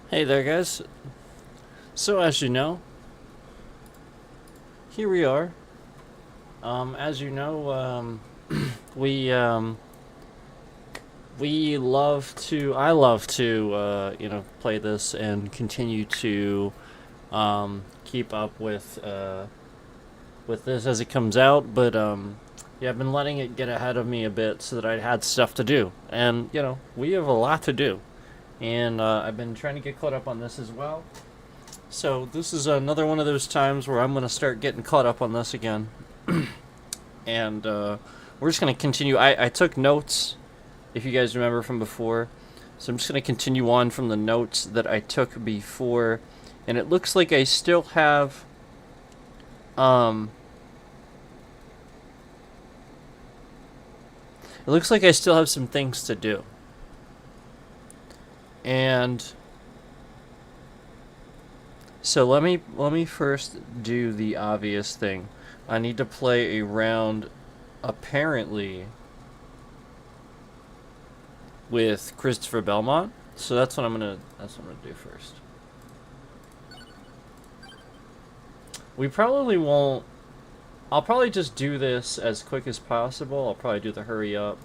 Hey there, guys. So, as you know, here we are. As you know, we we love to. I love to, play this and continue to keep up with this as it comes out. But yeah, I've been letting it get ahead of me a bit so that I had stuff to do, and we have a lot to do, and I've been trying to get caught up on this as well. So this is another one of those times where I'm gonna start getting caught up on this again, and we're just gonna continue. I took notes, if you guys remember from before, so I'm just gonna continue on from the notes that I took before, and it looks like I still have um. It looks like I still have some things to do, and so let me first do the obvious thing. I need to play a round, apparently, with Christopher Belmont. So that's what I'm gonna do first. We probably won't. I'll probably just do this as quick as possible. I'll probably do the hurry up.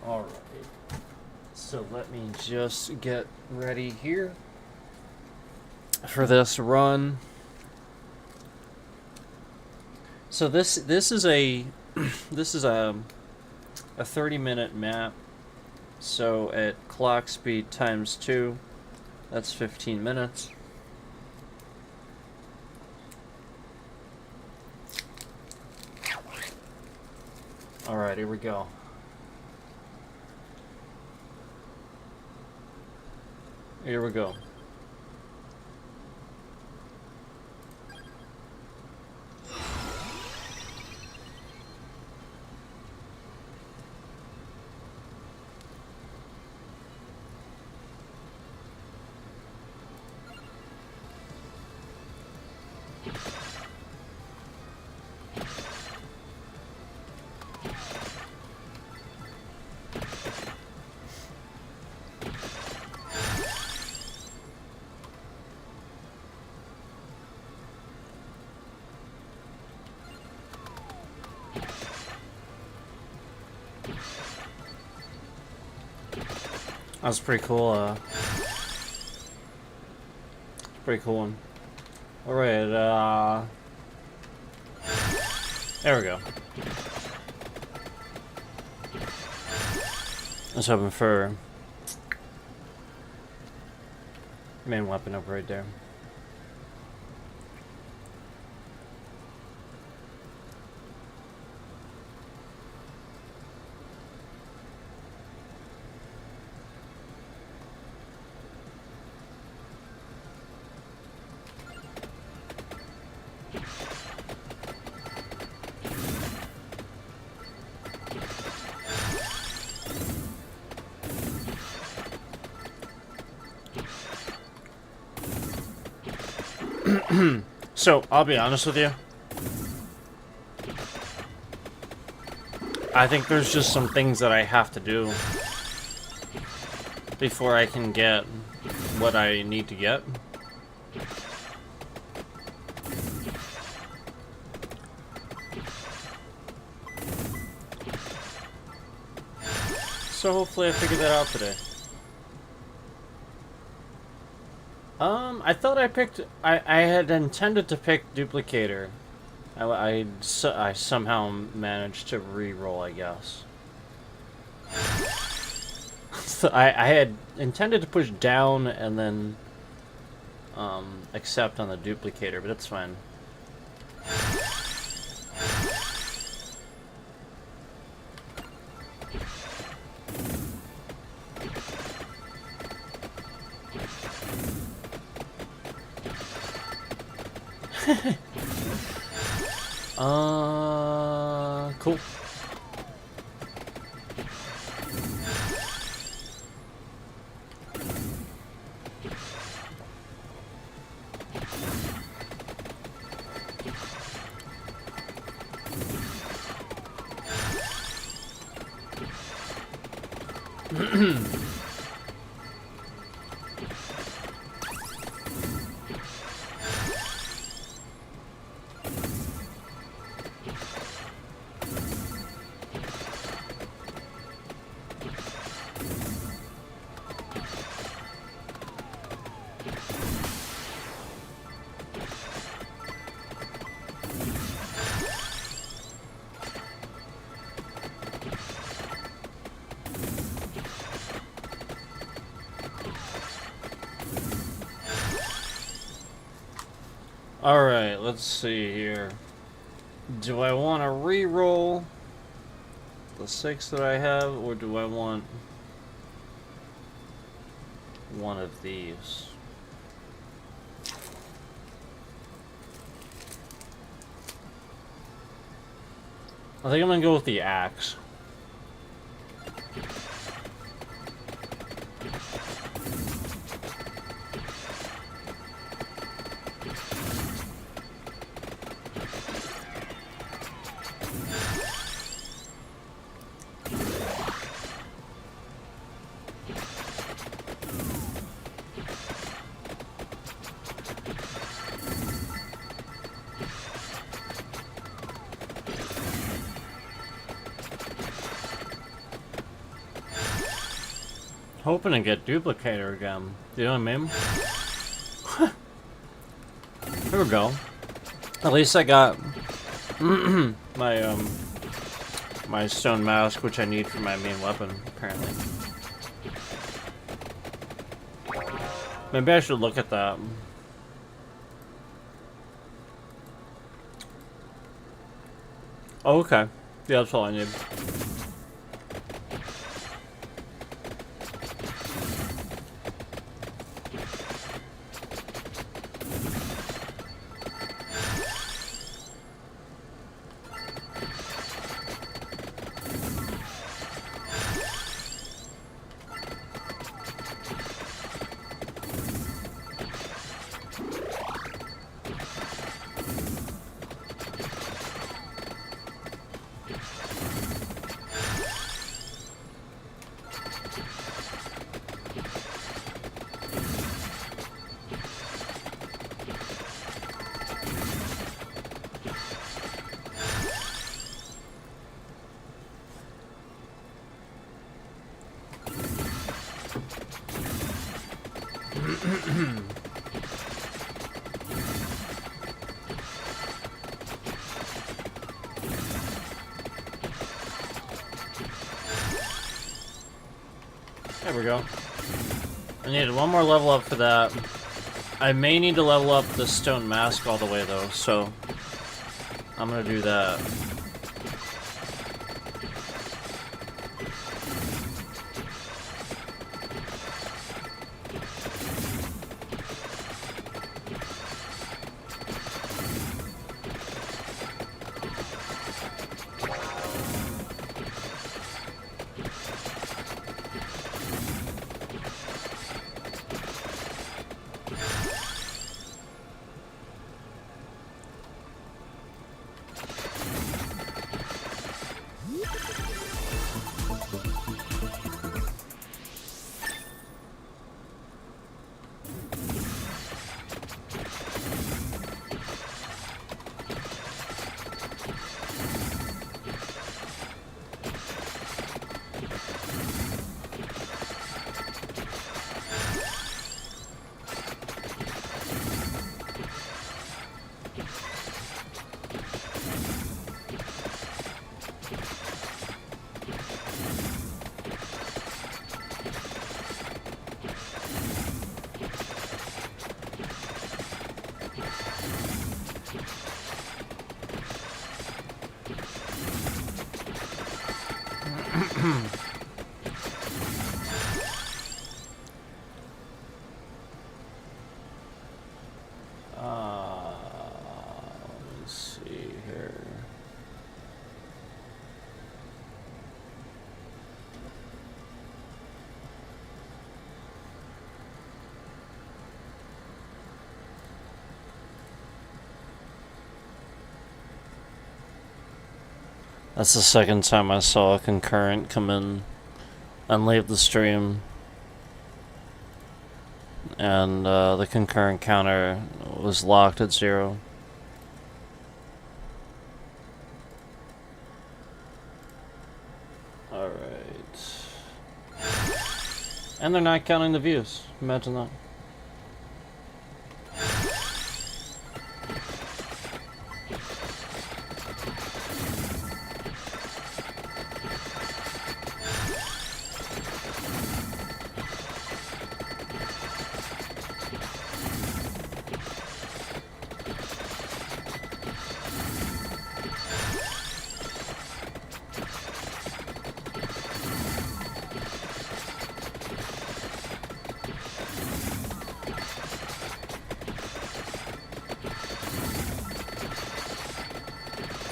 Alright. So let me just get ready here for this run. So this is a this is a 30-minute map. So at clock speed times 2, that's 15 minutes. All right, here we go. Here we go. That was pretty cool. Pretty cool one. All right. There we go. I was hoping for main weapon up right there. So, I'll be honest with you. I think there's just some things that I have to do before I can get what I need to get. So hopefully I figure that out today. I thought I had intended to pick Duplicator. I somehow managed to re-roll, I guess. So I had intended to push down and then accept on the Duplicator, but that's fine. Cool. Alright, let's see here. Do I want to re-roll the 6 that I have, or do I want one of these? I think I'm gonna go with the axe. Hoping to get duplicator again. You know what I mean? Here we go. At least I got my my stone mask, which I need for my main weapon, apparently. Maybe I should look at that. Oh, okay. Yeah, that's all I need. There we go. I needed one more level up for that. I may need to level up the stone mask all the way though, so I'm gonna do that. Let's see here. That's the second time I saw a concurrent come in and leave the stream. And the concurrent counter was locked at 0. Alright. And they're not counting the views. Imagine that.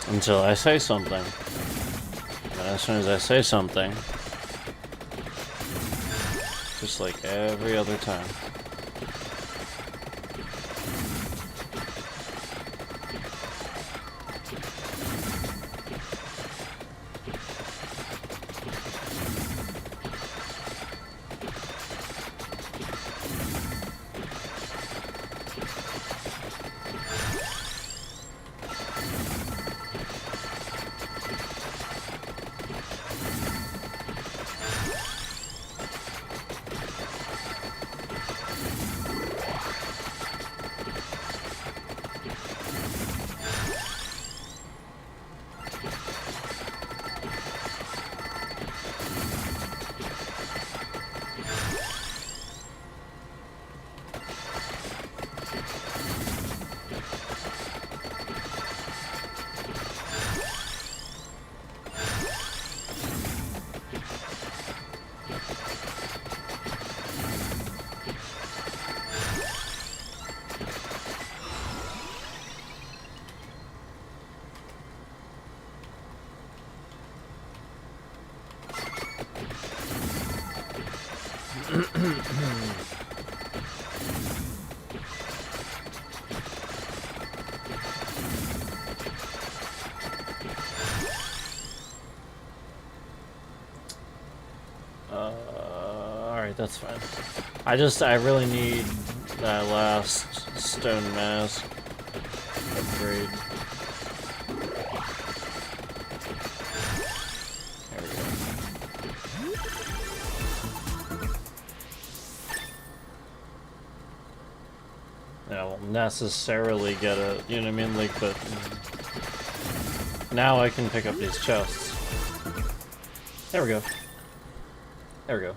Until I say something. And as soon as I say something, just like every other time. Alright, that's fine. I really need that last stone mask upgrade. There we go. Yeah, I won't necessarily get it, you know what I mean? Like, but now I can pick up these chests. There we go. There we go.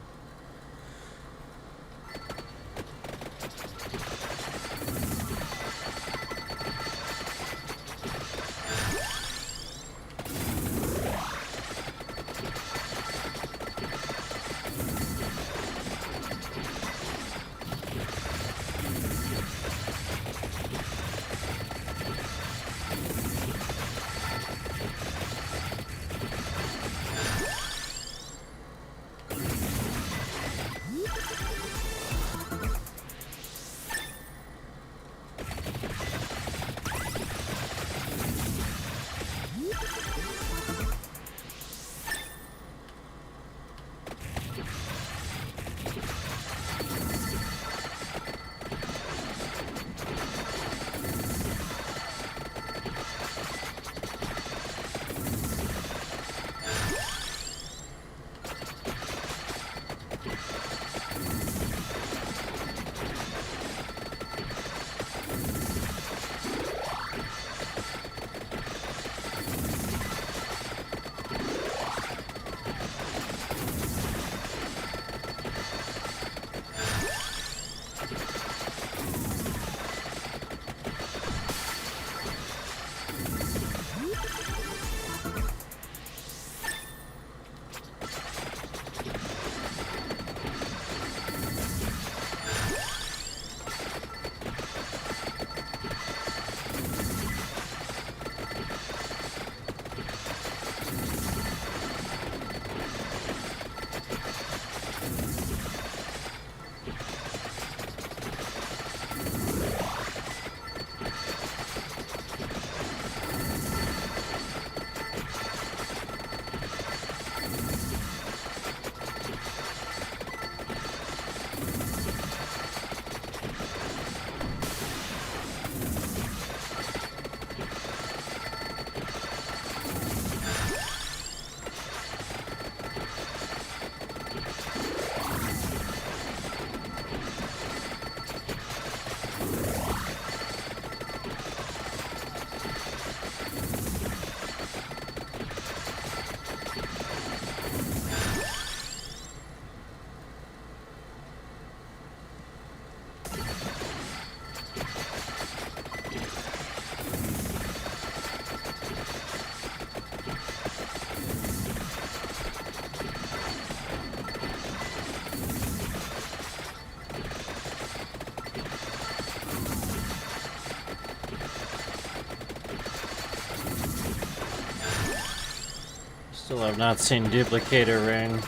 Still have not seen Duplicator Ring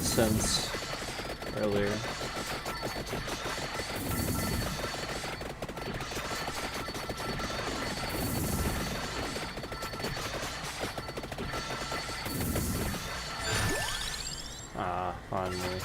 since earlier. Ah, finally.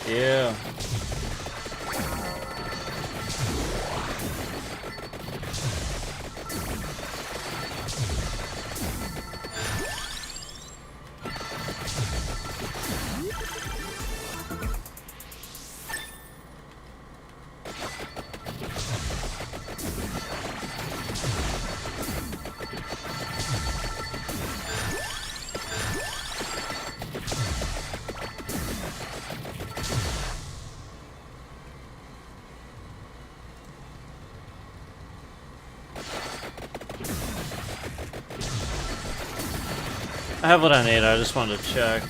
Yeah. I have what I need, I just wanted to check.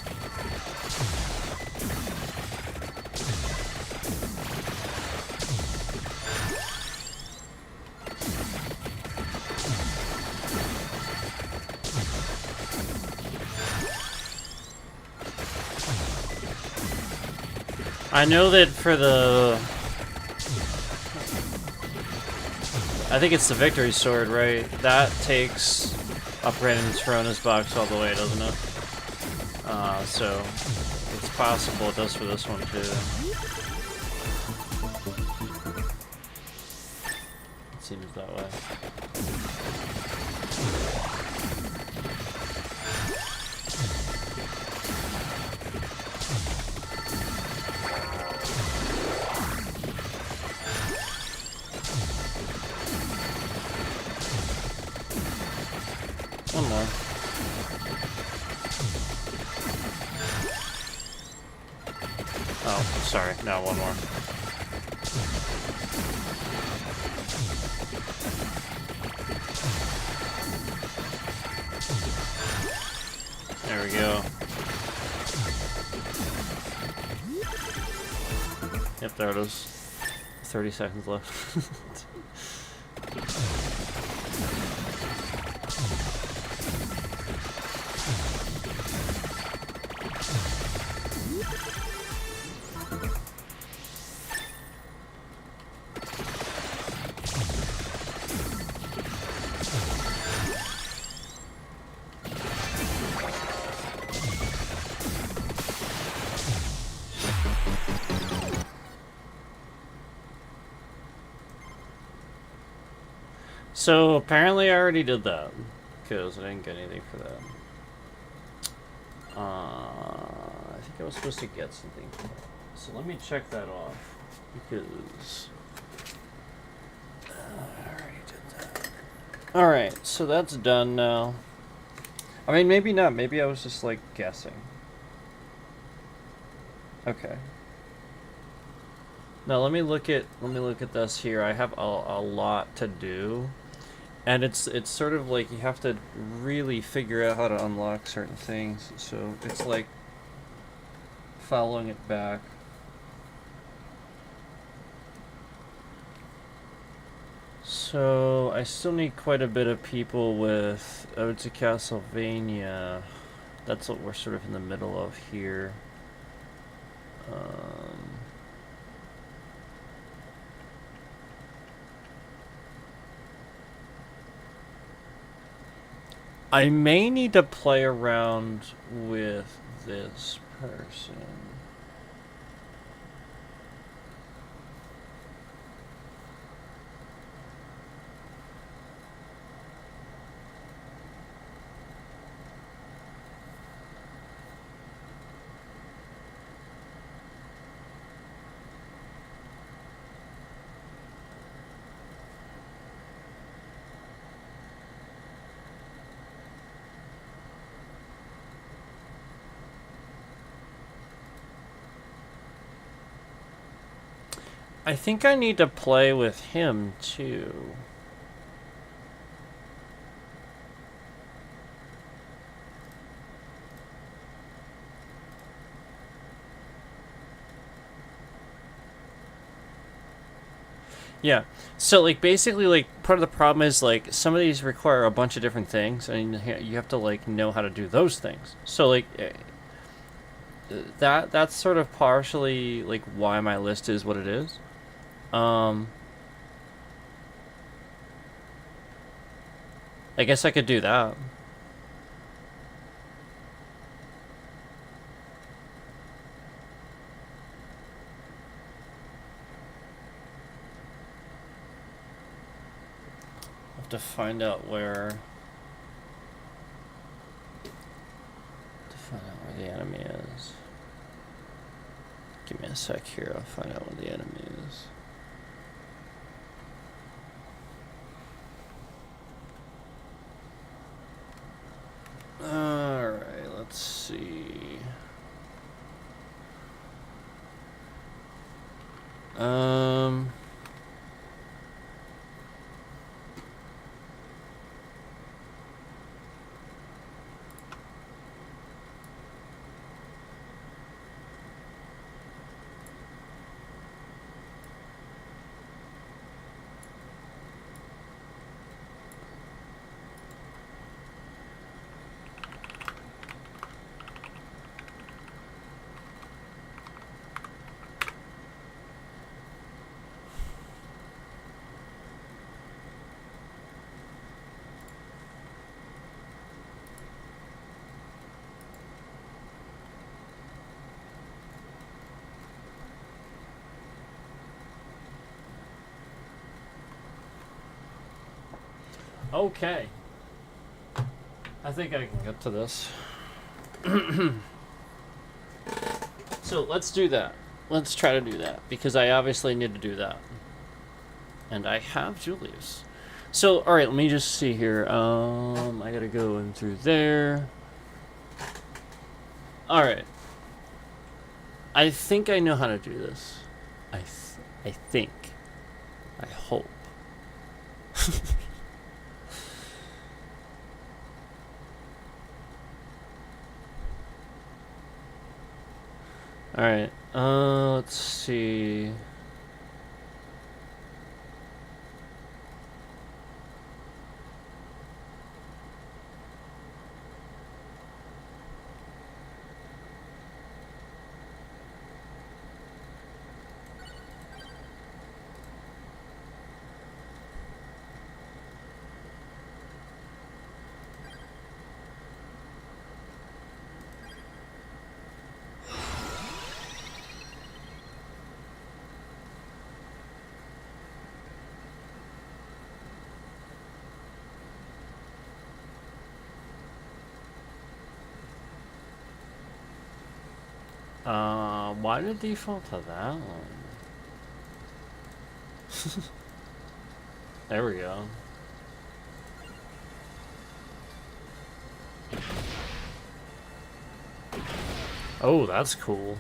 I know that for the... I think it's the Victory Sword, right? That takes upgrading the Torona's box all the way, doesn't it? So it's possible it does for this one too. It seems that way. One more. Oh, sorry. No, one more. There we go. Yep, there it is. 30 seconds left. So apparently I already did that because I didn't get anything for that. I think I was supposed to get something for that. So let me check that off because I already did that. Alright, so that's done now. I mean, maybe not. Maybe I was just like guessing. Okay. Now let me look at this here. I have a lot to do. And it's sort of like you have to really figure out how to unlock certain things. So it's like following it back. So I still need quite a bit of people with Ode to Castlevania. That's what we're sort of in the middle of here. I may need to play around with this person. I think I need to play with him too. Yeah, so like basically like part of the problem is like some of these require a bunch of different things and you have to like know how to do those things. So like that's sort of partially like why my list is what it is. I guess I could do that. have to find out where the enemy is. Give me a sec here, I'll find out where the enemy is. Alright, let's see. Okay. I think I can get to this. So let's do that. Let's try to do that, because I obviously need to do that. And I have Julius. So, alright, let me just see here. I gotta go in through there. Alright. I think I know how to do this. I think. I hope. Alright, let's see. Why did default to that one? There we go. Oh, that's cool.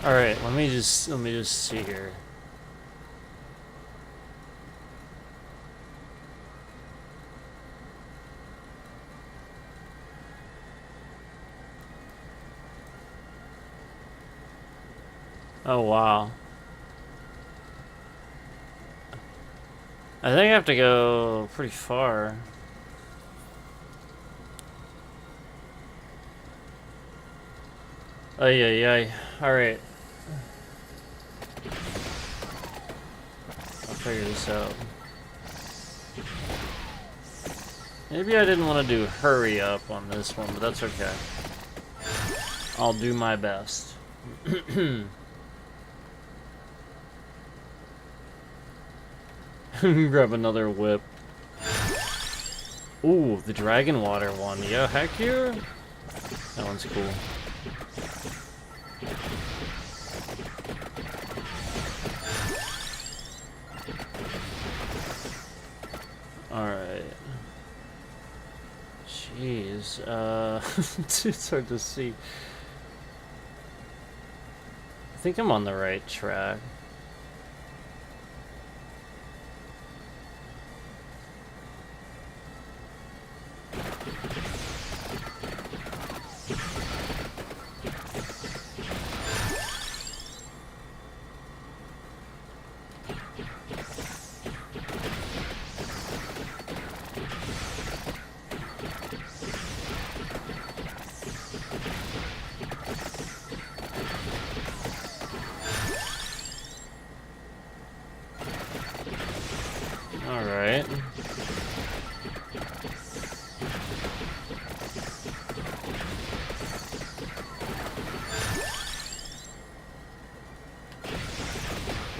All right, let me just see here. Oh wow. I think I have to go pretty far. Oh yeah. All right. I'll figure this out. Maybe I didn't want to do hurry up on this one, but that's okay. I'll do my best. Grab another whip. Ooh, the dragon water one. Yeah, heck yeah. That one's cool. Alright. Jeez. It's hard to see. I think I'm on the right track.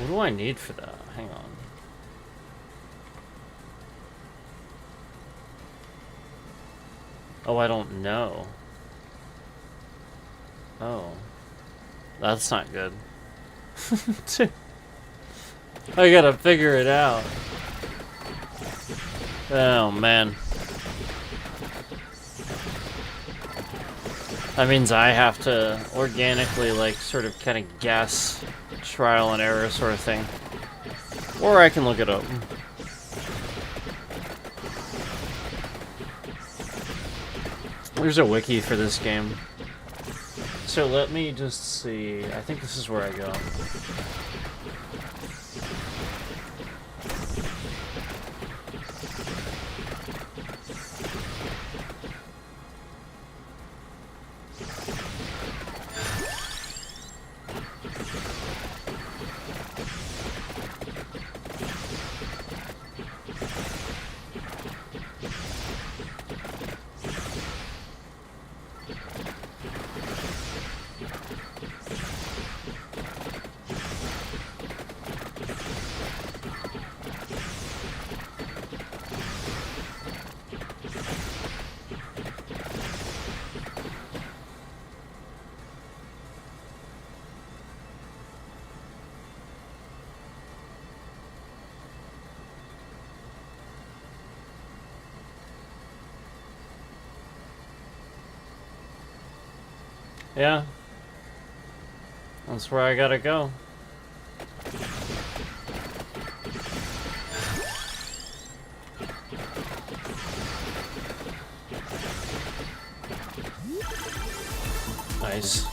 What do I need for that? Hang on. Oh, I don't know. Oh. That's not good. I gotta figure it out. Oh, man. That means I have to organically, like, sort of kind of guess, trial and error sort of thing. Or I can look it up. There's a wiki for this game. So let me just see. I think this is where I go. Yeah. That's where I gotta go. Nice.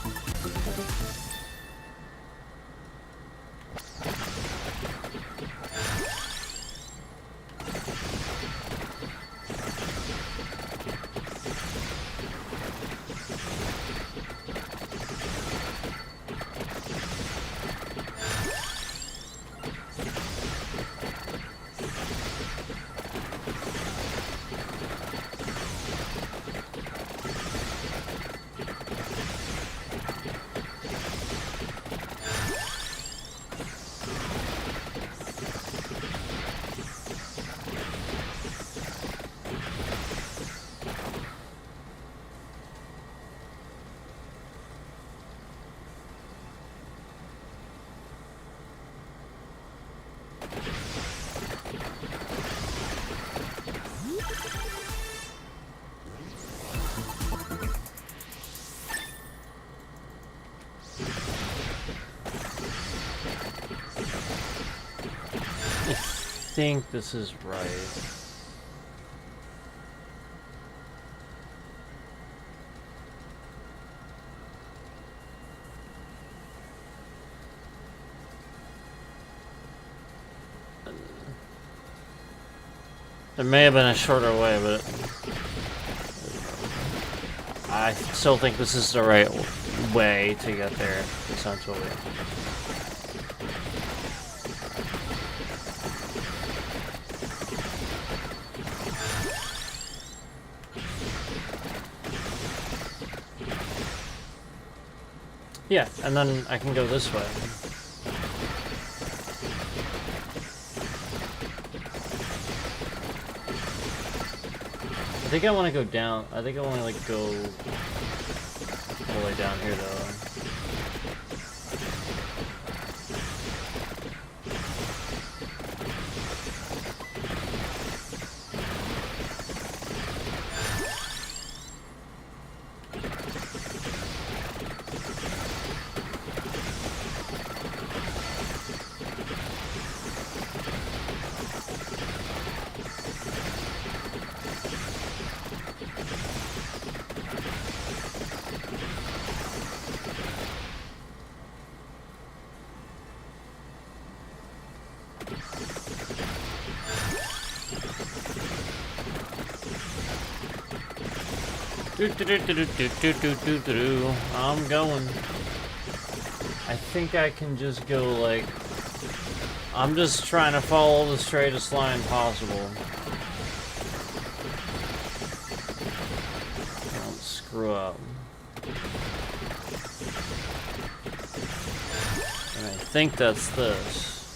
I think this is right. There may have been a shorter way, but I still think this is the right way to get there, essentially. Yeah, and then I can go this way. I think I want to go down. I think I want to like go all the way down here though. I'm going. I think I can just go like... I'm just trying to follow the straightest line possible. Don't screw up. And I think that's this.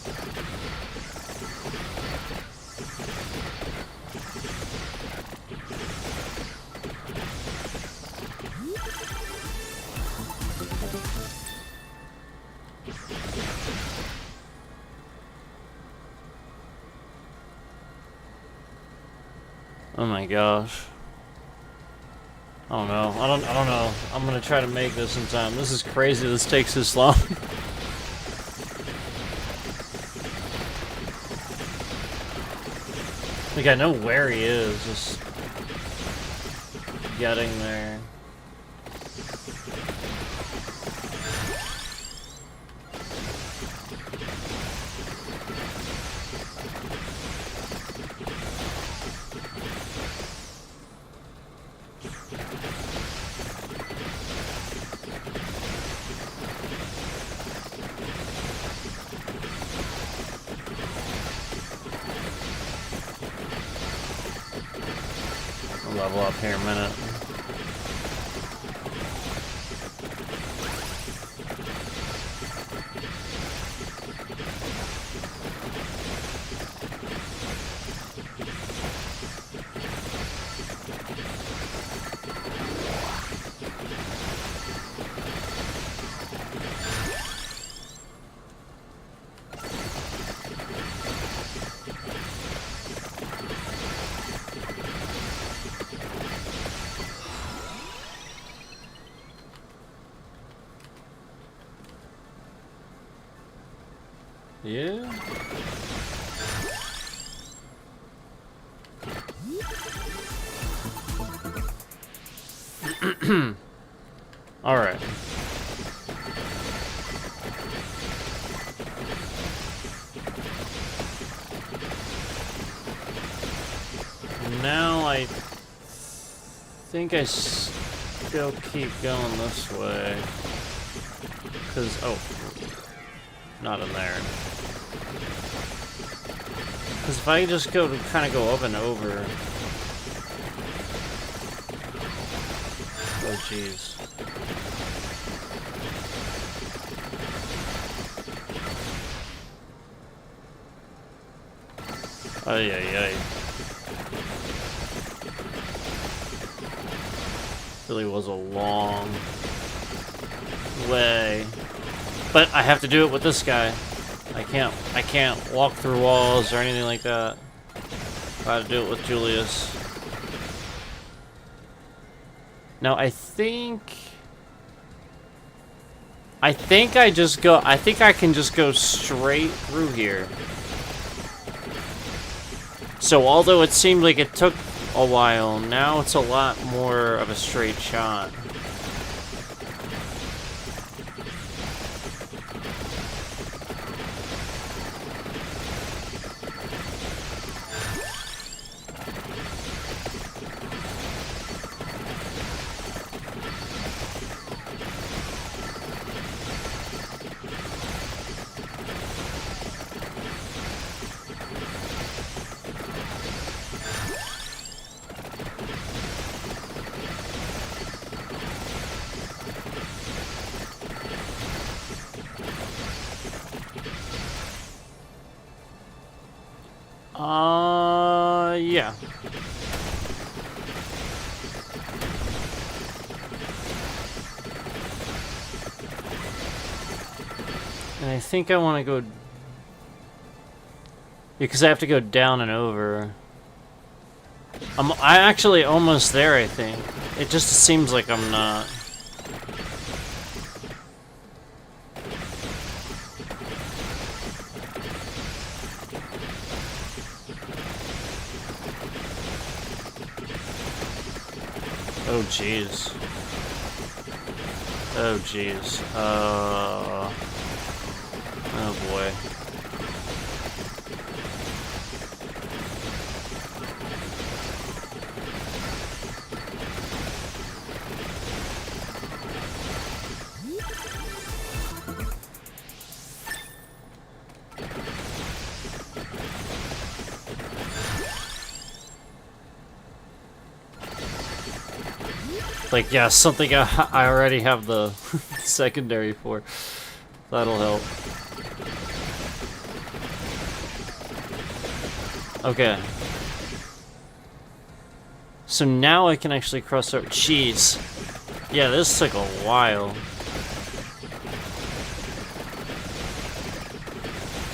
Oh my gosh. I don't know. I don't know. I'm gonna try to make this in time. This is crazy this takes this long. Like, I know where he is, just getting there. Level up here in a minute. Yeah. All right. Now I think I still keep going this way. Cause not in there. Because if I just go to kind of go up and over. Oh, jeez. Ay, ay, ay. Really was a long way. But I have to do it with this guy. I can't walk through walls or anything like that. Gotta do it with Julius. Now I think I can just go straight through here. So although it seemed like it took a while, now it's a lot more of a straight shot. Yeah. And I think I want to go... Because I have to go down and over. I'm actually almost there, I think. It just seems like I'm not. Oh, jeez. Oh, jeez. Oh, boy. Like, yeah, something I already have the secondary for. That'll help. Okay. So now I can actually cross over. Jeez. Yeah, this took a while.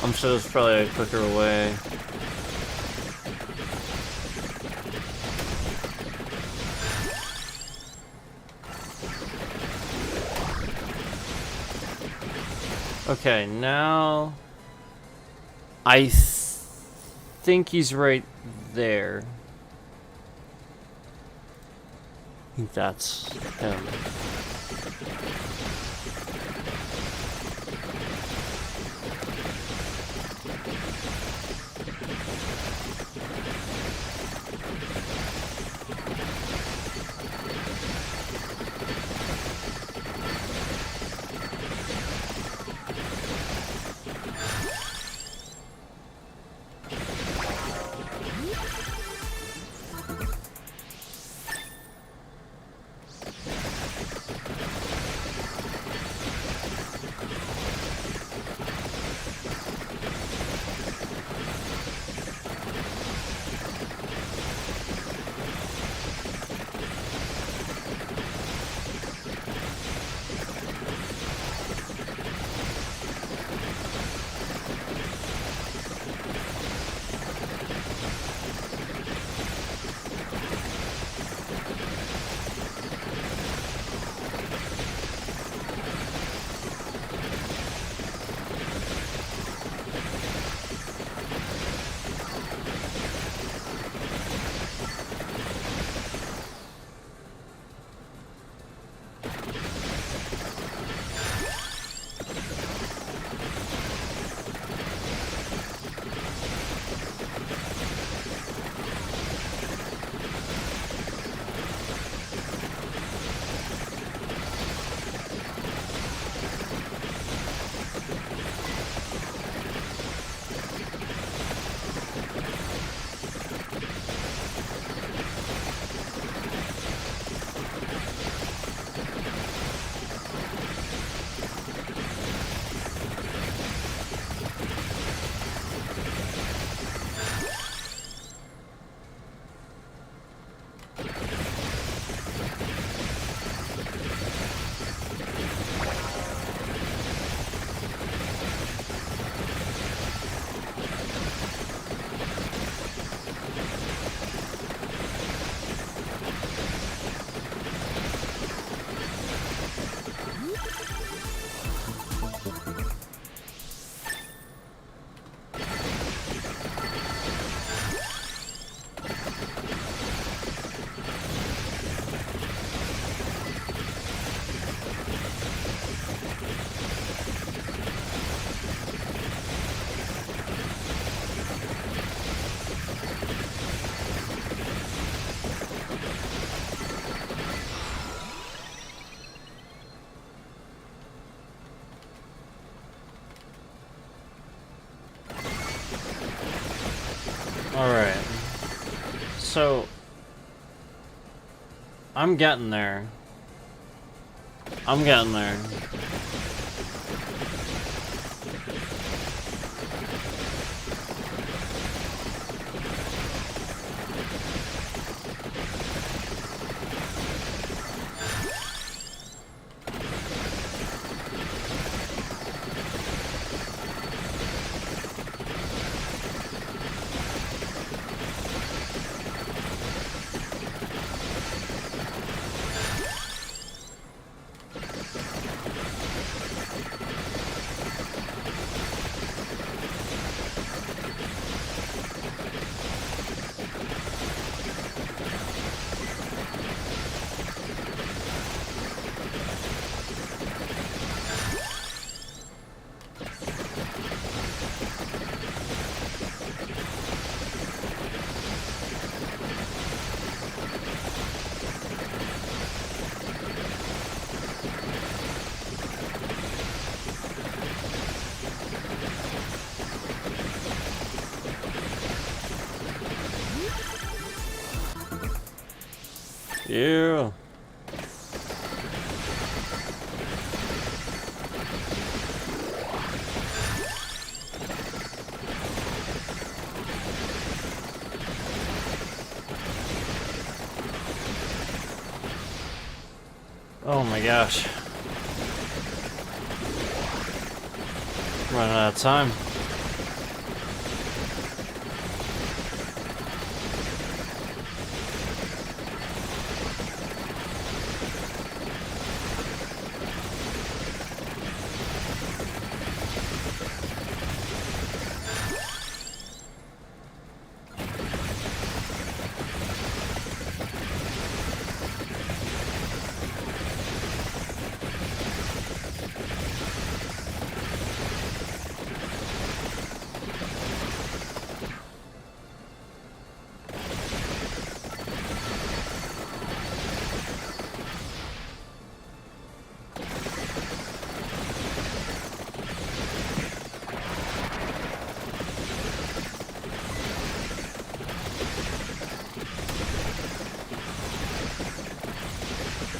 I'm sure there's probably a quicker way. Okay, now I think he's right there. I think that's him. Alright. So, I'm getting there. I'm getting there. Yeah. Oh my gosh. Running out of time.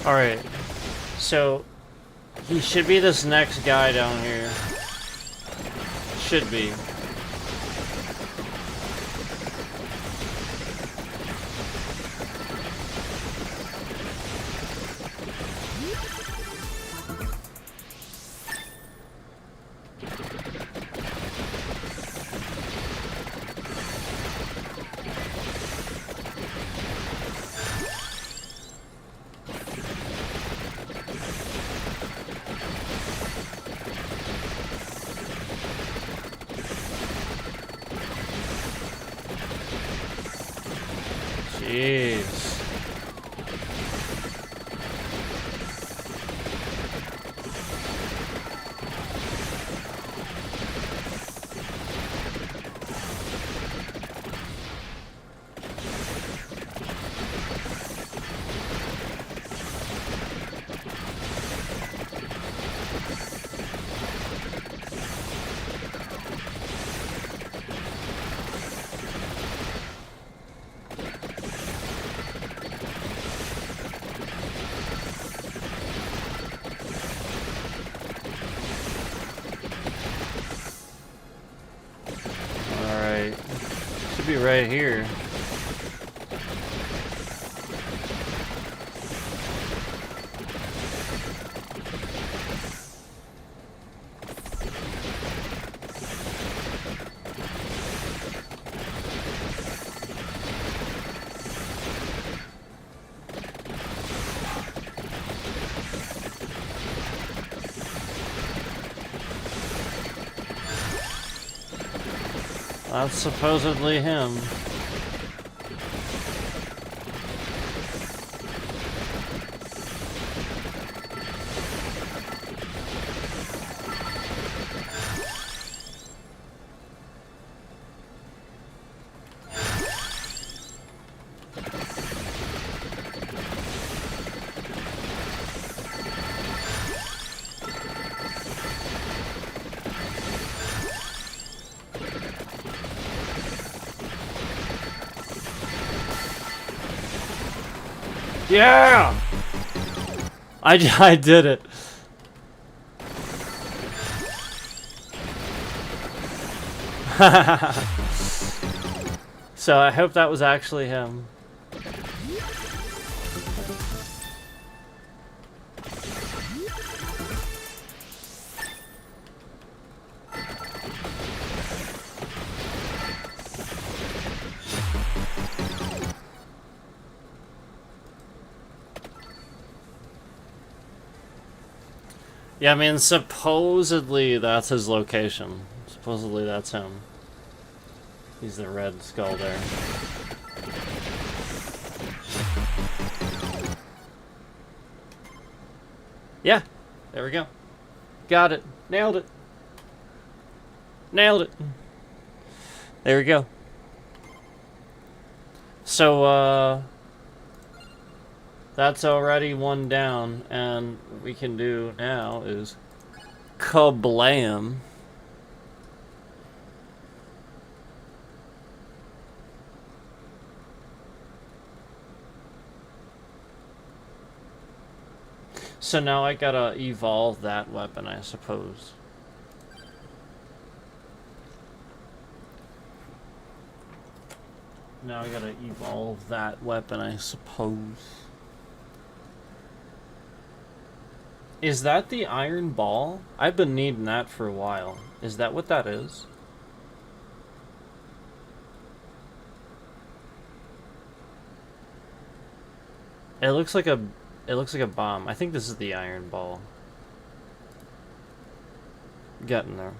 Alright. So, he should be this next guy down here. Should be. Jeez. Alright. Should be right here. That's supposedly him. Yeah! I did it. So I hope that was actually him. Yeah, I mean, supposedly that's his location. Supposedly that's him. He's the red skull there. Yeah, there we go. Got it. Nailed it. Nailed it. There we go. So, that's already one down, and what we can do now is kablam. So now I gotta evolve that weapon, I suppose. Now I gotta evolve that weapon, I suppose. Is that the iron ball? I've been needing that for a while. Is that what that is? It looks like a bomb. I think this is the iron ball. Getting there.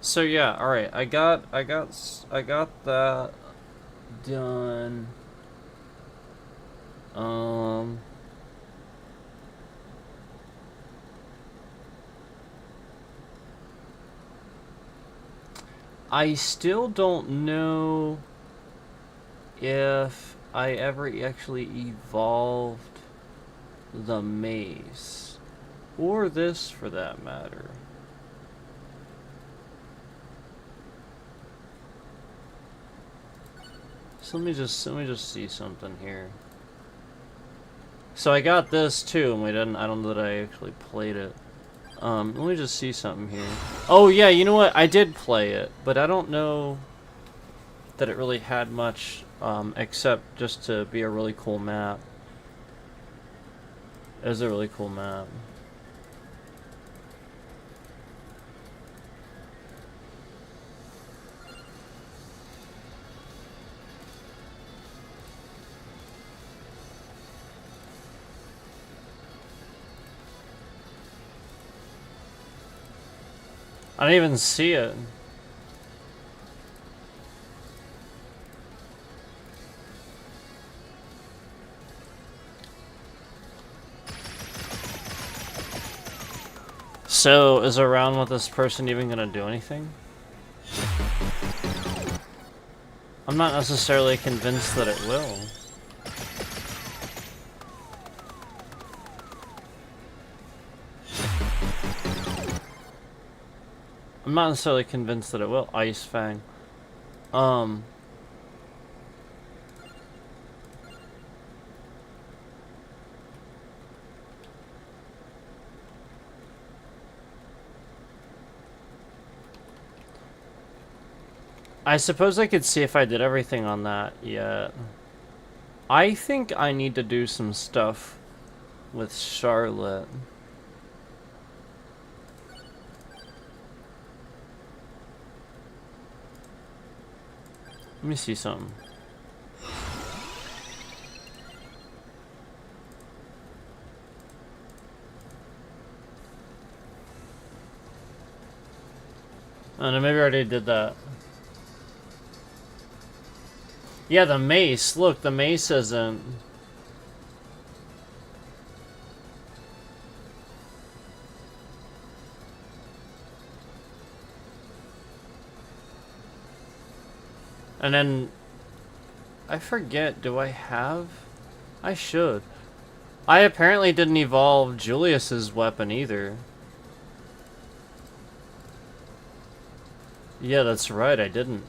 So yeah, all right. I got that done. I still don't know if I ever actually evolved the mace. Or this, for that matter. So let me just see something here. So I got this too, and I don't know that I actually played it. Let me just see something here. Oh yeah, you know what? I did play it, but I don't know that it really had much, except just to be a really cool map. It was a really cool map. I didn't even see it. So, is a round with this person even gonna do anything? I'm not necessarily convinced that it will. I'm not necessarily convinced that it will. Ice Fang. I suppose I could see if I did everything on that yet. I think I need to do some stuff with Charlotte. Let me see something. Oh no, maybe I already did that. Yeah, the mace. Look, the mace isn't. And then I forget, do I have? I should. I apparently didn't evolve Julius's weapon either. Yeah, that's right, I didn't.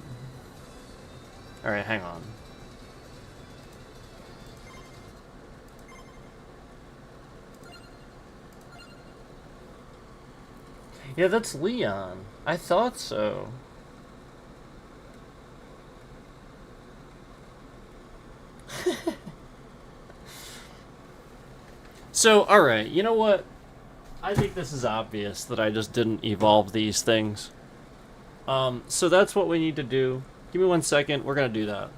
Alright, hang on. Yeah, that's Leon. I thought so. So, alright, you know what? I think this is obvious that I just didn't evolve these things. So that's what we need to do. Give me 1 second, we're gonna do that.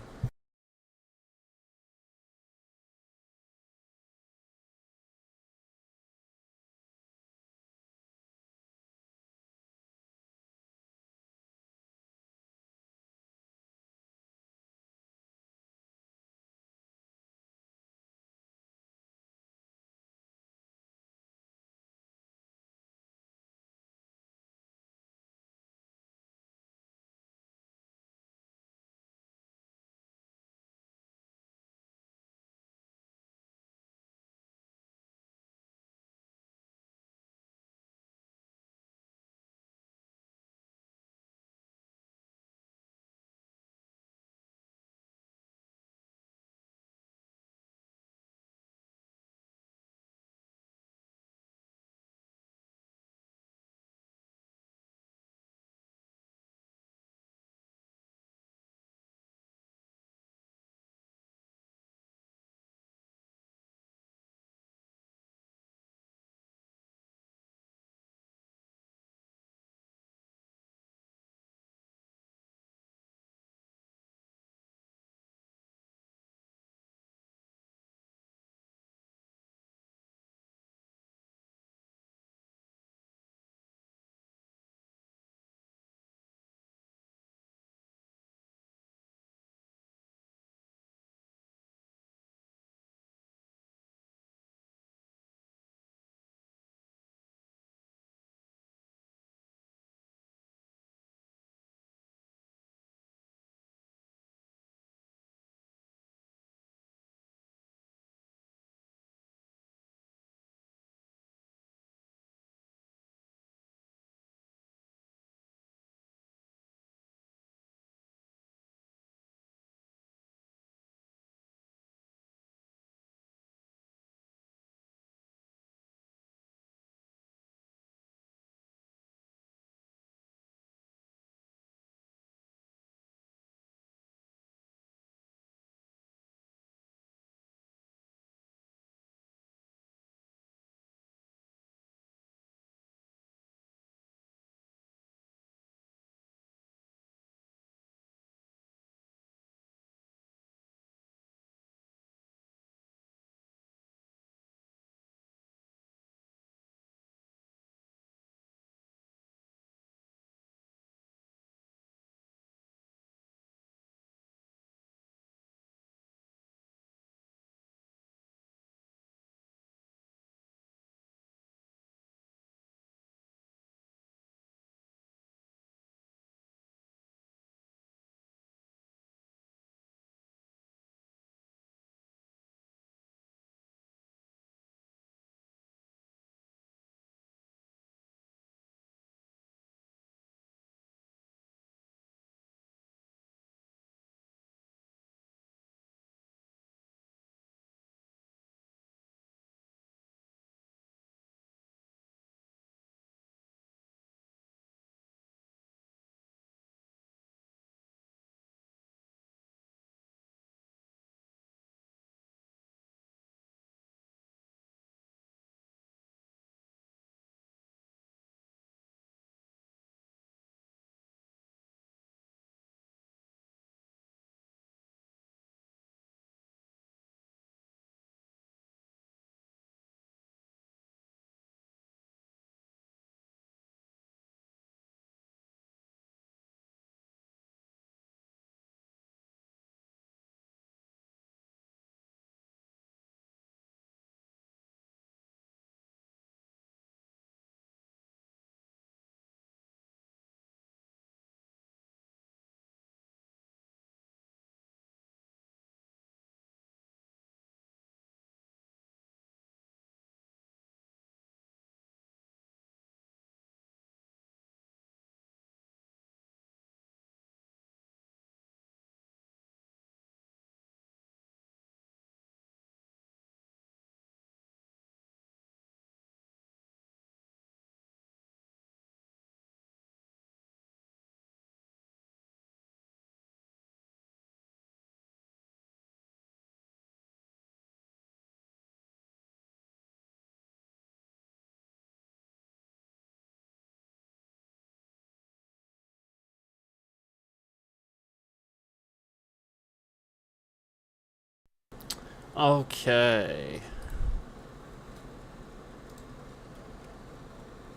Okay.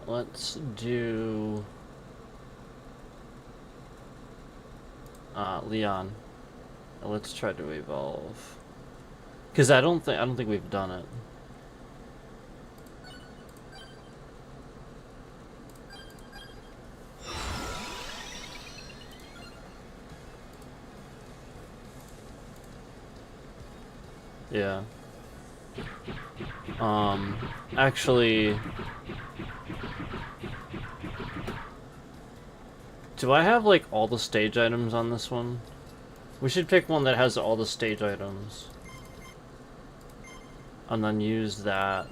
Let's do Leon. Let's try to evolve. Cause I don't think we've done it. Yeah. Actually, do I have like all the stage items on this one? We should pick one that has all the stage items. And then use that.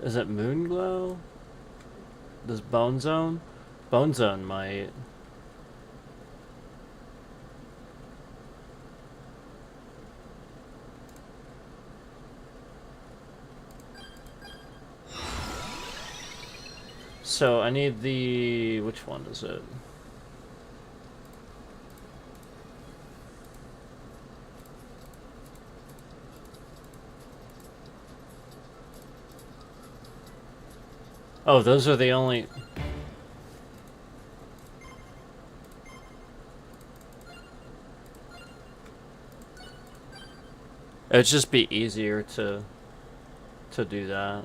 Is it Moonglow? Does Bone Zone? Bone Zone might. So I need the... which one is it? Oh, those are the only... It'd just be easier to do that.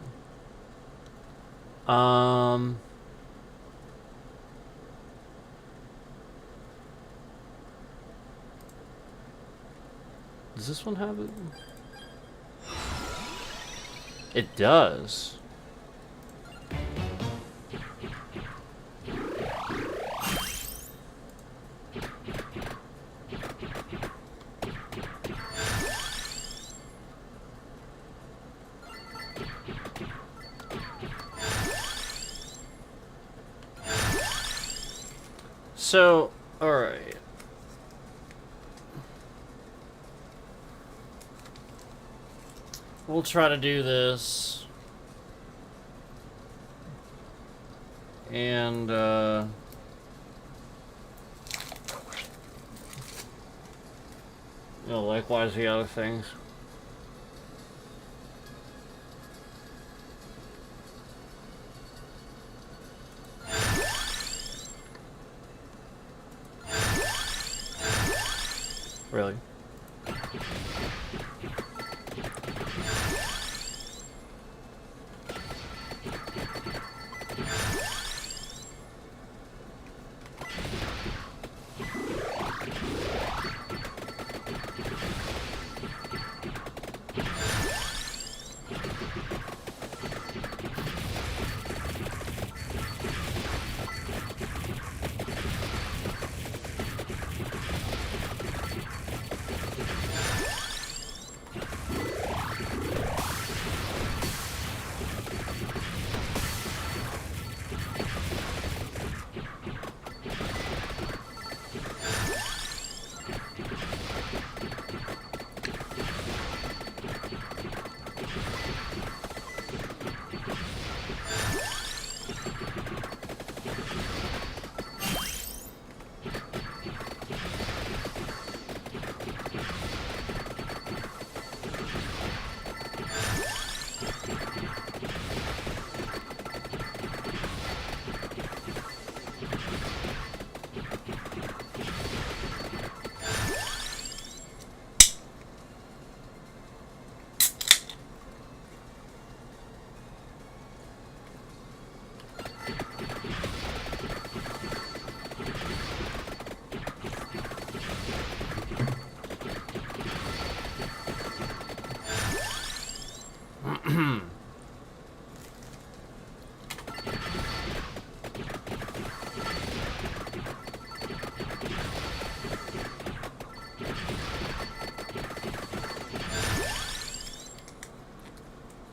Does this one have it? It does. So, alright. We'll try to do this. And, you know, likewise the other things. Really?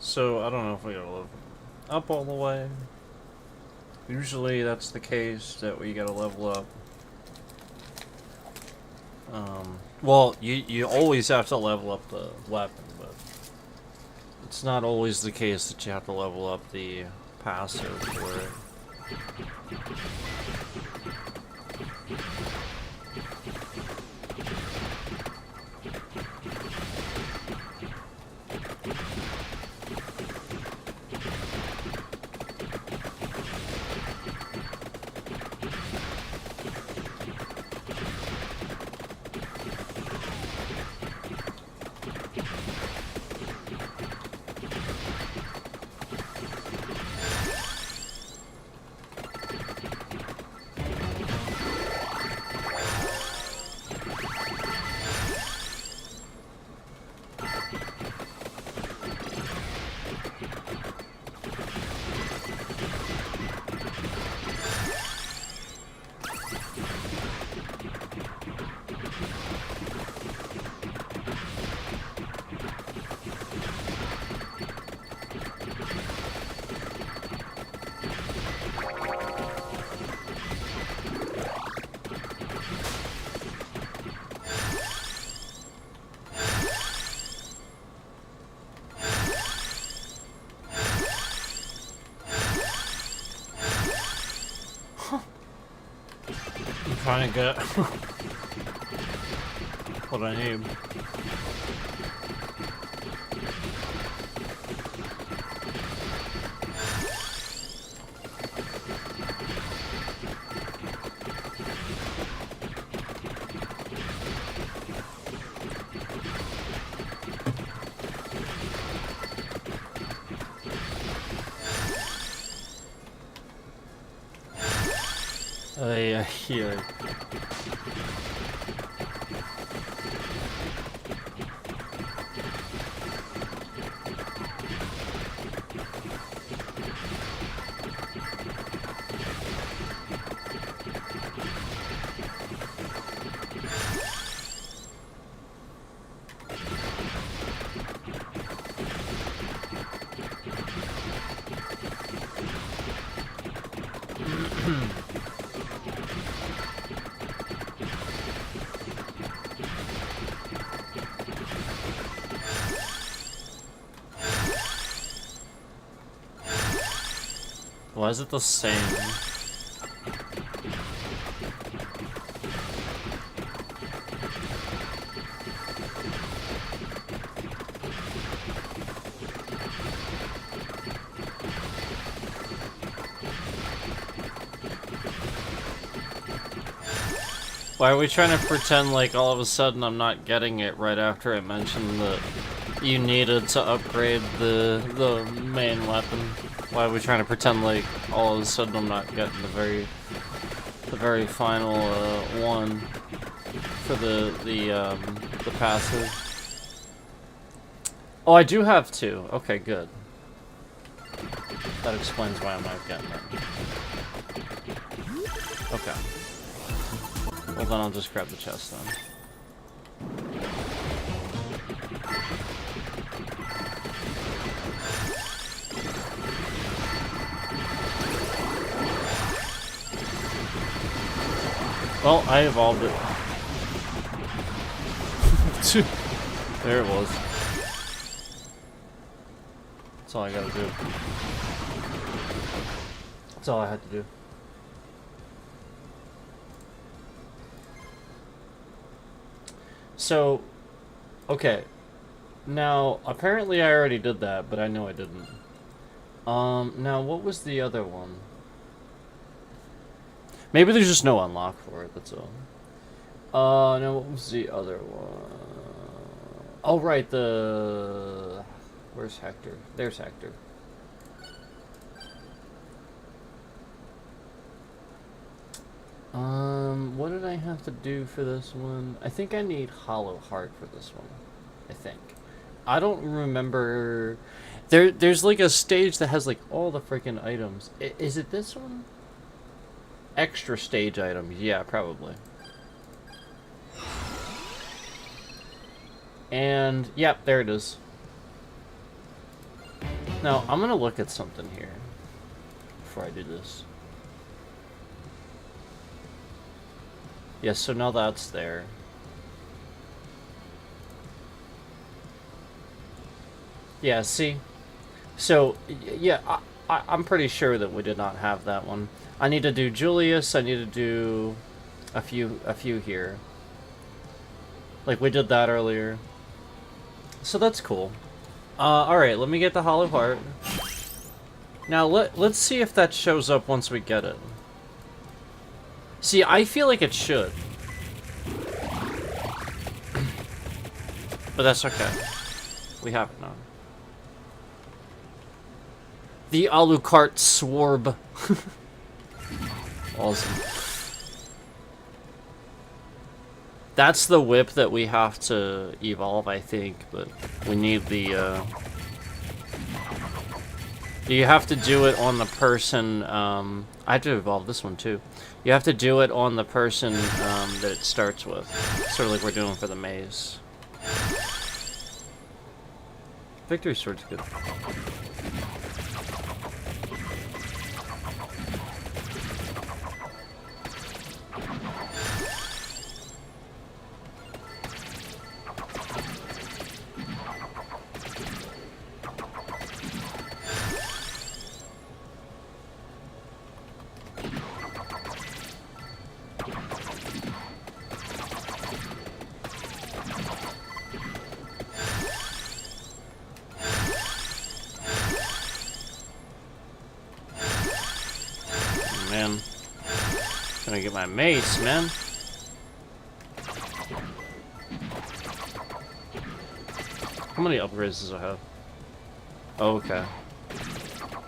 So, I don't know if we gotta level up all the way. Usually that's the case, that we gotta level up. Well, you always have to level up the weapon, but it's not always the case that you have to level up the passive for it. I'm trying to get what I need. Yeah. Why is it the same? Why are we trying to pretend like all of a sudden I'm not getting it right after I mentioned that you needed to upgrade the main weapon? Why are we trying to pretend like all of a sudden I'm not getting the very final one for the passive? Oh, I do have two. Okay, good. That explains why I'm not getting it. Okay. Well, then I'll just grab the chest then. Well, I evolved it. There it was. That's all I gotta do. That's all I had to do. So, okay. Now, apparently I already did that, but I know I didn't. Now what was the other one? Maybe there's just no unlock for it, that's all. Now what was the other one? Oh, right, where's Hector? There's Hector. What did I have to do for this one? I think I need Hollow Heart for this one. I think. I don't remember. There's like a stage that has like all the freaking items. Is it this one? Extra stage items. Yeah, probably. And, yep, there it is. Now, I'm gonna look at something here before I do this. Yes, so now that's there. Yeah, see? So, yeah, I'm pretty sure that we did not have that one. I need to do Julius. I need to do a few here. Like we did that earlier. So that's cool. Alright, let me get the Hollow Heart. Now let's see if that shows up once we get it. See, I feel like it should. But that's okay. We have it now. The Alucard Swarb. Awesome. That's the whip that we have to evolve, I think, but we need the, You have to do it on the person, I have to evolve this one too. You have to do it on the person, that it starts with. Sort of like we're doing for the maze. Victory Sword's good. Man, gonna get my mace, man. How many upgrades does it have? Oh, okay.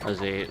That's 8.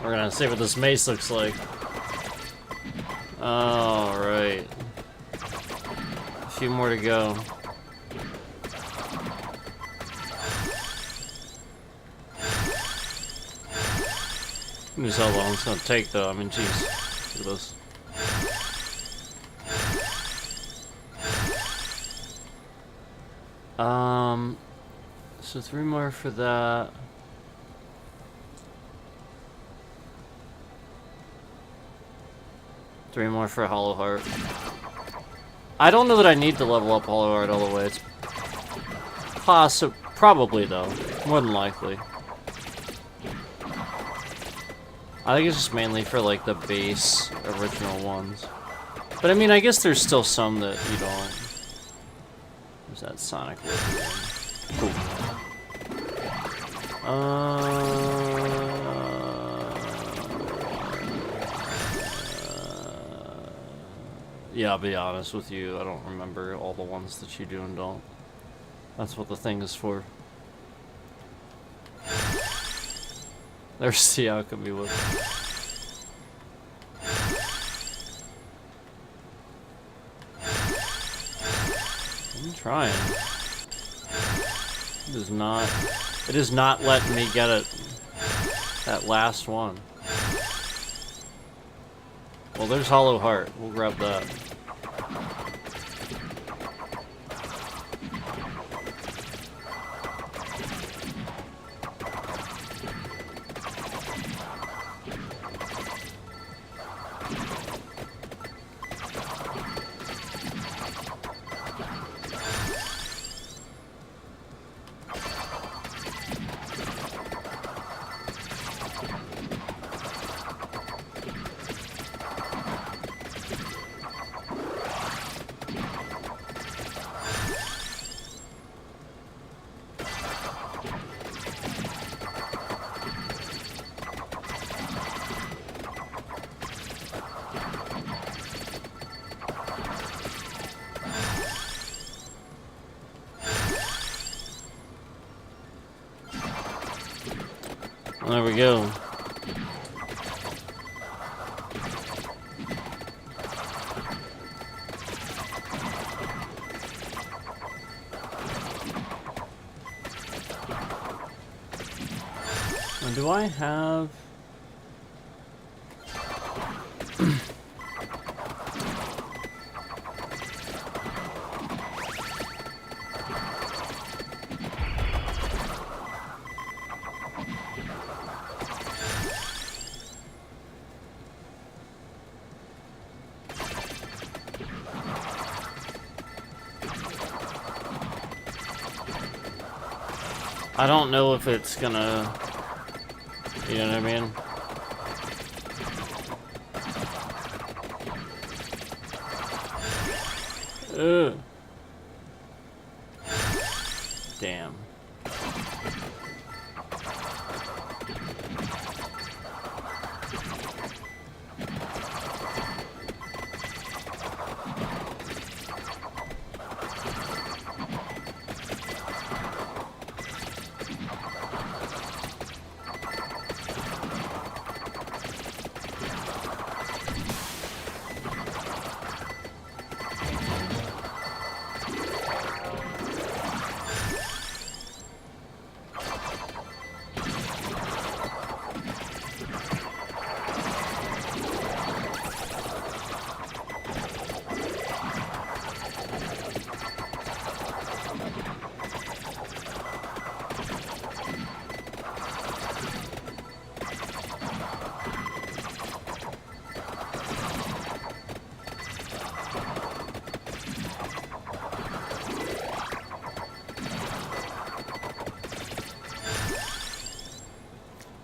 We're gonna see what this mace looks like. Alright. A few more to go. Who knows how long it's gonna take though? I mean, jeez. Look at this. So 3 more for that. Three more for Hollow Heart. I don't know that I need to level up Hollow Heart all the way. It's probably though, more than likely. I think it's just mainly for like the base original ones. But I mean, I guess there's still some that you don't. There's that Sonic look again. Cool. Yeah, I'll be honest with you, I don't remember all the ones that you do and don't. That's what the thing is for. There's the alchemy whip. I'm trying. It is not letting me get it. That last one. Well, there's Hollow Heart. We'll grab that. There we go. And do I have... I don't know if it's gonna... You know what I mean? Ugh. Damn.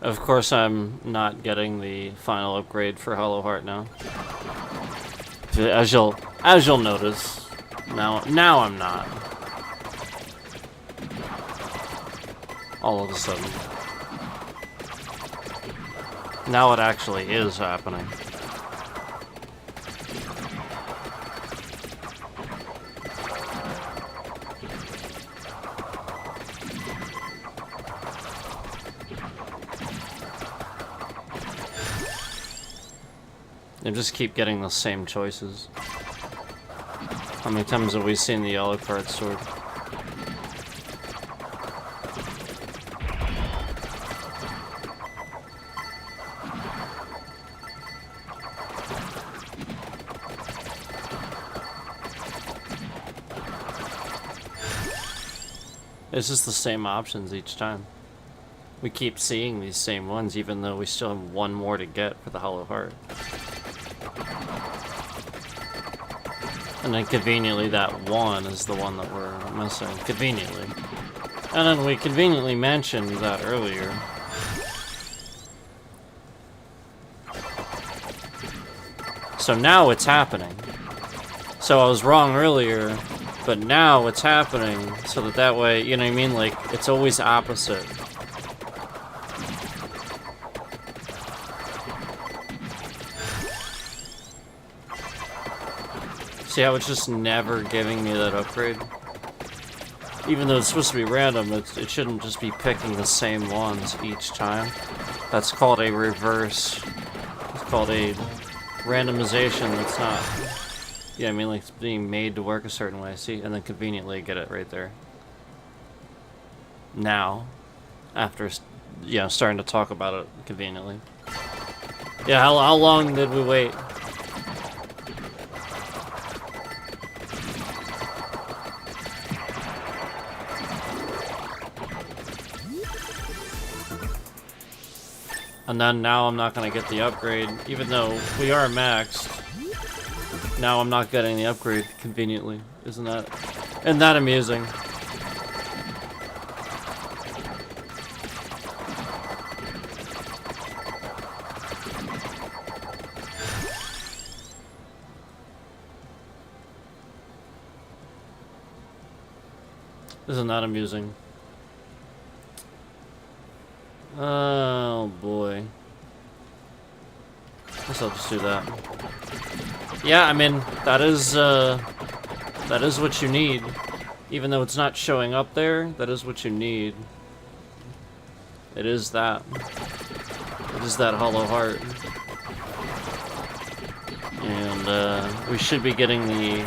Of course, I'm not getting the final upgrade for Hollow Heart now. As you'll notice, now I'm not. All of a sudden, now it actually is happening. I just keep getting the same choices. How many times have we seen the Alucard sword? It's just the same options each time. We keep seeing these same ones even though we still have one more to get for the Hollow Heart. And then conveniently that one is the one that we're missing. Conveniently. And then we conveniently mentioned that earlier. So now it's happening. So I was wrong earlier, but now it's happening so that way, you know what I mean? Like, it's always opposite. See how it's just never giving me that upgrade? Even though it's supposed to be random, it shouldn't just be picking the same ones each time. That's called a reverse. It's called a randomization that's not... Yeah, I mean, like, it's being made to work a certain way, see? And then conveniently get it right there. Now. After, you know, starting to talk about it conveniently. Yeah, how long did we wait? And then now I'm not going to get the upgrade, even though we are maxed. Now I'm not getting the upgrade conveniently. Isn't that amusing? Isn't that amusing? Oh boy. Guess I'll just do that. Yeah, I mean, that is what you need. Even though it's not showing up there, that is what you need. It is that. It is that hollow heart. And we should be getting the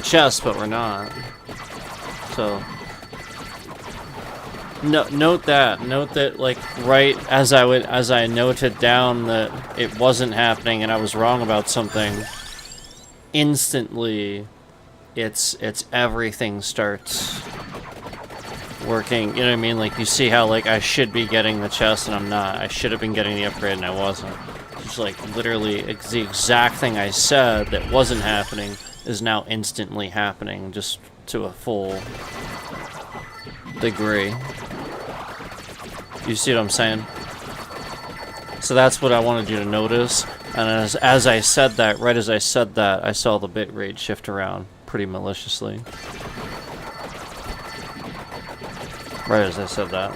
chest, but we're not. So note that like right as I noted down that it wasn't happening and I was wrong about something, instantly it's everything starts working. You know what I mean? Like, you see how like I should be getting the chest and I'm not. I should have been getting the upgrade and I wasn't. It's like literally the exact thing I said that wasn't happening is now instantly happening, just to a full degree. You see what I'm saying? So that's what I wanted you to notice. And as I said that, right as I said that, I saw the bitrate shift around pretty maliciously. Right as I said that.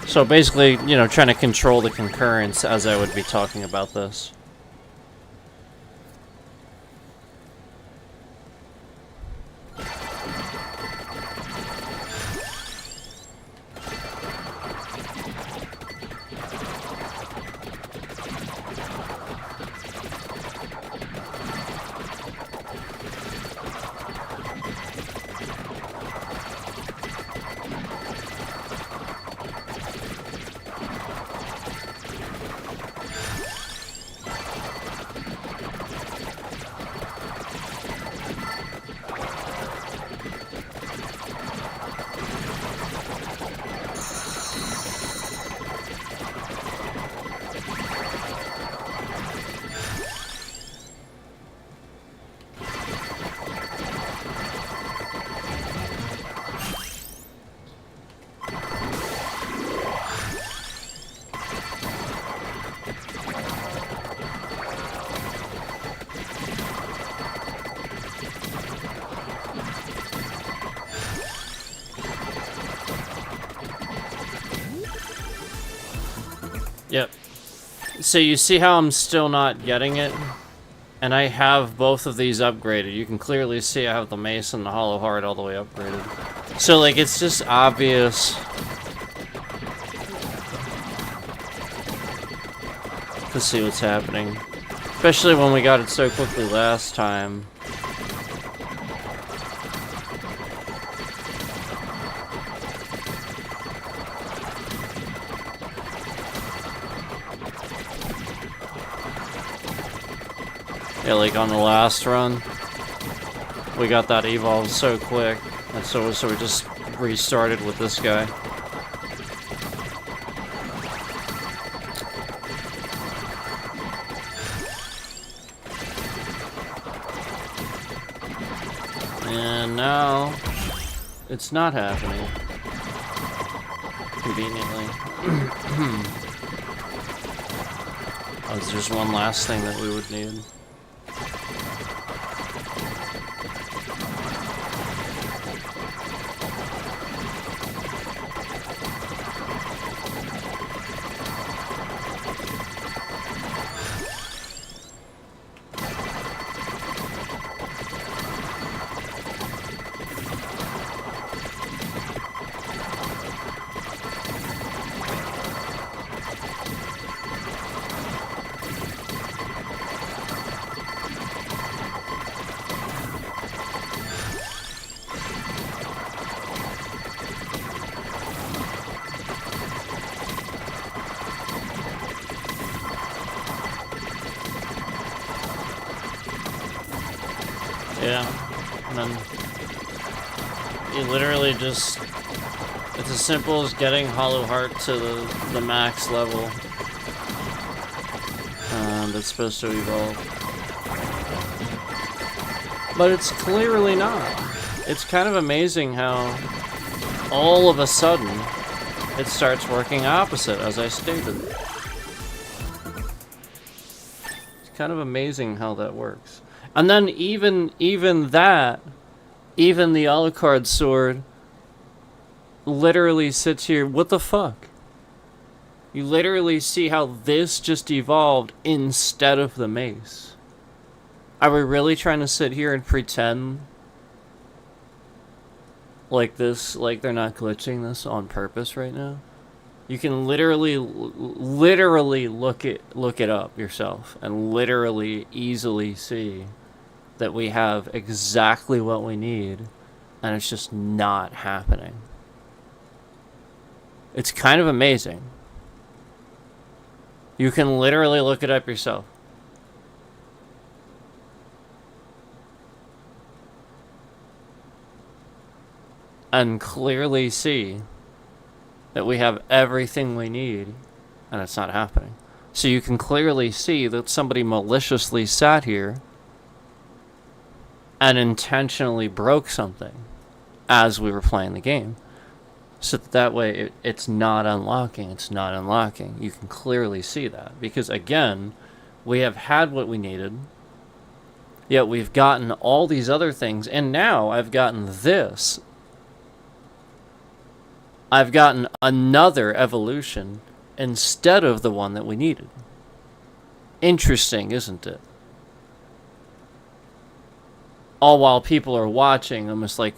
So basically, you know, trying to control the concurrence as I would be talking about this. Yep. So you see how I'm still not getting it? And I have both of these upgraded. You can clearly see I have the mace and the hollow heart all the way upgraded. So like, it's just obvious to see what's happening. Especially when we got it so quickly last time. Yeah, like on the last run, we got that evolved so quick, and so we just restarted with this guy. And now, it's not happening. Conveniently. Oh, there's just one last thing that we would need. Yeah, and then you literally just, it's as simple as getting Hollow Heart to the max level that's supposed to evolve. But it's clearly not. It's kind of amazing how all of a sudden it starts working opposite, as I stated. It's kind of amazing how that works. And then even the Alucard sword literally sits here. What the fuck? You literally see how this just evolved instead of the mace. Are we really trying to sit here and pretend like this, like they're not glitching this on purpose right now. You can literally look it up yourself and literally easily see that we have exactly what we need, and it's just not happening. It's kind of amazing. You can literally look it up yourself. And clearly see that we have everything we need, and it's not happening. So you can clearly see that somebody maliciously sat here and intentionally broke something as we were playing the game. So that way it's not unlocking. It's not unlocking. You can clearly see that. Because again, we have had what we needed, yet we've gotten all these other things, and now I've gotten this. I've gotten another evolution instead of the one that we needed. Interesting, isn't it? All while people are watching, almost like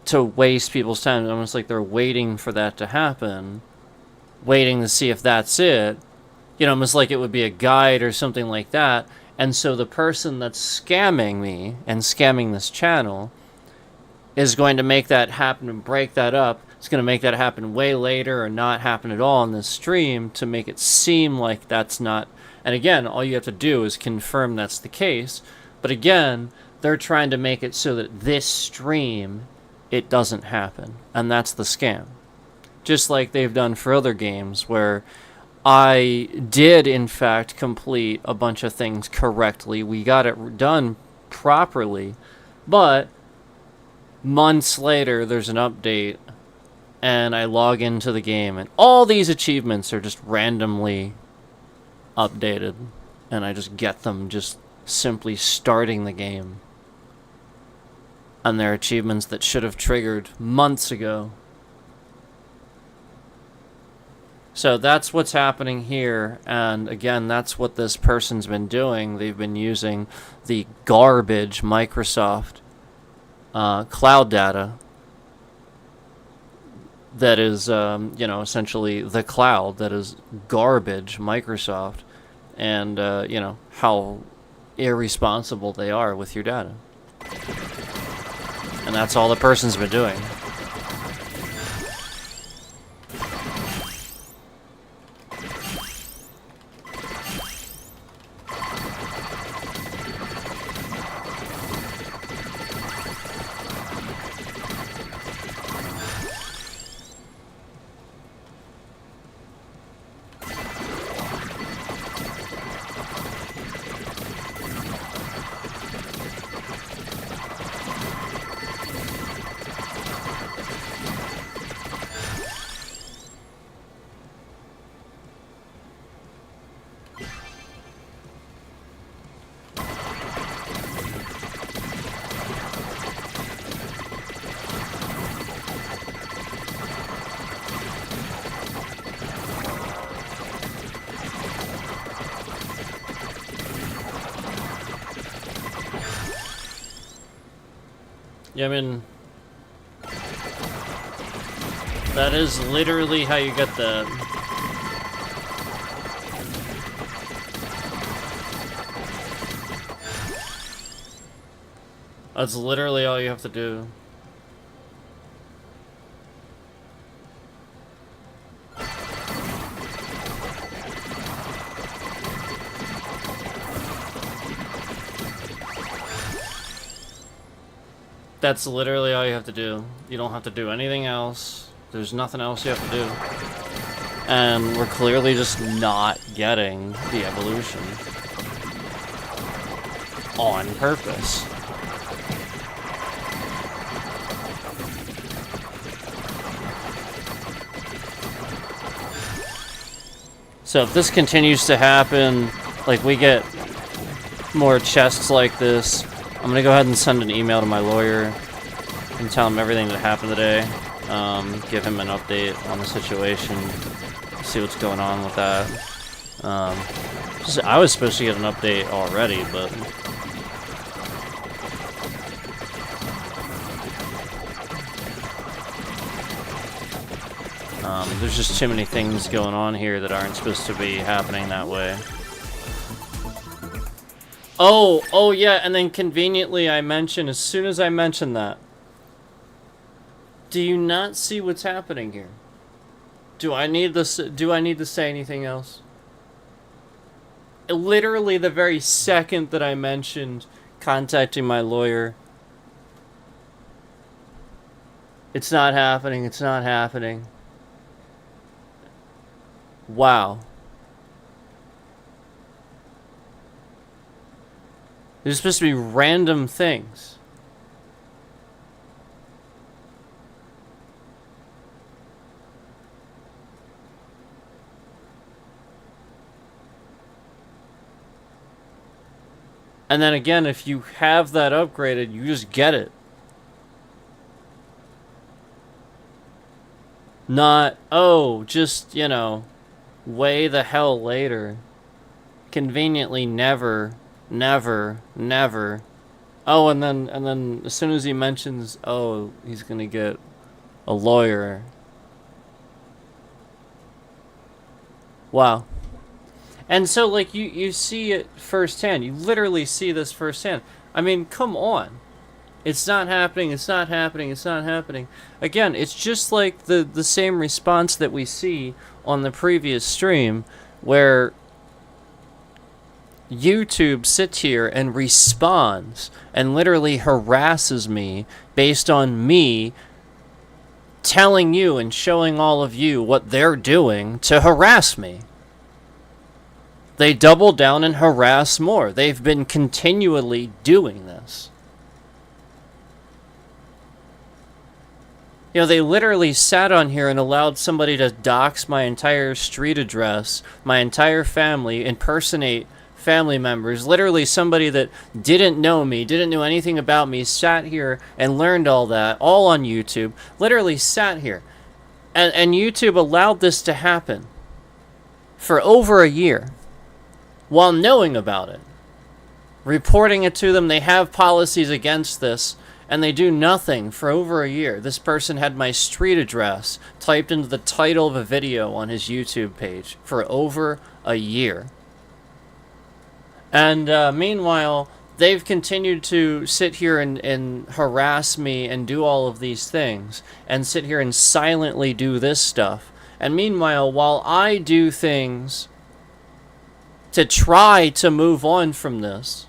to waste people's time, almost like they're waiting for that to happen, waiting to see if that's it. You know, almost like it would be a guide or something like that. And so the person that's scamming me and scamming this channel is going to make that happen and break that up. It's going to make that happen way later or not happen at all in this stream to make it seem like that's not. And again, all you have to do is confirm that's the case. But again, they're trying to make it so that this stream, it doesn't happen. And that's the scam. Just like they've done for other games where I did, in fact, complete a bunch of things correctly. We got it done properly. But months later, there's an update, and I log into the game, and all these achievements are just randomly updated, and I just get them just simply starting the game. And they're achievements that should have triggered months ago. So that's what's happening here, and again, that's what this person's been doing. They've been using the garbage Microsoft cloud data that is, essentially the cloud that is garbage Microsoft, and, how irresponsible they are with your data. And that's all the person's been doing. Yeah, I mean, that is literally how you get that. That's literally all you have to do. That's literally all you have to do. You don't have to do anything else. There's nothing else you have to do. And we're clearly just not getting the evolution on purpose. So if this continues to happen, like we get more chests like this, I'm gonna go ahead and send an email to my lawyer and tell him everything that happened today. Give him an update on the situation, see what's going on with that. I was supposed to get an update already, but There's just too many things going on here that aren't supposed to be happening that way. Oh yeah, and then conveniently I mentioned, as soon as I mentioned that, do you not see what's happening here? Do I need this? Do I need to say anything else? Literally the very second that I mentioned contacting my lawyer, it's not happening, it's not happening. Wow. There's supposed to be random things. And then again, if you have that upgraded, you just get it. Not, oh, just, you know, way the hell later. Conveniently never, never, never. Oh, and then as soon as he mentions, oh, he's gonna get a lawyer. Wow. And so, like, you see it firsthand. You literally see this firsthand. I mean, come on. It's not happening, it's not happening, it's not happening. Again, it's just like the same response that we see on the previous stream, where YouTube sits here and responds and literally harasses me based on me telling you and showing all of you what they're doing to harass me. They double down and harass more. They've been continually doing this. You know, they literally sat on here and allowed somebody to dox my entire street address, my entire family, impersonate family members. Literally somebody that didn't know me, didn't know anything about me, sat here and learned all that, all on YouTube. Literally sat here. And YouTube allowed this to happen for over a year while knowing about it. Reporting it to them, they have policies against this, and they do nothing for over a year. This person had my street address typed into the title of a video on his YouTube page for over a year. And meanwhile, they've continued to sit here and harass me and do all of these things, and sit here and silently do this stuff. And meanwhile, while I do things to try to move on from this,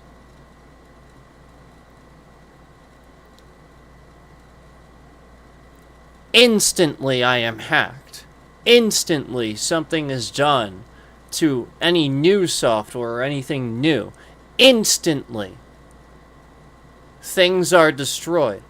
instantly I am hacked. Instantly something is done to any new software or anything new. Instantly things are destroyed.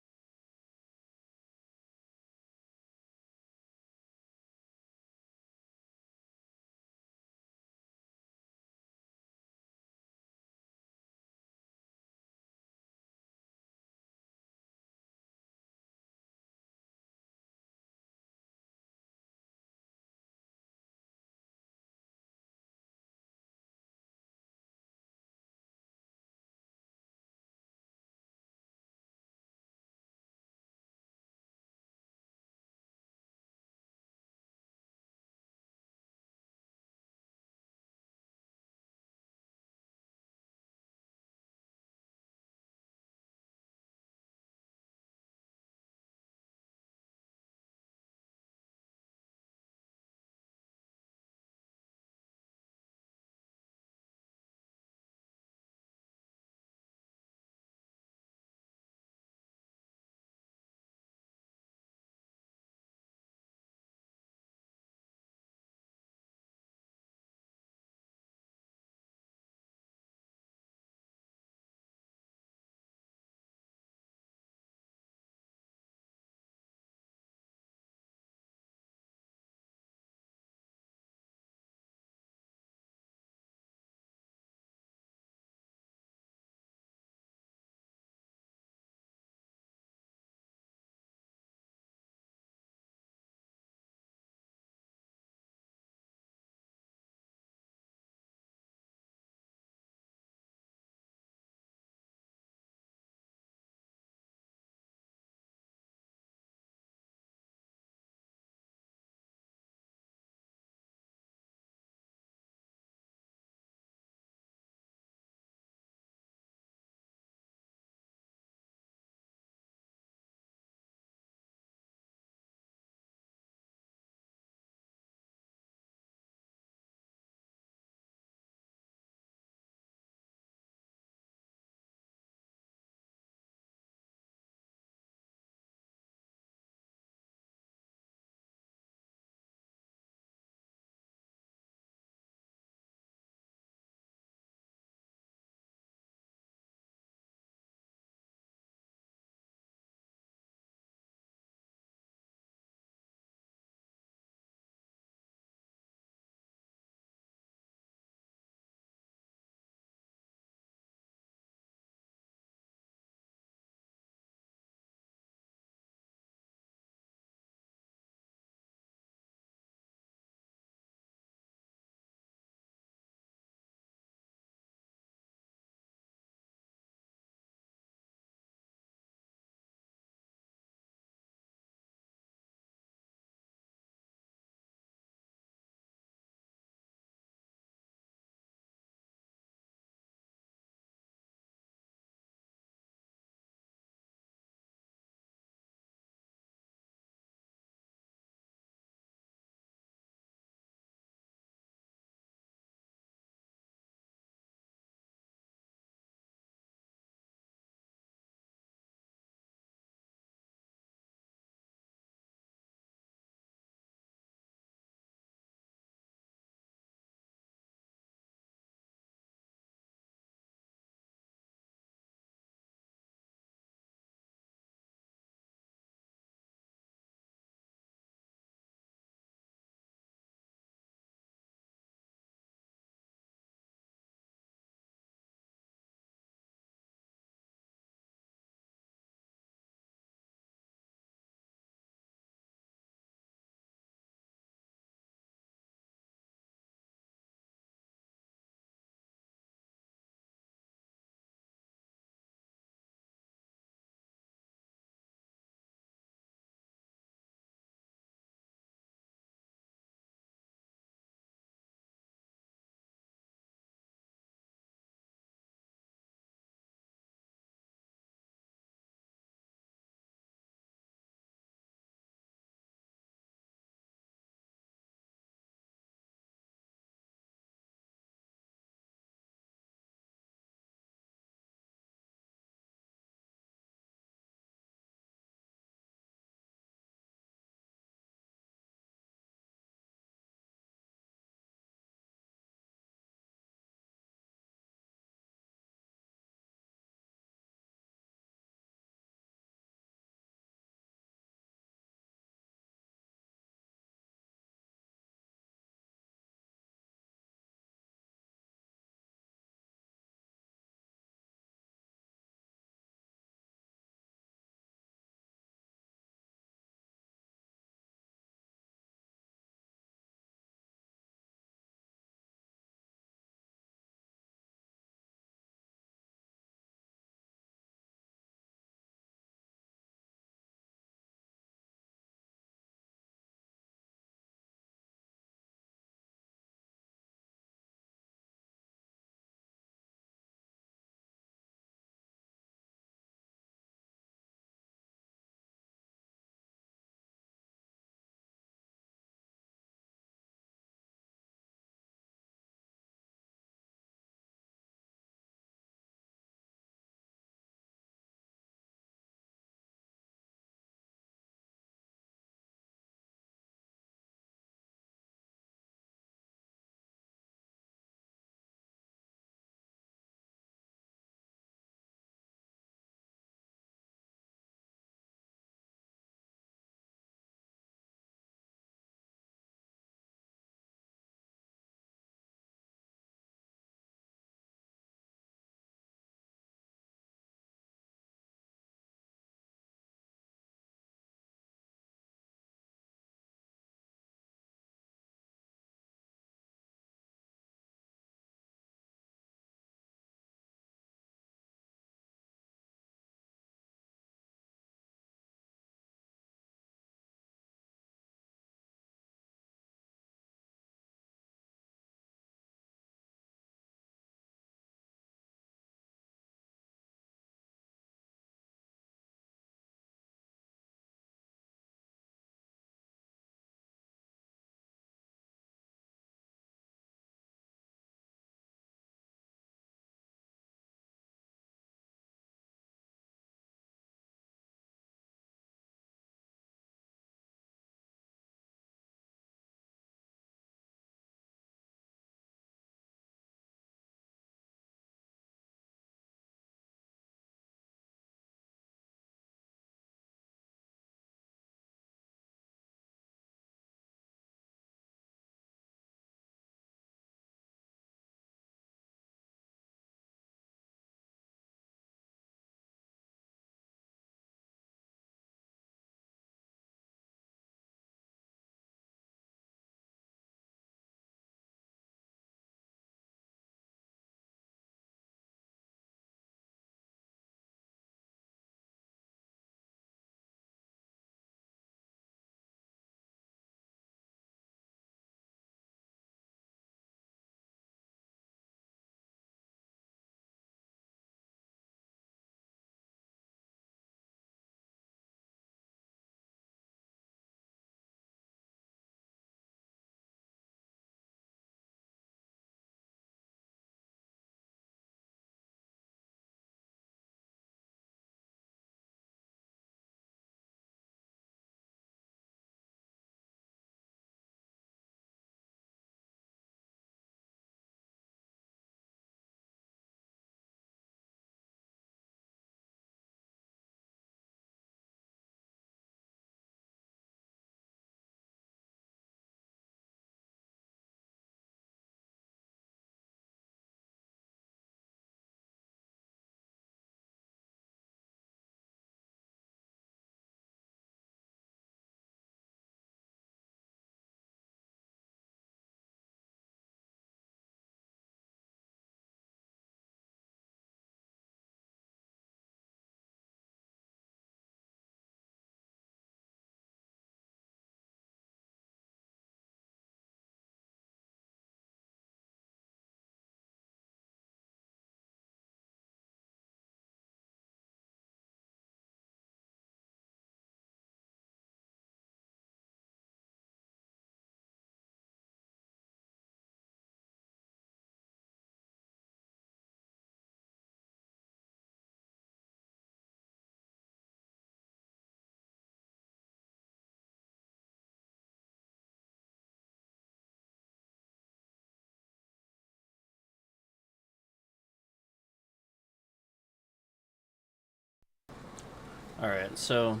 Alright, so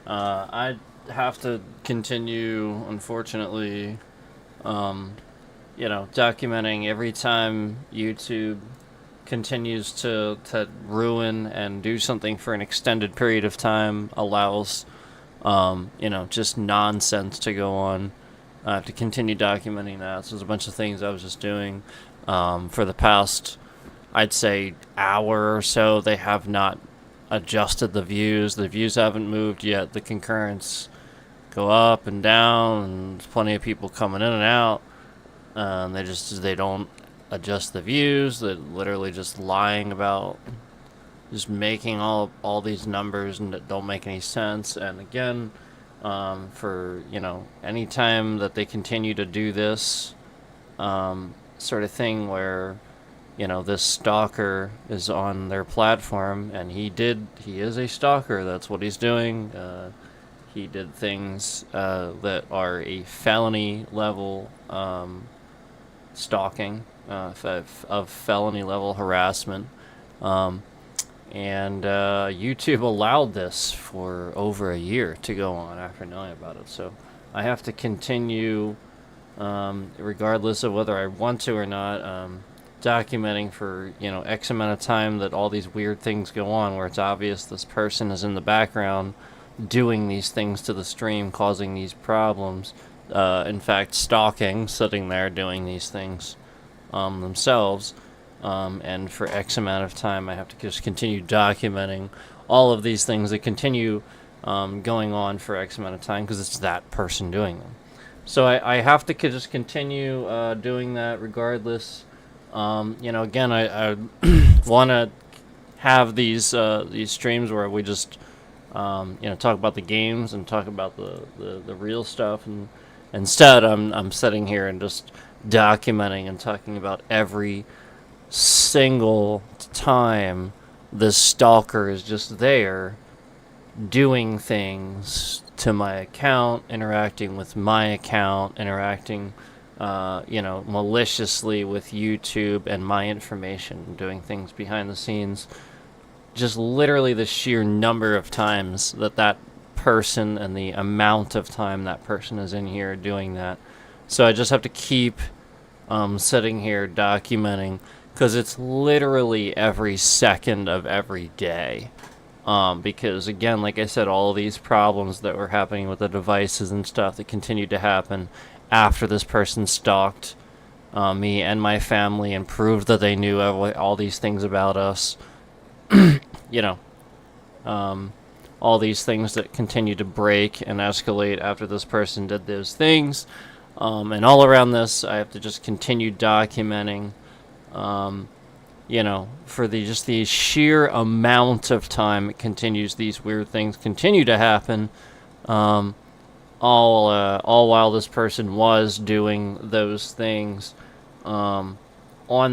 I have to continue, unfortunately, documenting every time YouTube continues to ruin and do something for an extended period of time, allows, just nonsense to go on. I have to continue documenting that. So there's a bunch of things I was just doing for the past, I'd say, hour or so. They have not adjusted the views. The views haven't moved yet. The concurrents go up and down, and there's plenty of people coming in and out. They don't adjust the views. They're literally just lying about, just making all these numbers and that don't make any sense. And again, for any time that they continue to do this sort of thing where this stalker is on their platform, and he is a stalker. That's what he's doing. He did things that are a felony level stalking, of felony level harassment. And YouTube allowed this for over a year to go on after knowing about it. So I have to continue, regardless of whether I want to or not, documenting for X amount of time that all these weird things go on, where it's obvious this person is in the background doing these things to the stream, causing these problems. In fact, stalking, sitting there doing these things themselves. And for X amount of time, I have to just continue documenting all of these things that continue going on for X amount of time, because it's that person doing them. So I have to just continue doing that regardless. Again, I want to have these streams where we just talk about the games and talk about the real stuff, and instead I'm sitting here and just documenting and talking about every single time this stalker is just there doing things to my account, interacting with my account, interacting maliciously with YouTube and my information, doing things behind the scenes. Just literally the sheer number of times that person and the amount of time that person is in here doing that. So I just have to keep sitting here documenting, because it's literally every second of every day. Because again, like I said, all of these problems that were happening with the devices and stuff that continued to happen after this person stalked me and my family and proved that they knew all these things about us. All these things that continued to break and escalate after this person did those things. And all around this, I have to just continue documenting, for the sheer amount of time it continues, these weird things continue to happen, all while this person was doing those things on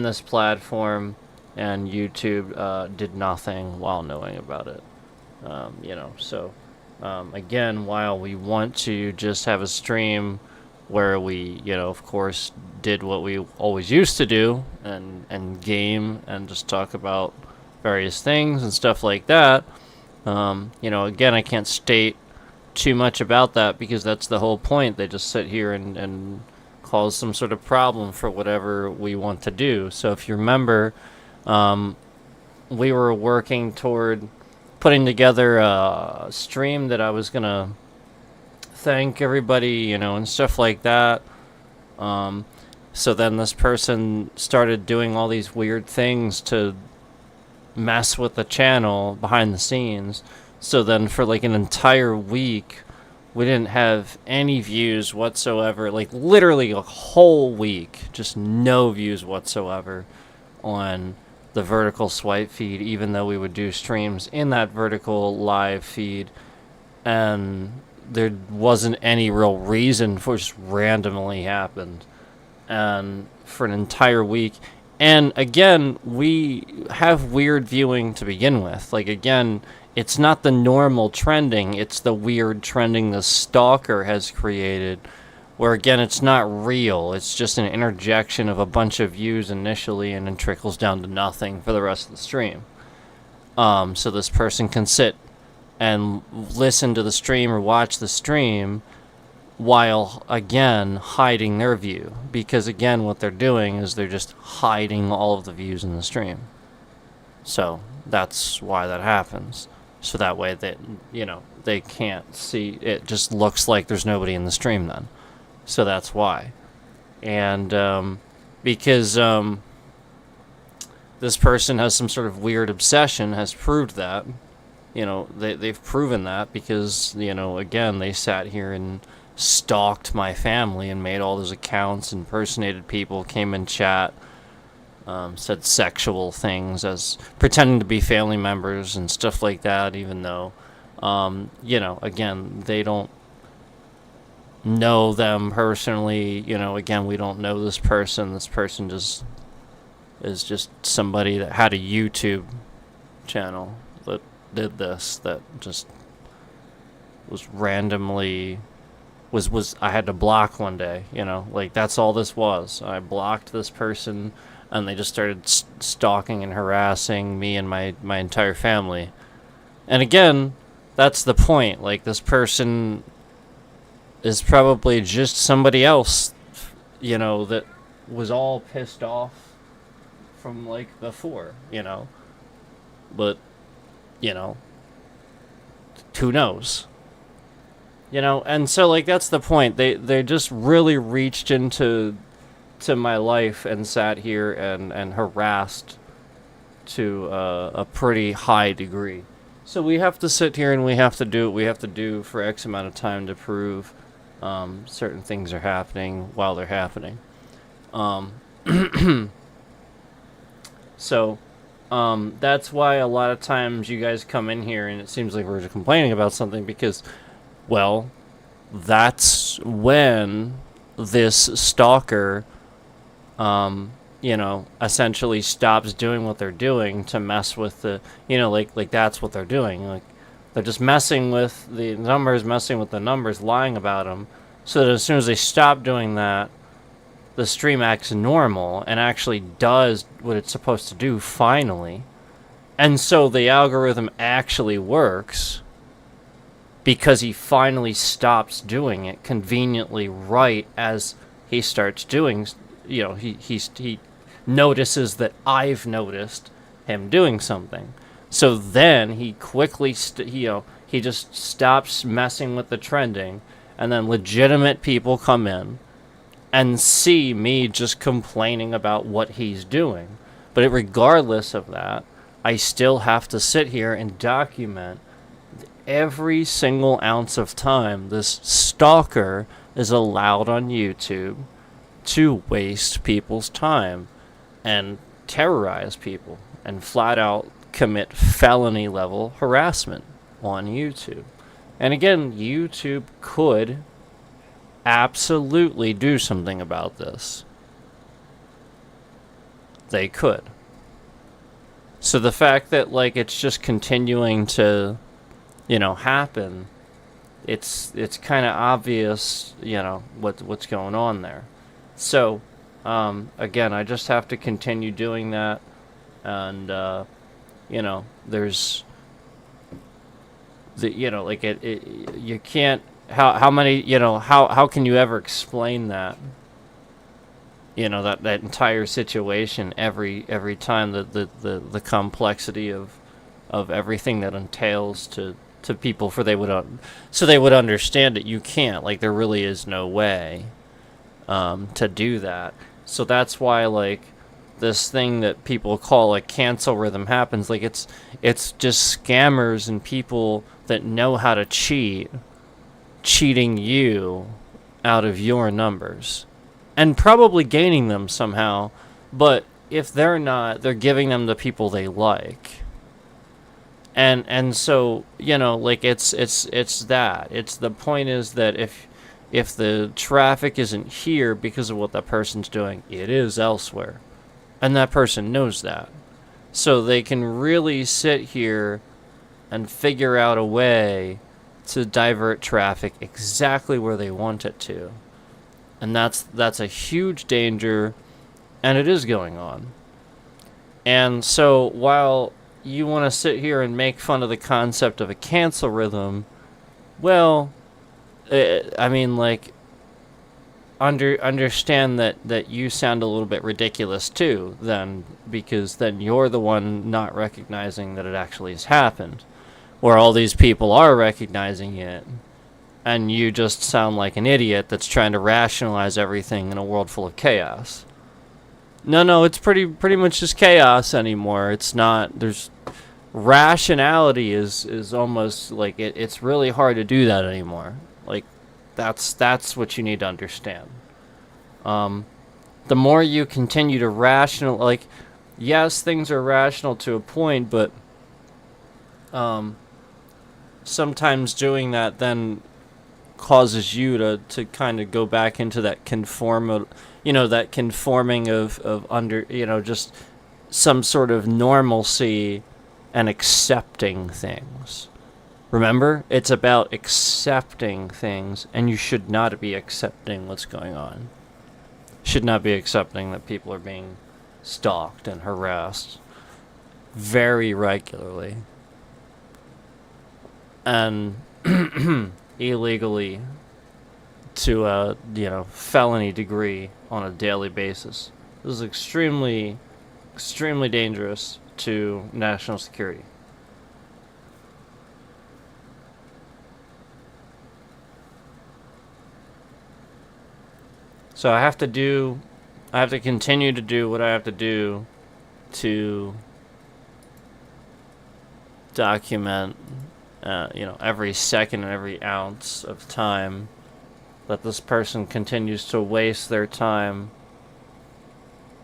this platform, and YouTube did nothing while knowing about it. Again, while we want to just have a stream where we, of course, did what we always used to do, and game and just talk about various things and stuff like that. Again, I can't state too much about that, because that's the whole point. They just sit here and cause some sort of problem for whatever we want to do. So if you remember, we were working toward putting together a stream that I was going to thank everybody, and stuff like that. So then this person started doing all these weird things to mess with the channel behind the scenes. So then for like an entire week, we didn't have any views whatsoever. Like literally a whole week, just no views whatsoever on the vertical swipe feed, even though we would do streams in that vertical live feed. And there wasn't any real reason for it, just randomly happened. And for an entire week. And again, we have weird viewing to begin with. Like, again, it's not the normal trending, it's the weird trending the stalker has created, where again, it's not real. It's just an interjection of a bunch of views initially, and then trickles down to nothing for the rest of the stream. So this person can sit and listen to the stream or watch the stream while, again, hiding their view. Because, again, what they're doing is they're just hiding all of the views in the stream. So that's why that happens. So that way that, they can't see. It just looks like there's nobody in the stream then. So that's why. And because this person has some sort of weird obsession, has proved that. They've proven that because, again, they sat here and stalked my family and made all those accounts, impersonated people, came in chat, said sexual things as pretending to be family members and stuff like that, even though, again, they don't know them personally. Again, we don't know this person. This person just is just somebody that had a YouTube channel that did this, that just was randomly was I had to block one day, that's all this was. I blocked this person and they just started stalking and harassing me and my entire family. And again, that's the point. Like, this person is probably just somebody else, that was all pissed off from, before, But, who knows? And so, that's the point. They just really reached into my life and sat here and harassed to a pretty high degree. So we have to sit here and we have to do what we have to do for X amount of time to prove certain things are happening while they're happening. So that's why a lot of times you guys come in here and it seems like we're just complaining about something because, well, that's when this stalker, essentially stops doing what they're doing to mess with the, that's what they're doing. Like, they're just messing with the numbers, lying about them, so that as soon as they stop doing that, the stream acts normal and actually does what it's supposed to do finally. And so the algorithm actually works because he finally stops doing it conveniently right as he starts doing, he notices that I've noticed him doing something. So then he quickly, he just stops messing with the trending, and then legitimate people come in and see me just complaining about what he's doing. But regardless of that, I still have to sit here and document every single ounce of time this stalker is allowed on YouTube to waste people's time and terrorize people and flat out commit felony level harassment on YouTube. And again, YouTube could absolutely do something about this. They could. So the fact that it's just continuing to happen, it's kind of obvious, what's going on there. So again, I just have to continue doing that, and there's the you can't, how many, how can you ever explain that, that entire situation every time, the complexity of everything that entails to people so they would understand it. You can't, there really is no way to do that. So that's why this thing that people call cancel rhythm happens. It's just scammers and people that know how to cheating you out of your numbers and probably gaining them somehow. But if they're not, they're giving them to people they like. And so, it's that. It's the point is that if the traffic isn't here because of what that person's doing, it is elsewhere. And that person knows that. So they can really sit here and figure out a way to divert traffic exactly where they want it to. And that's a huge danger, and it is going on. And so while you want to sit here and make fun of the concept of a cancel rhythm. Well, I mean, like, understand that you sound a little bit ridiculous too, then, because then you're the one not recognizing that it actually has happened, where all these people are recognizing it, and you just sound like an idiot that's trying to rationalize everything in a world full of chaos. No, it's pretty much just chaos anymore. It's not. There's rationality is almost like it's really hard to do that anymore. Like, that's what you need to understand. The more you continue to rational, like, yes, things are rational to a point, but sometimes doing that then causes you to kind of go back into that that conforming of under, just some sort of normalcy and accepting things. Remember, it's about accepting things, and you should not be accepting what's going on. Should not be accepting that people are being stalked and harassed very regularly and illegally to a felony degree on a daily basis. This is extremely dangerous to national security. So I have to continue to do what I have to do to document, every second and every ounce of time that this person continues to waste their time.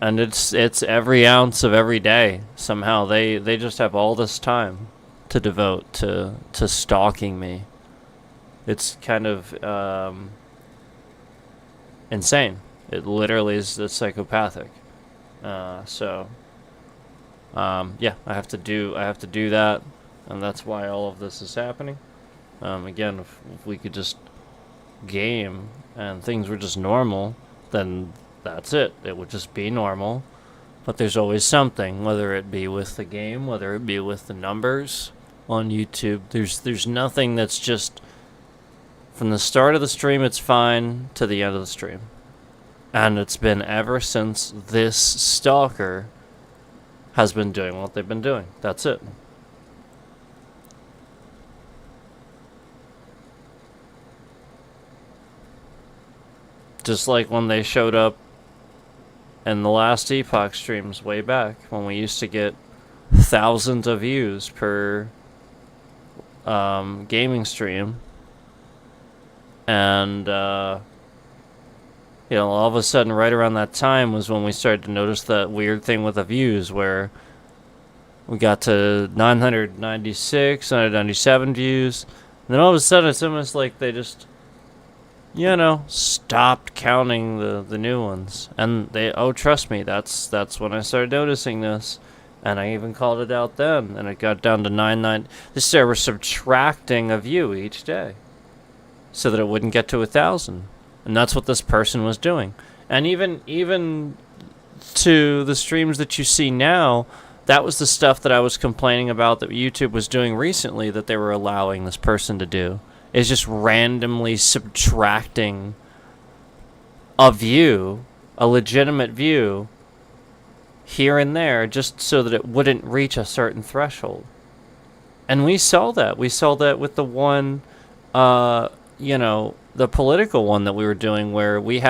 And it's every ounce of every day. Somehow they just have all this time to devote to stalking me. It's kind of insane. It literally is psychopathic. Yeah, I have to do that, and that's why all of this is happening. Again, if we could just game and things were just normal, then that's it. It would just be normal. But there's always something, whether it be with the game, whether it be with the numbers on YouTube. There's nothing that's just from the start of the stream it's fine to the end of the stream. And it's been ever since this stalker has been doing what they've been doing. That's it. Just like when they showed up in the last Epoch streams way back, when we used to get thousands of views per gaming stream. And, all of a sudden, right around that time was when we started to notice that weird thing with the views, where we got to 996, 997 views. And then all of a sudden, it's almost like they just, stopped counting the new ones. And trust me, that's when I started noticing this. And I even called it out then. And it got down to 99. They were subtracting a view each day so that it wouldn't get to 1,000. And that's what this person was doing. And even to the streams that you see now, that was the stuff that I was complaining about that YouTube was doing recently, that they were allowing this person to do. Is just randomly subtracting a view, a legitimate view, here and there, just so that it wouldn't reach a certain threshold. And we saw that. We saw that with the one, the political one that we were doing, where we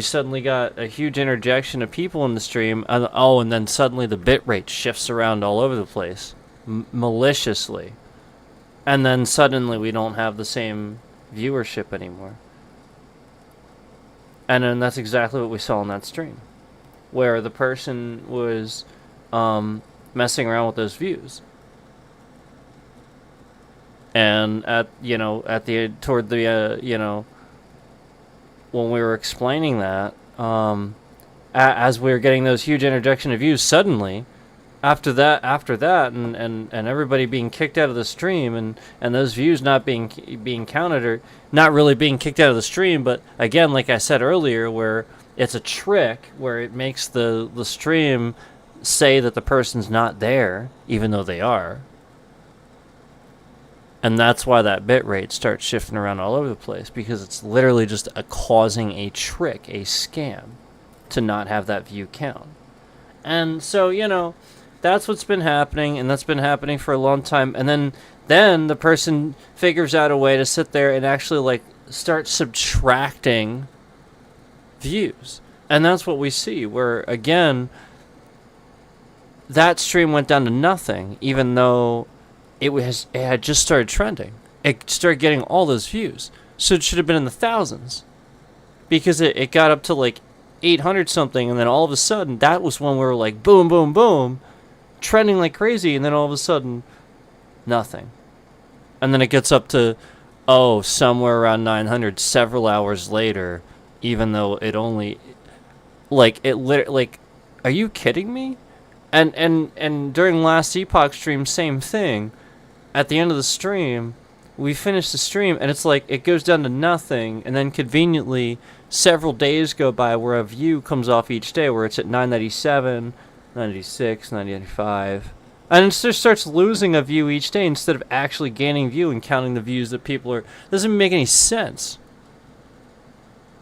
suddenly got a huge interjection of people in the stream, and then suddenly the bitrate shifts around all over the place, maliciously. And then suddenly we don't have the same viewership anymore. And then that's exactly what we saw in that stream, where the person was messing around with those views. And toward the when we were explaining that, as we were getting those huge interjection of views, suddenly, after that, and everybody being kicked out of the stream, and those views not being counted, or not really being kicked out of the stream, but again, like I said earlier, where it's a trick where it makes the stream say that the person's not there, even though they are. And that's why that bit rate starts shifting around all over the place, because it's literally just causing a trick, a scam, to not have that view count. And so, that's what's been happening, and that's been happening for a long time. And then the person figures out a way to sit there and actually start subtracting views. And that's what we see, where again, that stream went down to nothing, even though it had just started trending. It started getting all those views. So it should have been in the thousands. Because it got up to 800 something, and then all of a sudden, that was when we were boom, boom, boom, trending like crazy, and then all of a sudden, nothing. And then it gets up to, somewhere around 900 several hours later, even though it only, are you kidding me? And during last Epoch stream, same thing. At the end of the stream, we finish the stream, and it's it goes down to nothing, and then conveniently, several days go by where a view comes off each day, where it's at 997, 996, 995, and it just starts losing a view each day instead of actually gaining view and counting the views that people are. Doesn't make any sense.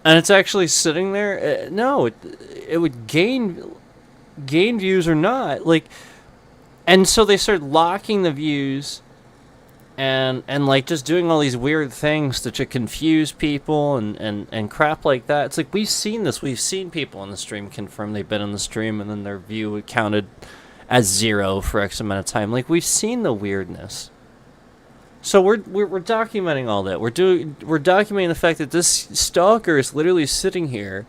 And it's actually sitting there. No, it would gain views or not. And so they start locking the views. And just doing all these weird things to confuse people and crap like that. It's we've seen this. We've seen people on the stream confirm they've been on the stream, and then their view counted as 0 for X amount of time. We've seen the weirdness. So we're documenting all that. We're documenting the fact that this stalker is literally sitting here,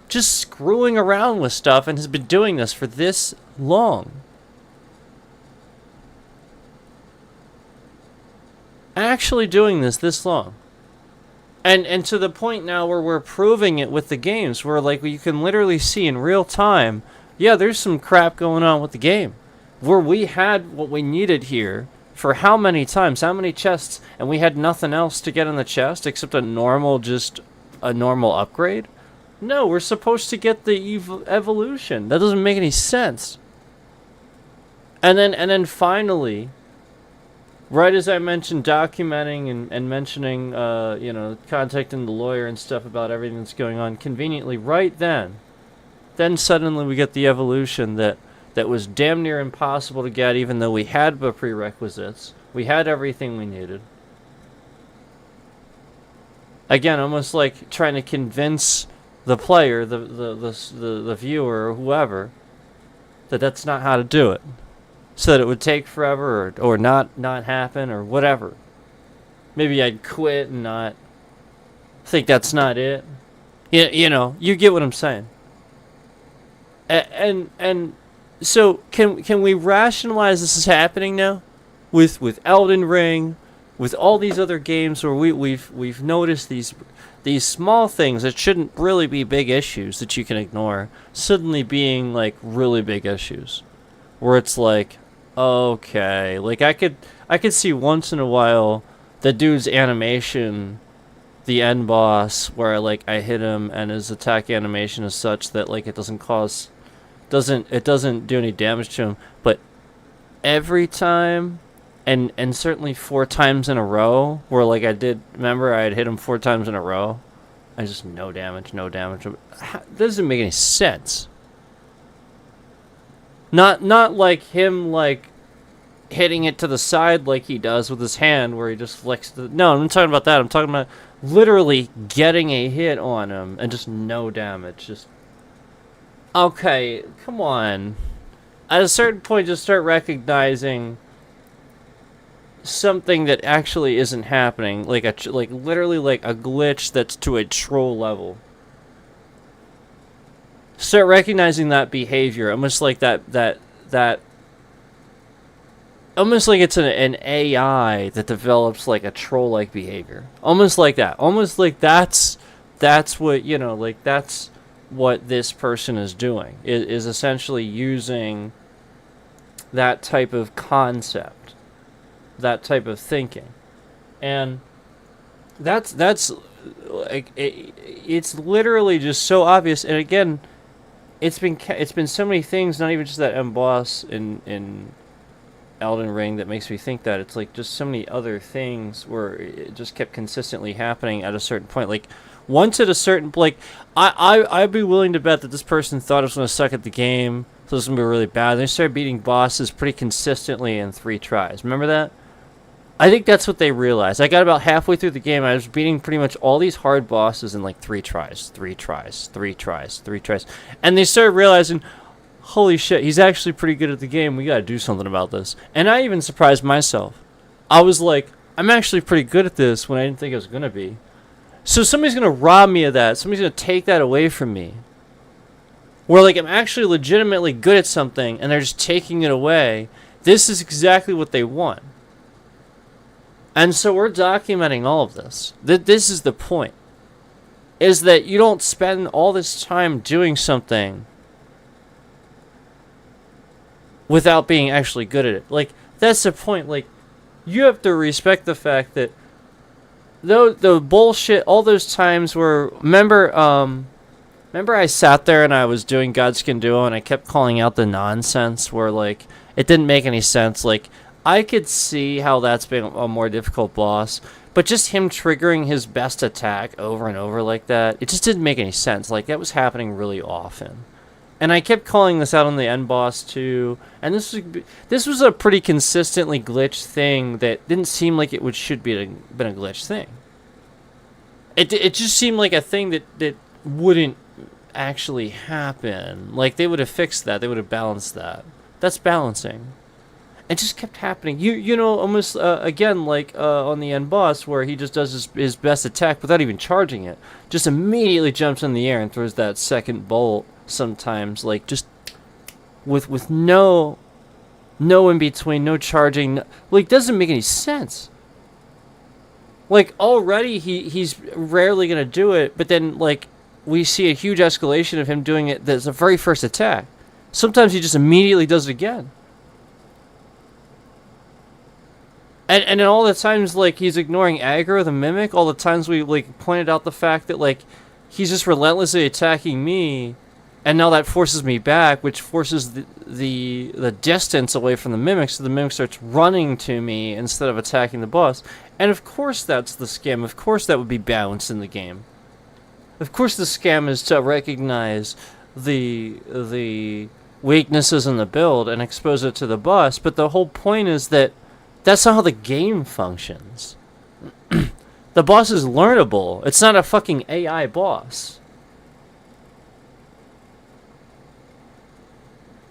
just screwing around with stuff, and has been doing this for this long. Actually doing this long, and to the point now where we're proving it with the games, where you can literally see in real time, there's some crap going on with the game, where we had what we needed here for how many times, how many chests, and we had nothing else to get in the chest except a normal upgrade. No, we're supposed to get the evolution. That doesn't make any sense. And then finally, right as I mentioned documenting and mentioning, contacting the lawyer and stuff about everything that's going on, conveniently, right then suddenly we get the evolution that was damn near impossible to get, even though we had the prerequisites. We had everything we needed. Again, almost like trying to convince the player, the viewer, or whoever, that that's not how to do it. So that it would take forever or not happen or whatever. Maybe I'd quit and not think that's not it. You get what I'm saying. And so can we rationalize this is happening now with Elden Ring, with all these other games where we've noticed these small things that shouldn't really be big issues that you can ignore suddenly being really big issues, where it's okay, I could see once in a while the dude's animation, the end boss, where I hit him and his attack animation is such that it doesn't do any damage to him, but every time, and certainly 4 times in a row, where I had hit him 4 times in a row, and just no damage. That doesn't make any sense. Not like him hitting it to the side like he does with his hand, where he just flicks no, I'm not talking about that. I'm talking about literally getting a hit on him and just no damage. Just okay, come on. At a certain point, just start recognizing something that actually isn't happening, literally a glitch that's to a troll level. Start recognizing that behavior, almost like that almost like it's an AI that develops a troll-like behavior. Almost like that. Almost like that's what, that's what this person is doing. Is essentially using that type of concept, that type of thinking. And that's it's literally just so obvious. And again, it's been so many things, not even just that M boss in Elden Ring, that makes me think that. It's like just so many other things where it just kept consistently happening at a certain point. Like once at a certain, like I'd be willing to bet that this person thought it was going to suck at the game, so it's going to be really bad. They started beating bosses pretty consistently in 3 tries. Remember that? I think that's what they realized. I got about halfway through the game. I was beating pretty much all these hard bosses in like 3 tries, 3 tries, 3 tries, 3 tries. And they started realizing, holy shit, he's actually pretty good at the game. We gotta do something about this. And I even surprised myself. I was like, I'm actually pretty good at this when I didn't think I was gonna be. So somebody's gonna rob me of that. Somebody's gonna take that away from me. Where like I'm actually legitimately good at something and they're just taking it away. This is exactly what they want. And so we're documenting all of this. This is the point. Is that you don't spend all this time doing something without being actually good at it. Like, that's the point. Like, you have to respect the fact that the bullshit, all those times where, remember I sat there and I was doing Godskin Duo and I kept calling out the nonsense where, like, it didn't make any sense. Like, I could see how that's been a more difficult boss, but just him triggering his best attack over and over like that, it just didn't make any sense. Like, that was happening really often. And I kept calling this out on the end boss too, and this was a pretty consistently glitched thing that didn't seem like it should been a glitched thing. It just seemed like a thing that wouldn't actually happen. Like, they would have fixed that, they would have balanced that. That's balancing. It just kept happening. You know, almost again like on the end boss where he just does his best attack without even charging it. Just immediately jumps in the air and throws that second bolt. Sometimes, like, just with no in between, no charging. Like, doesn't make any sense. Like, already he's rarely gonna do it, but then like we see a huge escalation of him doing it. That's the very first attack. Sometimes he just immediately does it again. And then all the times, like, he's ignoring aggro, the Mimic, all the times we, like, pointed out the fact that, like, he's just relentlessly attacking me, and now that forces me back, which forces the distance away from the Mimic, so the Mimic starts running to me instead of attacking the boss. And of course that's the scam. Of course that would be balanced in the game. Of course the scam is to recognize the weaknesses in the build and expose it to the boss, but the whole point is that that's not how the game functions. The boss is learnable. It's not a fucking AI boss.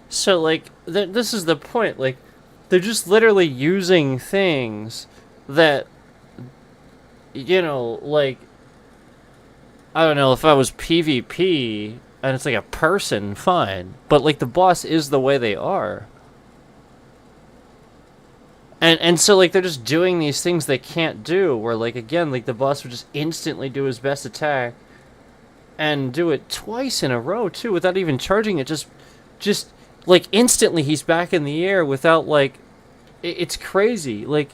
So, like, this is the point. Like, they're just literally using things that, you know, like, I don't know, if I was PvP and it's like a person, fine. But, like, the boss is the way they are. And so, like, they're just doing these things they can't do, where, like, again, like, the boss would just instantly do his best attack and do it twice in a row, too, without even charging it. Just like, instantly he's back in the air without, like, it's crazy. Like,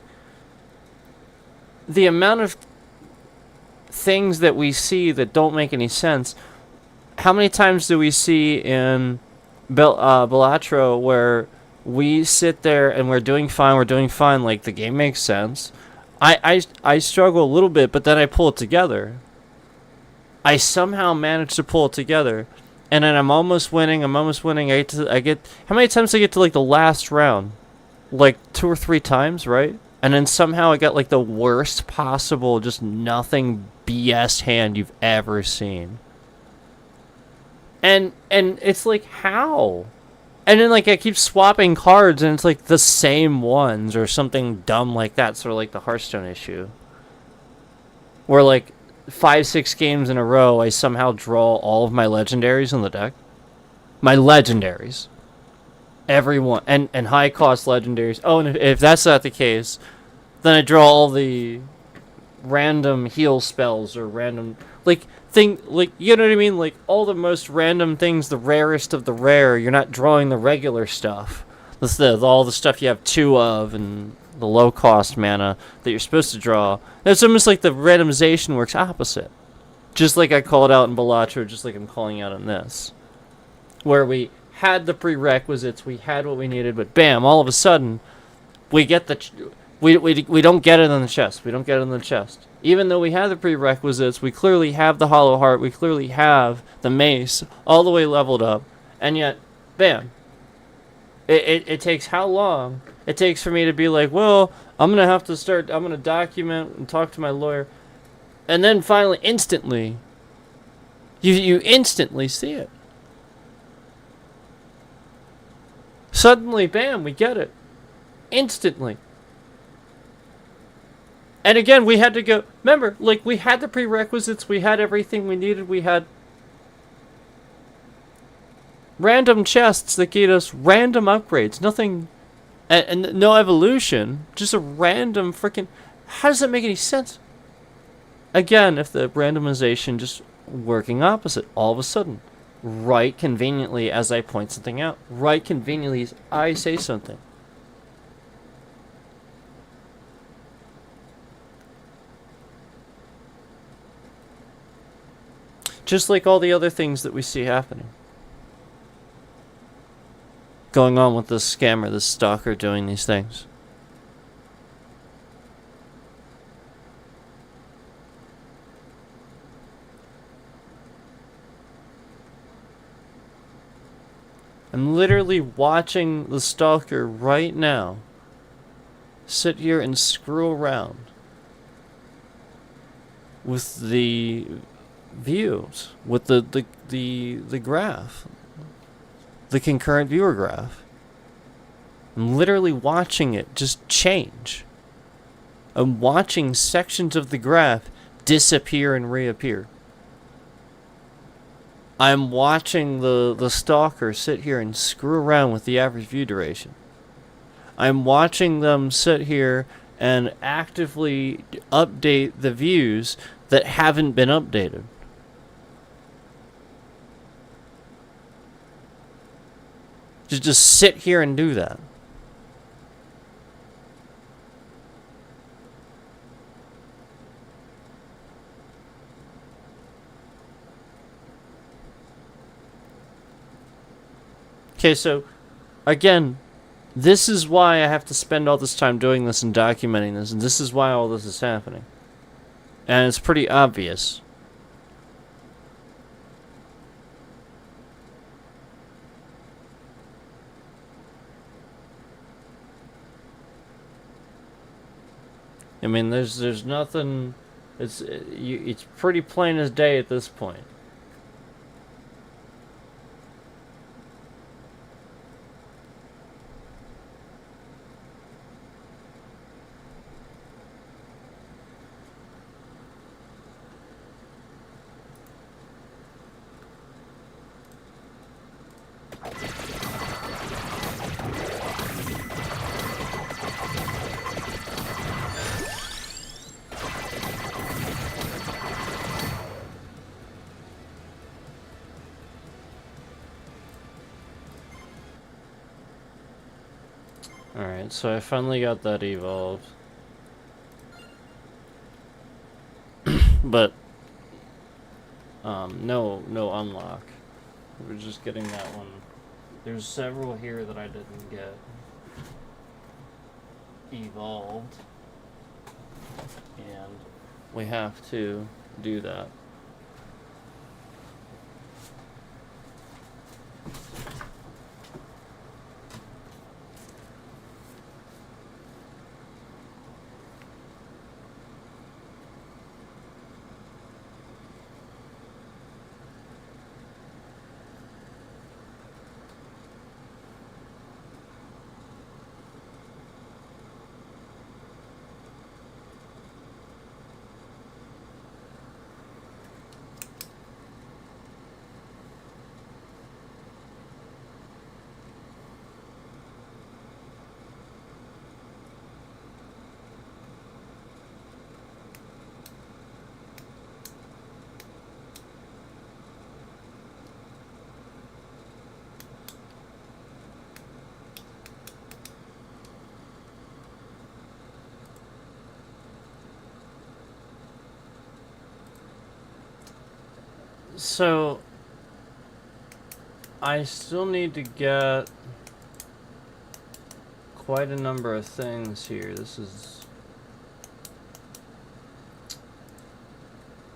the amount of things that we see that don't make any sense. How many times do we see in Balatro where we sit there and we're doing fine, like, the game makes sense. I struggle a little bit, but then I pull it together. I somehow manage to pull it together. And then I'm almost winning. I get how many times I get to, like, the last round? Like 2 or 3 times, right? And then somehow I got, like, the worst possible, just nothing BS hand you've ever seen. And it's like, how? And then, like, I keep swapping cards, and it's, like, the same ones, or something dumb like that, sort of like the Hearthstone issue. Where, like, 5-6 games in a row, I somehow draw all of my legendaries in the deck. My legendaries. Everyone. And high-cost legendaries. Oh, and if that's not the case, then I draw all the random heal spells, or random... Like, you know what I mean? Like, all the most random things, the rarest of the rare, you're not drawing the regular stuff. That's all the stuff you have 2 of, and the low-cost mana that you're supposed to draw. It's almost like the randomization works opposite. Just like I called out in Balatro, just like I'm calling out in this. where we had the prerequisites, we had what we needed, but bam, all of a sudden, we get we don't get it in the chest. We don't get it in the chest. Even though we have the prerequisites, we clearly have the Hollow Heart, we clearly have the mace all the way leveled up, and yet, bam. It takes how long it takes for me to be like, well, I'm going to document and talk to my lawyer. And then finally, instantly, you instantly see it. Suddenly, bam, we get it. Instantly. And again, we had to go, remember, like, we had the prerequisites, we had everything we needed, we had random chests that gave us random upgrades, nothing, and no evolution, just a random freaking, how does that make any sense? Again, if the randomization just working opposite, all of a sudden, right conveniently as I point something out, right conveniently as I say something. Just like all the other things that we see happening. Going on with this scammer, this stalker doing these things. I'm literally watching the stalker right now sit here and screw around with the views, with the graph, the concurrent viewer graph. I'm literally watching it just change. I'm watching sections of the graph disappear and reappear. I'm watching the stalker sit here and screw around with the average view duration. I'm watching them sit here and actively update the views that haven't been updated. Just sit here and do that. Okay, so, again, this is why I have to spend all this time doing this and documenting this, and this is why all this is happening. And it's pretty obvious. I mean, there's nothing. It's pretty plain as day at this point. Alright, so I finally got that evolved. But, no unlock. We're just getting that one. There's several here that I didn't get evolved. And we have to do that. So, I still need to get quite a number of things here. This is...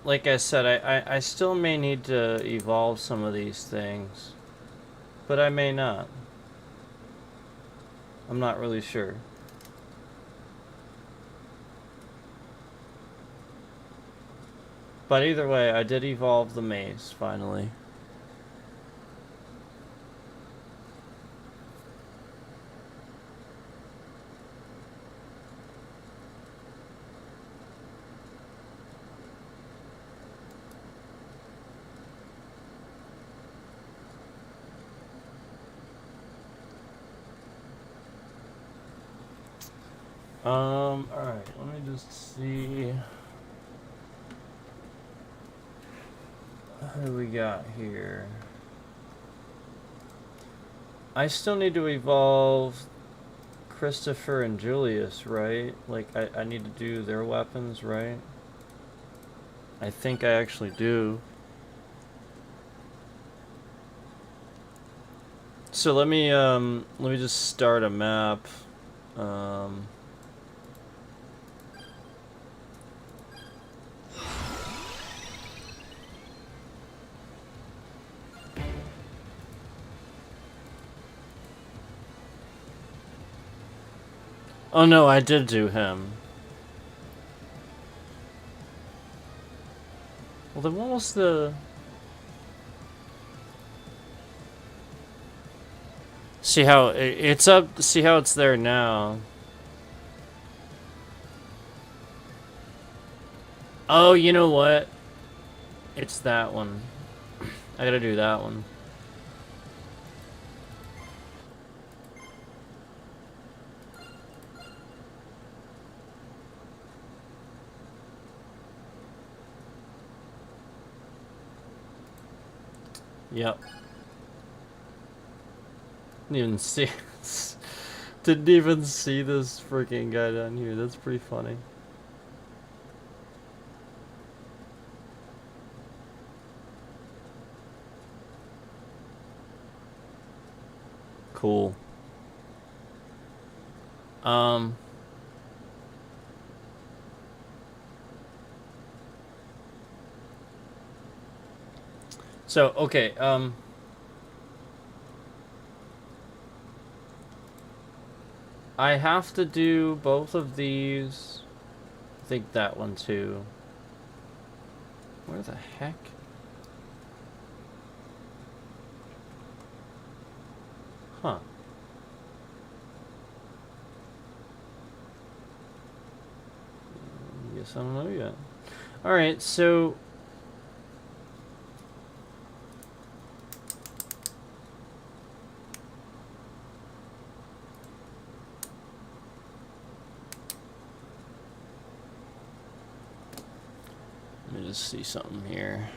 Like I said, I still may need to evolve some of these things. But I may not. I'm not really sure. But either way, I did evolve the mace, finally. Alright, let me just see. What do we got here? I still need to evolve Christopher and Julius, right? Like, I need to do their weapons, right? I think I actually do. So let me just start a map. Oh no, I did do him. Well, then what was the... See how it's up, see how it's there now. Oh, you know what? It's that one. I gotta do that one. Yep. Didn't even see didn't even see this freaking guy down here. That's pretty funny. Cool. So, okay, I have to do both of these. I think that one too. Where the heck? Huh. Guess I don't know yet. Alright, so... Let me just see something here.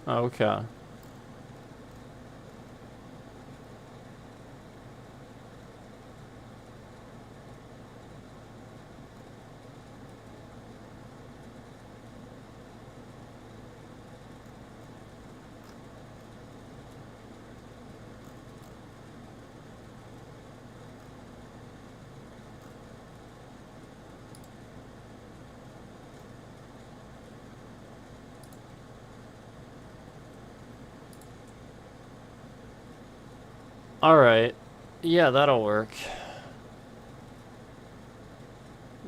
Okay. Alright. Yeah, that'll work.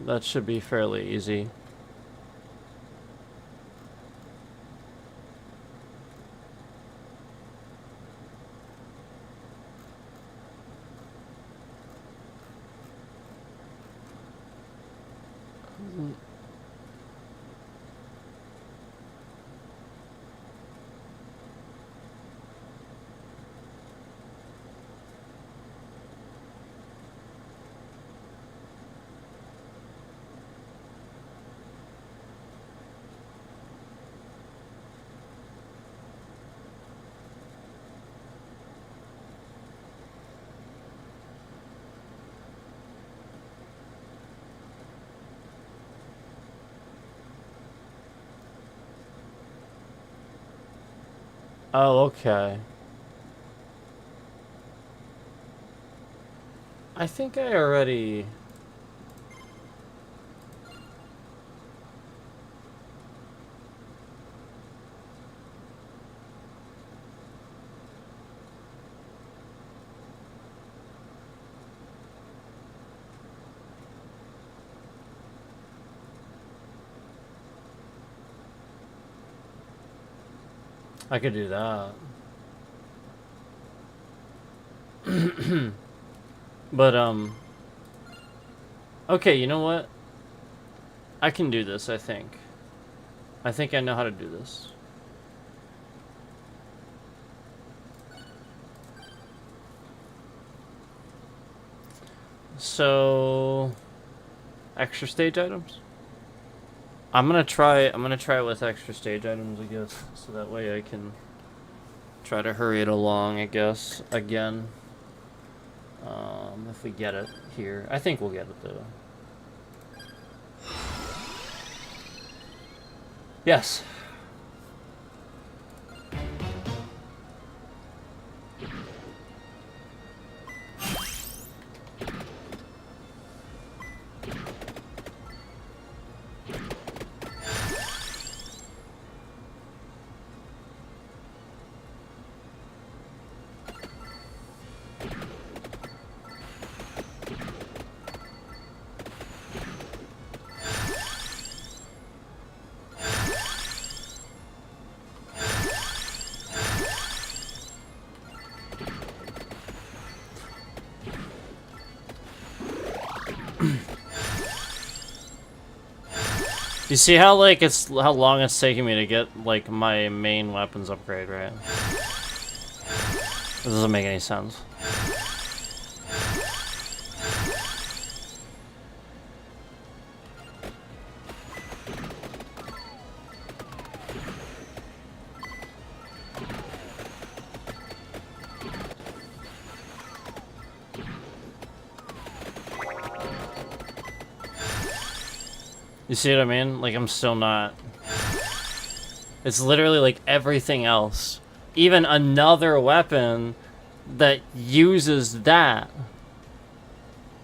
That should be fairly easy. Oh, okay. I think I already... I could do that. But, okay, you know what? I can do this, I think. I think I know how to do this. So... extra stage items? I'm gonna try with extra stage items, I guess, so that way I can try to hurry it along, I guess, again. If we get it here. I think we'll get it, though. Yes. You see how, like, how long it's taking me to get, like, my main weapons upgrade, right? This doesn't make any sense. You see what I mean? Like, I'm still not... It's literally like everything else. Even another weapon that uses that.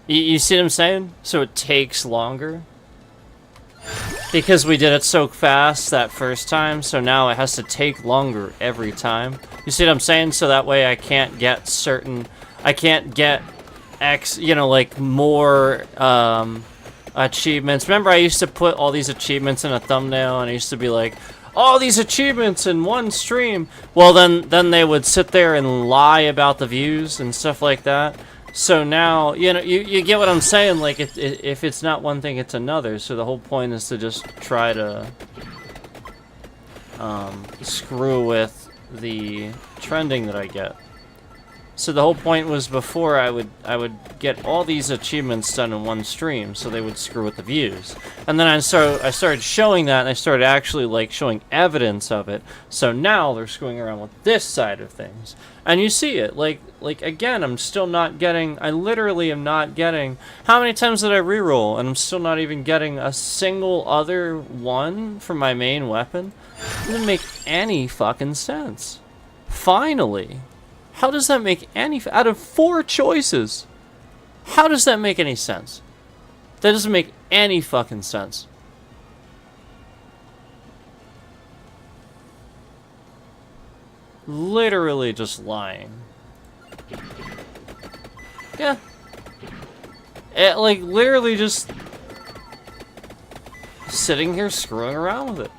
You see what I'm saying? So it takes longer. Because we did it so fast that first time, so now it has to take longer every time. You see what I'm saying? So that way I can't get certain... I can't get you know, like, more, achievements. Remember, I used to put all these achievements in a thumbnail, and I used to be like, all these achievements in one stream. Well, then they would sit there and lie about the views and stuff like that. So now, you know, you get what I'm saying. Like, if it's not one thing, it's another. So the whole point is to just try to screw with the trending that I get. So the whole point was before I would get all these achievements done in one stream, so they would screw with the views. And then I started showing that, and I started actually, like, showing evidence of it. So now they're screwing around with this side of things. And you see it, like again, I'm still not getting, I literally am not getting, how many times did I reroll, and I'm still not even getting a single other one for my main weapon? It doesn't make any fucking sense. Finally. How does that make any... Out of 4 choices, how does that make any sense? That doesn't make any fucking sense. Literally just lying. Yeah. It, like, literally just... sitting here screwing around with it.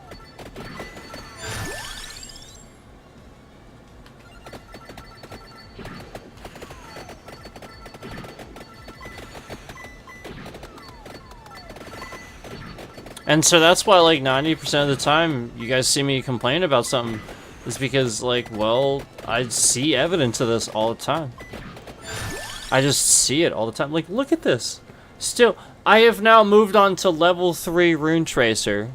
And so that's why, like, 90% of the time you guys see me complain about something is because, like, well, I see evidence of this all the time. I just see it all the time. Like, look at this. Still, I have now moved on to level 3 Rune Tracer.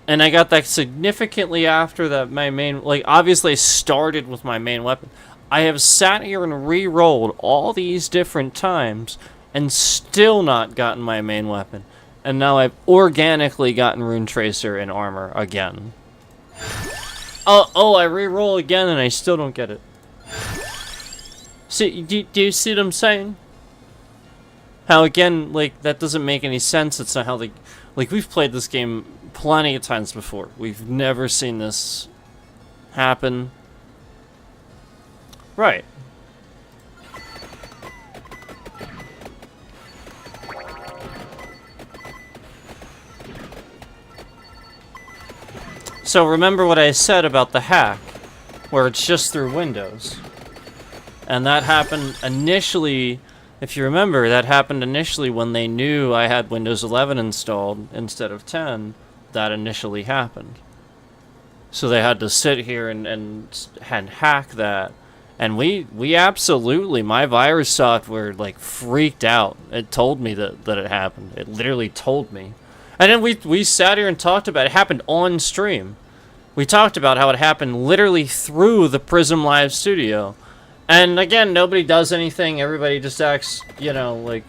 And I got that significantly after that my main... Like, obviously I started with my main weapon. I have sat here and re-rolled all these different times and still not gotten my main weapon. And now I've organically gotten Rune Tracer and armor again. Oh, I re-roll again and I still don't get it. See, do you see what I'm saying? How, again, like, that doesn't make any sense. It's not how they... Like, we've played this game plenty of times before. We've never seen this happen. Right. So remember what I said about the hack, where it's just through Windows. And that happened initially, if you remember, that happened initially when they knew I had Windows 11 installed instead of 10. That initially happened. So they had to sit here and hack that. And we absolutely, my virus software, like, freaked out. It told me that it happened. It literally told me. And then we sat here and talked about it. It happened on stream. We talked about how it happened literally through the Prism Live Studio. And again, nobody does anything. Everybody just acts, you know, like,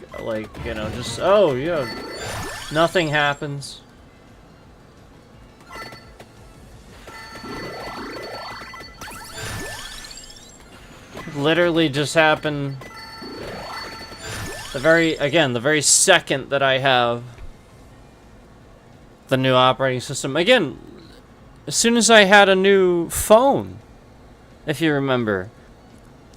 you know, just, oh, yeah, nothing happens. Literally just happened the very second that I have the new operating system. Again, as soon as I had a new phone, if you remember,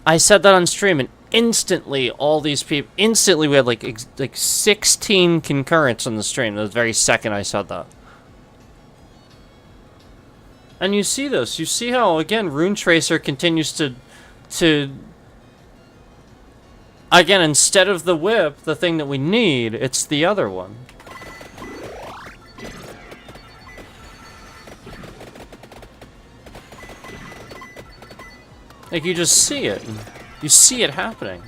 I said that on stream, and instantly all these people, instantly we had like 16 concurrents on the stream the very second I said that. And you see this, you see how, again, Rune Tracer continues to again, instead of the whip, the thing that we need, it's the other one. Like, you just see it. You see it happening.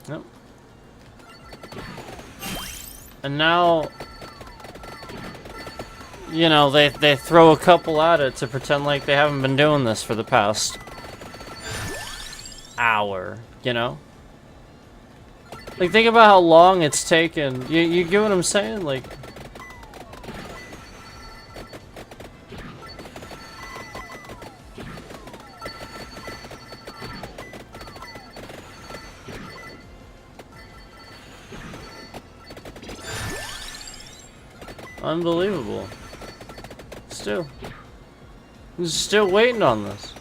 Nope. And now, you know, they throw a couple at it to pretend like they haven't been doing this for the past hour, you know? Like, think about how long it's taken. You get what I'm saying? Like, unbelievable. Still waiting on this.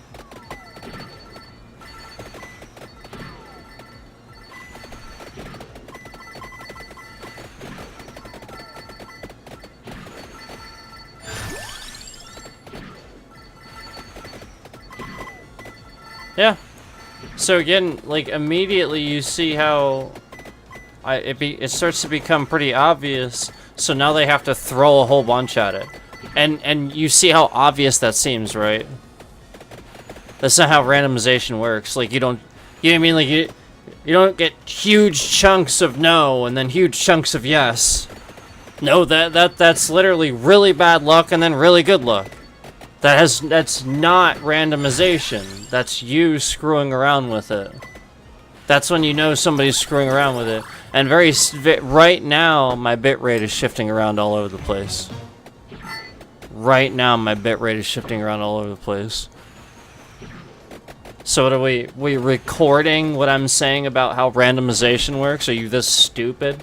Yeah. So again, like, immediately you see how it starts to become pretty obvious. So now they have to throw a whole bunch at it. And you see how obvious that seems, right? That's not how randomization works. Like, you know what I mean? Like, you don't get huge chunks of no and then huge chunks of yes. No, that's literally really bad luck and then really good luck. That's not randomization. That's you screwing around with it. That's when you know somebody's screwing around with it. And right now, my bitrate is shifting around all over the place. Right now, my bitrate is shifting around all over the place. So what are we recording what I'm saying about how randomization works? Are you this stupid?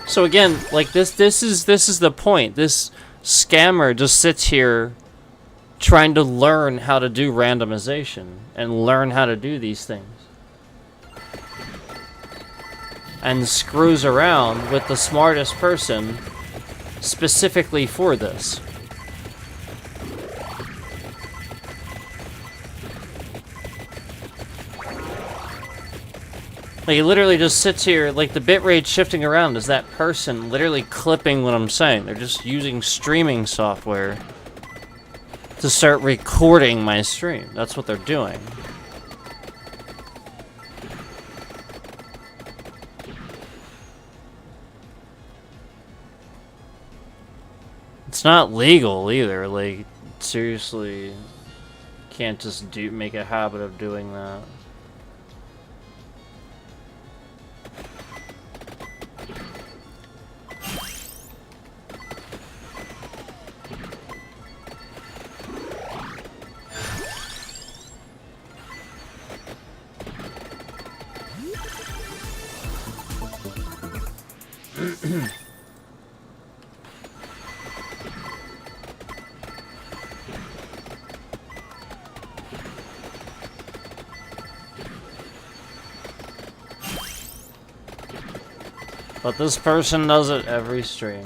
So again, like, this is the point. This scammer just sits here trying to learn how to do randomization and learn how to do these things. And screws around with the smartest person specifically for this. Like, he literally just sits here, like, the bitrate shifting around is that person literally clipping what I'm saying. They're just using streaming software to start recording my stream. That's what they're doing. It's not legal either. Like, seriously, can't just make a habit of doing that. But this person does it every stream.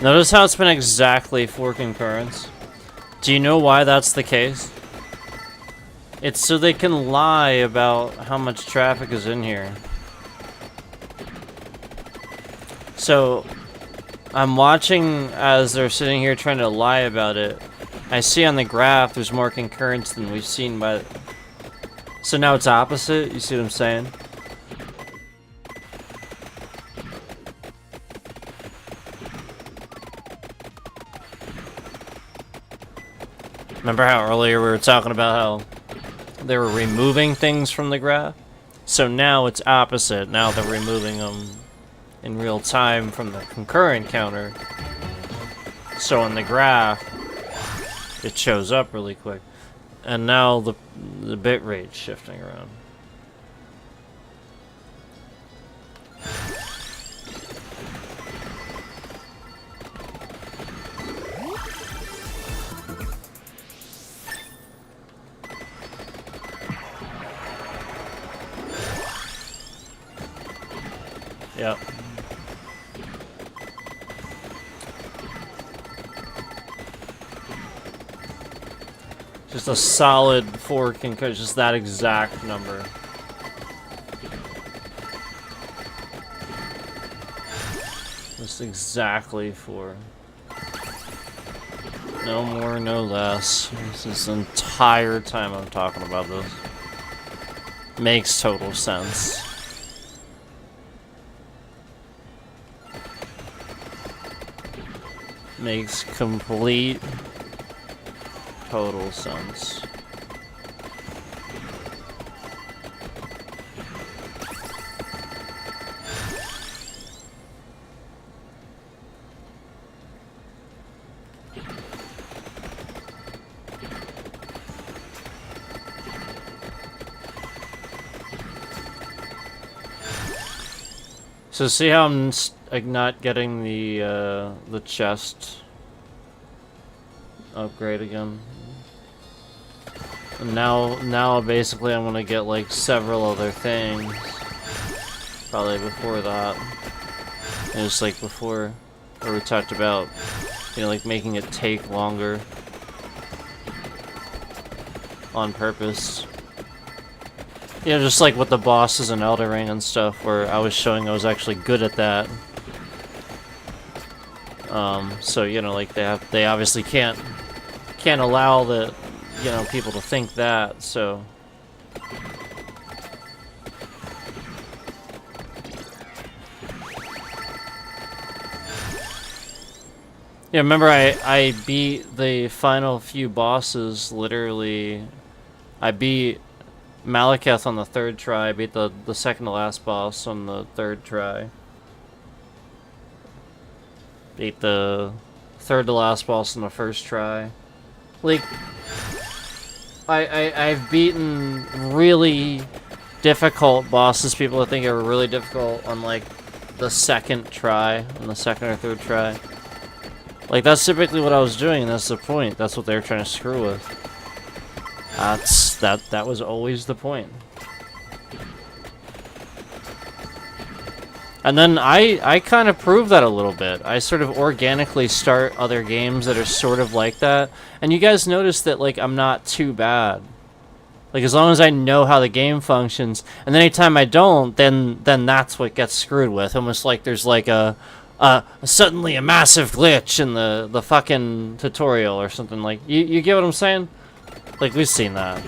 Notice how it's been exactly 4 concurrents? Do you know why that's the case? It's so they can lie about how much traffic is in here. So, I'm watching as they're sitting here trying to lie about it. I see on the graph there's more concurrents than we've seen by... So now it's opposite, you see what I'm saying? Remember how earlier we were talking about how they were removing things from the graph? So now it's opposite. Now they're removing them in real time from the concurrent counter. So in the graph, it shows up really quick. And now the bit rate's shifting around. Yep. Just a solid 4 concurrent, just that exact number. Just exactly 4. No more, no less. This entire time I'm talking about this. Makes total sense. Makes complete, total sense. So see how I'm like not getting the chest upgrade again. And now basically I'm gonna get like several other things. Probably before that. It was like before where we talked about, you know, like making it take longer on purpose. You know, just like with the bosses in Elden Ring and stuff, where I was showing I was actually good at that. So you know, like they obviously can't allow the, you know, people to think that. So yeah, remember I beat the final few bosses literally. I beat Malekith on the 3rd try, I beat the second to last boss on the 3rd try. Beat the 3rd to last boss on the 1st try. Like, I've beaten really difficult bosses, people that think are really difficult, on like the 2nd try, on the 2nd or 3rd try. Like, that's typically what I was doing, and that's the point. That's what they're trying to screw with. That was always the point. And then I kind of prove that a little bit. I sort of organically start other games that are sort of like that. And you guys notice that, like, I'm not too bad. Like, as long as I know how the game functions, and then anytime I don't, then that's what gets screwed with. Almost like there's like suddenly a massive glitch in the fucking tutorial or something. Like, you get what I'm saying? Like, we've seen that.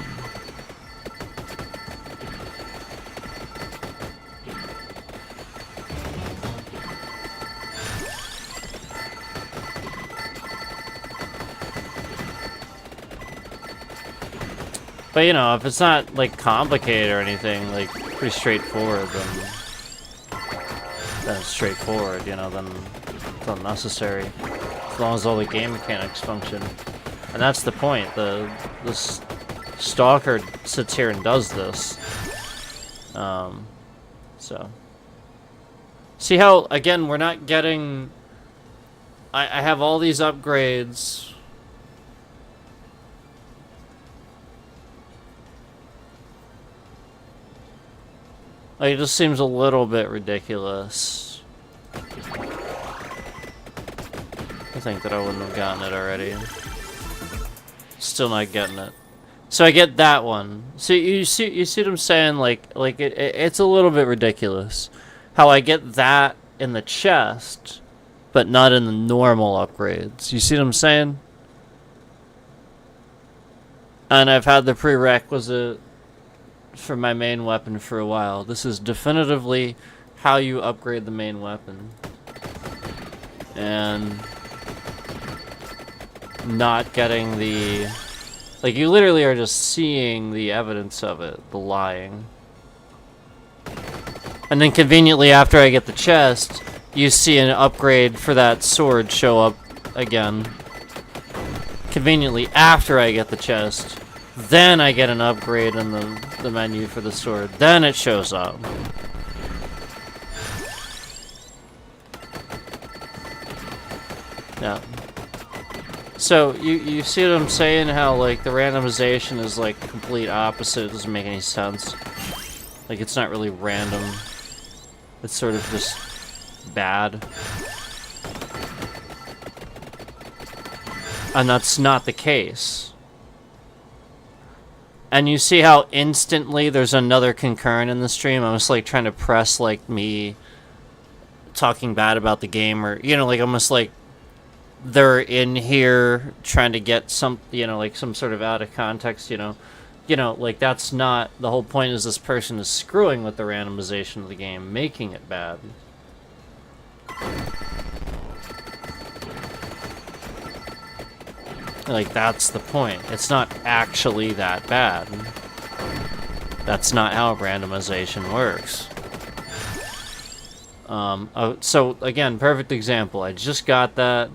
But, you know, if it's not, like, complicated or anything, like, pretty straightforward, then it's straightforward, you know, then it's unnecessary. As long as all the game mechanics function. And that's the point. This stalker sits here and does this. So. See how, again, we're not getting... I have all these upgrades... Like, it just seems a little bit ridiculous. I think that I wouldn't have gotten it already. Still not getting it. So I get that one. So you see what I'm saying? Like it's a little bit ridiculous. How I get that in the chest, but not in the normal upgrades. You see what I'm saying? And I've had the prerequisite for my main weapon for a while. This is definitively how you upgrade the main weapon. And not getting the... Like, you literally are just seeing the evidence of it, the lying. And then conveniently after I get the chest, you see an upgrade for that sword show up again. Conveniently after I get the chest. Then I get an upgrade in the menu for the sword. Then it shows up. Yeah. So, you see what I'm saying? How, like, the randomization is, like, complete opposite. It doesn't make any sense. Like, it's not really random. It's sort of just bad. And that's not the case. And you see how instantly there's another concurrent in the stream? I was like trying to press like me talking bad about the game, or, you know, like almost like they're in here trying to get some, you know, like some sort of out of context, you know, like that's not, the whole point is this person is screwing with the randomization of the game, making it bad. Like, that's the point. It's not actually that bad. That's not how randomization works. So, again, perfect example. I just got that.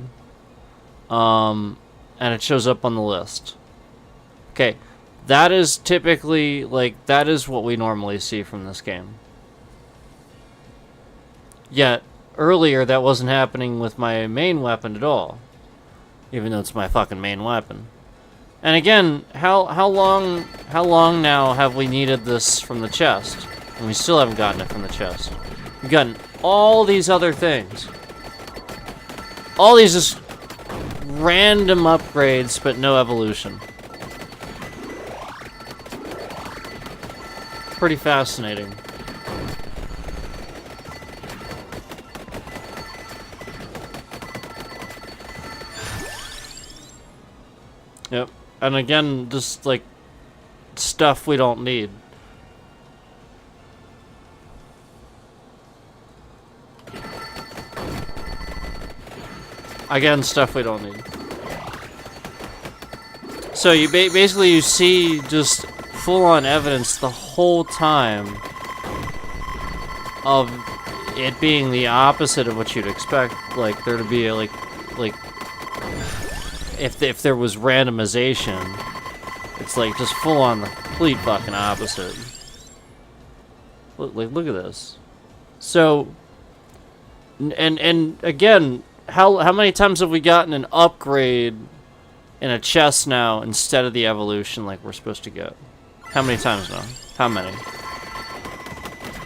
And it shows up on the list. Okay. That is typically, like, that is what we normally see from this game. Yet, earlier that wasn't happening with my main weapon at all. Even though it's my fucking main weapon. And again, how long now have we needed this from the chest? And we still haven't gotten it from the chest. We've gotten all these other things. All these just random upgrades, but no evolution. Pretty fascinating. Yep. And again, just like stuff we don't need. Again, stuff we don't need. So you basically you see just full-on evidence the whole time of it being the opposite of what you'd expect. Like there to be a, like if there was randomization, it's like just full on the complete fucking opposite. Look at this. So, and again, how many times have we gotten an upgrade in a chest now instead of the evolution like we're supposed to get? How many times now? How many?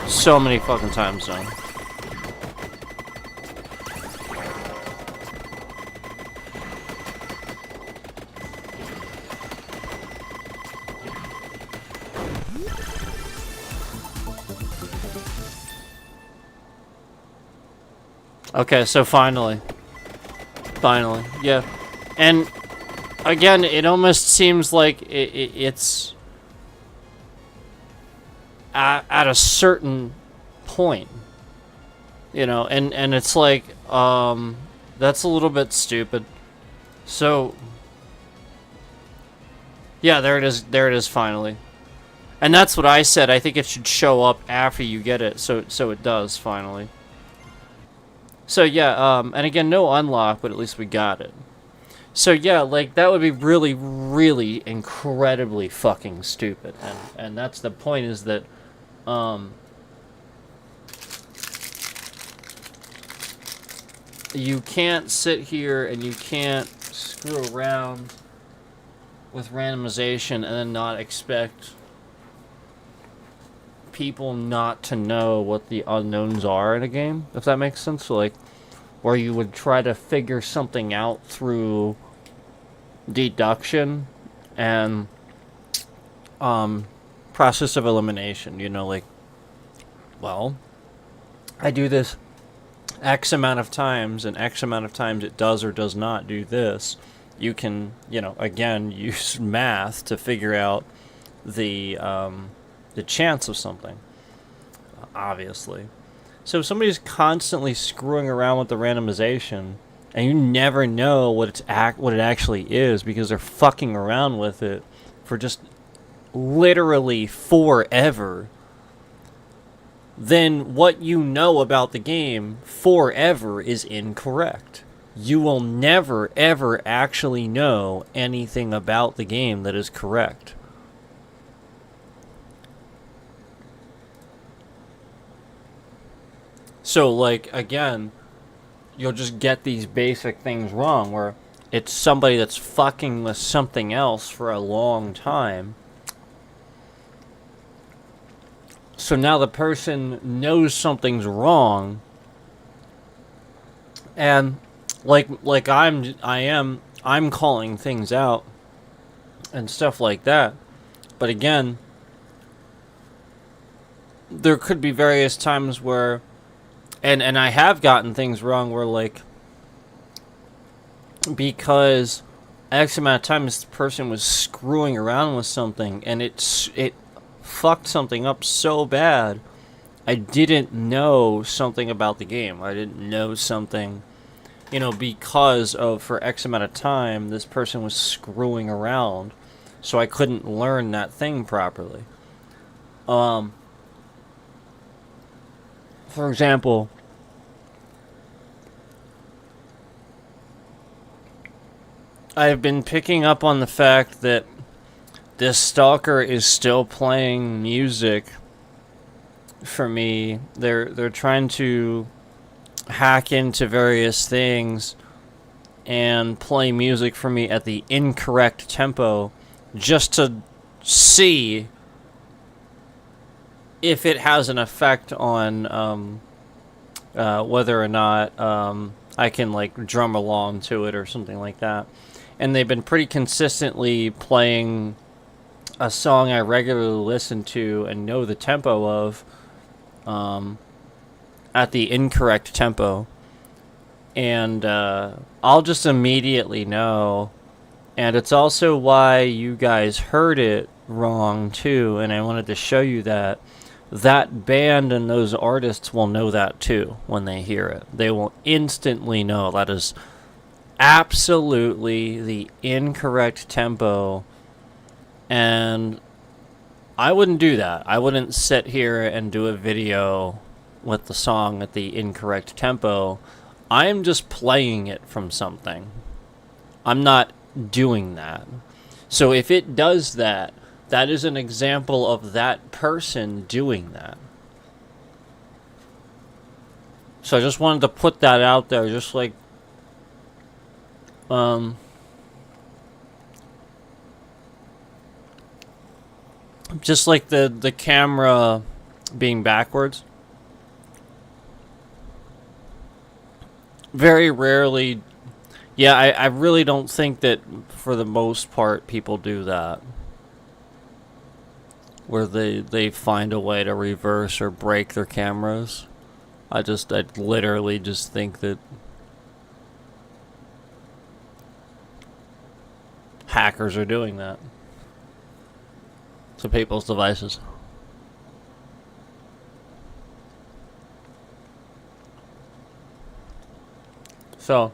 So many fucking times now. Okay, so finally. Finally, yeah. And again, it almost seems like it's at a certain point, you know, and it's like, that's a little bit stupid. So, yeah, there it is finally. And that's what I said, I think it should show up after you get it, so it does finally. So yeah, and again, no unlock, but at least we got it. So yeah, like, that would be really, really incredibly fucking stupid. And that's the point, is that, you can't sit here and you can't screw around with randomization and then not expect people not to know what the unknowns are in a game, if that makes sense. So, like, where you would try to figure something out through deduction and process of elimination, you know, like, well, I do this X amount of times, and X amount of times it does or does not do this. You can, you know, again, use math to figure out the chance of something, obviously. So if somebody's constantly screwing around with the randomization, and you never know what it actually is, because they're fucking around with it for just literally forever, then what you know about the game forever is incorrect. You will never, ever actually know anything about the game that is correct. So, like, again, you'll just get these basic things wrong, where it's somebody that's fucking with something else for a long time. So now the person knows something's wrong, and like I'm calling things out and stuff like that. But again, there could be various times where, and I have gotten things wrong where, like, because X amount of times the person was screwing around with something, and it fucked something up so bad, I didn't know something about the game. I didn't know something, you know, because of, for X amount of time, this person was screwing around, so I couldn't learn that thing properly. For example, I've been picking up on the fact that this stalker is still playing music for me. They're trying to hack into various things and play music for me at the incorrect tempo, just to see if it has an effect on whether or not I can, like, drum along to it or something like that. And they've been pretty consistently playing a song I regularly listen to and know the tempo of at the incorrect tempo. And I'll just immediately know. And it's also why you guys heard it wrong too, and I wanted to show you that that band and those artists will know that too when they hear it. They will instantly know that is absolutely the incorrect tempo. And I wouldn't do that. I wouldn't sit here and do a video with the song at the incorrect tempo. I'm just playing it from something. I'm not doing that. So if it does that, that is an example of that person doing that. So I just wanted to put that out there, just like the camera being backwards. Very rarely, yeah, I really don't think that for the most part people do that. where they find a way to reverse or break their cameras. I literally just think that hackers are doing that to people's devices. So,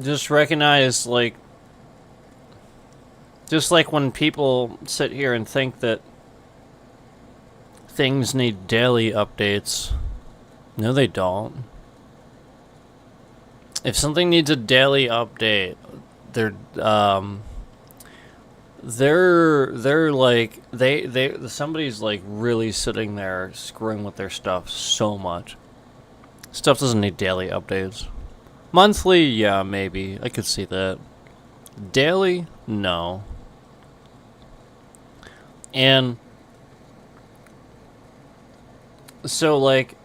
just recognize, like, just like when people sit here and think that things need daily updates. No, they don't. If something needs a daily update, they're like somebody's like really sitting there screwing with their stuff so much. Stuff doesn't need daily updates. Monthly, yeah, maybe. I could see that. Daily? No. And so, like,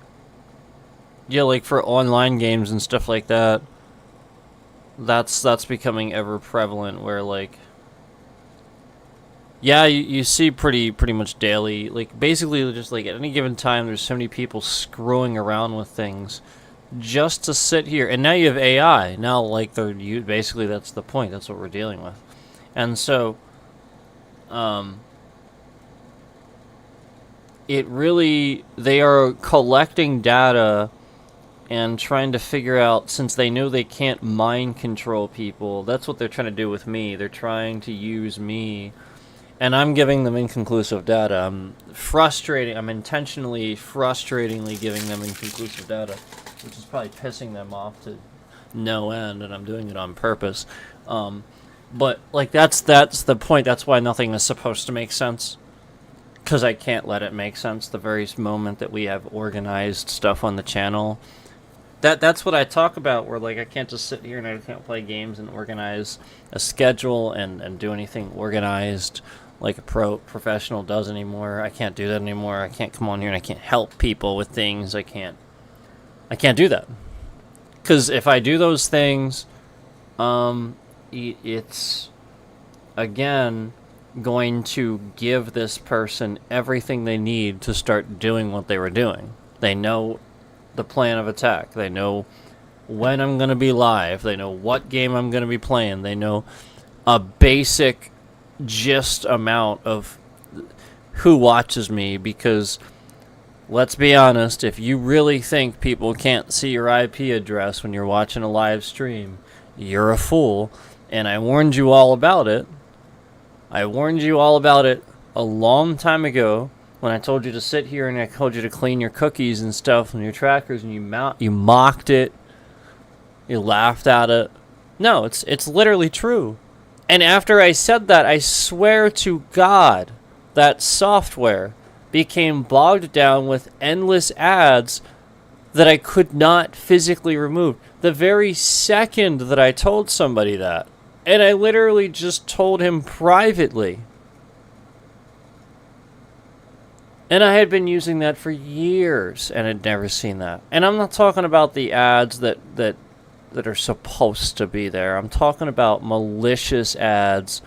yeah, like for online games and stuff like that, that's becoming ever prevalent where, like, yeah, you see pretty much daily, like, basically just, like, at any given time, there's so many people screwing around with things just to sit here. And now you have AI. Now, like, basically that's the point. That's what we're dealing with. And so, they are collecting data and trying to figure out, since they know they can't mind control people, that's what they're trying to do with me. They're trying to use me, and I'm giving them inconclusive data. I'm intentionally, frustratingly giving them inconclusive data, which is probably pissing them off to no end, and I'm doing it on purpose. But, like, that's the point. That's why nothing is supposed to make sense. Because I can't let it make sense the very moment that we have organized stuff on the channel. That's what I talk about, where, like, I can't just sit here and I can't play games and organize a schedule and do anything organized like a professional does anymore. I can't do that anymore. I can't come on here and I can't help people with things. I can't do that. Because if I do those things, it's, again, going to give this person everything they need to start doing what they were doing. They know the plan of attack. They know when I'm going to be live. They know what game I'm going to be playing. They know a basic gist amount of who watches me, because let's be honest, if you really think people can't see your IP address when you're watching a live stream, you're a fool. And I warned you all about it. I warned you all about it a long time ago when I told you to sit here and I told you to clean your cookies and stuff and your trackers, and you mocked it. You laughed at it. No, it's literally true. And after I said that, I swear to God, that software became bogged down with endless ads that I could not physically remove. The very second that I told somebody that. And I literally just told him privately. And I had been using that for years and had never seen that. And I'm not talking about the ads that are supposed to be there. I'm talking about malicious ads,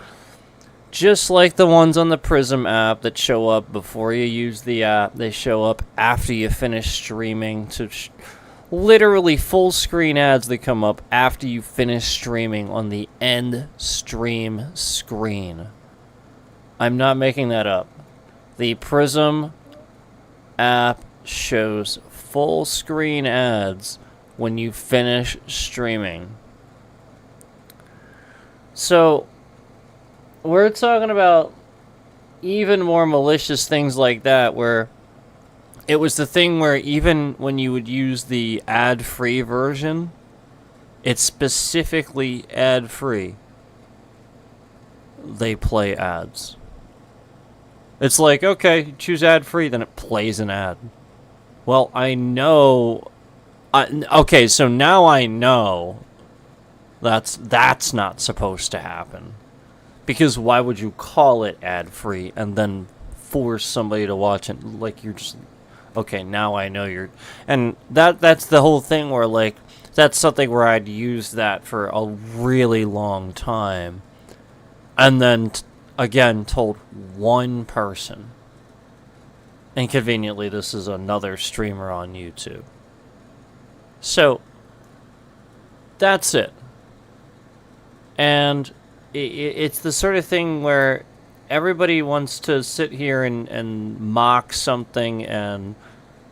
just like the ones on the Prism app that show up before you use the app. They show up after you finish streaming. Literally full screen ads that come up after you finish streaming on the end stream screen. I'm not making that up. The Prism app shows full screen ads when you finish streaming. So, we're talking about even more malicious things like that, where it was the thing where even when you would use the ad-free version, it's specifically ad-free. They play ads. It's like, okay, choose ad-free, then it plays an ad. Well, I know... okay, so now I know that's not supposed to happen. Because why would you call it ad-free and then force somebody to watch it? Like, you're just... Okay, now I know you're... And that's the whole thing where, like, that's something where I'd used that for a really long time. And then again, told one person. And conveniently, this is another streamer on YouTube. So, that's it. And it's the sort of thing where everybody wants to sit here and mock something and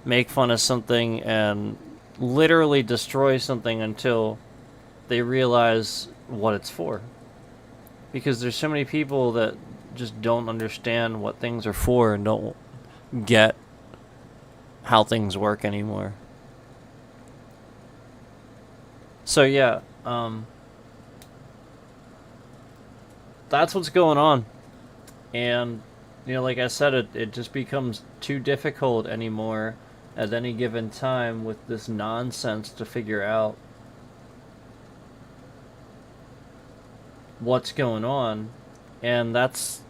make fun of something and literally destroy something until they realize what it's for. Because there's so many people that just don't understand what things are for and don't get how things work anymore. So yeah, that's what's going on. And, like I said, it just becomes too difficult anymore at any given time with this nonsense to figure out what's going on. And that's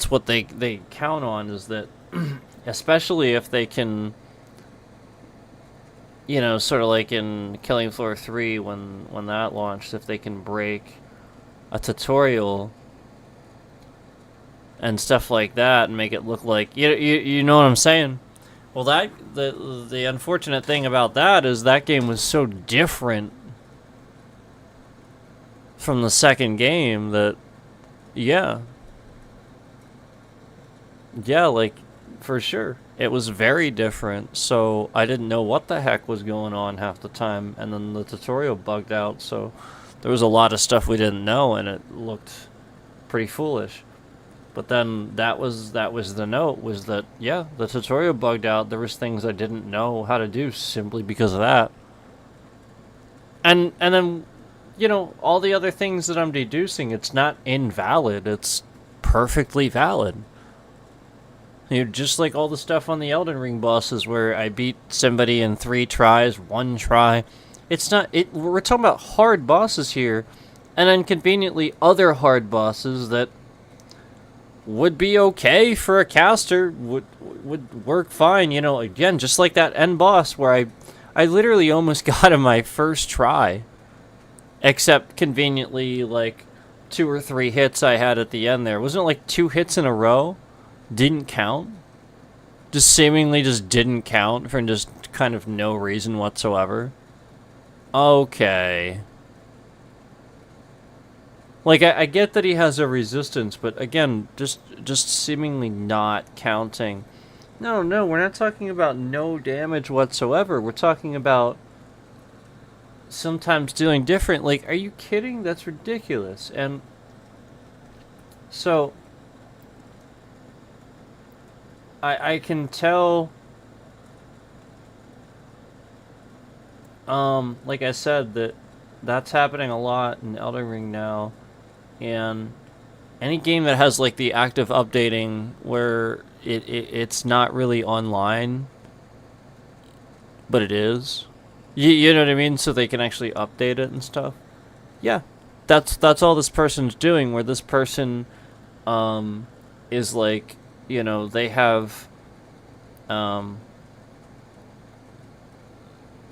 what they count on, is that especially if they can, sort of like in Killing Floor 3 when that launched, if they can break a tutorial and stuff like that and make it look like, you know what I'm saying? Well, the unfortunate thing about that is that game was so different from the second game that, yeah, like, for sure, it was very different. So I didn't know what the heck was going on half the time, and then the tutorial bugged out, so there was a lot of stuff we didn't know, and it looked pretty foolish. But then that was the note, was that, yeah, the tutorial bugged out. There was things I didn't know how to do simply because of that. And then, all the other things that I'm deducing, it's not invalid. It's perfectly valid. Just like all the stuff on the Elden Ring bosses where I beat somebody in 3 tries, 1 try. It's not... We're talking about hard bosses here, and then conveniently other hard bosses that would be okay for a caster, would work fine, again, just like that end boss where I literally almost got him my first try. Except conveniently, like, 2 or 3 hits I had at the end there. Wasn't it like 2 hits in a row? Didn't count? Just seemingly just didn't count for just kind of no reason whatsoever? Okay. Like, I get that he has a resistance, but again, just seemingly not counting. No, we're not talking about no damage whatsoever. We're talking about sometimes dealing different. Like, are you kidding? That's ridiculous. And so I can tell, like I said, that's happening a lot in Elden Ring now. And any game that has, like, the active updating where it's not really online, but it is. You know what I mean? So they can actually update it and stuff. Yeah, that's all this person's doing, where this person is like, they have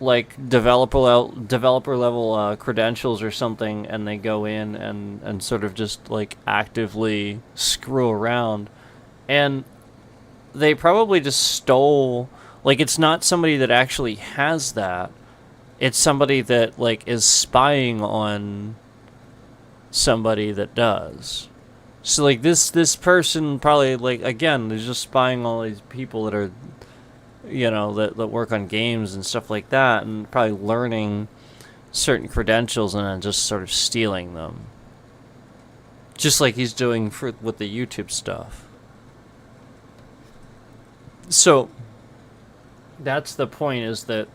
like developer level credentials or something, and they go in and sort of just like actively screw around, and they probably just stole, like, it's not somebody that actually has that. It's somebody that, like, is spying on somebody that does. So, like, this person probably, like, again, is just spying on all these people that are, that work on games and stuff like that, and probably learning certain credentials and then just sort of stealing them. Just like he's doing with the YouTube stuff. So, that's the point, is that,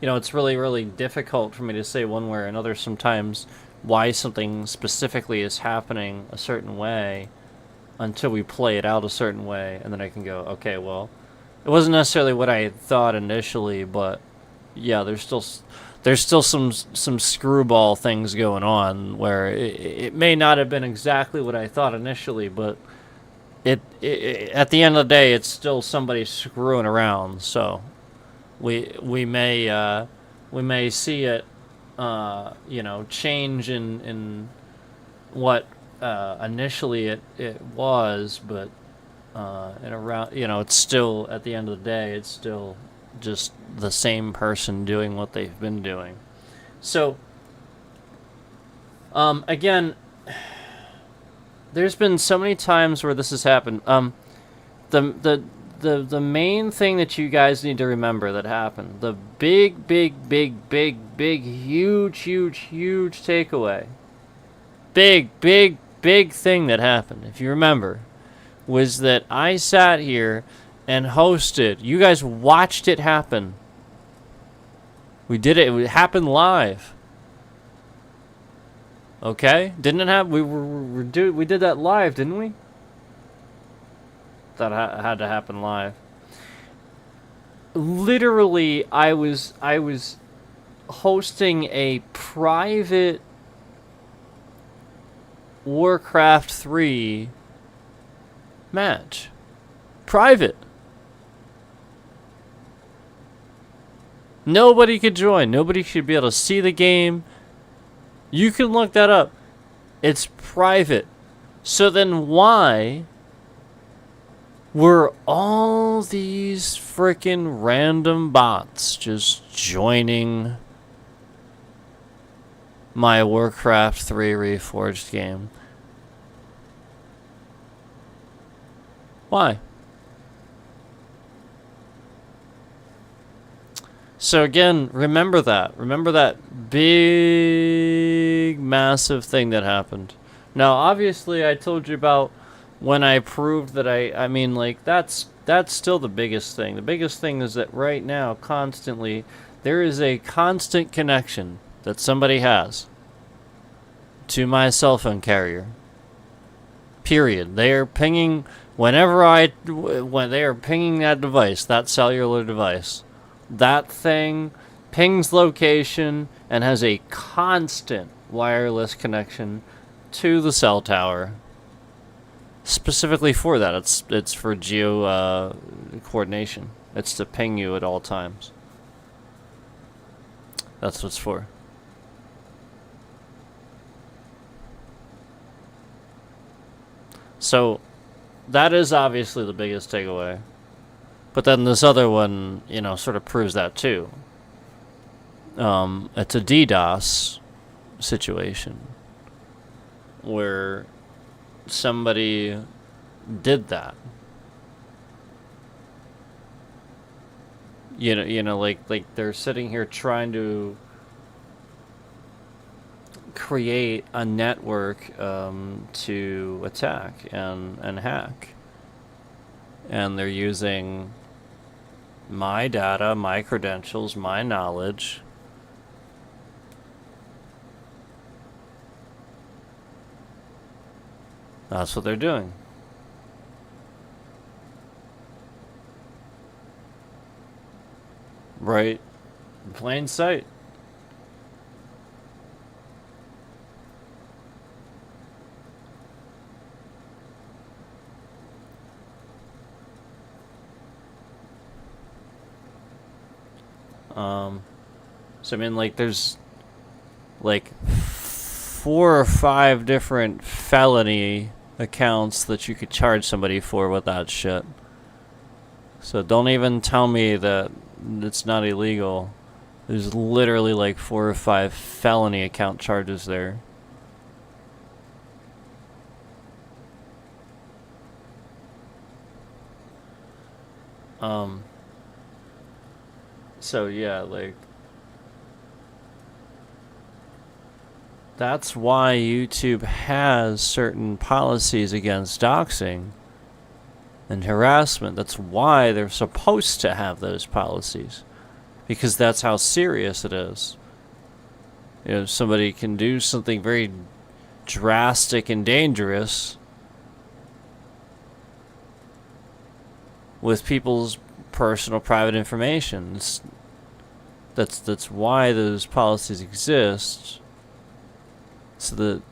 it's really, really difficult for me to say one way or another sometimes why something specifically is happening a certain way until we play it out a certain way, and then I can go, okay, well, it wasn't necessarily what I had thought initially, but yeah, there's still some screwball things going on where it may not have been exactly what I thought initially, but it at the end of the day, it's still somebody screwing around. So we may see it change in what initially it was, but and around, it's still, at the end of the day, it's still just the same person doing what they've been doing. So again, there's been so many times where this has happened. The main thing that you guys need to remember that happened, the big huge takeaway, big thing that happened, if you remember, was that I sat here and hosted. You guys watched it happen. We did it. It happened live. Okay? Didn't it happen? We did that live, didn't we? That had to happen live. Literally, I was hosting a private Warcraft 3 match. Private. Nobody could join. Nobody should be able to see the game. You can look that up. It's private. So then why were all these freaking random bots just joining my Warcraft 3 Reforged game? Why? So again, remember that. Remember that big, massive thing that happened. Now, obviously, I told you about when I proved that I mean, like, that's still the biggest thing. The biggest thing is that right now, constantly, there is a constant connection that somebody has to my cell phone carrier. Period. They are pinging when they are pinging that device, that cellular device. That thing pings location and has a constant wireless connection to the cell tower. Specifically for that, it's for geo coordination. It's to ping you at all times. That's what it's for. So, that is obviously the biggest takeaway. But then this other one, sort of proves that too. It's a DDoS situation where somebody did that. Like they're sitting here trying to create a network to attack and hack. And they're using my data, my credentials, my knowledge. That's what they're doing. Right in plain sight. So I mean, like, there's like 4 or 5 different felony accounts that you could charge somebody for with that shit. So don't even tell me that it's not illegal. There's literally like 4 or 5 felony account charges there. So yeah, like, that's why YouTube has certain policies against doxing and harassment. That's why they're supposed to have those policies, because that's how serious it is. Somebody can do something very drastic and dangerous with people's personal private information. That's why those policies exist, so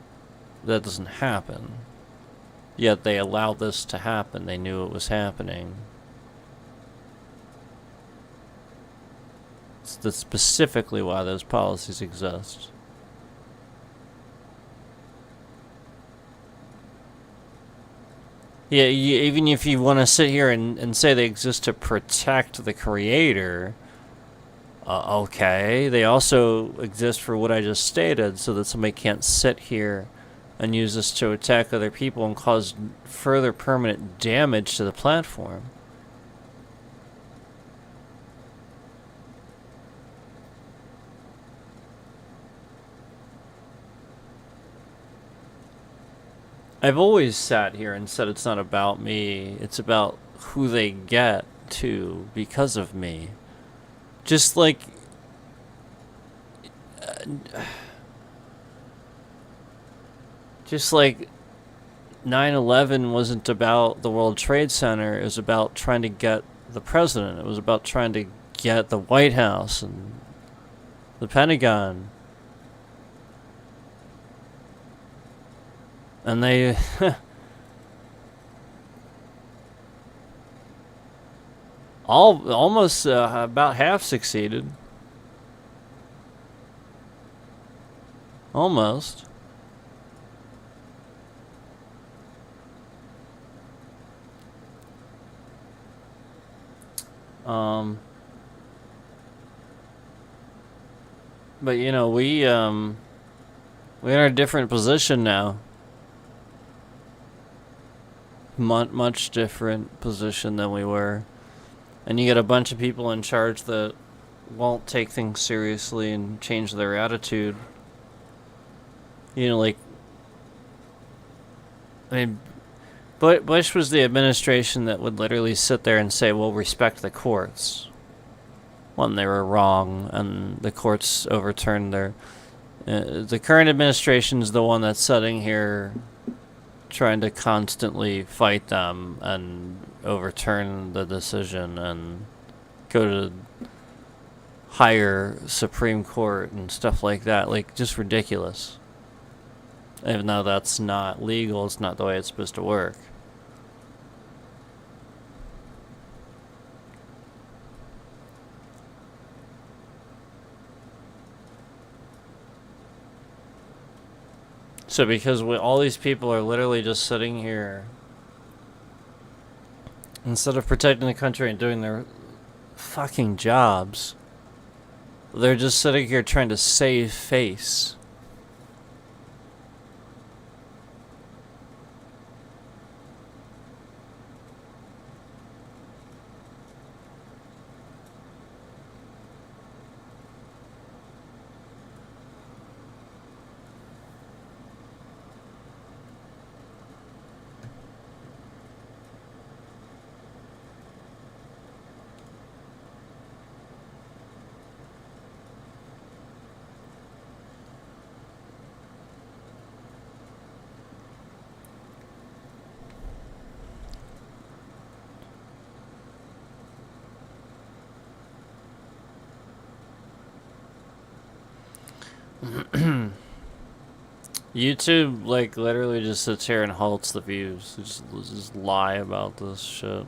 that doesn't happen. Yet they allowed this to happen. They knew it was happening. That's specifically why those policies exist. Yeah, even if you want to sit here and say they exist to protect the creator, okay, they also exist for what I just stated, so that somebody can't sit here and use this to attack other people and cause further permanent damage to the platform. I've always sat here and said it's not about me, it's about who they get to because of me. Just like. Just like 9/11 wasn't about the World Trade Center, it was about trying to get the president, it was about trying to get the White House and the Pentagon. And they almost about half succeeded. Almost. But you know, we're in a different position now. Much different position than we were. And you get a bunch of people in charge that won't take things seriously and change their attitude. You know, like, I mean, Bush was the administration that would literally sit there and say, "We'll respect the courts," when they were wrong, and the courts overturned their. The current administration is the one that's sitting here, trying to constantly fight them and overturn the decision and go to higher Supreme Court and stuff like that. Like, just ridiculous. Even though that's not legal, it's not the way it's supposed to work. So because all these people are literally just sitting here, instead of protecting the country and doing their fucking jobs, they're just sitting here trying to save face. YouTube, like, literally just sits here and halts the views. Just lie about this shit.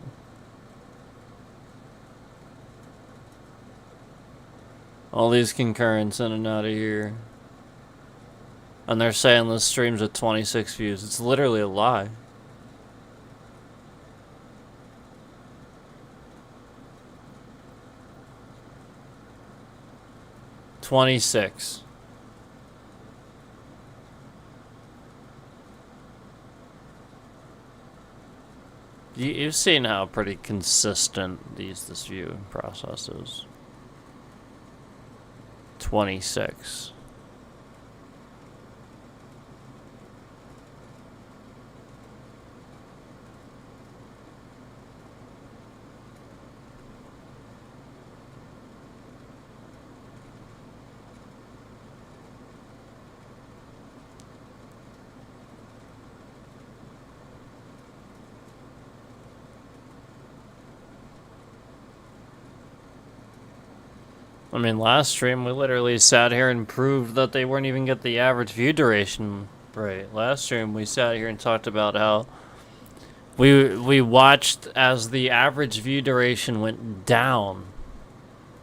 All these concurrents in and out of here. And they're saying this stream's at 26 views. It's literally a lie. $26. You've seen how pretty consistent this viewing process is. 26. I mean, last stream we literally sat here and proved that they weren't even get the average view duration right. Last stream we sat here and talked about how we watched as the average view duration went down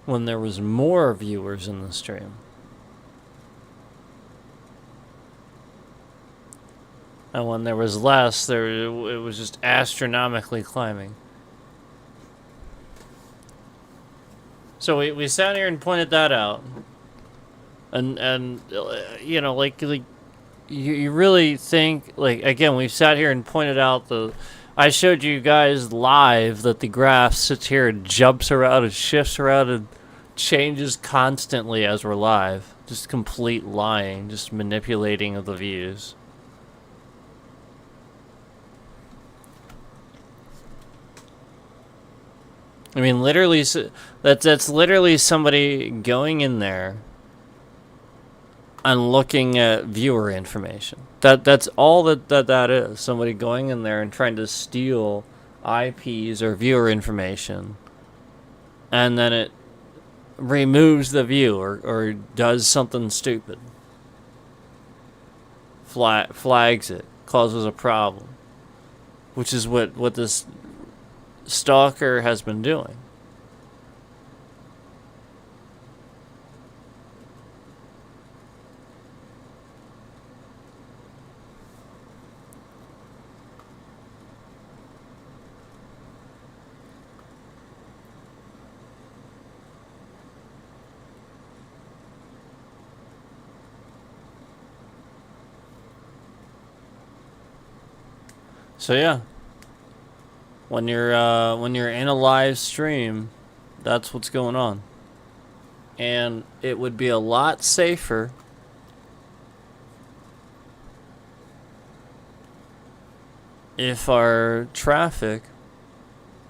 when there was more viewers in the stream. and when there was less, it was just astronomically climbing. So we sat here and pointed that out, and you know, like you really think, like, again, we've sat here and pointed out I showed you guys live that the graph sits here and jumps around and shifts around and changes constantly as we're live. Just complete lying, just manipulating of the views. I mean, literally, that's literally somebody going in there and looking at viewer information. That's all that is. Somebody going in there and trying to steal IPs or viewer information, and then it removes the view or does something stupid. Flags it, causes a problem, which is what this stalker has been doing. So yeah, when you're in a live stream, that's what's going on. And it would be a lot safer if our traffic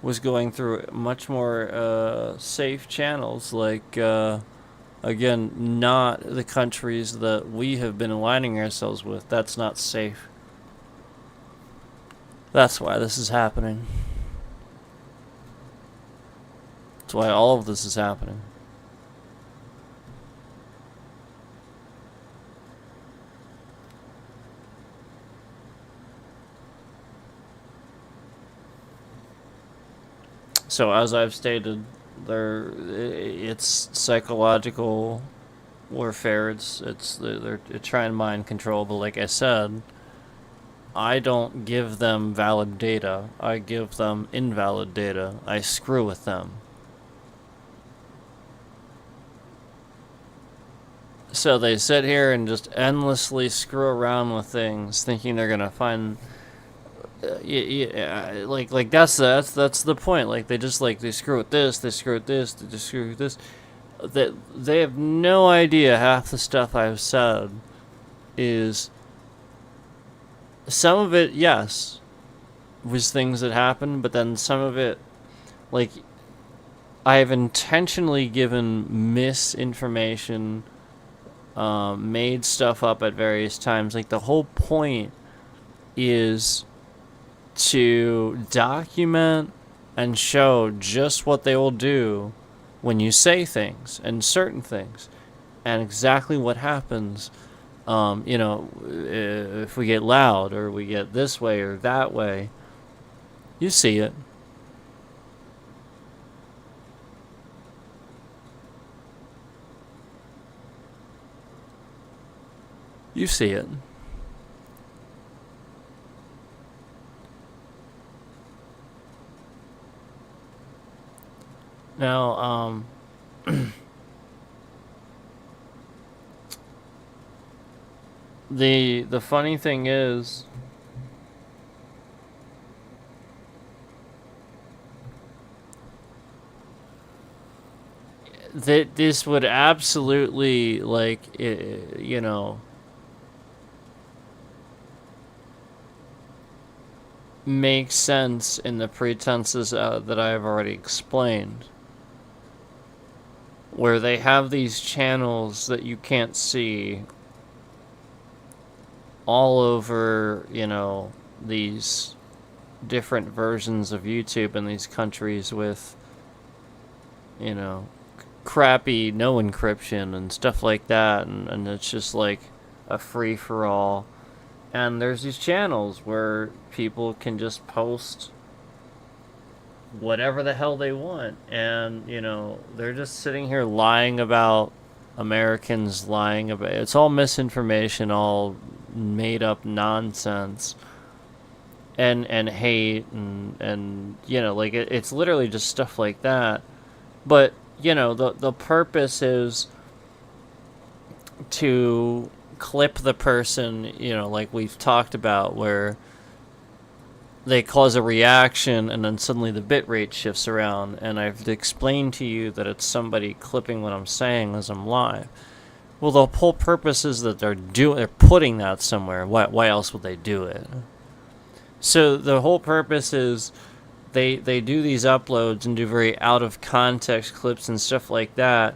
was going through much more safe channels, like again, not the countries that we have been aligning ourselves with. That's not safe. That's why this is happening. That's why all of this is happening. So as I've stated, it's psychological warfare. They're trying mind control, but like I said, I don't give them valid data. I give them invalid data. I screw with them. So they sit here and just endlessly screw around with things, thinking they're gonna find. Like that's the point. Like they screw with this, they screw with this, they just screw with this. That they have no idea half the stuff I've said is. Some of it, yes, was things that happened, but then some of it, like, I have intentionally given misinformation, made stuff up at various times. Like, the whole point is to document and show just what they will do when you say things and certain things, and exactly what happens. If we get loud or we get this way or that way, you see it. You see it. Now, the funny thing is, that this would absolutely, like, make sense in the pretenses that I have already explained, where they have these channels that you can't see all over, these different versions of YouTube in these countries with, crappy no encryption and stuff like that, and it's just like a free-for-all. And there's these channels where people can just post whatever the hell they want, and, they're just sitting here lying about Americans, lying about... It's all misinformation, all made up nonsense and hate and like it's literally just stuff like that. But the purpose is to clip the person, like we've talked about, where they cause a reaction and then suddenly the bit rate shifts around, and I've explained to you that it's somebody clipping what I'm saying as I'm live. Well, the whole purpose is that they're putting that somewhere. Why else would they do it? So the whole purpose is they do these uploads and do very out of context clips and stuff like that,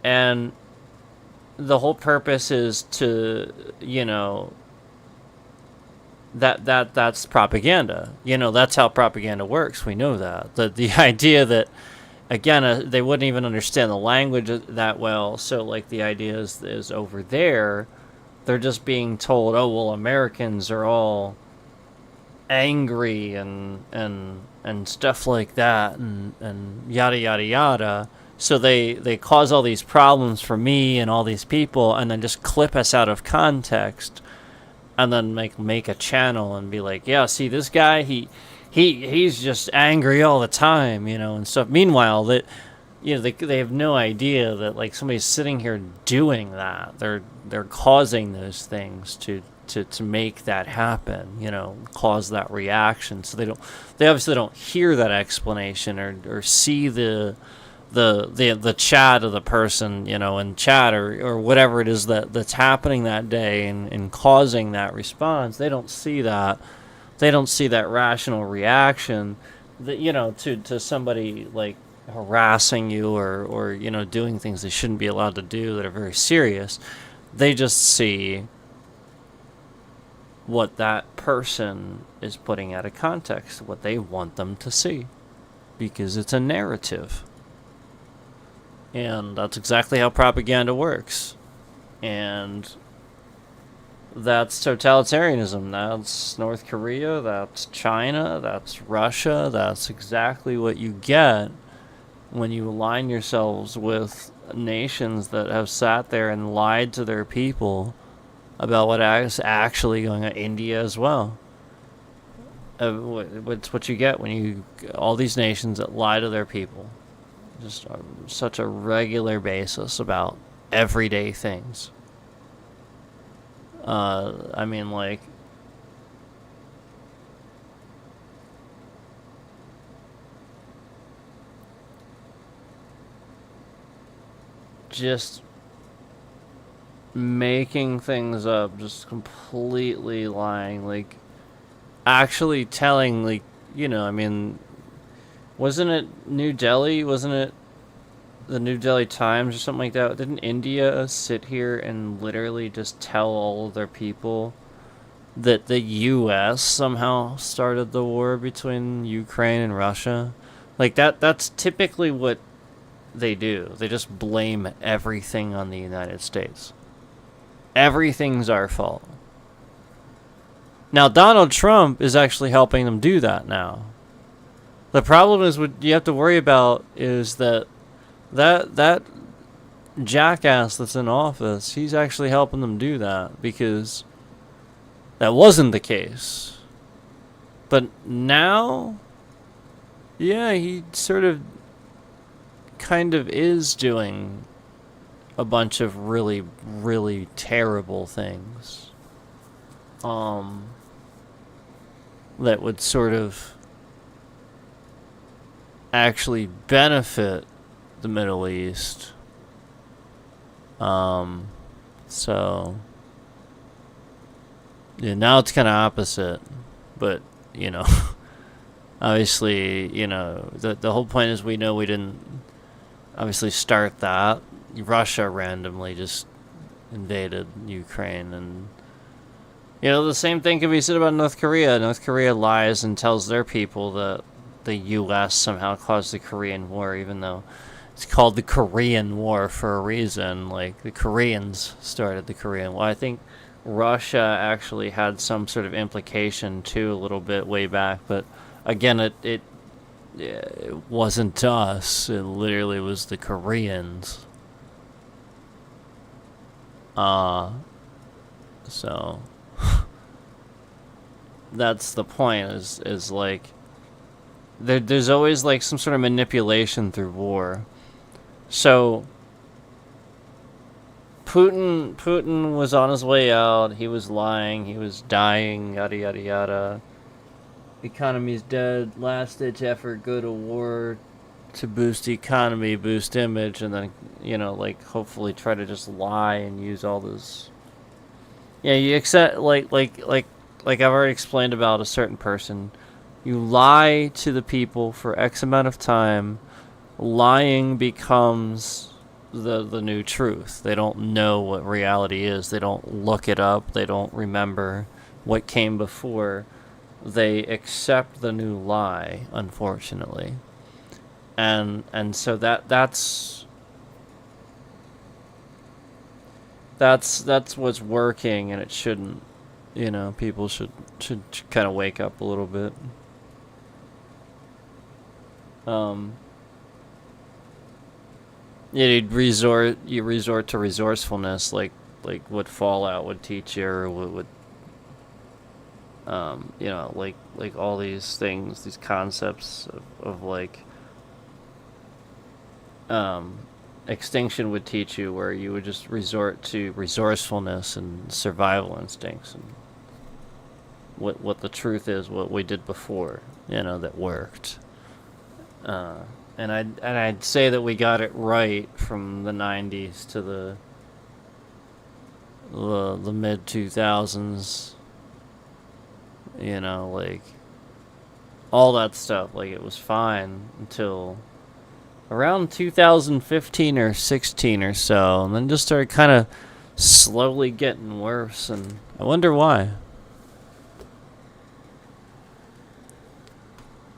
and the whole purpose is to that's propaganda. That's how propaganda works. We know that. The idea that, again, they wouldn't even understand the language that well. So, like, the idea is over there, they're just being told, oh, well, Americans are all angry and stuff like that, and yada, yada, yada. So they cause all these problems for me and all these people, and then just clip us out of context, and then make a channel and be like, yeah, see this guy, he's just angry all the time, and stuff. Meanwhile, that they have no idea that, like, somebody's sitting here doing that. They're causing those things to make that happen, cause that reaction. So they obviously don't hear that explanation or see the chat of the person, in chat or whatever it is that's happening that day and causing that response. They don't see that. They don't see that rational reaction that, to somebody, like, harassing you or doing things they shouldn't be allowed to do that are very serious. They just see what that person is putting out of context, what they want them to see, because it's a narrative. And that's exactly how propaganda works. And that's totalitarianism. That's North Korea, that's China, that's Russia. That's exactly what you get when you align yourselves with nations that have sat there and lied to their people about what is actually going on. India as well. What's what you get when all these nations that lie to their people. Just on such a regular basis about everyday things. I mean, like, just making things up, just completely lying, like, actually telling, like, I mean, wasn't it New Delhi? Wasn't it the New Delhi Times or something like that? Didn't India sit here and literally just tell all of their people that the U.S. somehow started the war between Ukraine and Russia? Like, that's typically what they do. They just blame everything on the United States. Everything's our fault. Now, Donald Trump is actually helping them do that now. The problem is, what you have to worry about is that jackass that's in office, he's actually helping them do that, because that wasn't the case. But now, yeah, he sort of kind of is doing a bunch of really, really terrible things. That would sort of actually benefit the Middle East. So yeah, now it's kind of opposite, but obviously, the whole point is we know we didn't obviously start that. Russia randomly just invaded Ukraine, and the same thing can be said about North Korea. North Korea lies and tells their people that the U.S. somehow caused the Korean War, even though it's called the Korean War for a reason. Like, the Koreans started the Korean War. I think Russia actually had some sort of implication too, a little bit way back, but again, it wasn't us. It literally was the Koreans. So that's the point. Is like there's always like some sort of manipulation through war. So Putin was on his way out. He was lying. He was dying. Yada yada yada. Economy's dead. Last ditch effort. Go to war to boost the economy, boost image, and then like hopefully try to just lie and use all this. Yeah, you accept like I've already explained about a certain person. You lie to the people for X amount of time. Lying becomes the new truth. They don't know what reality is. They don't look it up. They don't remember what came before. They accept the new lie, unfortunately. And so that's what's working, and it shouldn't. People should kind of wake up a little bit. Yeah, you resort to resourcefulness, like what Fallout would teach you, or what would like all these things, these concepts of like Extinction would teach you, where you would just resort to resourcefulness and survival instincts, and what the truth is, what we did before, that worked. And I'd say that we got it right from the 90s to the mid 2000s. Like all that stuff, like it was fine until around 2015 or 16 or so, and then just started kind of slowly getting worse, and I wonder why.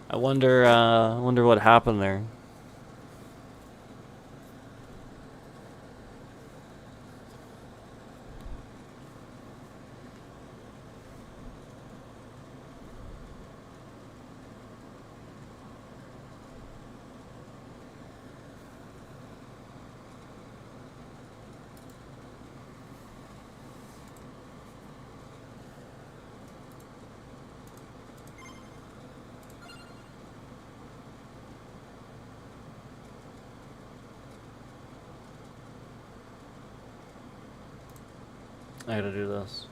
I wonder what happened there. I gotta do this.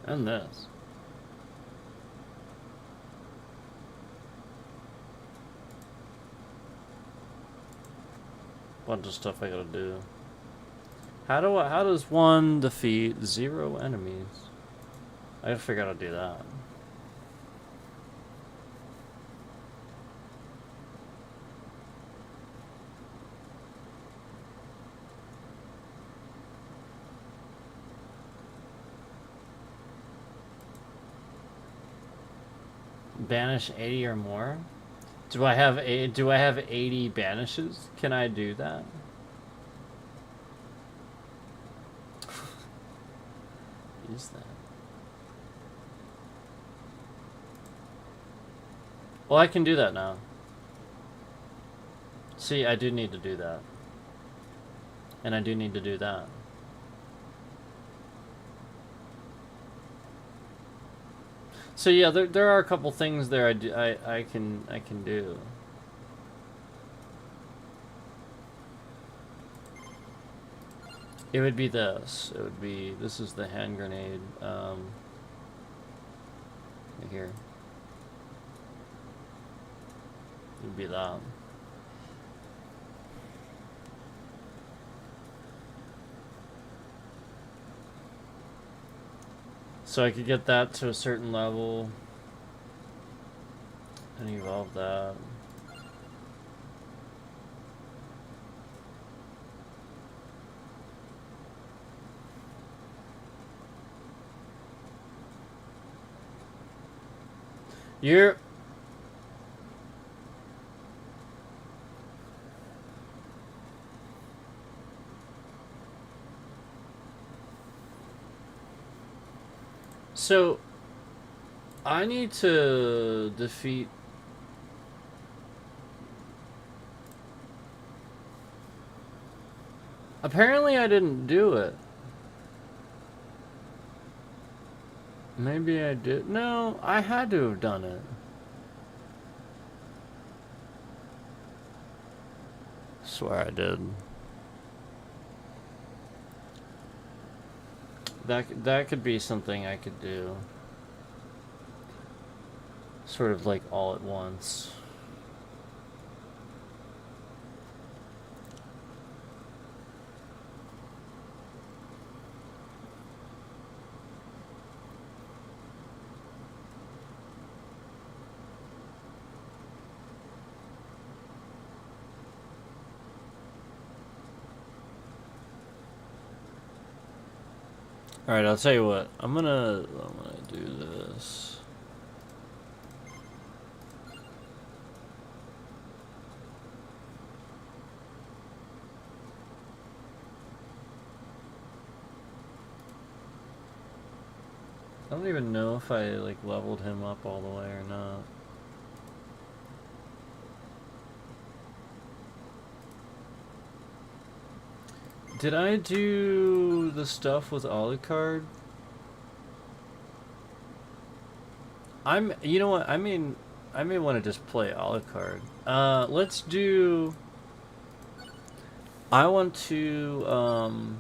And this. Bunch of stuff I gotta do. How does one defeat 0 enemies? I gotta figure out how to do that. Banish 80 or more? Do I have 80 banishes? Can I do that? Is that? Well, I can do that now. See, I do need to do that. And I do need to do that. So yeah, there are a couple things there I can do. It would be this. This is the hand grenade. Here. It would be that. So I could get that to a certain level and evolve that. You're... So, I need to defeat Apparently I didn't do it. Maybe I did. No, I had to have done it. Swear I did. That could be something I could do. Sort of like all at once. Alright, I'll tell you what. I'm gonna do this. I don't even know if I like leveled him up all the way or not. Did I do the stuff with Alucard? You know what? I mean, I may want to just play Alucard. Let's do. I want to.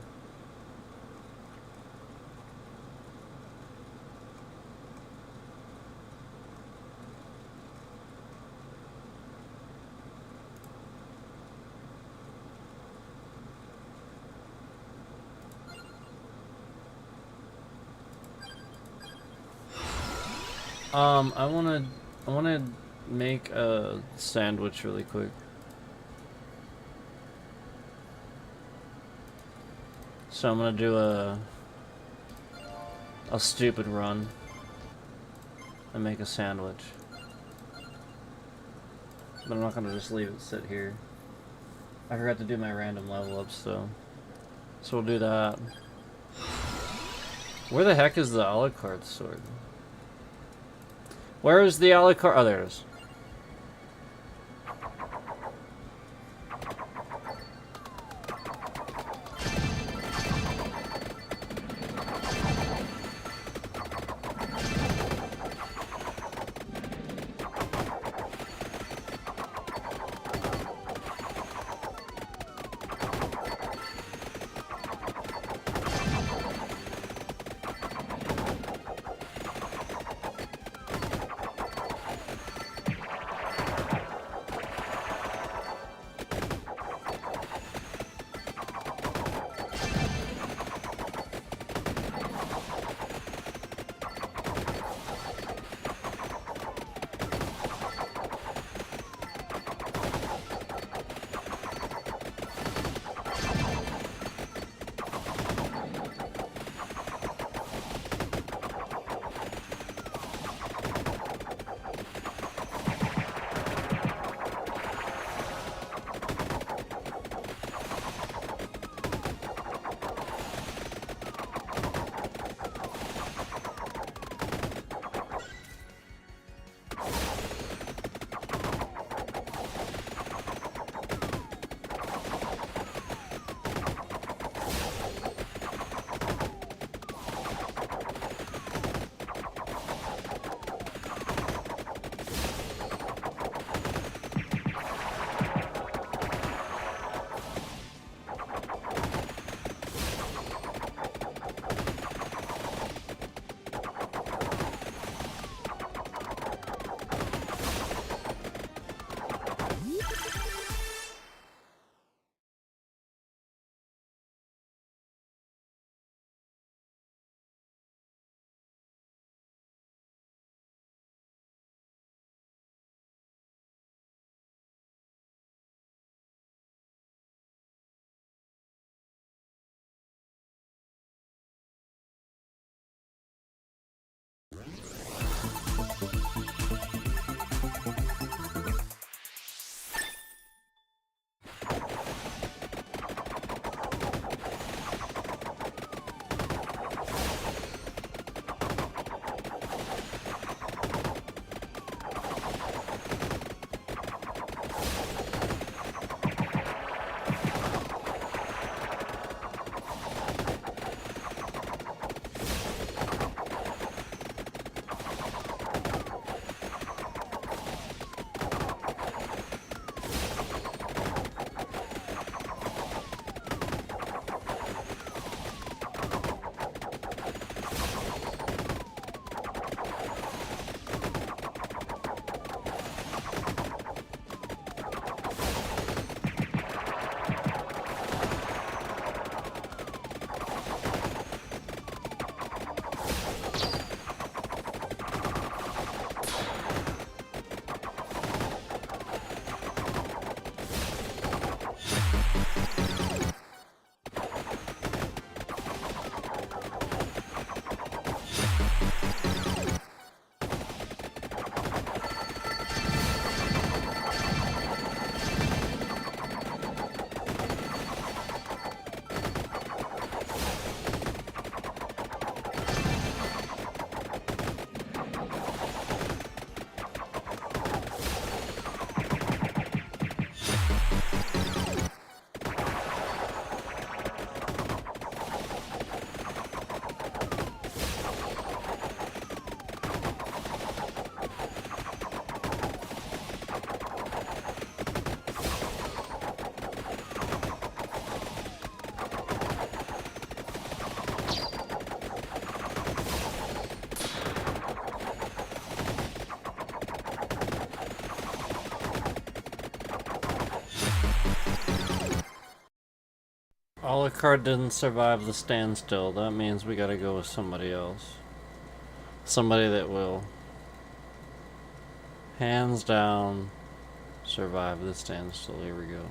I wanna make a sandwich really quick. So I'm gonna do a stupid run and make a sandwich. But I'm not gonna just leave it sit here. I forgot to do my random level ups though. So we'll do that. Where the heck is the Alucard sword? Where is the Alucard? Oh, there it is. Alucard didn't survive the standstill. That means we gotta go with somebody else. Somebody that will, hands down, survive the standstill. Here we go.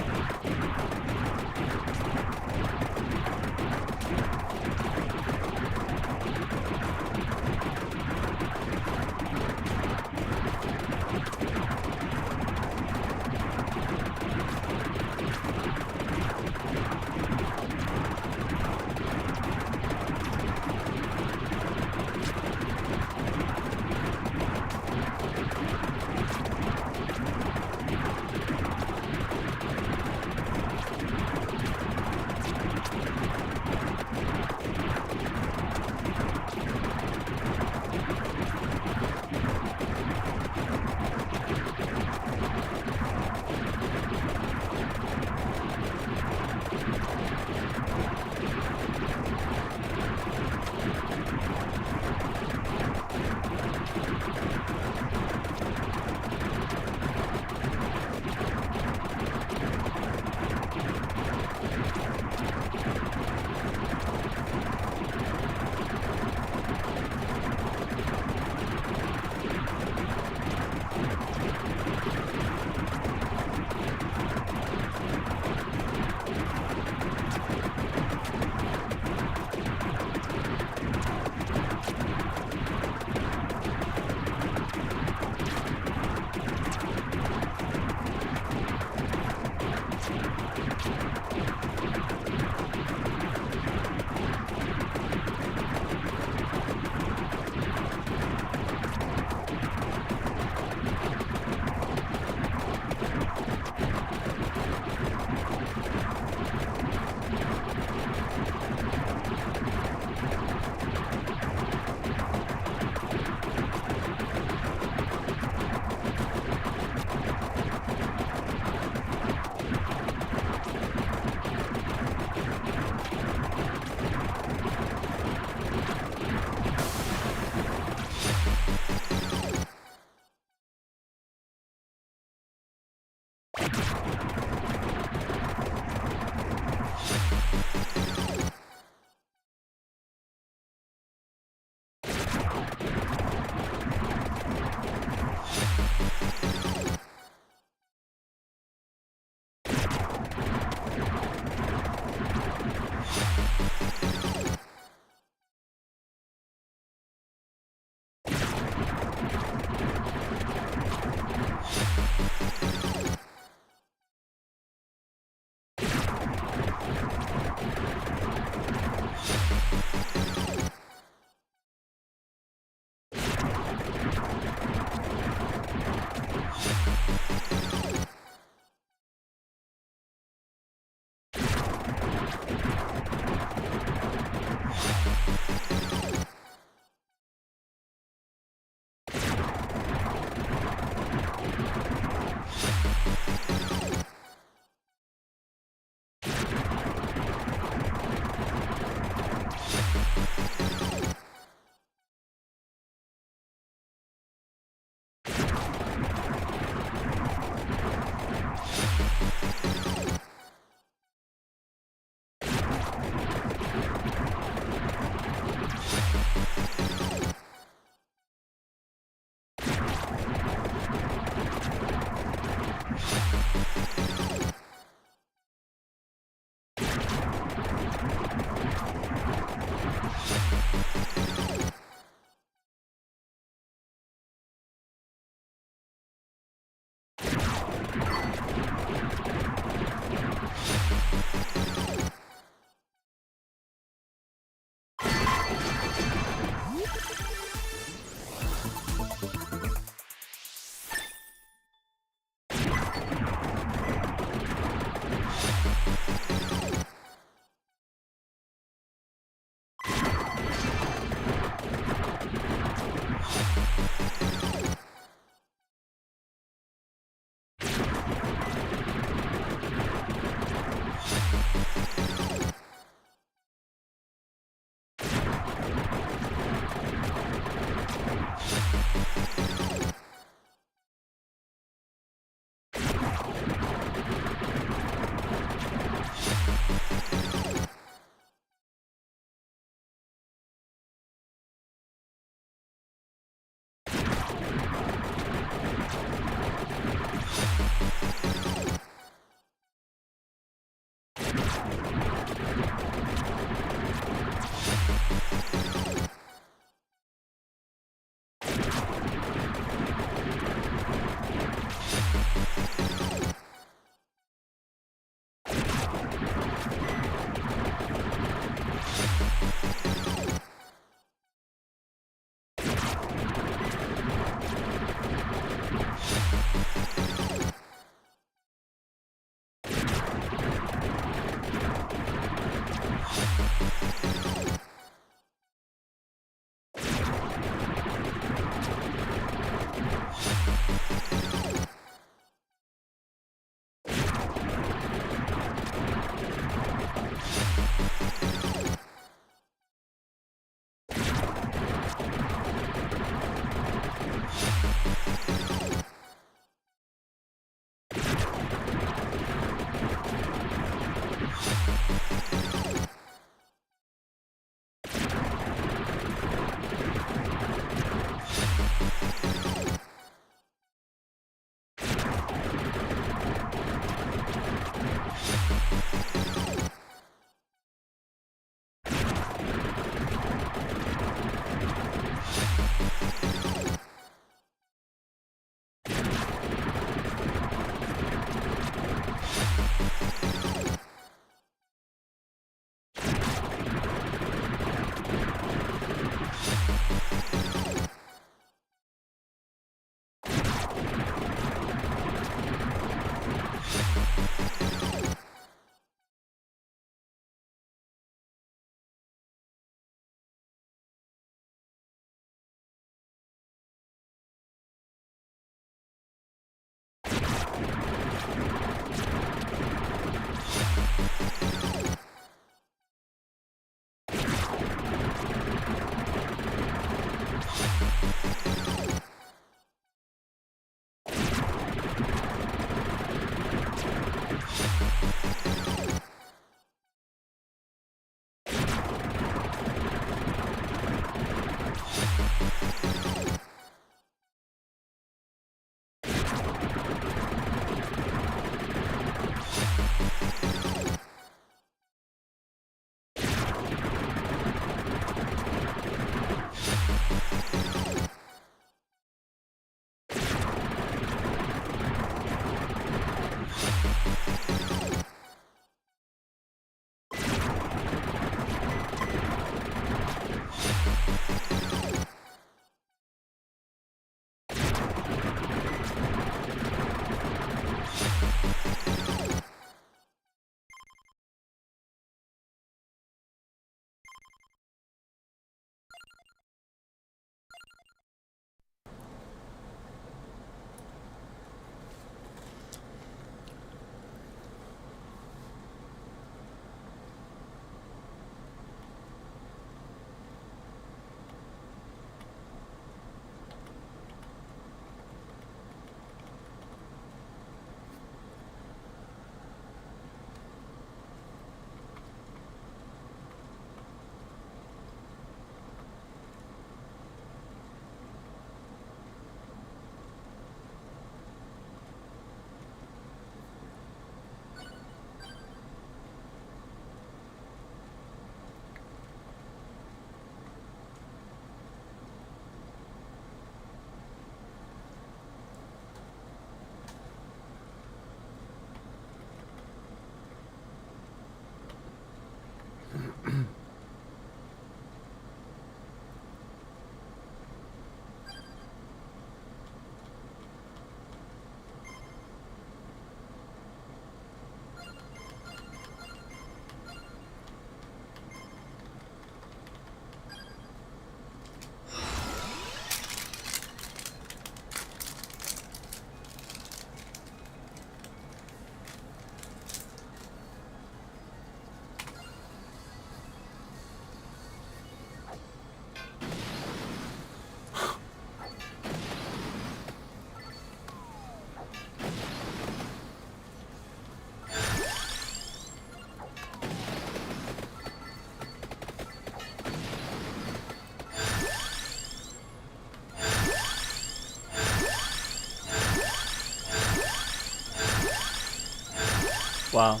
Wow.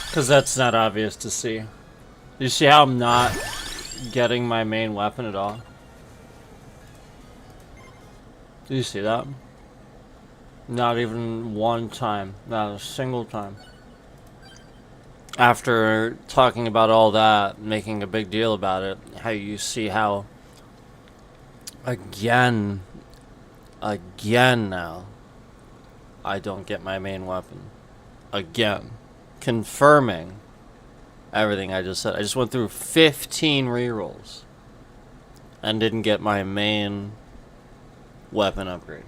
Because that's not obvious to see. You see how I'm not getting my main weapon at all? Do you see that? Not even one time. Not a single time. After talking about all that, making a big deal about it, how you see how again now, I don't get my main weapon. Again. Confirming everything I just said. I just went through 15 rerolls and didn't get my main weapon upgrade.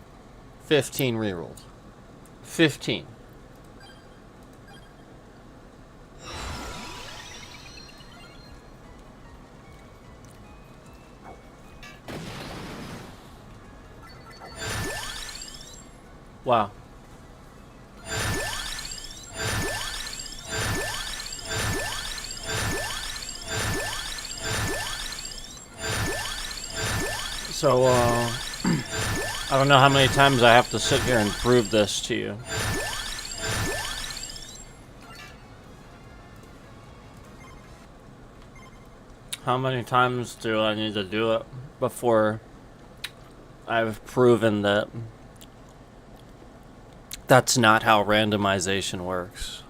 15 rerolls. 15. Wow. So, I don't know how many times I have to sit here and prove this to you. How many times do I need to do it before I've proven that that's not how randomization works?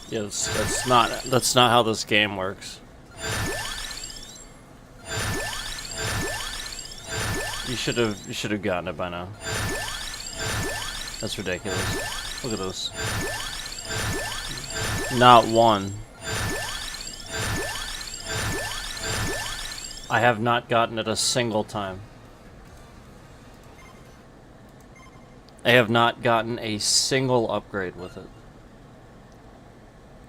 Yeah, that's not how this game works. You should have gotten it by now. That's ridiculous. Look at this. Not one. I have not gotten it a single time. I have not gotten a single upgrade with it.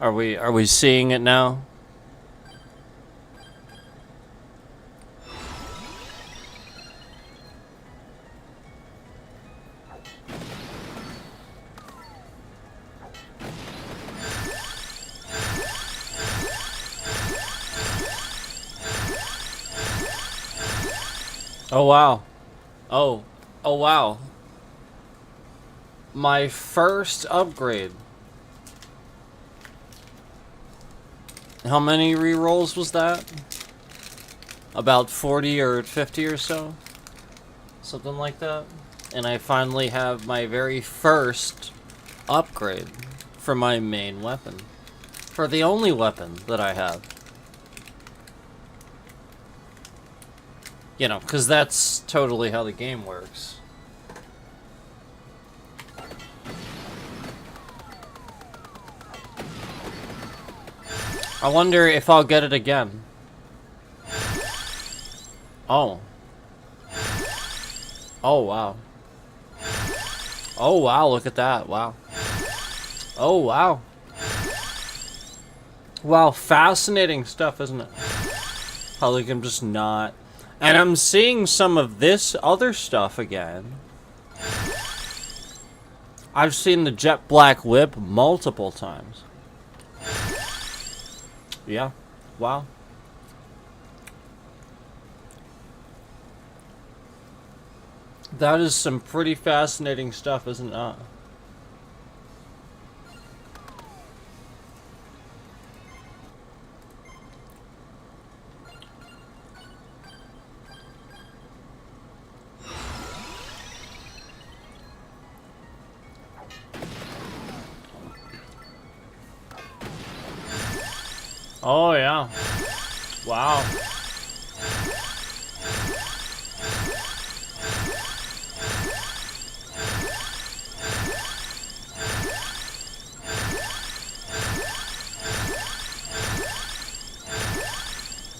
Are we seeing it now? Oh wow. Oh wow. My first upgrade. How many rerolls was that? About 40 or 50 or so? Something like that. And I finally have my very first upgrade for my main weapon. For the only weapon that I have. You know, because that's totally how the game works. I wonder if I'll get it again. Oh. Oh, wow. Oh, wow, look at that. Wow. Oh, wow. Wow, fascinating stuff, isn't it? How, like, I'm just not... And I'm seeing some of this other stuff again. I've seen the jet black whip multiple times. Yeah. Wow. That is some pretty fascinating stuff, isn't it? Oh, yeah. Wow.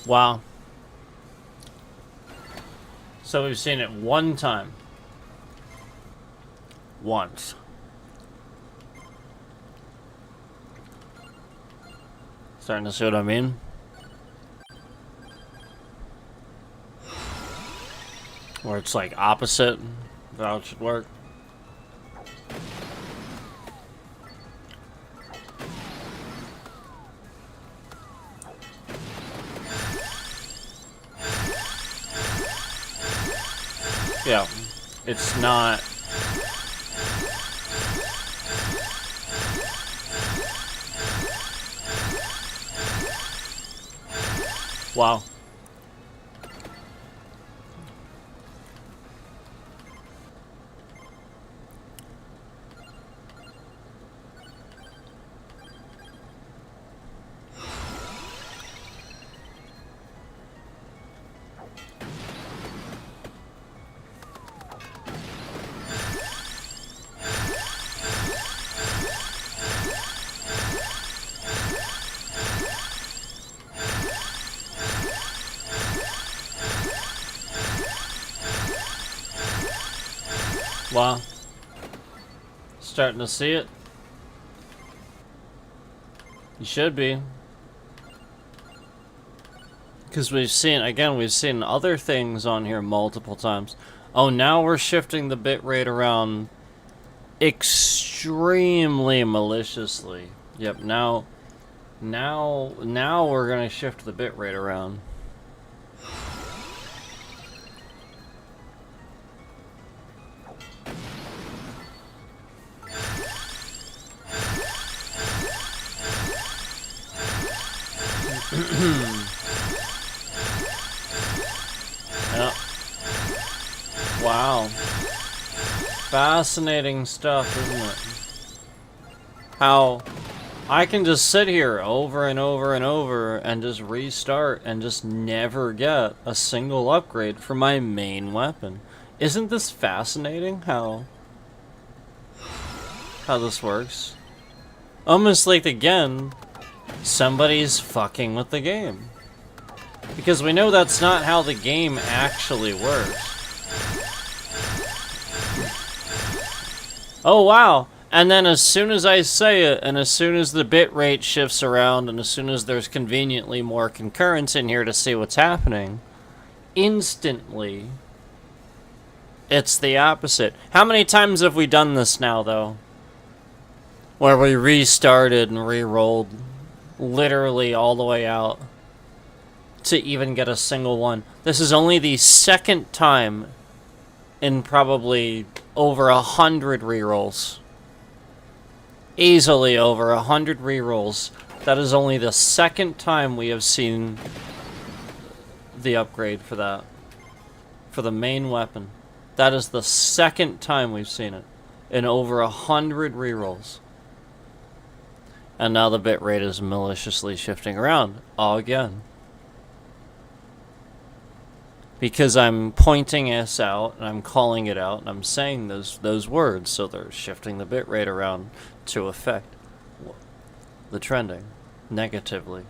Wow. So we've seen it one time. Once. Starting to see what I mean? Where it's like opposite. That should work. Yeah, it's not. Wow. Wow. Starting to see it. You should be. Because we've seen other things on here multiple times. Oh, now we're shifting the bitrate around extremely maliciously. Yep, now we're gonna shift the bitrate around. Yep. Wow. Fascinating stuff, isn't it? How I can just sit here over and over and over and just restart and just never get a single upgrade for my main weapon. Isn't this fascinating how this works? Almost like, again, somebody's fucking with the game. Because we know that's not how the game actually works. Oh, wow. And then as soon as I say it, and as soon as the bitrate shifts around, and as soon as there's conveniently more concurrence in here to see what's happening, instantly, it's the opposite. How many times have we done this now, though? Where we restarted and re-rolled literally all the way out to even get a single one. This is only the second time in probably over 100 rerolls. Easily over 100 rerolls. That is only the second time we have seen the upgrade for that. For the main weapon. That is the second time we've seen it. In over 100 rerolls. And now the bitrate is maliciously shifting around. Again. Because I'm pointing us out, and I'm calling it out, and I'm saying those words, so they're shifting the bitrate around to affect the trending negatively.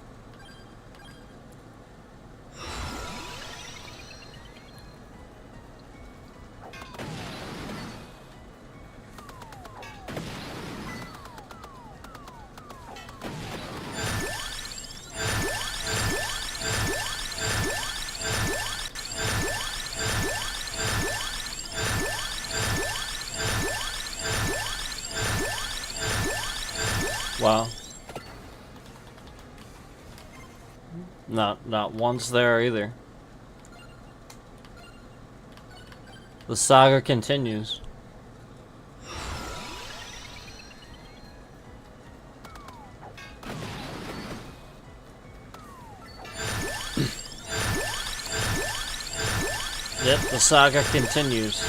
Wow. Not once there either. The saga continues. Yep, the saga continues.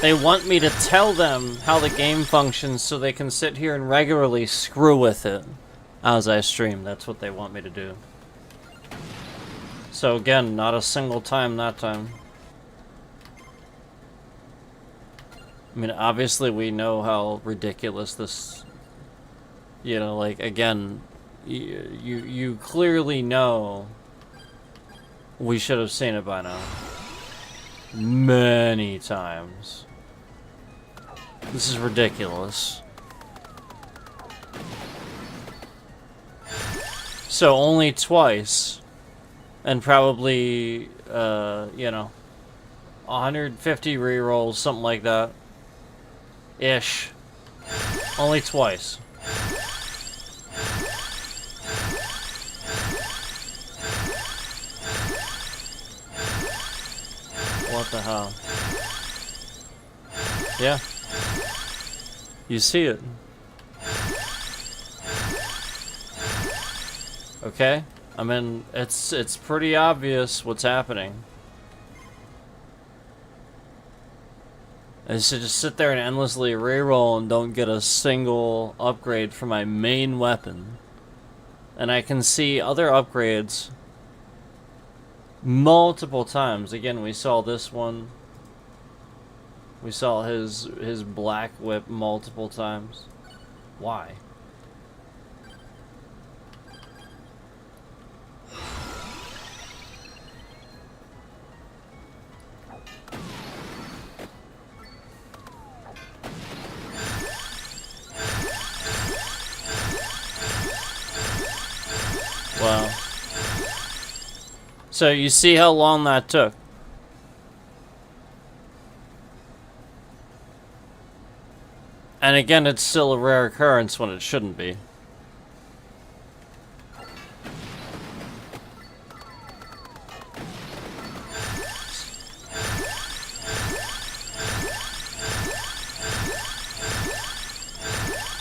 They want me to tell them how the game functions so they can sit here and regularly screw with it as I stream. That's what they want me to do. So again, not a single time that time. I mean, obviously we know how ridiculous this... You know, like, again, you clearly know we should have seen it by now. Many times. This is ridiculous. So only twice. And probably, you know, 150 rerolls, something like that. Ish. Only twice. What the hell? Yeah. You see it. Okay? I mean, it's pretty obvious what's happening. I should just sit there and endlessly reroll and don't get a single upgrade for my main weapon. And I can see other upgrades multiple times. Again, we saw this one. We saw his black whip multiple times. Why? Wow. So you see how long that took. And again, it's still a rare occurrence when it shouldn't be.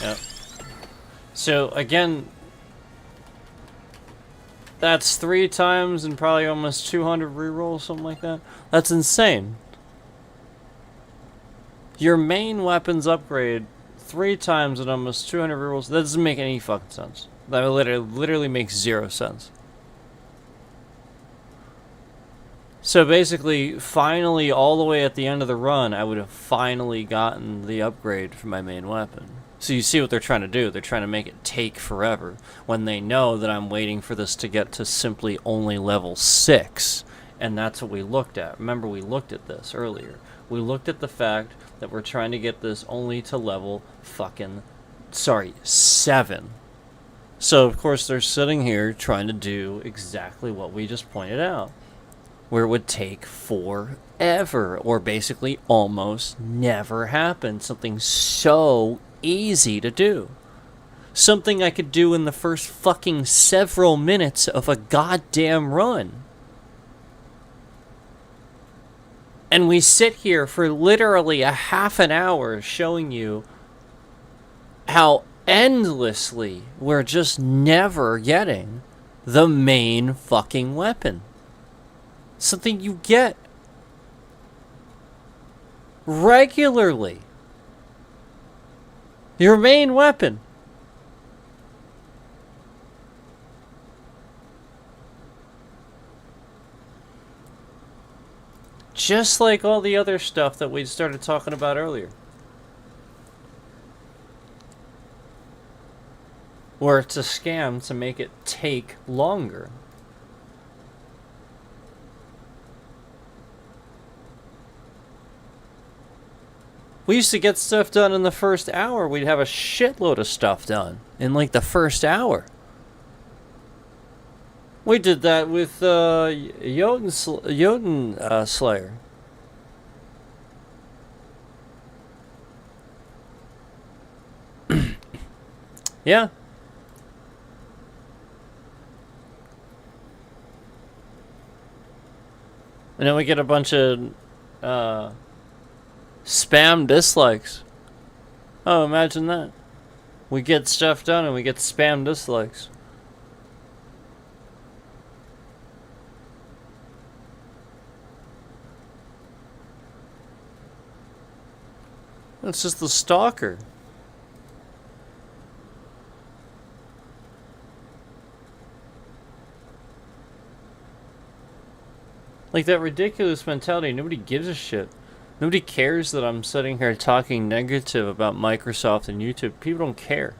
Yep. So again, that's 3 times and probably almost 200 rerolls, something like that. That's insane. Your main weapons upgrade 3 times and almost 200 rerolls. That doesn't make any fucking sense. That literally makes 0 sense. So basically, finally, all the way at the end of the run, I would have finally gotten the upgrade for my main weapon. So you see what they're trying to do. They're trying to make it take forever when they know that I'm waiting for this to get to simply only level 6. And that's what we looked at. Remember, we looked at this earlier. We looked at the fact that we're trying to get this only to level 7. So, of course, they're sitting here trying to do exactly what we just pointed out. Where it would take forever, or basically almost never happen. Something so easy to do. Something I could do in the first fucking several minutes of a goddamn run. And we sit here for literally a half an hour showing you how endlessly we're just never getting the main fucking weapon. Something you get regularly. Your main weapon. Just like all the other stuff that we started talking about earlier. Where it's a scam to make it take longer. We used to get stuff done in the first hour. We'd have a shitload of stuff done in like the first hour. We did that with Jotun Slayer. Yeah. And then we get a bunch of spam dislikes. Oh, imagine that. We get stuff done and we get spam dislikes. It's just the stalker. Like that ridiculous mentality. Nobody gives a shit. Nobody cares that I'm sitting here talking negative about Microsoft and YouTube. People don't care.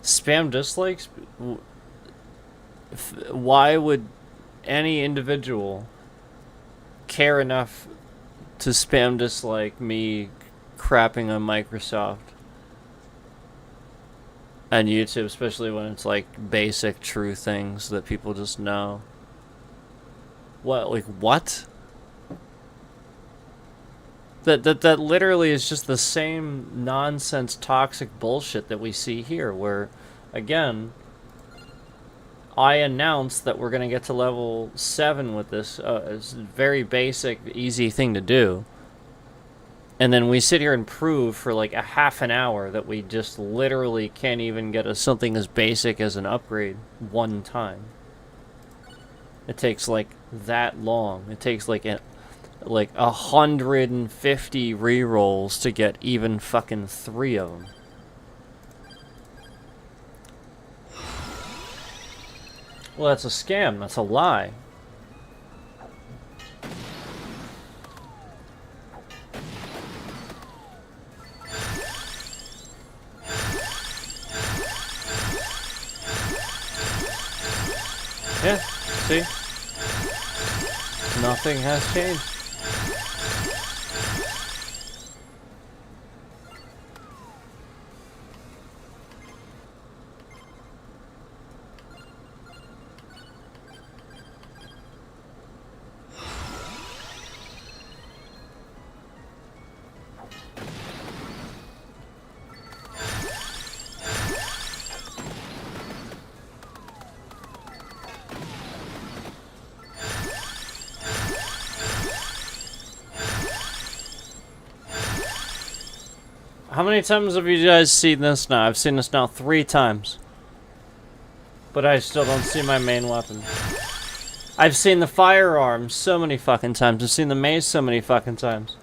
Spam dislikes? Why would any individual care enough to spam dislike me crapping on Microsoft? And YouTube, especially when it's like basic true things that people just know. What? Like, what? That literally is just the same nonsense, toxic bullshit that we see here, where, again, I announced that we're going to get to level 7 with this. It's a very basic, easy thing to do. And then we sit here and prove for like a half an hour that we just literally can't even get something as basic as an upgrade one time. It takes like that long. It takes like 150 rerolls to get even fucking 3 of them. Well, that's a scam. That's a lie. Yeah, see? Nothing has changed. How many times have you guys seen this now? I've seen this now 3 times. But I still don't see my main weapon. I've seen the firearm so many fucking times. I've seen the mace so many fucking times.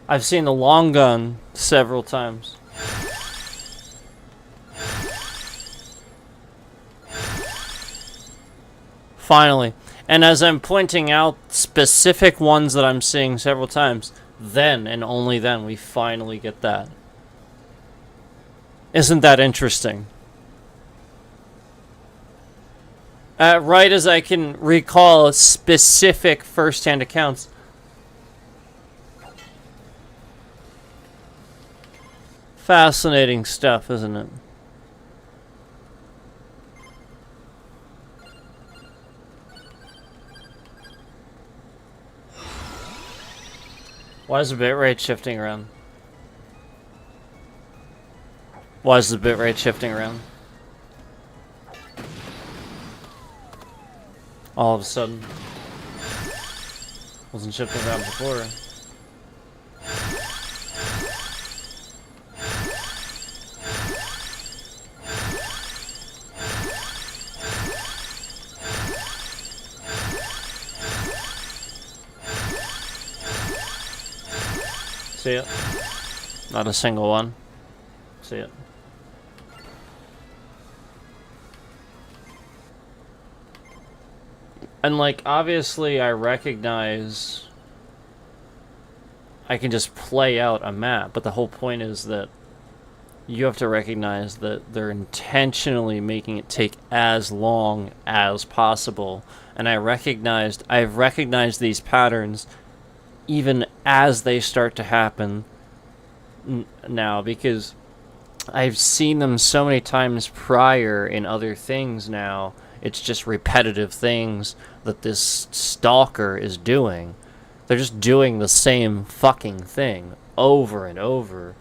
I've seen the long gun several times. Finally. And as I'm pointing out specific ones that I'm seeing several times, then and only then we finally get that. Isn't that interesting? Right as I can recall specific first-hand accounts. Fascinating stuff, isn't it? Why is the bitrate shifting around? Why is the bitrate shifting around? All of a sudden. Wasn't shifting around before. See it? Not a single one. See it? And like, obviously I recognize I can just play out a map, but the whole point is that you have to recognize that they're intentionally making it take as long as possible. And I've recognized these patterns even as they start to happen now, because I've seen them so many times prior in other things now. It's just repetitive things that this stalker is doing. They're just doing the same fucking thing over and over.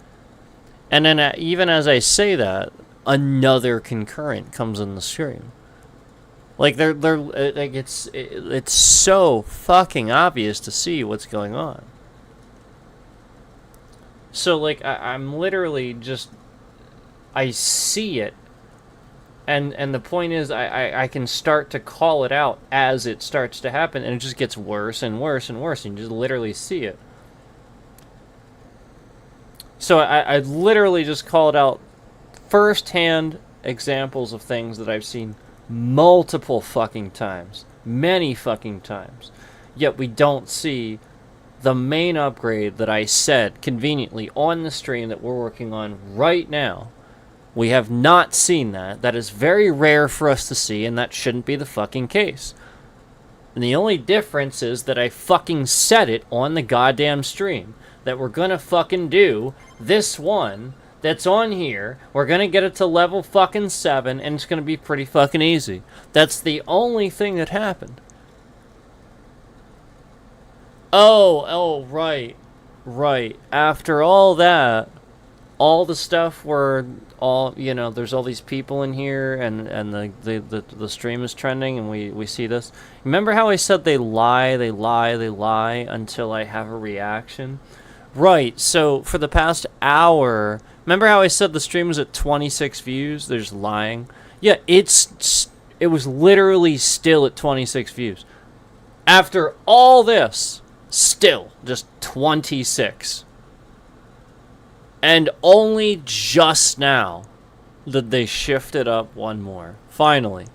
And then even as I say that, another concurrent comes in the stream. Like they're like it's so fucking obvious to see what's going on. So like I'm literally just, I see it, and the point is I can start to call it out as it starts to happen, and it just gets worse and worse and worse, and you just literally see it. So I literally just called out first-hand examples of things that I've seen multiple fucking times. Many fucking times. Yet we don't see the main upgrade that I said conveniently on the stream that we're working on right now. We have not seen that. That is very rare for us to see, and that shouldn't be the fucking case. And the only difference is that I fucking said it on the goddamn stream. that we're gonna fucking do this one that's on here. We're gonna get it to level fucking 7, and it's gonna be pretty fucking easy. That's the only thing that happened. Oh, right. Right. After all that, all the stuff where all, you know, there's all these people in here, and the stream is trending, and we see this. Remember how I said they lie until I have a reaction? Right, so for the past hour, remember how I said the stream was at 26 views? They're just lying. Yeah, it was literally still at 26 views. After all this, still just 26. And only just now did they shift it up one more. Finally.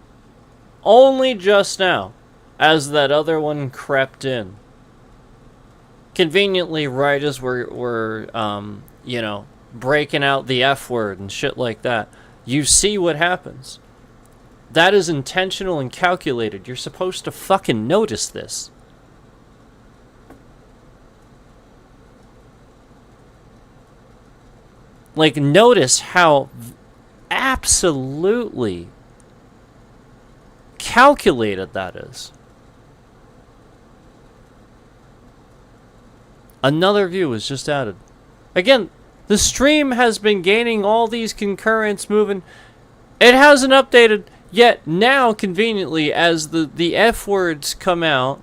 Only just now, as that other one crept in. Conveniently, right as we're you know, breaking out the F word and shit like that, you see what happens. That is intentional and calculated. You're supposed to fucking notice this. Like, notice how absolutely calculated that is. Another view was just added. Again, the stream has been gaining all these concurrents moving. It hasn't updated yet. Now, conveniently, as the F words come out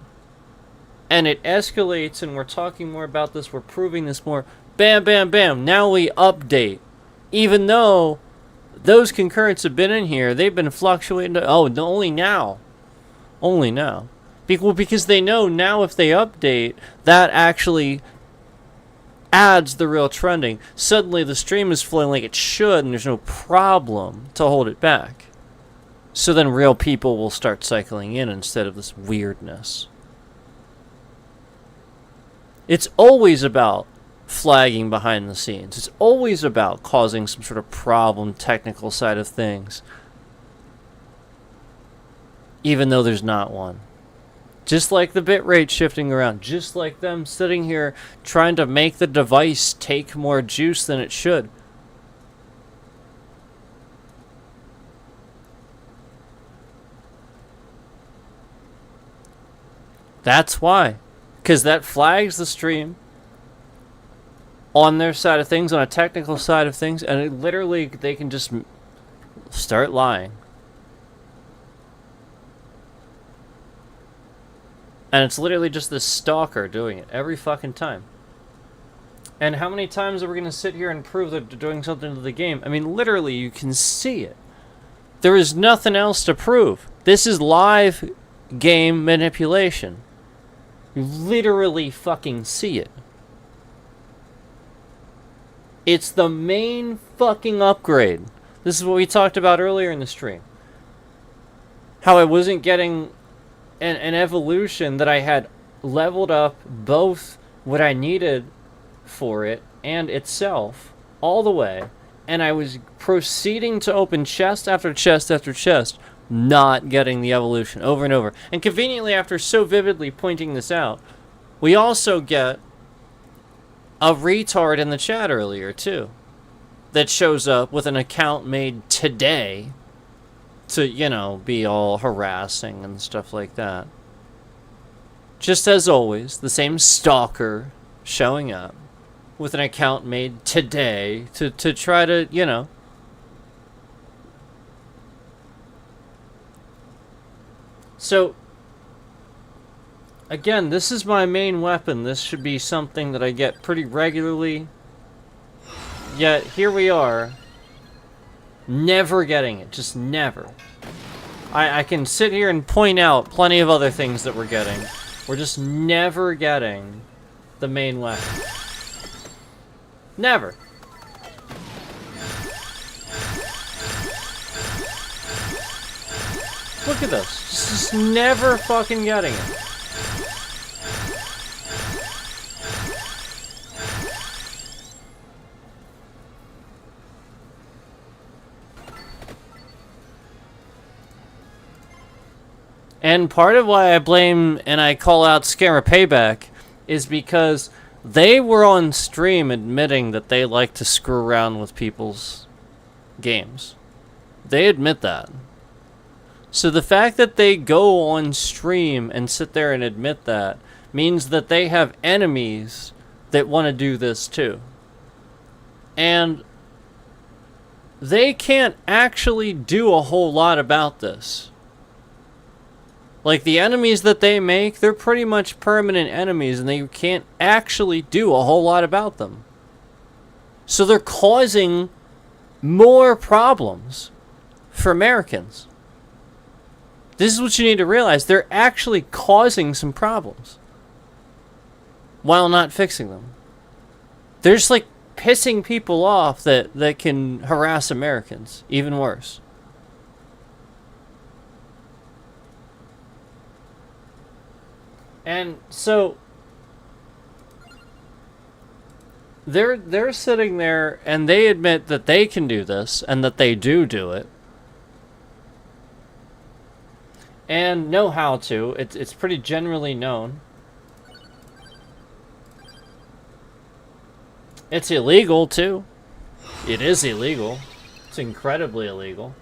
and it escalates, and we're talking more about this, we're proving this more. Bam, bam, bam. Now we update. Even though those concurrents have been in here, they've been fluctuating. Oh, no, only now. Only now. Because they know now if they update, that actually adds the real trending. Suddenly the stream is flowing like it should, and there's no problem to hold it back. So then real people will start cycling in instead of this weirdness. It's always about flagging behind the scenes. It's always about causing some sort of problem, technical side of things. Even though there's not one. Just like the bitrate shifting around. Just like them sitting here trying to make the device take more juice than it should. That's why. Because that flags the stream on their side of things, on a technical side of things, and it literally, they can just start lying. And it's literally just this stalker doing it every fucking time. And how many times are we going to sit here and prove that they're doing something to the game? I mean, literally, you can see it. There is nothing else to prove. This is live game manipulation. You literally fucking see it. It's the main fucking upgrade. This is what we talked about earlier in the stream. How I wasn't getting an evolution that I had leveled up both what I needed for it and itself all the way. And I was proceeding to open chest after chest after chest, not getting the evolution over and over. And conveniently, after so vividly pointing this out, we also get a retard in the chat earlier, too, that shows up with an account made today to, you know, be all harassing and stuff like that. Just as always, the same stalker showing up with an account made today to try to, you know. So, again, this is my main weapon. This should be something that I get pretty regularly. Yet, here we are. Never getting it. Just never. I can sit here and point out plenty of other things that we're getting. We're just never getting the main weapon. Never. Look at this. Just never fucking getting it. And part of why I blame and I call out Scammer Payback is because They were on stream admitting that they like to screw around with people's games. They admit that. So the fact that they go on stream and sit there and admit that means that they have enemies that want to do this too. And they can't actually do a whole lot about this. Like, the enemies that they make, they're pretty much permanent enemies, and they can't actually do a whole lot about them. So they're causing more problems for Americans. This is what you need to realize. They're actually causing some problems while not fixing them. They're just, like, pissing people off that can harass Americans. Even worse. And so they're sitting there and they admit that they can do this and that they do it. And know how to. It's pretty generally known. It's illegal too. It is illegal. It's incredibly illegal.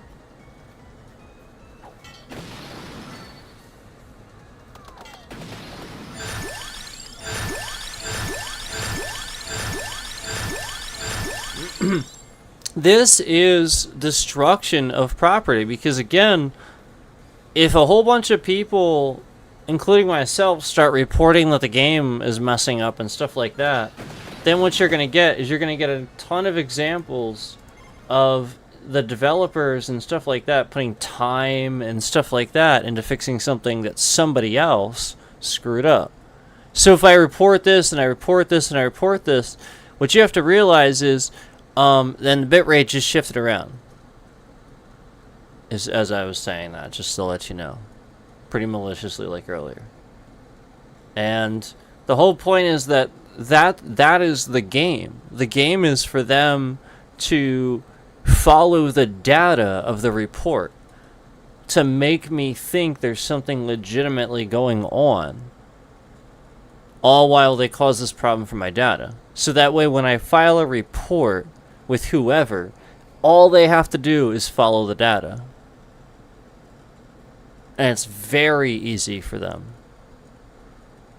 This is destruction of property because, again, if a whole bunch of people, including myself, start reporting that the game is messing up and stuff like that, then what you're going to get is you're going to get a ton of examples of the developers and stuff like that putting time and stuff like that into fixing something that somebody else screwed up. So if I report this and I report this and I report this, what you have to realize is then the bitrate just shifted around. As I was saying that, just to let you know. Pretty maliciously like earlier. And the whole point is that is the game. The game is for them to follow the data of the report to make me think there's something legitimately going on, all while they cause this problem for my data. So that way when I file a report with whoever, all they have to do is follow the data. And it's very easy for them.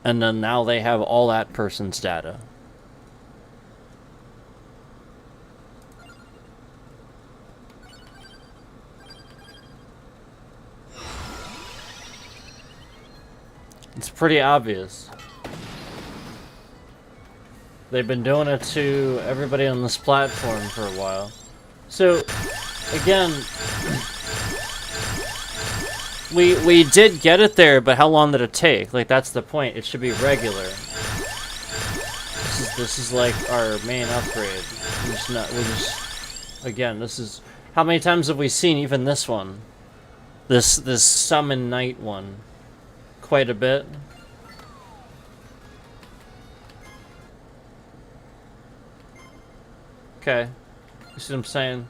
And then now they have all that person's data. It's pretty obvious. They've been doing it to everybody on this platform for a while. So, again, we did get it there, but how long did it take? Like, that's the point. It should be regular. This is like our main upgrade. Again, this is, how many times have we seen even this one? This Summon Night one. Quite a bit. Okay. You see what I'm saying?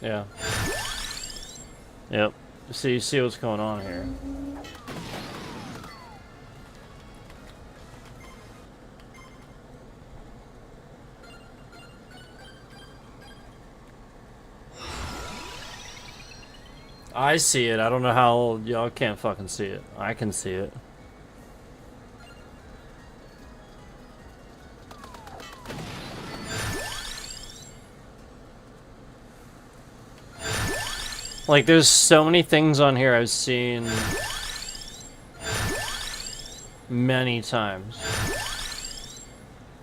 Yeah. Yep. So you see what's going on here. I see it. I don't know how y'all can't fucking see it. I can see it. Like, there's so many things on here I've seen many times.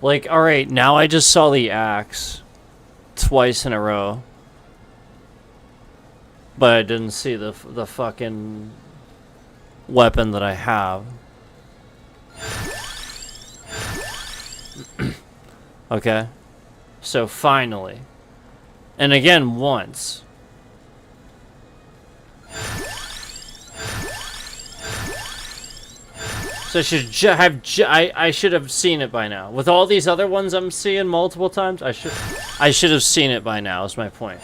Like, alright, now I just saw the axe twice in a row. But I didn't see the fucking weapon that I have. Okay? So finally. And again, once. So I should have seen it by now. With all these other ones I'm seeing multiple times, I should have seen it by now, is my point.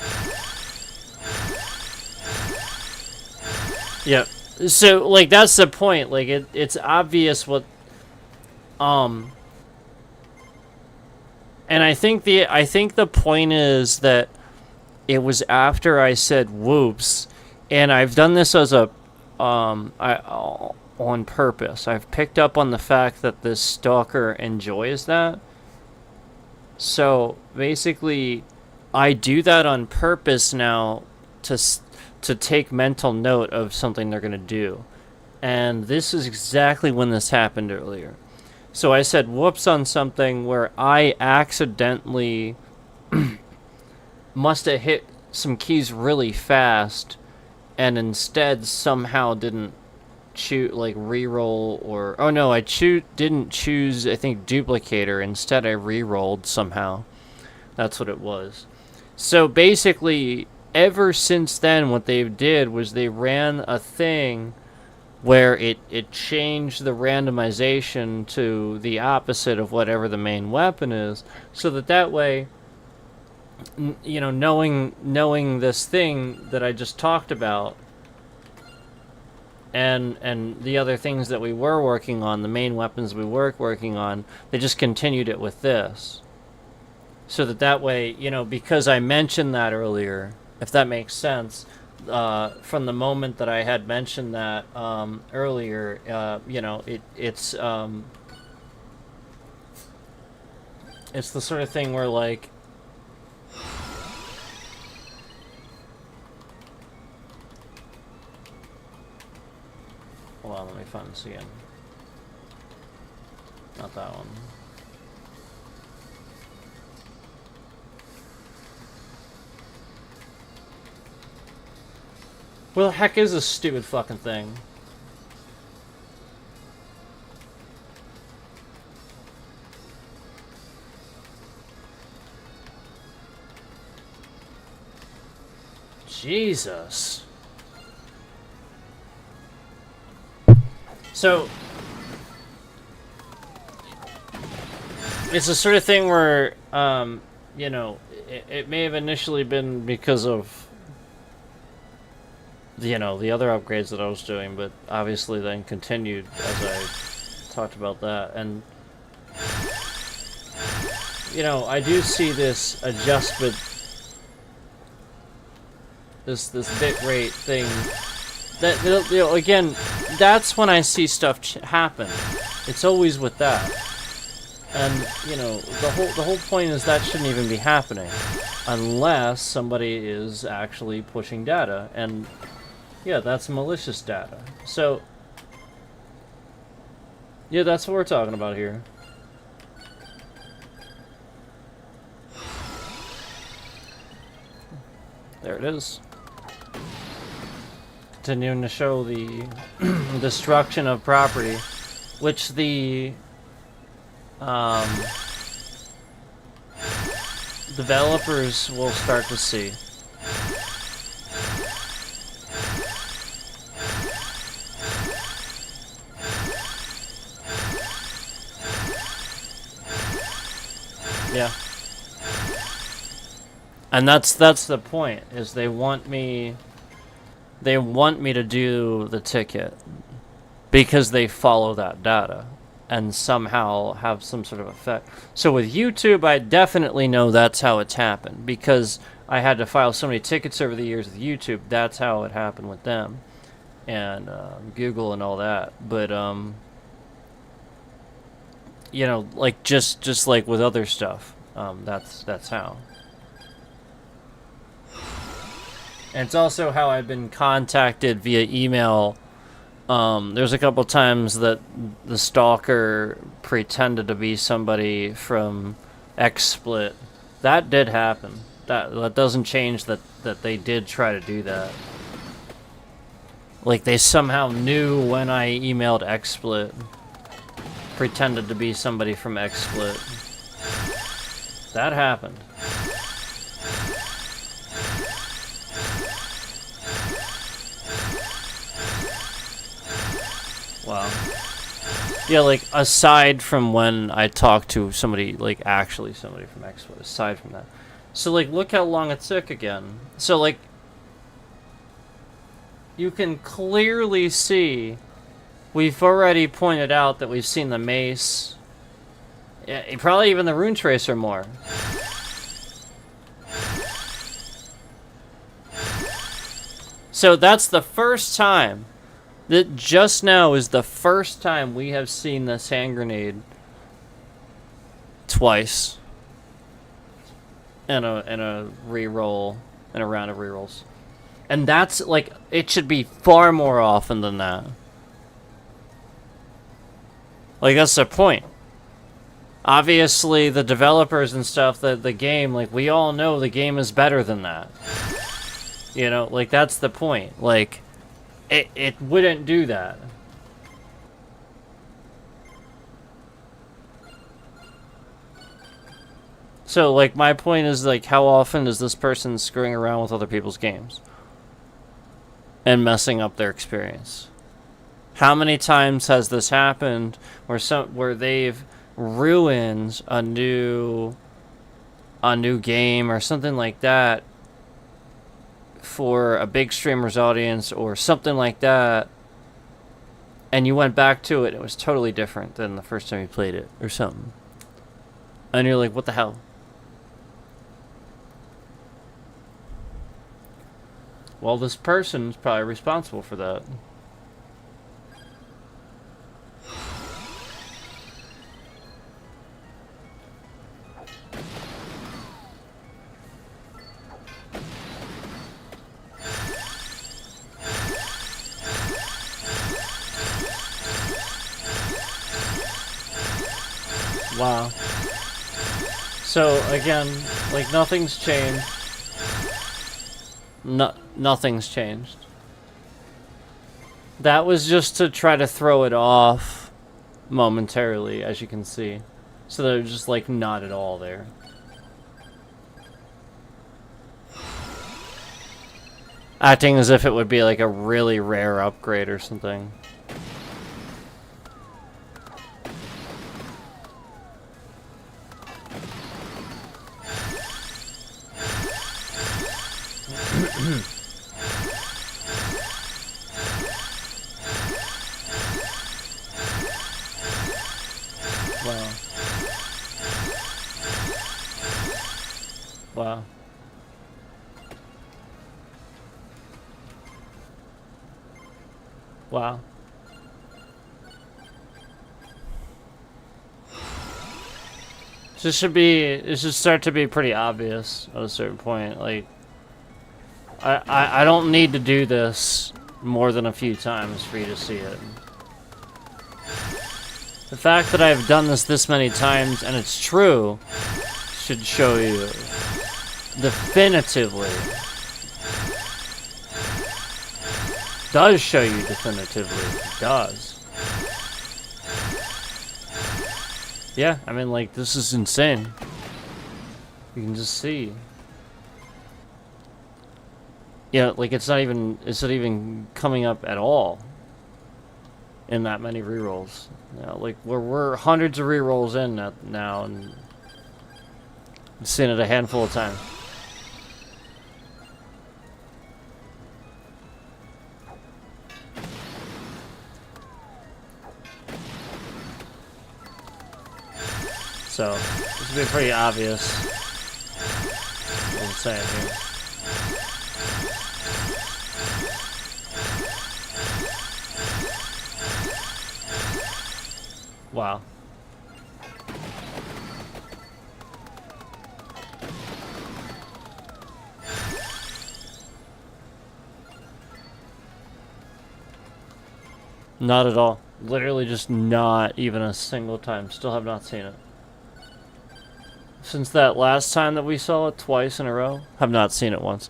Yep. So, like, that's the point. Like, it's obvious what, and I think the point is that it was after I said whoops, and I've done this as a, on purpose. I've picked up on the fact that this stalker enjoys that. So, basically, I do that on purpose now to take mental note of something they're going to do. And this is exactly when this happened earlier. So I said whoops on something where I accidentally must have hit some keys really fast and instead somehow didn't choose, like, reroll, or oh no, I didn't choose, I think, duplicator. Instead I rerolled somehow. That's what it was. So basically, ever since then, what they did was they ran a thing where it changed the randomization to the opposite of whatever the main weapon is, so that way, you know, knowing this thing that I just talked about, and the other things that we were working on, the main weapons we were working on, they just continued it with this. So that way, you know, because I mentioned that earlier, if that makes sense, from the moment that I had mentioned that earlier, you know, it's the sort of thing where, like, hold on, let me find this again. Not that one. Where the heck is this stupid fucking thing? Jesus. So, it's the sort of thing where, you know, it may have initially been because of, you know, the other upgrades that I was doing, but obviously then continued as I talked about that. And, you know, I do see this adjustment, this bit rate thing, that, you know, again, that's when I see stuff happen. It's always with that. And, you know, the whole point is that shouldn't even be happening unless somebody is actually pushing data, and yeah, that's malicious data. So, yeah, that's what we're talking about here. There it is. Continuing to show the destruction of property, which the developers will start to see. Yeah. And that's the point, is they want me to do the ticket because they follow that data and somehow have some sort of effect. So with YouTube, I definitely know that's how it's happened, because I had to file so many tickets over the years with YouTube. That's how it happened with them, and Google and all that. But you know, like just like with other stuff, that's how. And it's also how I've been contacted via email. There's a couple times that the stalker pretended to be somebody from XSplit. That did happen. That doesn't change that they did try to do that. Like, they somehow knew when I emailed XSplit, pretended to be somebody from XSplit. That happened. Yeah, like, aside from when I talk to somebody, like, actually somebody from Expo, aside from that. So, like, look how long it took again. So, like, you can clearly see we've already pointed out that we've seen the mace. Yeah, probably even the rune tracer more. So that's the first time. That just now is the first time we have seen this hand grenade twice in a reroll, in a round of rerolls. And that's like, it should be far more often than that. Like, that's the point. Obviously, the developers and stuff, the game, like, we all know the game is better than that. You know, like, that's the point. Like, it wouldn't do that. So, like, my point is, like, how often is this person screwing around with other people's games? And messing up their experience? How many times has this happened where they've ruined a new game or something like that for a big streamer's audience or something like that, and you went back to it, it was totally different than the first time you played it or something, and you're like, what the hell? Well, this person's probably responsible for that. Wow. So, again, like, nothing's changed. Nothing's changed. That was just to try to throw it off momentarily, as you can see. So they're just, like, not at all there. Acting as if it would be, like, a really rare upgrade or something. Wow. Wow. Wow. It should start to be pretty obvious at a certain point. Like, I don't need to do this more than a few times for you to see it. The fact that I've done this many times and it's true should show you definitively. Does show you definitively. It does. Yeah, I mean, like, this is insane. You can just see. Yeah, like, it's not even coming up at all in that many rerolls. You know, like, we're hundreds of rerolls in now, and I've seen it a handful of times. So, this would be pretty obvious what I'm saying here. Wow. Not at all. Literally just not even a single time. Still have not seen it. Since that last time that we saw it twice in a row, have not seen it once.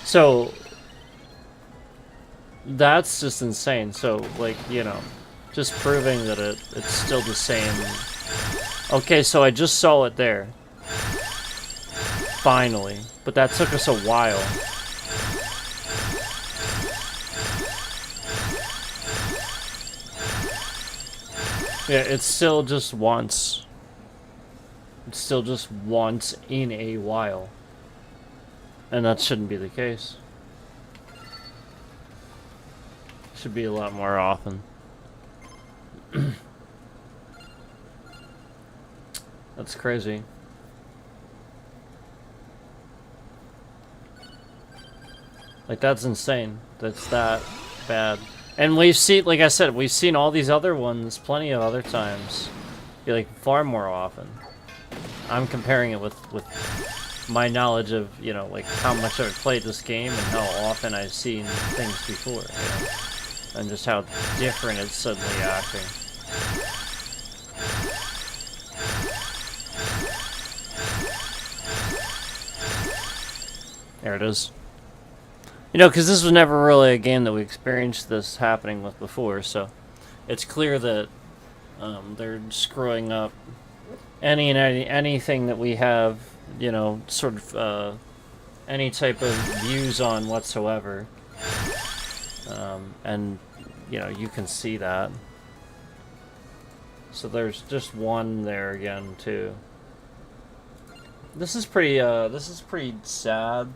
So, that's just insane. So, like, you know, just proving that it's still the same. Okay, so I just saw it there. Finally. But that took us a while. Yeah, it's still just once. It's still just once in a while. And that shouldn't be the case. Should be a lot more often. That's crazy. Like, that's insane. That's that bad. And we've seen, like I said, we've seen all these other ones plenty of other times. Be like, far more often. I'm comparing it with my knowledge of, you know, like how much I've played this game and how often I've seen things before, you know? And just how different it's suddenly acting. There it is. You know, because this was never really a game that we experienced this happening with before, so it's clear that they're screwing up anything that we have, you know, sort of any type of views on whatsoever. And, you know, you can see that. So there's just one there again, too. This is pretty sad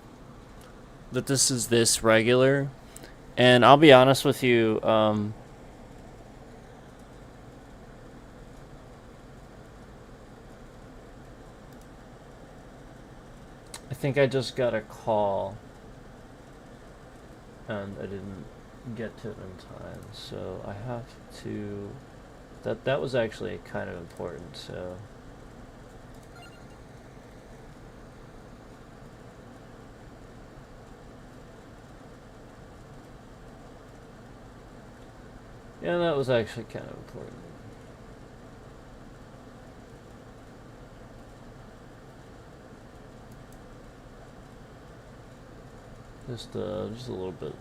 that this is this regular. And I'll be honest with you, I think I just got a call and I didn't get to it in time, so I have to... That was actually kind of important, so... Yeah, that was actually kind of important. Just a little bit.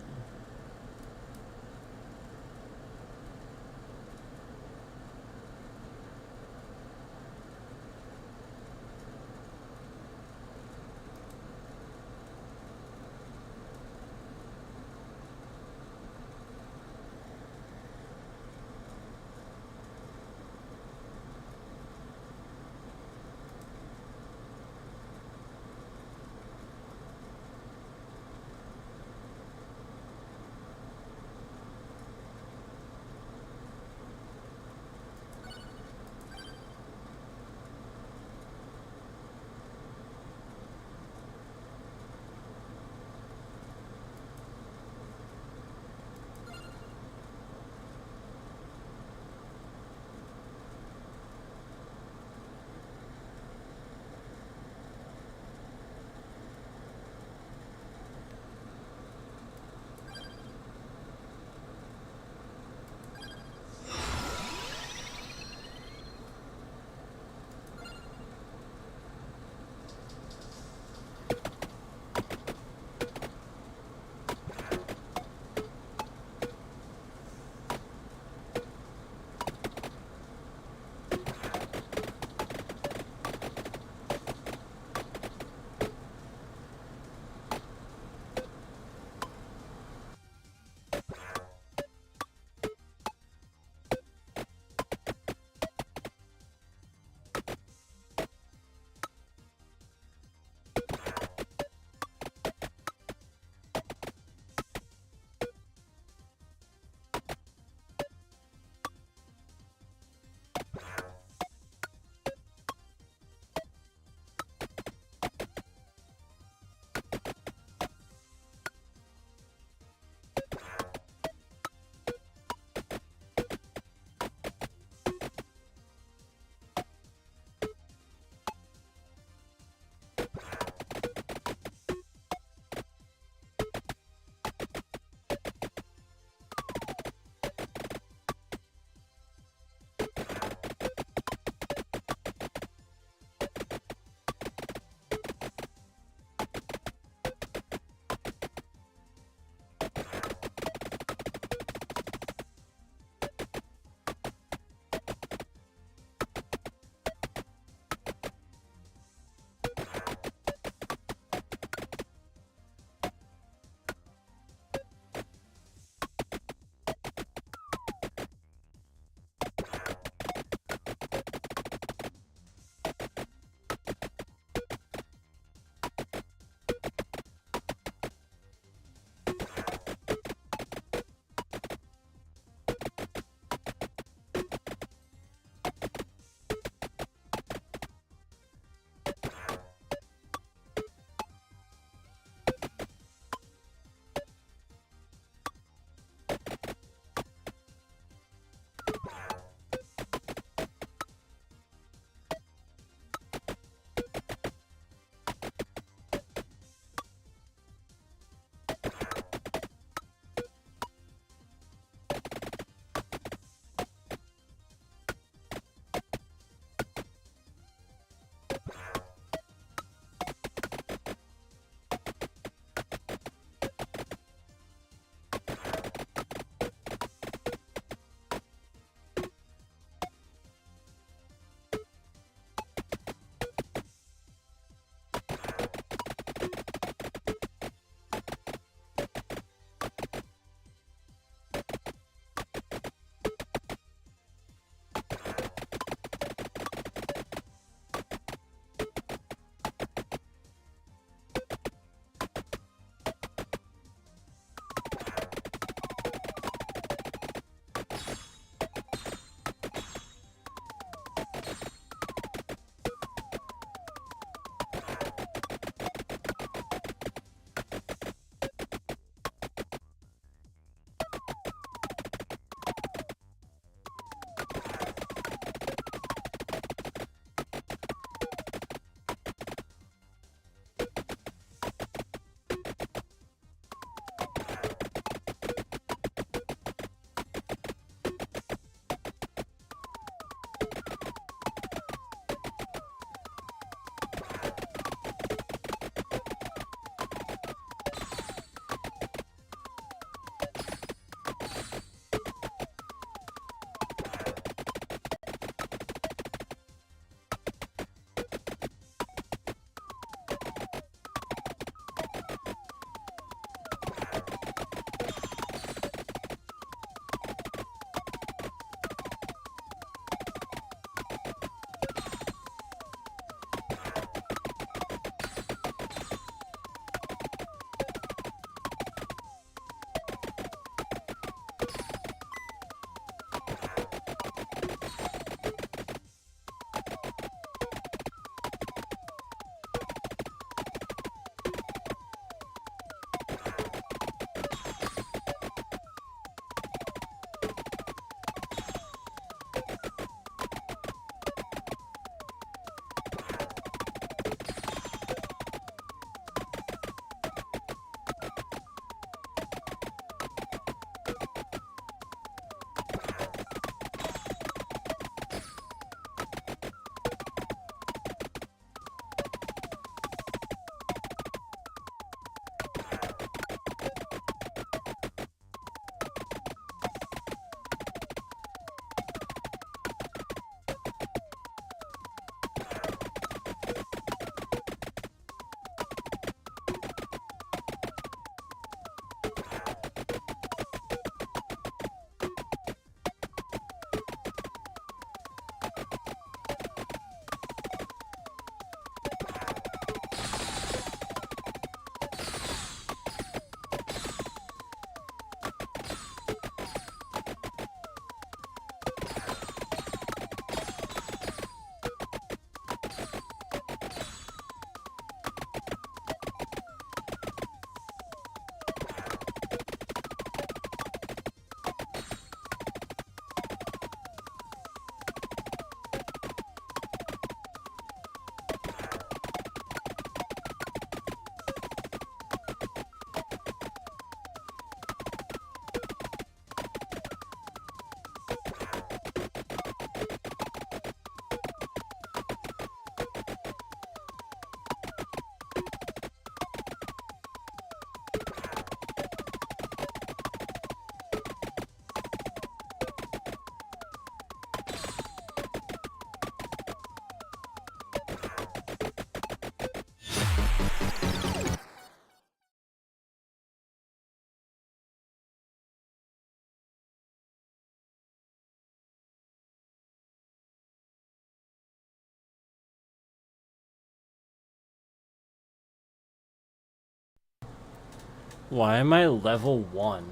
Why am I level 1?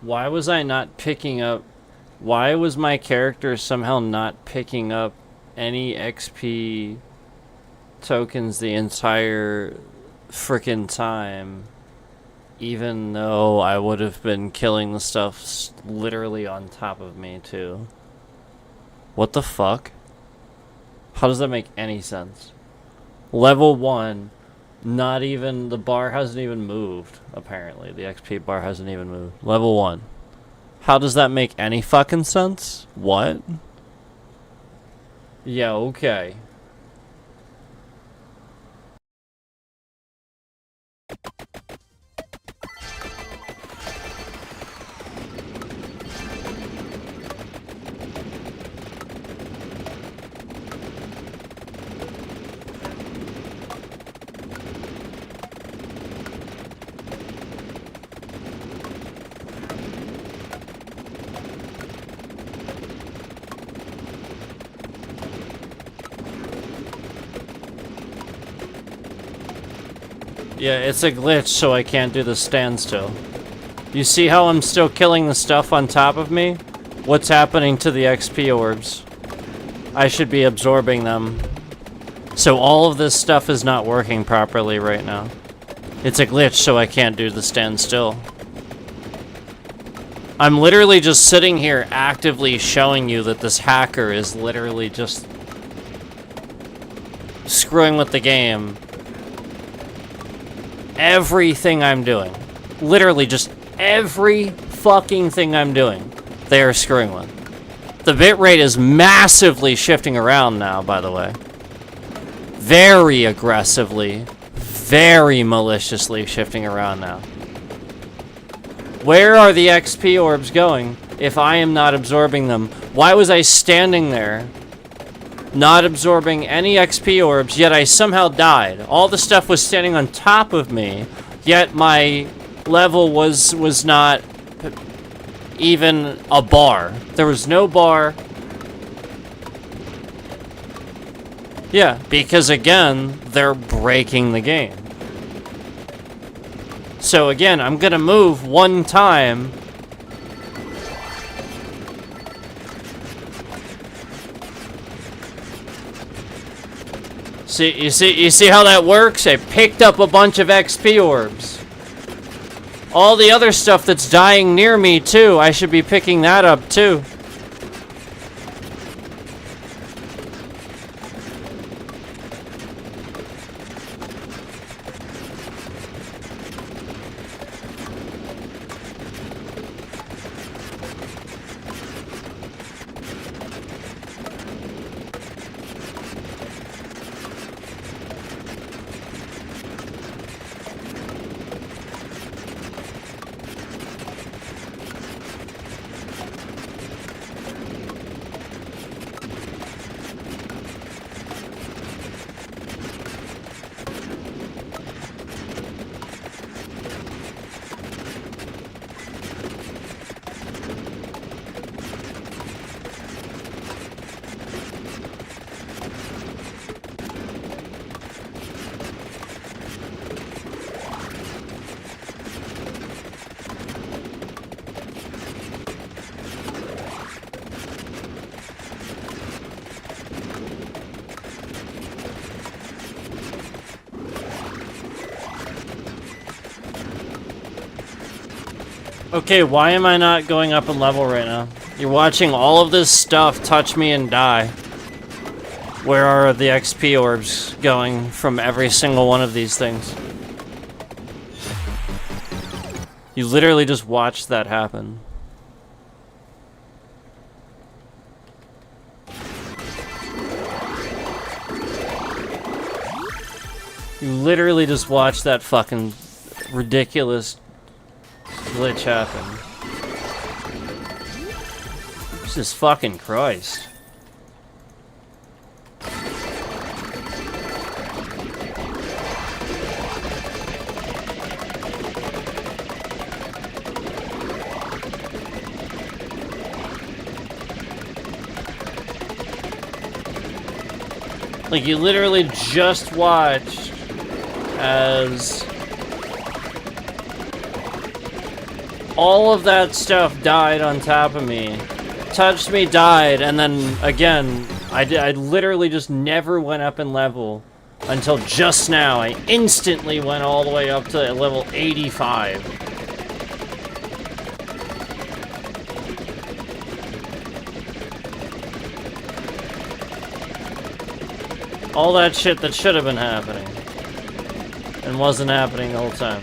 Why was I not picking up... Why was my character somehow not picking up any XP tokens the entire frickin' time? Even though I would have been killing the stuff literally on top of me, too. What the fuck? How does that make any sense? Level 1, not even... The bar hasn't even moved, apparently. The XP bar hasn't even moved. Level 1. How does that make any fucking sense? What? Yeah, okay. Yeah, it's a glitch, so I can't do the standstill. You see how I'm still killing the stuff on top of me? What's happening to the XP orbs? I should be absorbing them. So all of this stuff is not working properly right now. It's a glitch, so I can't do the standstill. I'm literally just sitting here actively showing you that this hacker is literally just screwing with the game. Everything I'm doing. Literally just every fucking thing I'm doing, they are screwing with. The bitrate is massively shifting around now, by the way. Very aggressively, very maliciously shifting around now. Where are the XP orbs going if I am not absorbing them? Why was I standing there not absorbing any XP orbs, yet I somehow died? All the stuff was standing on top of me, yet my level was not even a bar. There was no bar. Yeah, because again, they're breaking the game. So again, I'm gonna move one time. You see how that works? I picked up a bunch of XP orbs. All the other stuff that's dying near me too, I should be picking that up too. Okay, why am I not going up in level right now? You're watching all of this stuff touch me and die. Where are the XP orbs going from every single one of these things? You literally just watched that happen. You literally just watched that fucking ridiculous glitch happen. Jesus fucking Christ. Like, you literally just watched as all of that stuff died on top of me. Touched me, died, and then again, I literally just never went up in level until just now. I instantly went all the way up to level 85. All that shit that should have been happening and wasn't happening the whole time.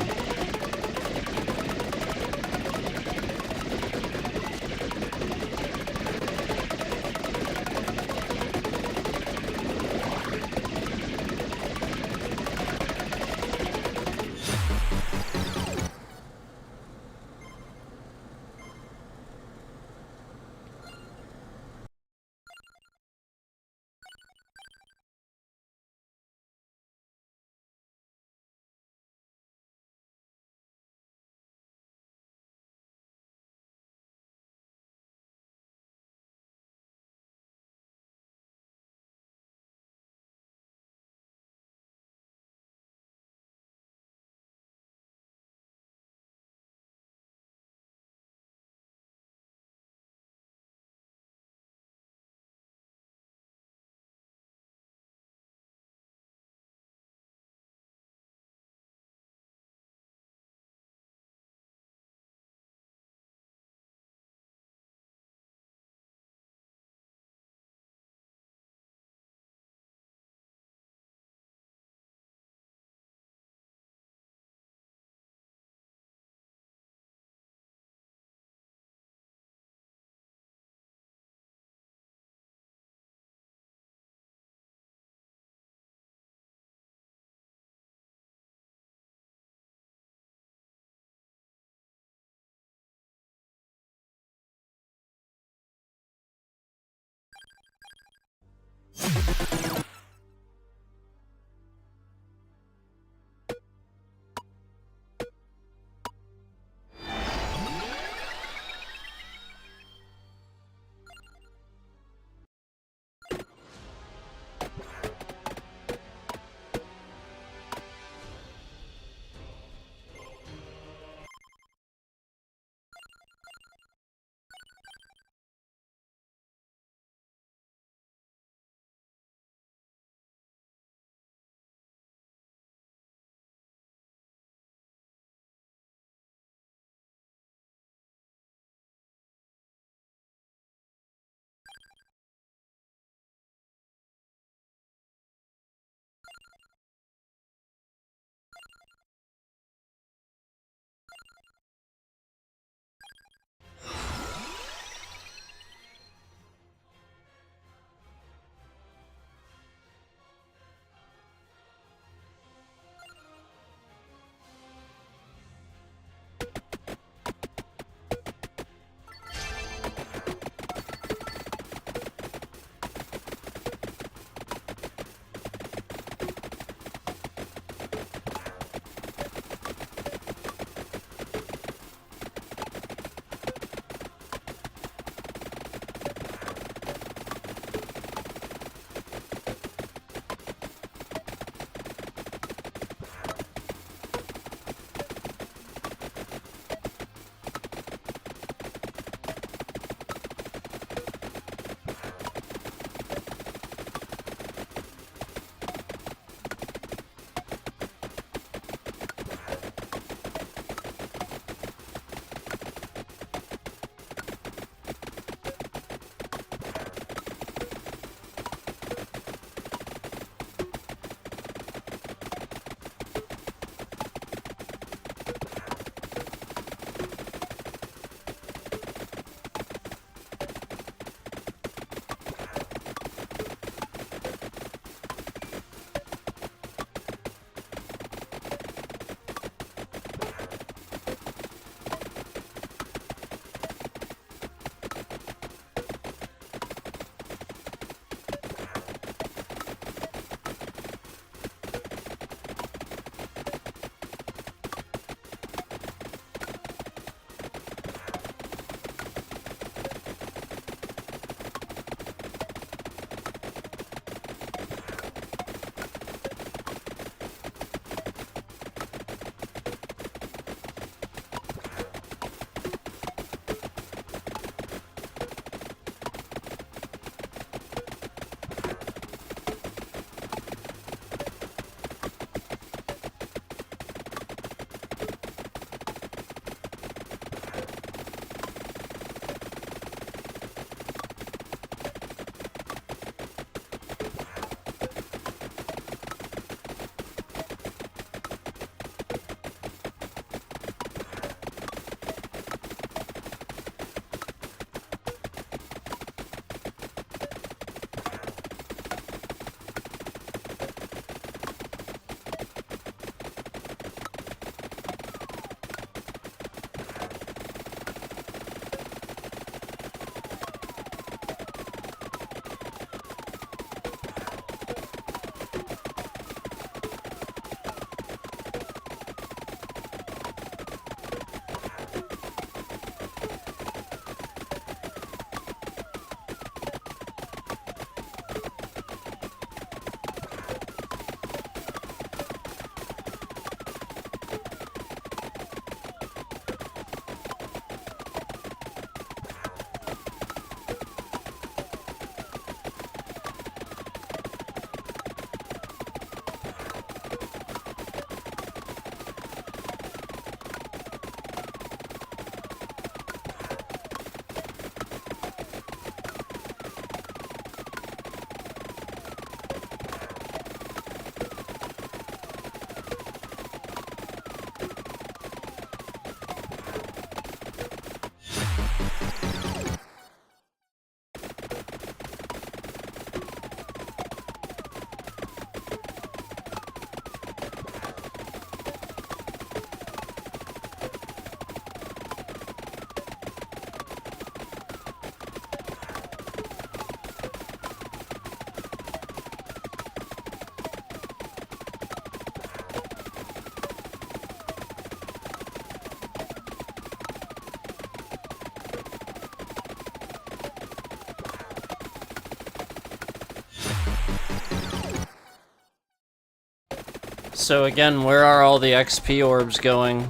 So again, where are all the XP orbs going?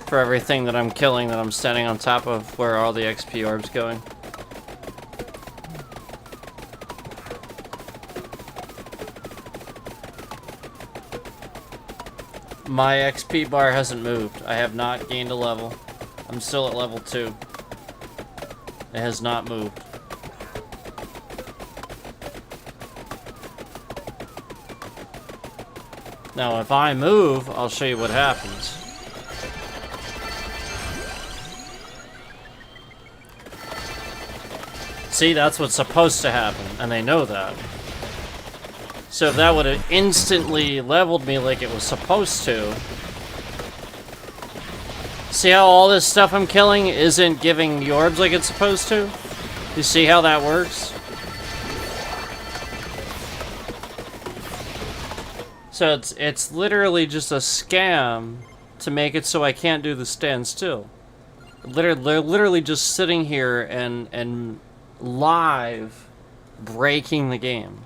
For everything that I'm killing that I'm standing on top of, where are all the XP orbs going? My XP bar hasn't moved. I have not gained a level. I'm still at level 2. It has not moved. Now, if I move, I'll show you what happens. See, that's what's supposed to happen, and they know that. So if that would have instantly leveled me like it was supposed to... See how all this stuff I'm killing isn't giving the orbs like it's supposed to? You see how that works? So it's literally just a scam to make it so I can't do the standstill. They're literally just sitting here and live breaking the game.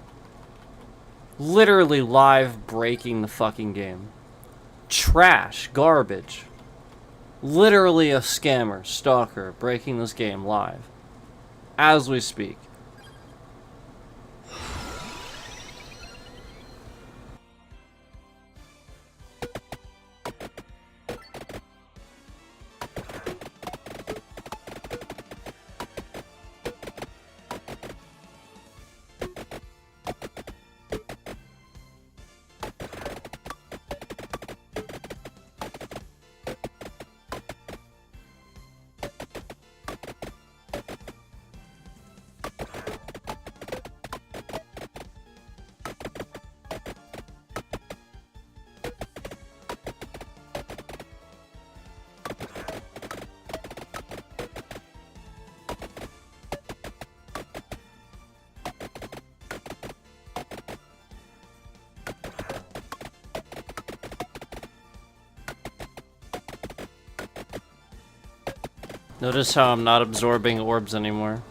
Literally live breaking the fucking game. Trash. Garbage. Literally a scammer, stalker, breaking this game live. As we speak. Notice how I'm not absorbing orbs anymore.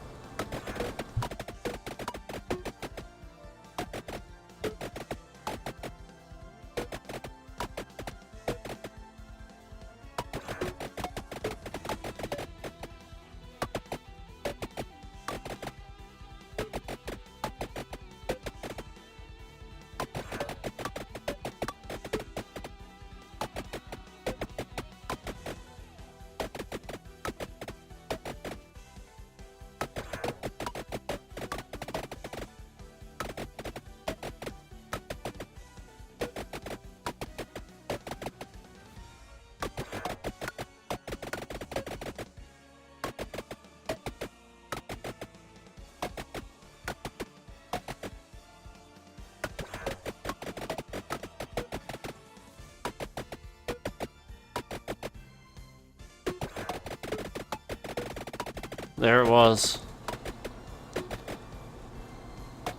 There it was.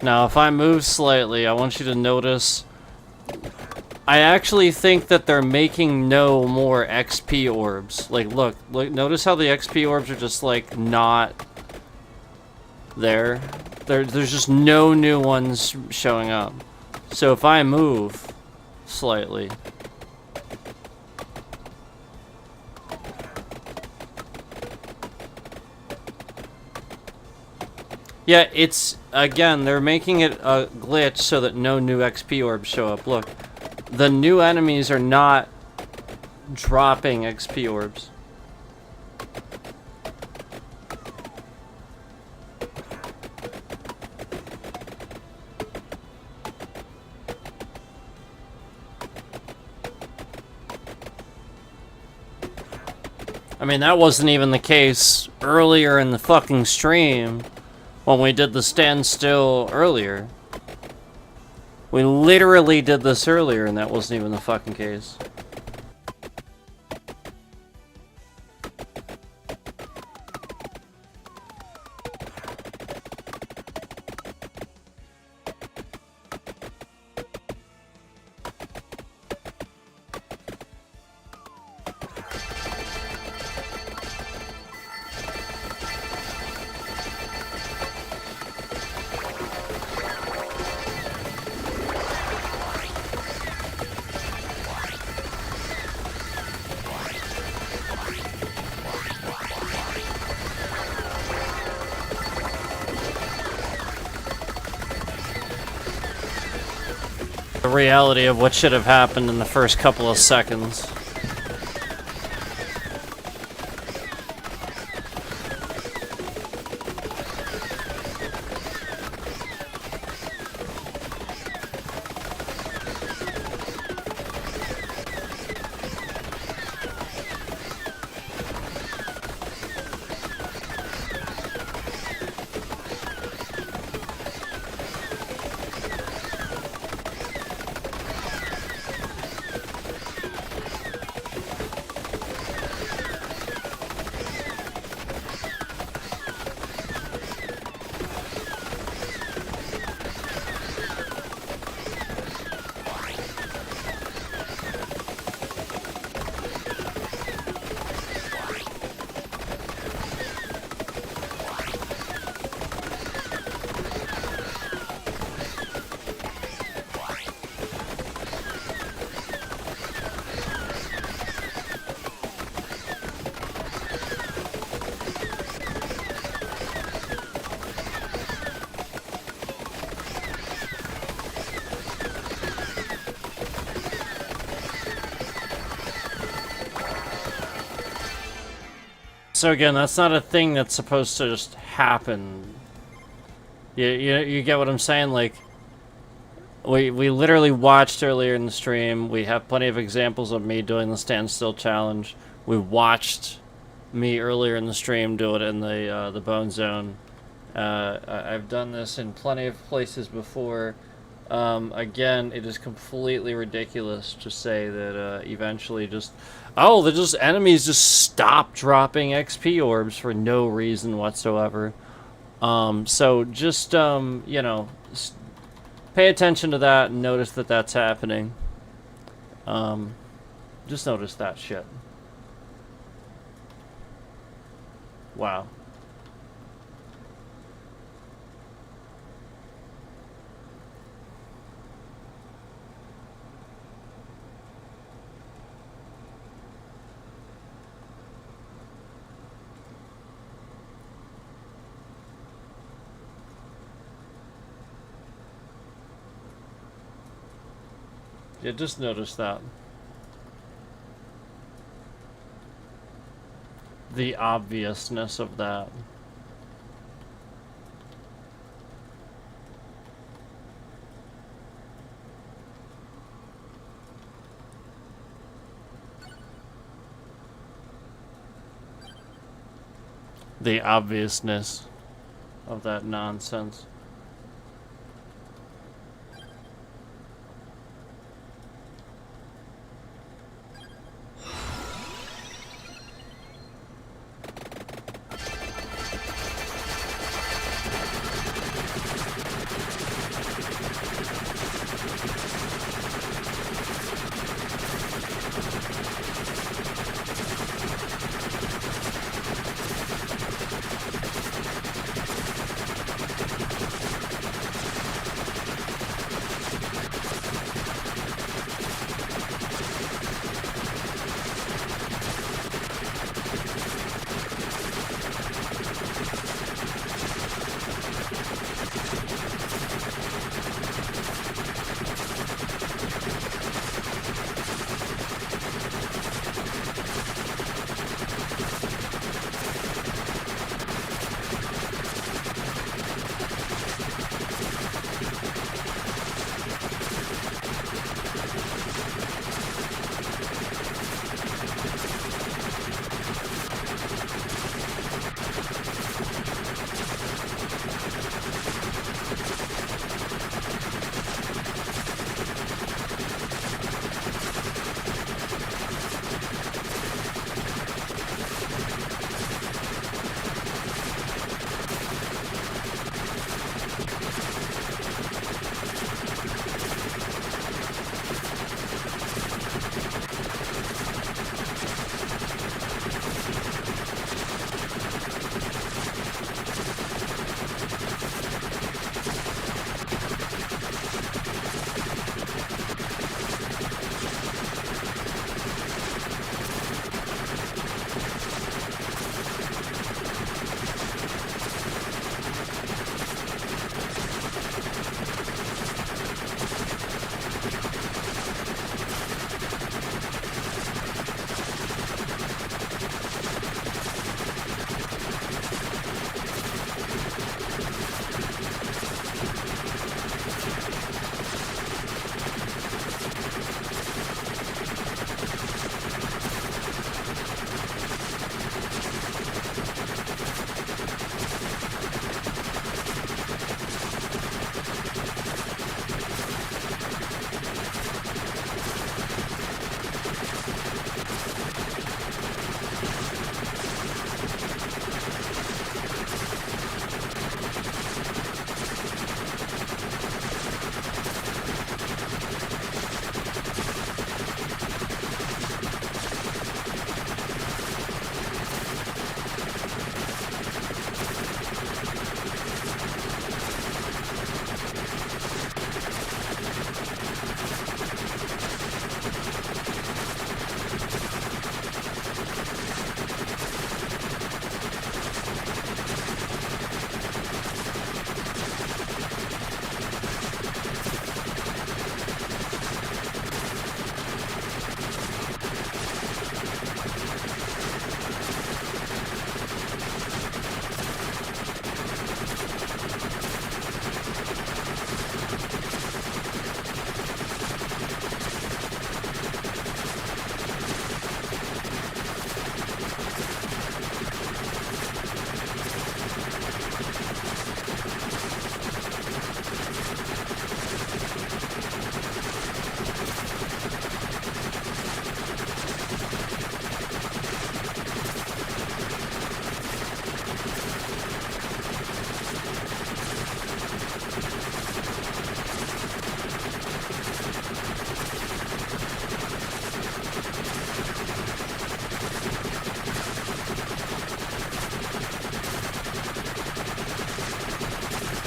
Now, if I move slightly, I want you to notice... I actually think that they're making no more XP orbs. Like, look, notice how the XP orbs are just, like, not there. There's just no new ones showing up. So if I move slightly... Yeah, it's, again, they're making it a glitch so that no new XP orbs show up. Look, the new enemies are not dropping XP orbs. I mean, that wasn't even the case earlier in the fucking stream. When we did the standstill earlier. We literally did this earlier and that wasn't even the fucking case. reality of what should have happened in the first couple of seconds. So again, that's not a thing that's supposed to just happen. You get what I'm saying? Like, we literally watched earlier in the stream. We have plenty of examples of me doing the standstill challenge. We watched me earlier in the stream do it in the Bone Zone. I've done this in plenty of places before. Again, it is completely ridiculous to say that eventually just... Oh, enemies just stop dropping XP orbs for no reason whatsoever. So just, you know, pay attention to that and notice that that's happening. Just notice that shit. Wow. Yeah, just notice that. The obviousness of that. The obviousness of that nonsense.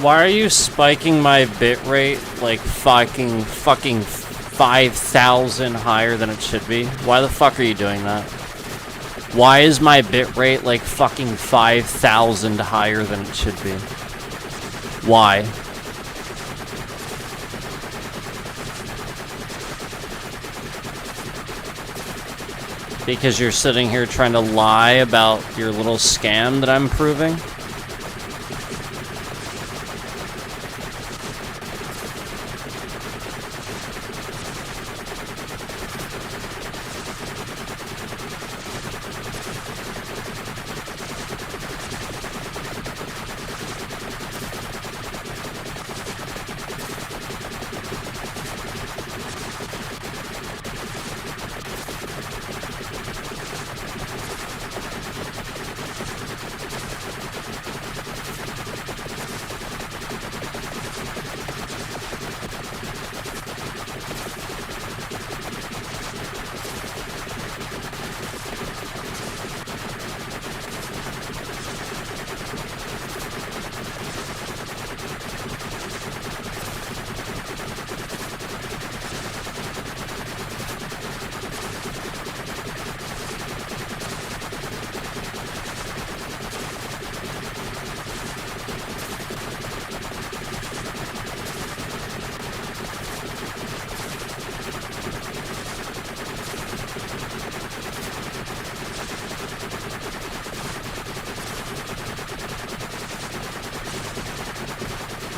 Why are you spiking my bitrate like fucking 5,000 higher than it should be? Why the fuck are you doing that? Why is my bitrate like fucking 5,000 higher than it should be? Why? Because you're sitting here trying to lie about your little scam that I'm proving?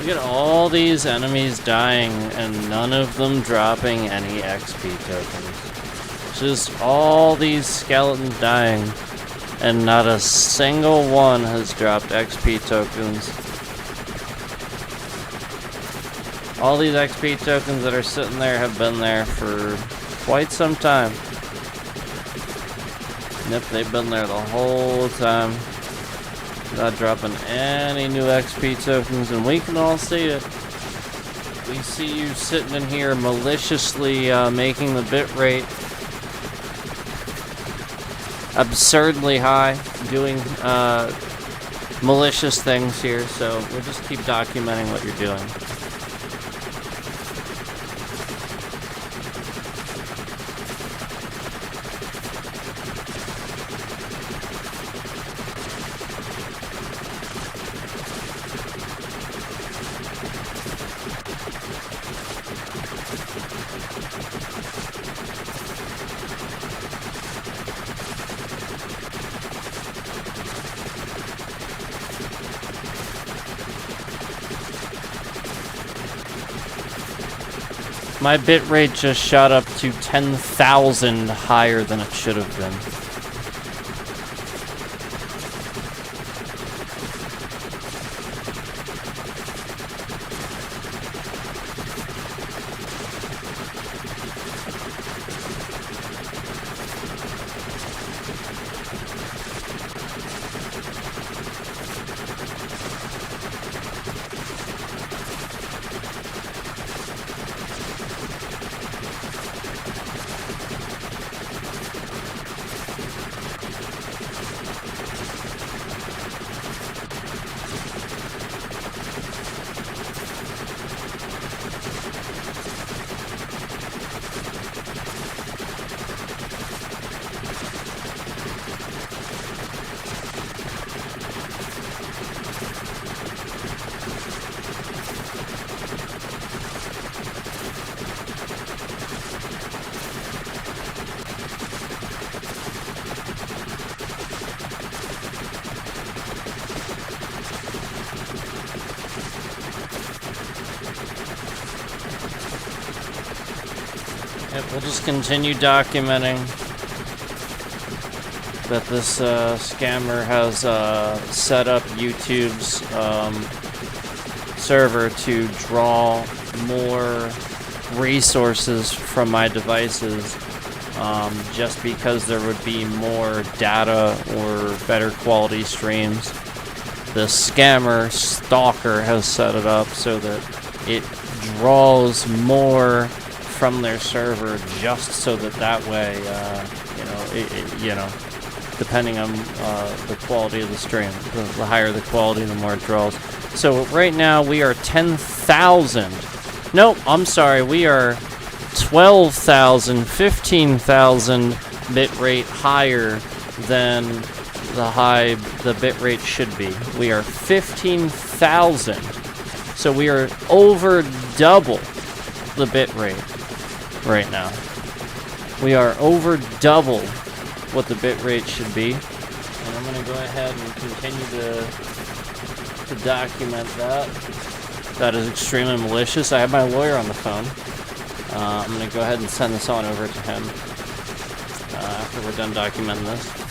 Look at all these enemies dying and none of them dropping any XP tokens. Just all these skeletons dying and not a single one has dropped XP tokens. All these XP tokens that are sitting there have been there for quite some time. Yep, they've been there the whole time. Not dropping any new XP tokens, and we can all see it. We see you sitting in here maliciously making the bitrate absurdly high, doing malicious things here, so we'll just keep documenting what you're doing. My bitrate just shot up to 10,000 higher than it should have been. Yep, we'll just continue documenting that this scammer has set up YouTube's server to draw more resources from my devices just because there would be more data or better quality streams. The scammer stalker has set it up so that it draws more from their server just so that way, depending on the quality of the stream, the higher the quality, the more it draws. So right now we are 10,000. Nope, I'm sorry. We are 12,000, 15,000 bit rate higher than the bit rate should be. We are 15,000. So we are over double the bit rate right now. We are over double what the bit rate should be. And I'm going to go ahead and continue to document that. That is extremely malicious. I have my lawyer on the phone. I'm going to go ahead and send this on over to him after we're done documenting this.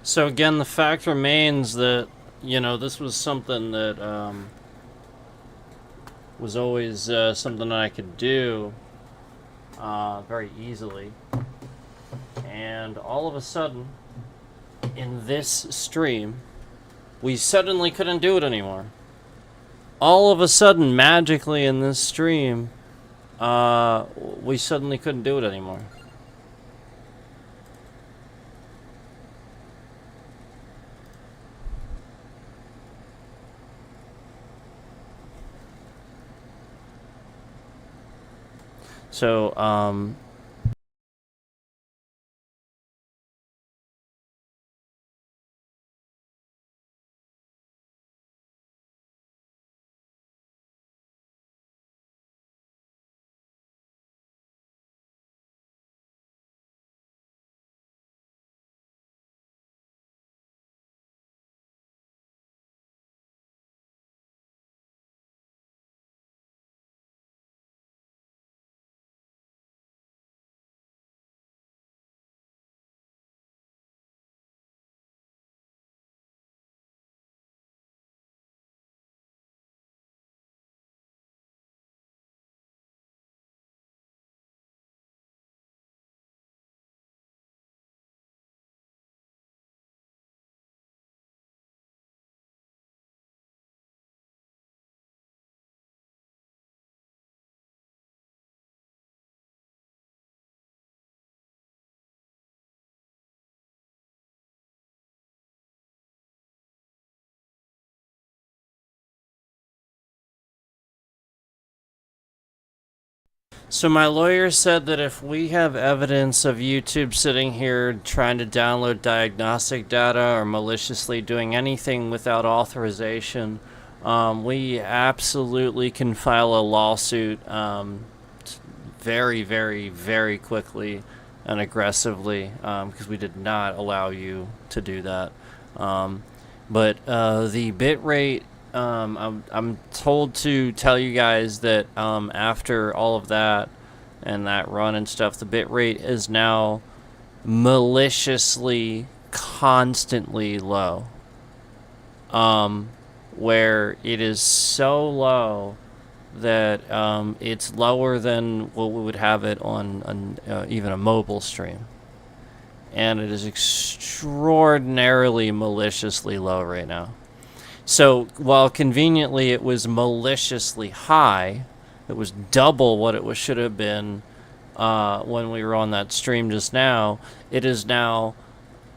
So again, the fact remains that, this was something that was always something that I could do very easily. And all of a sudden, in this stream, we suddenly couldn't do it anymore. All of a sudden, magically in this stream, we suddenly couldn't do it anymore. So, So my lawyer said that if we have evidence of YouTube sitting here trying to download diagnostic data or maliciously doing anything without authorization, we absolutely can file a lawsuit very, very, very quickly and aggressively because we did not allow you to do that. But the bitrate, I'm told to tell you guys that after all of that and that run and stuff, the bitrate is now maliciously constantly low. Where it is so low that it's lower than what we would have it on even a mobile stream. And it is extraordinarily maliciously low right now. So while conveniently it was maliciously high, it was double what it should have been when we were on that stream just now, it is now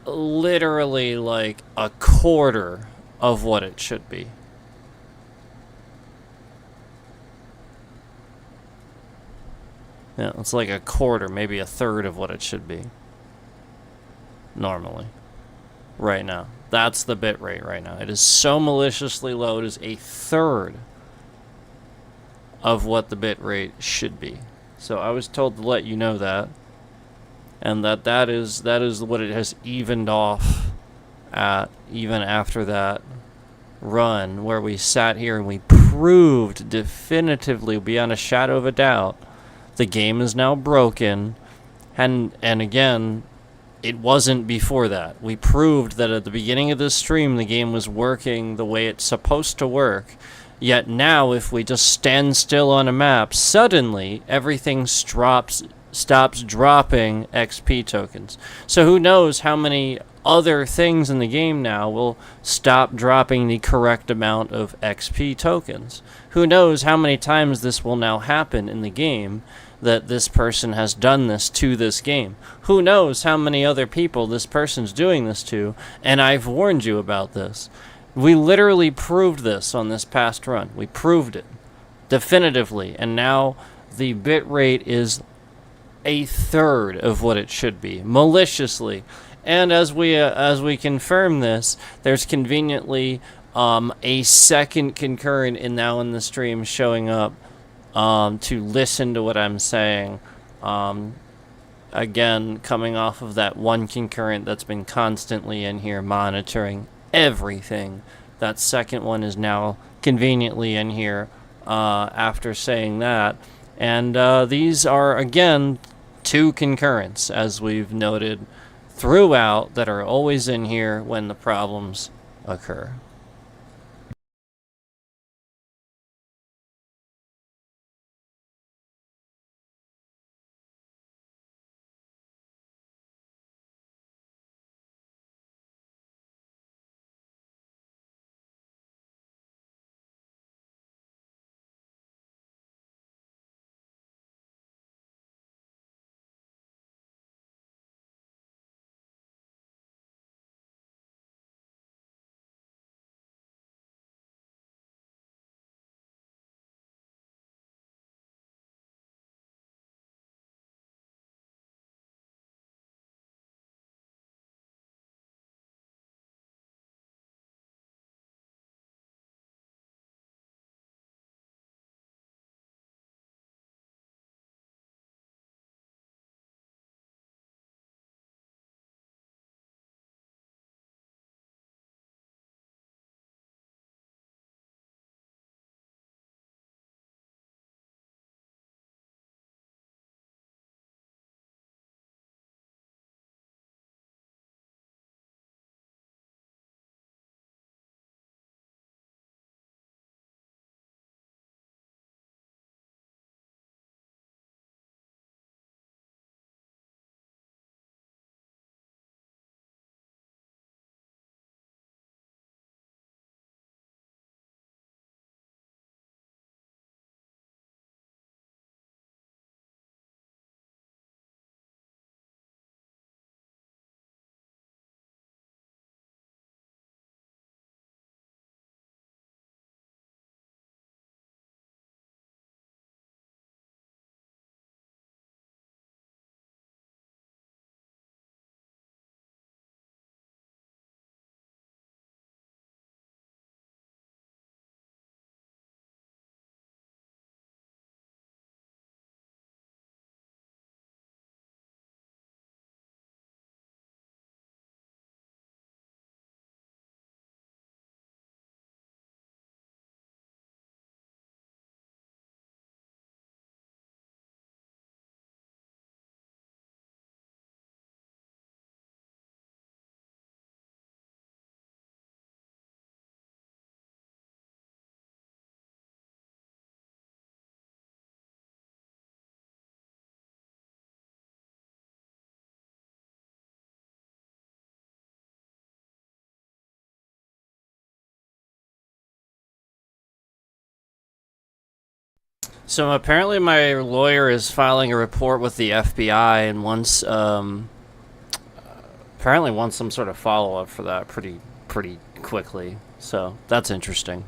literally like a quarter of what it should be. Yeah, it's like a quarter, maybe a third of what it should be normally right now. That's the bit rate right now. It is so maliciously low, it is a third of what the bit rate should be. So I was told to let you know that, and that is what it has evened off at, even after that run where we sat here and we proved definitively beyond a shadow of a doubt the game is now broken. And again, it wasn't before that. We proved that at the beginning of this stream the game was working the way it's supposed to work. Yet now, if we just stand still on a map, suddenly everything stops dropping XP tokens. So who knows how many other things in the game now will stop dropping the correct amount of XP tokens. Who knows how many times this will now happen in the game, that this person has done this to this game. Who knows how many other people this person's doing this to, and I've warned you about this. We literally proved this on this past run. We proved it definitively, and now the bit rate is a third of what it should be, maliciously. And as we confirm this, there's conveniently a second concurrent in the stream showing up to listen to what I'm saying. Again, coming off of that one concurrent that's been constantly in here monitoring everything. That second one is now conveniently in here after saying that. And these are, again, two concurrents, as we've noted throughout that are always in here when the problems occur. So apparently, my lawyer is filing a report with the FBI, and apparently wants some sort of follow up for that pretty quickly. So that's interesting.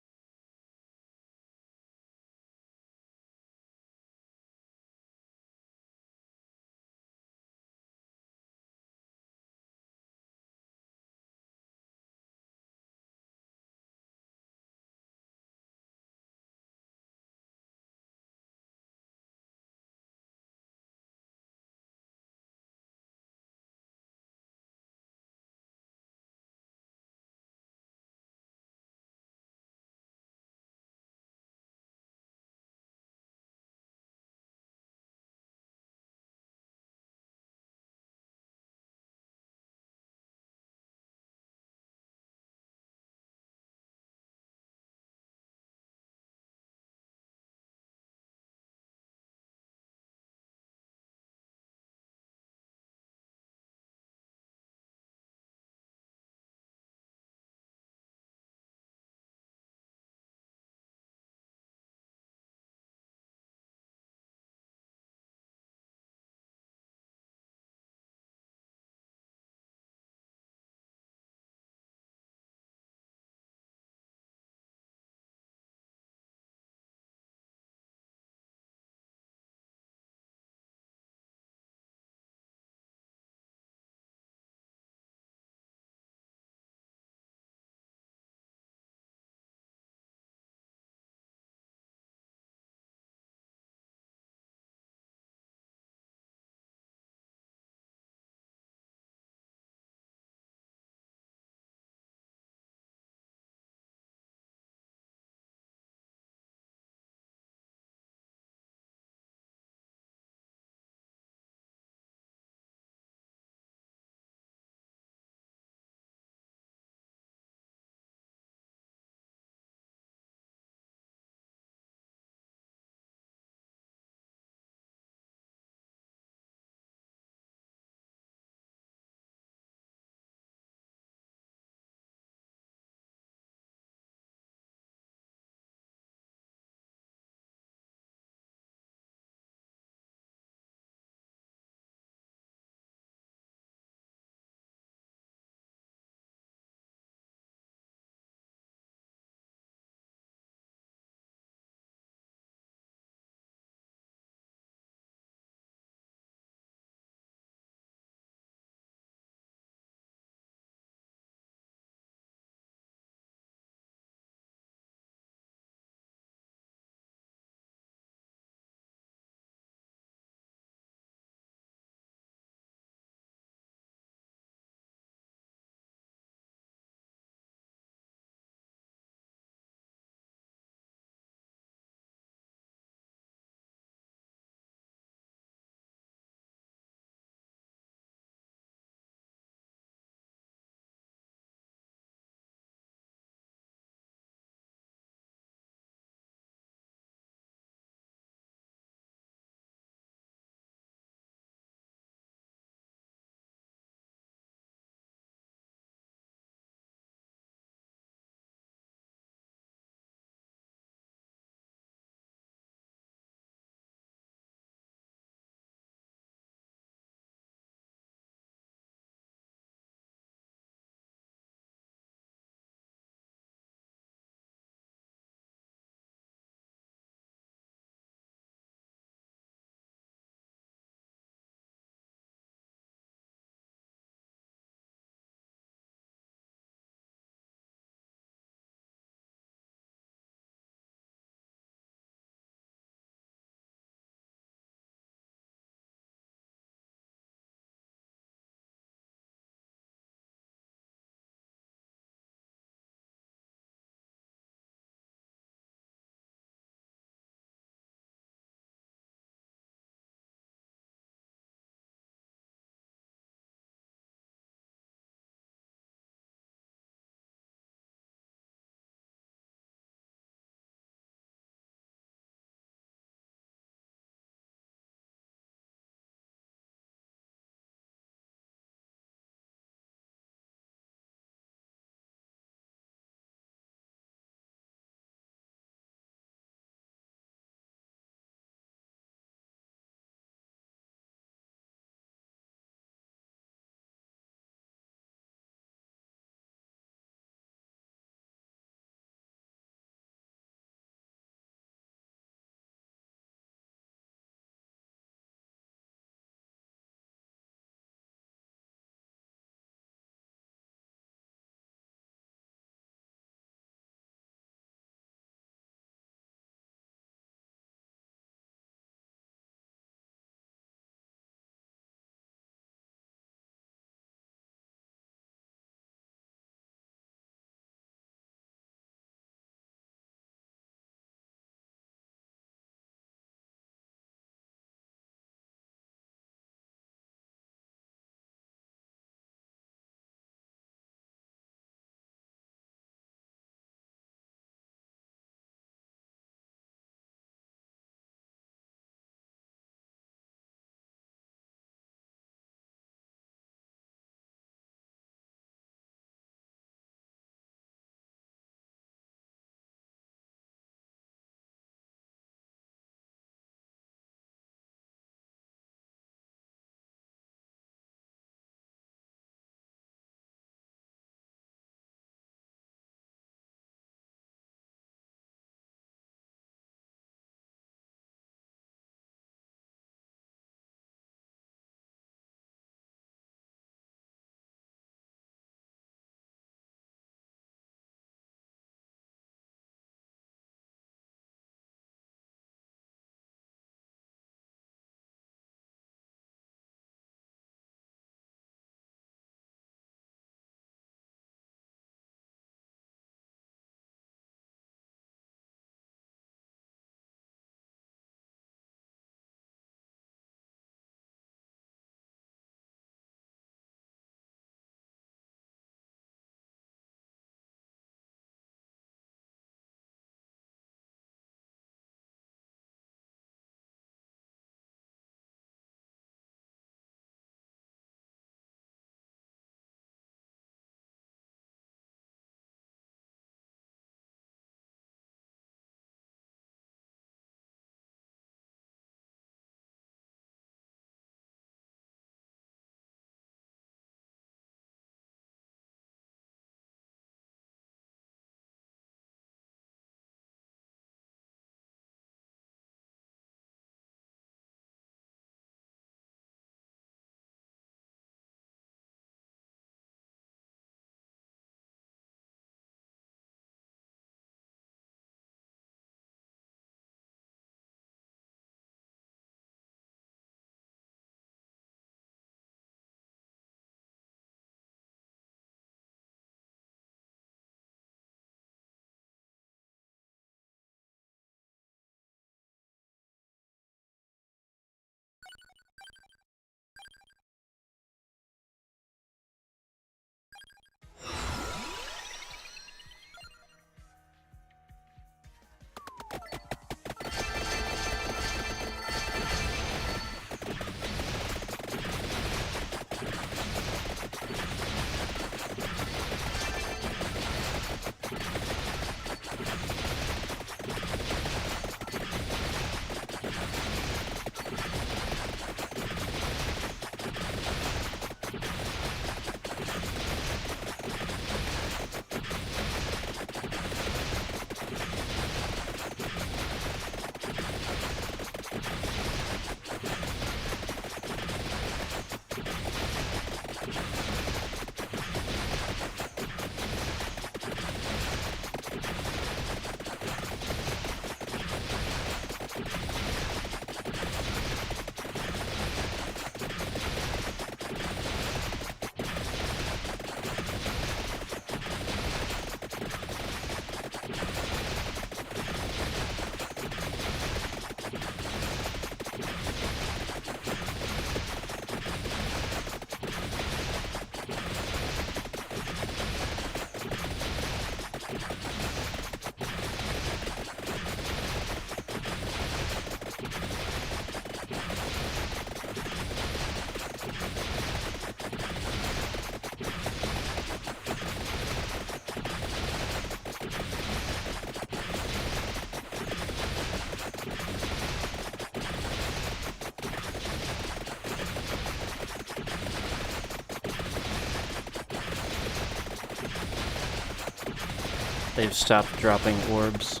they've stopped dropping orbs,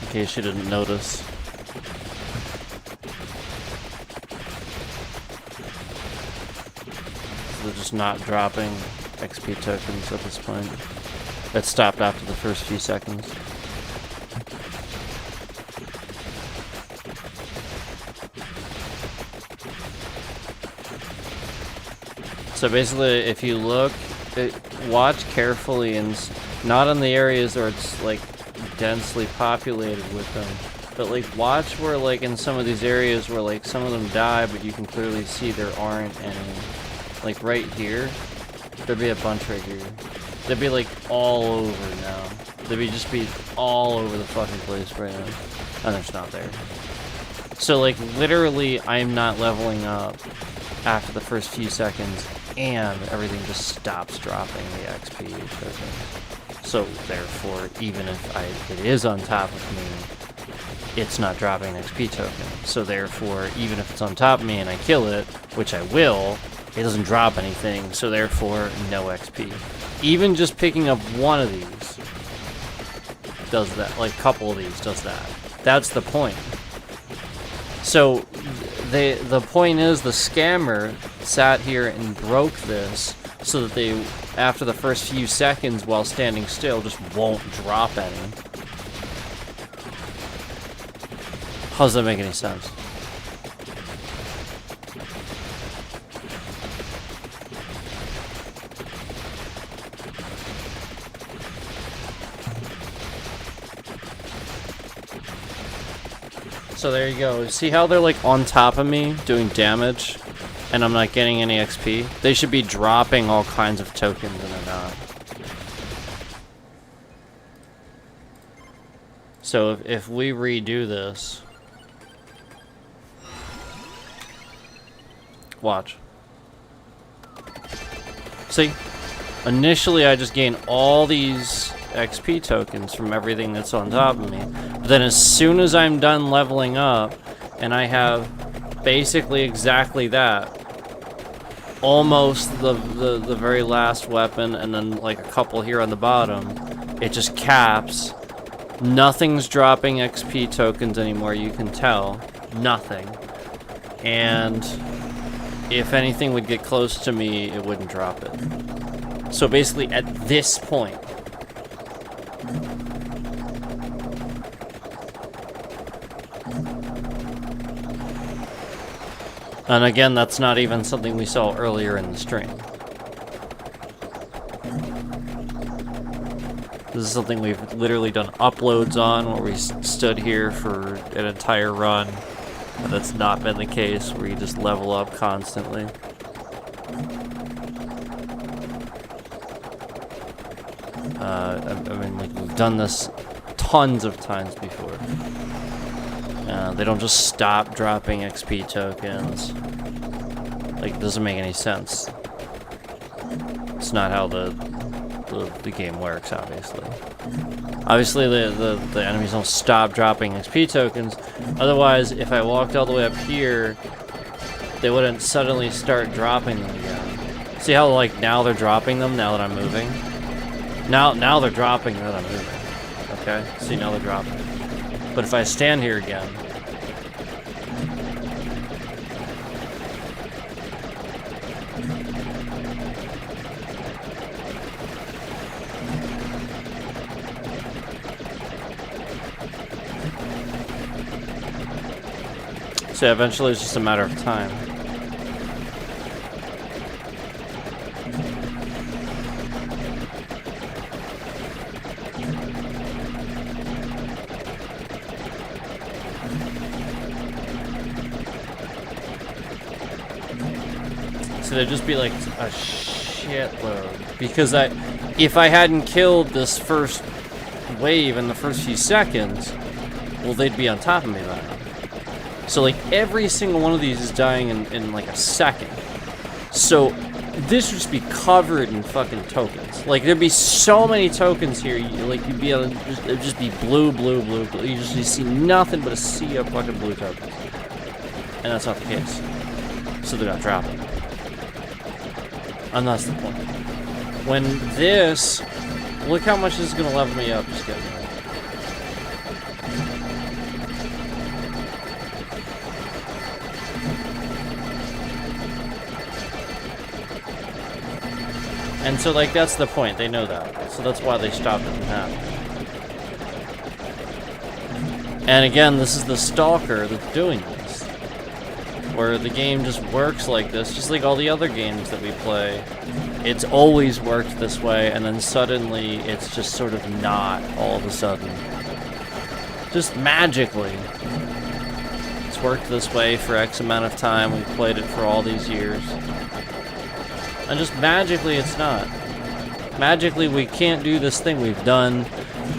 in case you didn't notice. They're just not dropping XP tokens at this point. It stopped after the first few seconds. So basically, if you look, watch carefully and not in the areas where it's like densely populated with them, but like watch where like in some of these areas where like some of them die, but you can clearly see there aren't any. Like right here, there'd be a bunch right here. They'd be like all over now. They'd be just be all over the fucking place right now, and there's not there. So like literally, I'm not leveling up after the first few seconds, and everything just stops dropping the XP tokens. So therefore, even if it is on top of me, it's not dropping an XP token. So therefore, even if it's on top of me and I kill it, which I will, it doesn't drop anything. So therefore, no XP. Even just picking up one of these does that. Like a couple of these does that. That's the point. So the point is the scammer sat here and broke this so that they, after the first few seconds while standing still, just won't drop any. How does that make any sense? So there you go. See how they're like on top of me doing damage and I'm not getting any XP? They should be dropping all kinds of tokens and they're not. So if we redo this, watch. See? Initially I just gain all these XP tokens from everything that's on top of me. But then as soon as I'm done leveling up, and I have basically exactly that, almost the very last weapon, and then like a couple here on the bottom, it just caps. Nothing's dropping XP tokens anymore, you can tell. Nothing. And if anything would get close to me, it wouldn't drop it. So basically at this point, and again, that's not even something we saw earlier in the stream. This is something we've literally done uploads on, where we stood here for an entire run. But that's not been the case, where you just level up constantly. I mean, like, we've done this tons of times before. They don't just stop dropping XP tokens. Like, it doesn't make any sense. It's not how the game works, obviously. Obviously, the enemies don't stop dropping XP tokens. Otherwise, if I walked all the way up here, they wouldn't suddenly start dropping them again. See how, like, now they're dropping them now that I'm moving? Now they're dropping now that I'm moving. Okay? See, now they're dropping. But if I stand here again, so eventually it's just a matter of time. So there'd just be like a shitload. Because if I hadn't killed this first wave in the first few seconds, well, they'd be on top of me by now. So like every single one of these is dying in like a second. So this would just be covered in fucking tokens. Like there'd be so many tokens here. You'd be able to it'd just be blue, blue, blue, blue. You see nothing but a sea of fucking blue tokens. And that's not the case. So they're not dropping. And that's the point. When this Look how much this is gonna level me up. Just kidding. And so, like, that's the point. They know that. So that's why they stopped it from happening. And again, this is the stalker that's doing this. Where the game just works like this, just like all the other games that we play. It's always worked this way, and then suddenly it's just sort of not all of a sudden. Just magically. It's worked this way for X amount of time. We've played it for all these years. And just magically it's not. Magically we can't do this thing we've done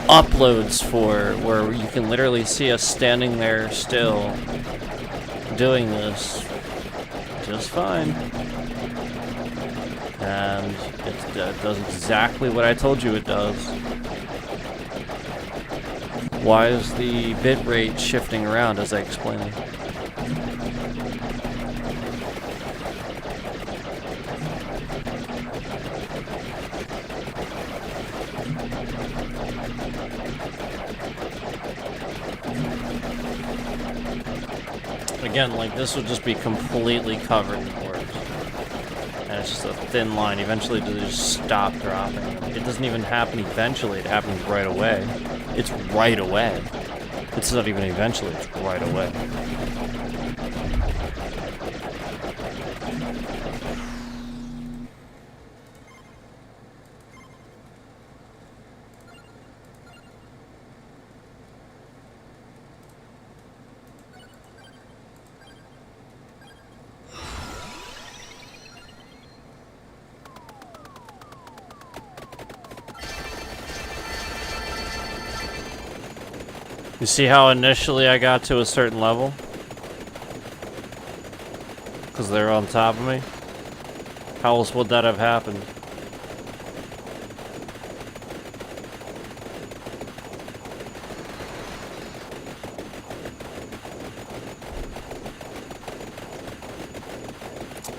uploads for, where you can literally see us standing there still doing this just fine. And it does exactly what I told you it does. Why is the bitrate shifting around as I explain it? Again, like, this would just be completely covered in orbs. And it's just a thin line. Eventually, they just stop dropping. It doesn't even happen eventually. It happens right away. It's right away. It's not even eventually. It's right away. You see how initially I got to a certain level? Because they're on top of me? How else would that have happened?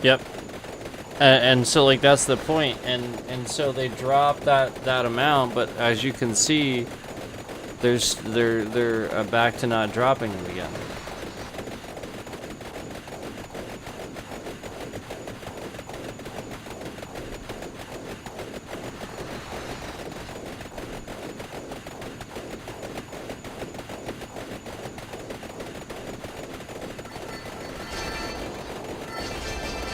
Yep. And so, like, that's the point. And so they drop that amount, but as you can see, they're back to not dropping them again.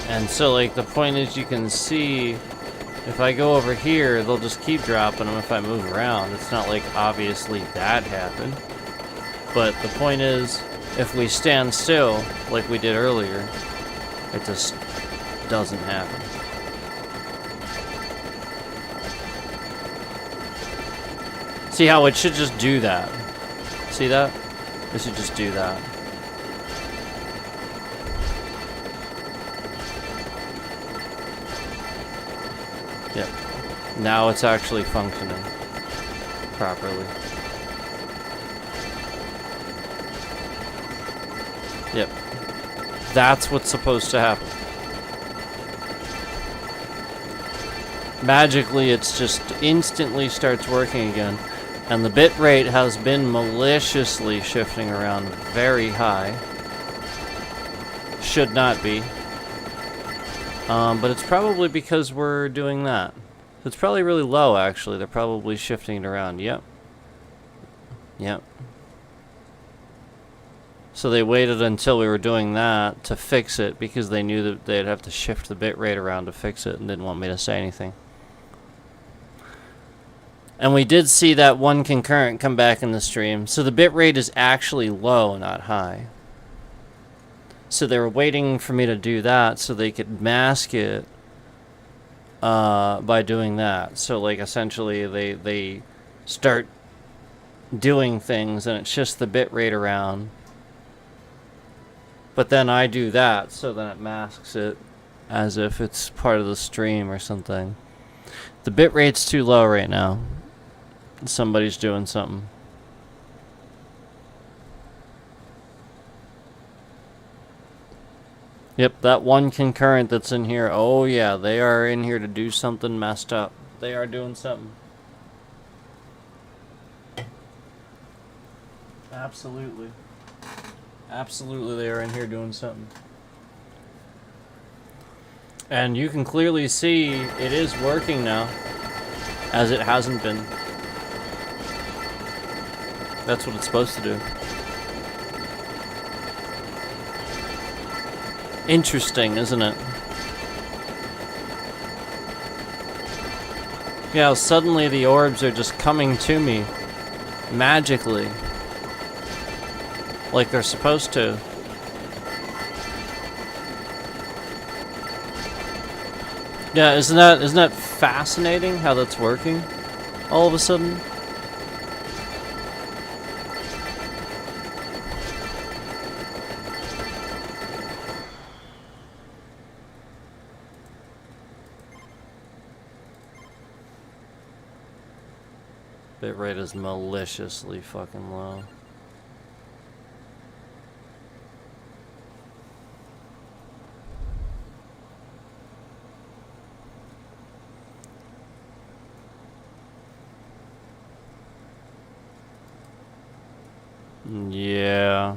And so, like, the point is, you can see if I go over here, they'll just keep dropping them if I move around. It's not like obviously that happened. But the point is, if we stand still, like we did earlier, it just doesn't happen. See how it should just do that? See that? It should just do that. Yep. Now it's actually functioning properly. Yep. That's what's supposed to happen. Magically, it's just instantly starts working again. And the bit rate has been maliciously shifting around very high. Should not be. But it's probably because we're doing that. It's probably really low, actually. They're probably shifting it around. Yep. Yep. So they waited until we were doing that to fix it because they knew that they'd have to shift the bit rate around to fix it and didn't want me to say anything. And we did see that one concurrent come back in the stream. So the bit rate is actually low, not high. So they were waiting for me to do that so they could mask it by doing that. So, like, essentially they start doing things and it shifts the bit rate around. But then I do that, so then it masks it as if it's part of the stream or something. The bit rate's too low right now. Somebody's doing something. Yep, that one concurrent that's in here. Oh yeah, they are in here to do something messed up. They are doing something. Absolutely. Absolutely, they are in here doing something. And you can clearly see it is working now, as it hasn't been. That's what it's supposed to do. Interesting, isn't it? Yeah, suddenly the orbs are just coming to me magically, like they're supposed to. Yeah, isn't that fascinating how that's working all of a sudden? Bitrate is maliciously fucking low. Yeah,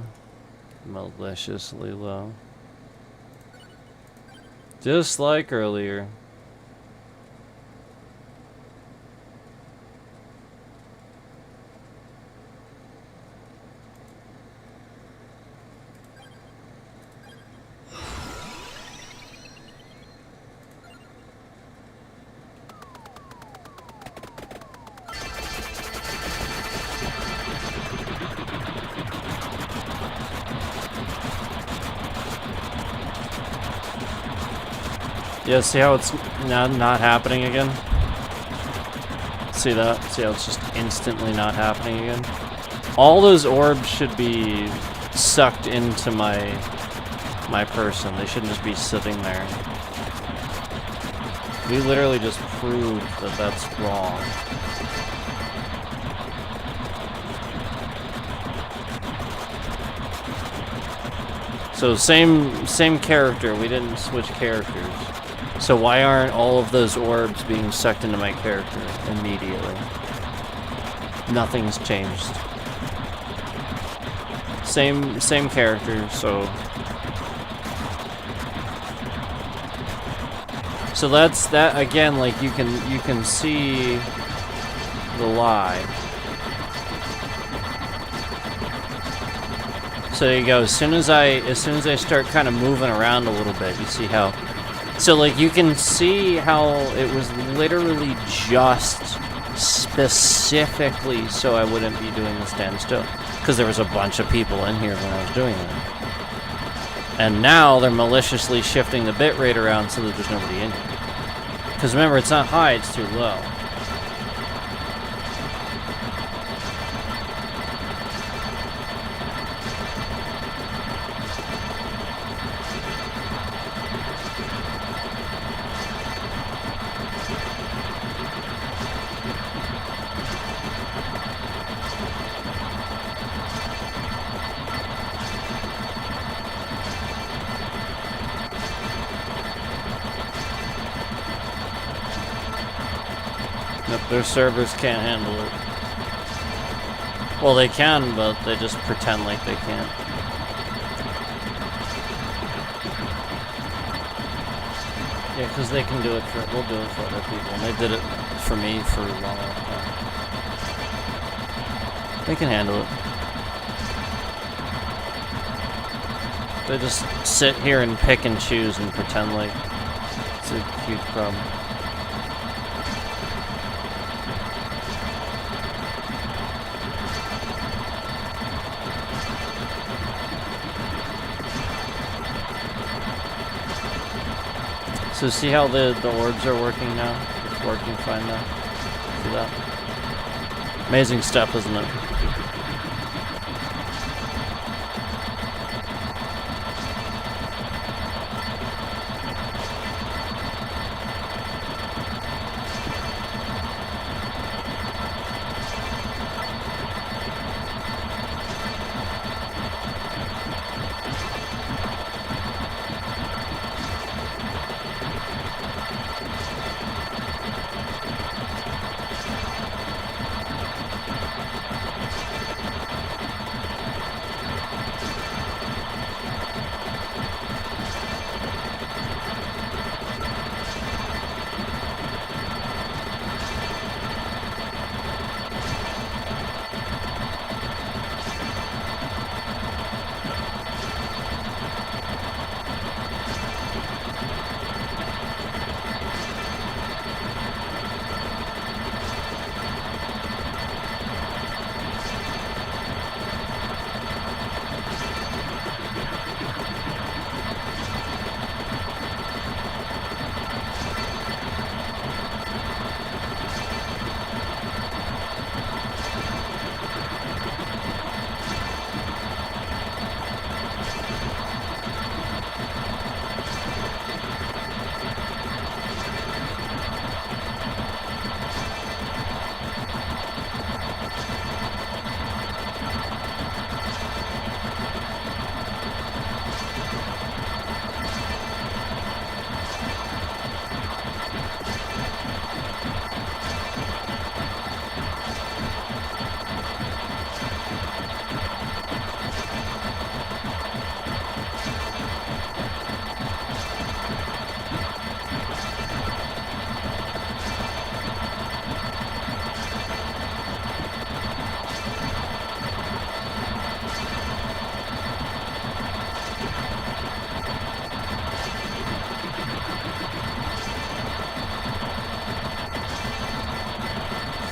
maliciously low. Just like earlier. Yeah, see how it's not happening again? See that? See how it's just instantly not happening again? All those orbs should be sucked into my person. They shouldn't just be sitting there. We literally just proved that that's wrong. So same character. We didn't switch characters. So why aren't all of those orbs being sucked into my character immediately? Nothing's changed. Same character, so that's that again. Like you can see the lie. So there you go. As soon as I start kind of moving around a little bit, you see how. So like you can see how it was literally just specifically so I wouldn't be doing the standstill, because there was a bunch of people in here when I was doing it. And now they're maliciously shifting the bitrate around so that there's nobody in here. Because remember, it's not high, it's too low. Their servers can't handle it. Well, they can, but they just pretend like they can't. Yeah, because they can do it for, we'll do it for other people. And they did it for me for a long time. They can handle it. They just sit here and pick and choose and pretend like it's a huge problem. So see how the orbs are working now? It's working fine now. See that? Amazing stuff, isn't it?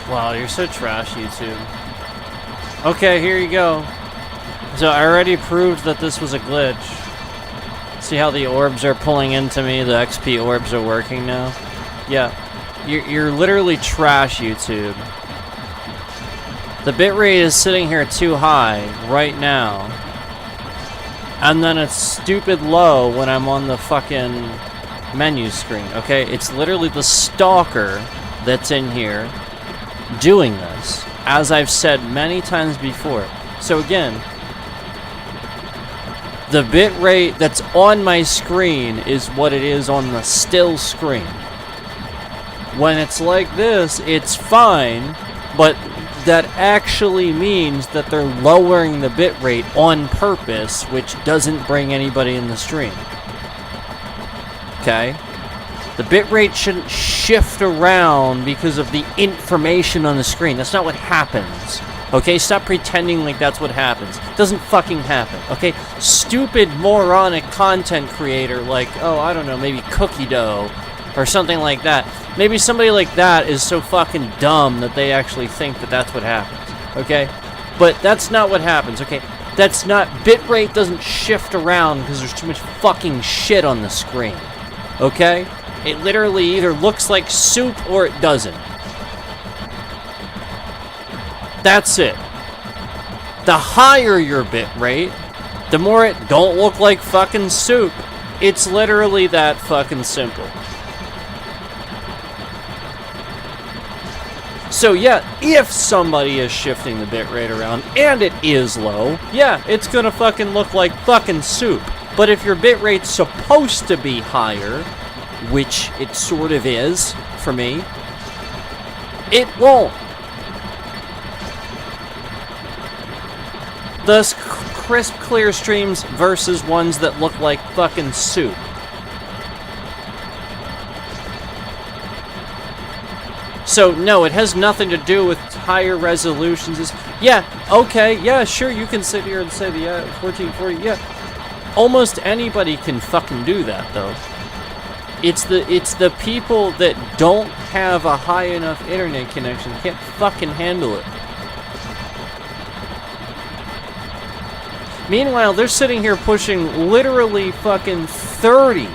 Wow, you're so trash, YouTube. Okay, here you go. So I already proved that this was a glitch. See how the orbs are pulling into me? The XP orbs are working now? Yeah. You're literally trash, YouTube. The bitrate is sitting here too high right now. And then it's stupid low when I'm on the fucking menu screen, okay? It's literally the stalker that's in here doing this, as I've said many times before. So again, the bitrate that's on my screen is what it is on the still screen. When it's like this, it's fine, but that actually means that they're lowering the bitrate on purpose, which doesn't bring anybody in the stream. Okay? The bitrate shouldn't shift around because of the information on the screen. That's not what happens. Okay? Stop pretending like that's what happens. It doesn't fucking happen. Okay? Stupid, moronic content creator like, oh, I don't know, maybe Cookie Dough or something like that. Maybe somebody like that is so fucking dumb that they actually think that that's what happens. Okay? But that's not what happens. Okay? That's not... Bitrate doesn't shift around because there's too much fucking shit on the screen. Okay? It literally either looks like soup or it doesn't. That's it. The higher your bitrate, the more it don't look like fucking soup. It's literally that fucking simple. So yeah, if somebody is shifting the bitrate around and it is low, yeah, it's gonna fucking look like fucking soup. But if your bitrate's supposed to be higher, which it sort of is for me, it won't. Thus, crisp, clear streams versus ones that look like fucking soup. So, no, it has nothing to do with higher resolutions. Yeah, okay, yeah, sure, you can sit here and say the 1440, yeah. Almost anybody can fucking do that, though. It's the people that don't have a high enough internet connection, can't fucking handle it. Meanwhile, they're sitting here pushing literally fucking 30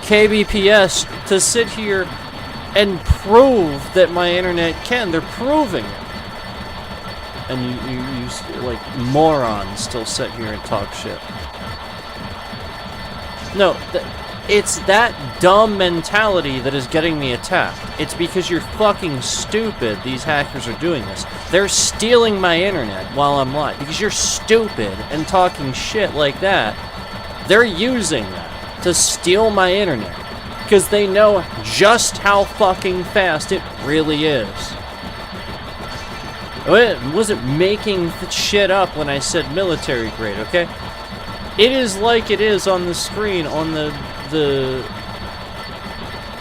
kbps to sit here and prove that my internet can. They're proving it. And you like, morons still sit here and talk shit. No, it's that dumb mentality that is getting me attacked. It's because you're fucking stupid these hackers are doing this. They're stealing my internet while I'm live. Because you're stupid and talking shit like that, they're using that to steal my internet. Because they know just how fucking fast it really is. I wasn't making shit up when I said military grade, okay? It is like it is on the screen, on the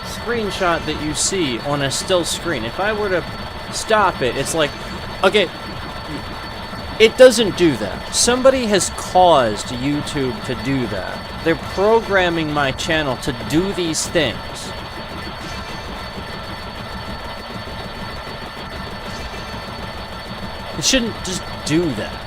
screenshot that you see on a still screen. If I were to stop it, it's like, okay, it doesn't do that. Somebody has caused YouTube to do that. They're programming my channel to do these things. It shouldn't just do that.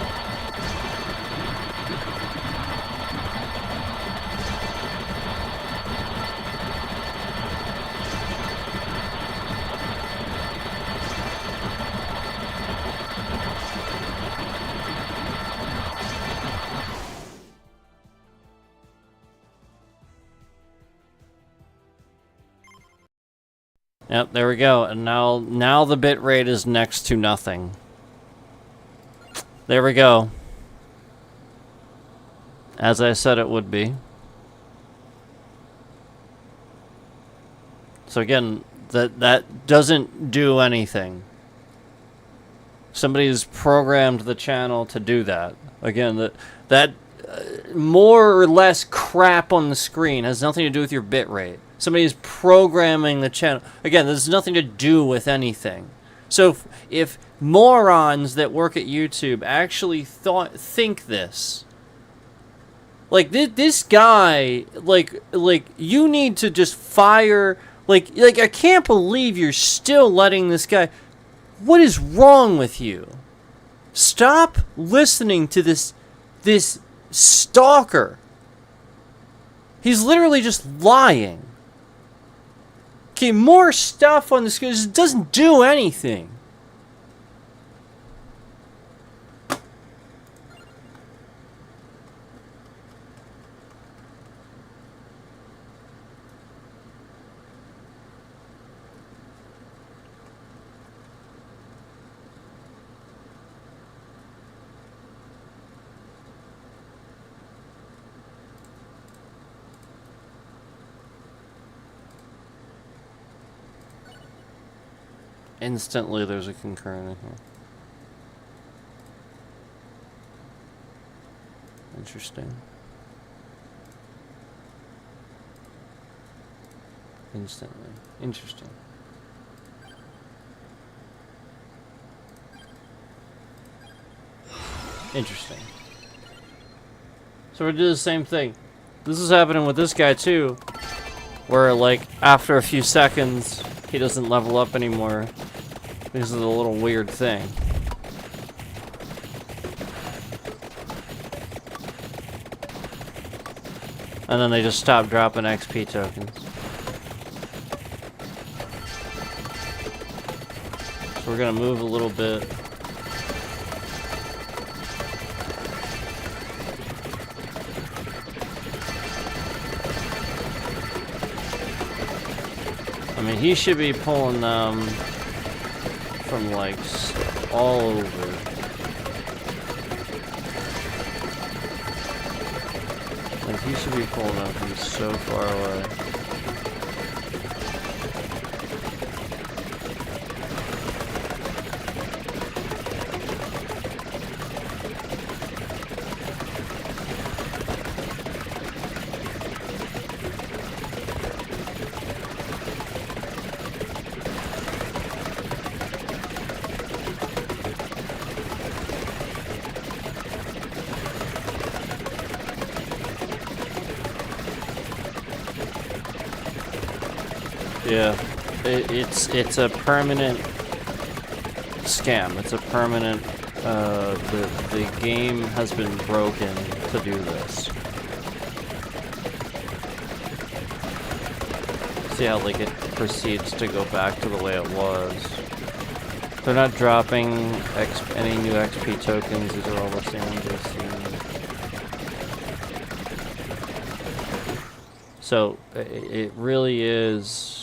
Yep, there we go. And now the bitrate is next to nothing. There we go. As I said it would be. So again, that doesn't do anything. Somebody's programmed the channel to do that. Again, that more or less crap on the screen has nothing to do with your bitrate. Somebody's programming the channel. Again, there's nothing to do with anything. So if morons that work at YouTube actually think this, like this guy, like you need to just fire Like I can't believe you're still letting this guy. What is wrong with you? Stop listening to this stalker. He's literally just lying. Okay, more stuff on the screen. It doesn't do anything. Instantly, there's a concurrent in here. Interesting. Instantly. Interesting. Interesting. So we're doing the same thing. This is happening with this guy too. Where, like, after a few seconds, he doesn't level up anymore. This is a little weird thing. And then they just stop dropping XP tokens. So we're gonna move a little bit. I mean, he should be pulling them from, like, all over. Like, he should be pulling them from so far away. Yeah, it's a permanent scam. It's a permanent. The game has been broken to do this. See how, like, it proceeds to go back to the way it was. They're not dropping any new XP tokens. These are all the same. So it really is.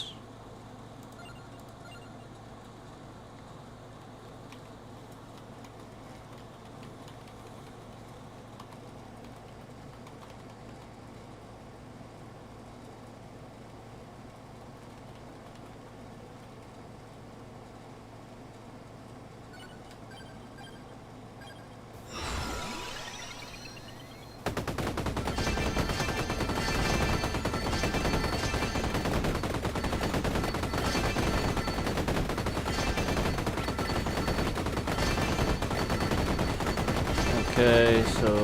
Okay, so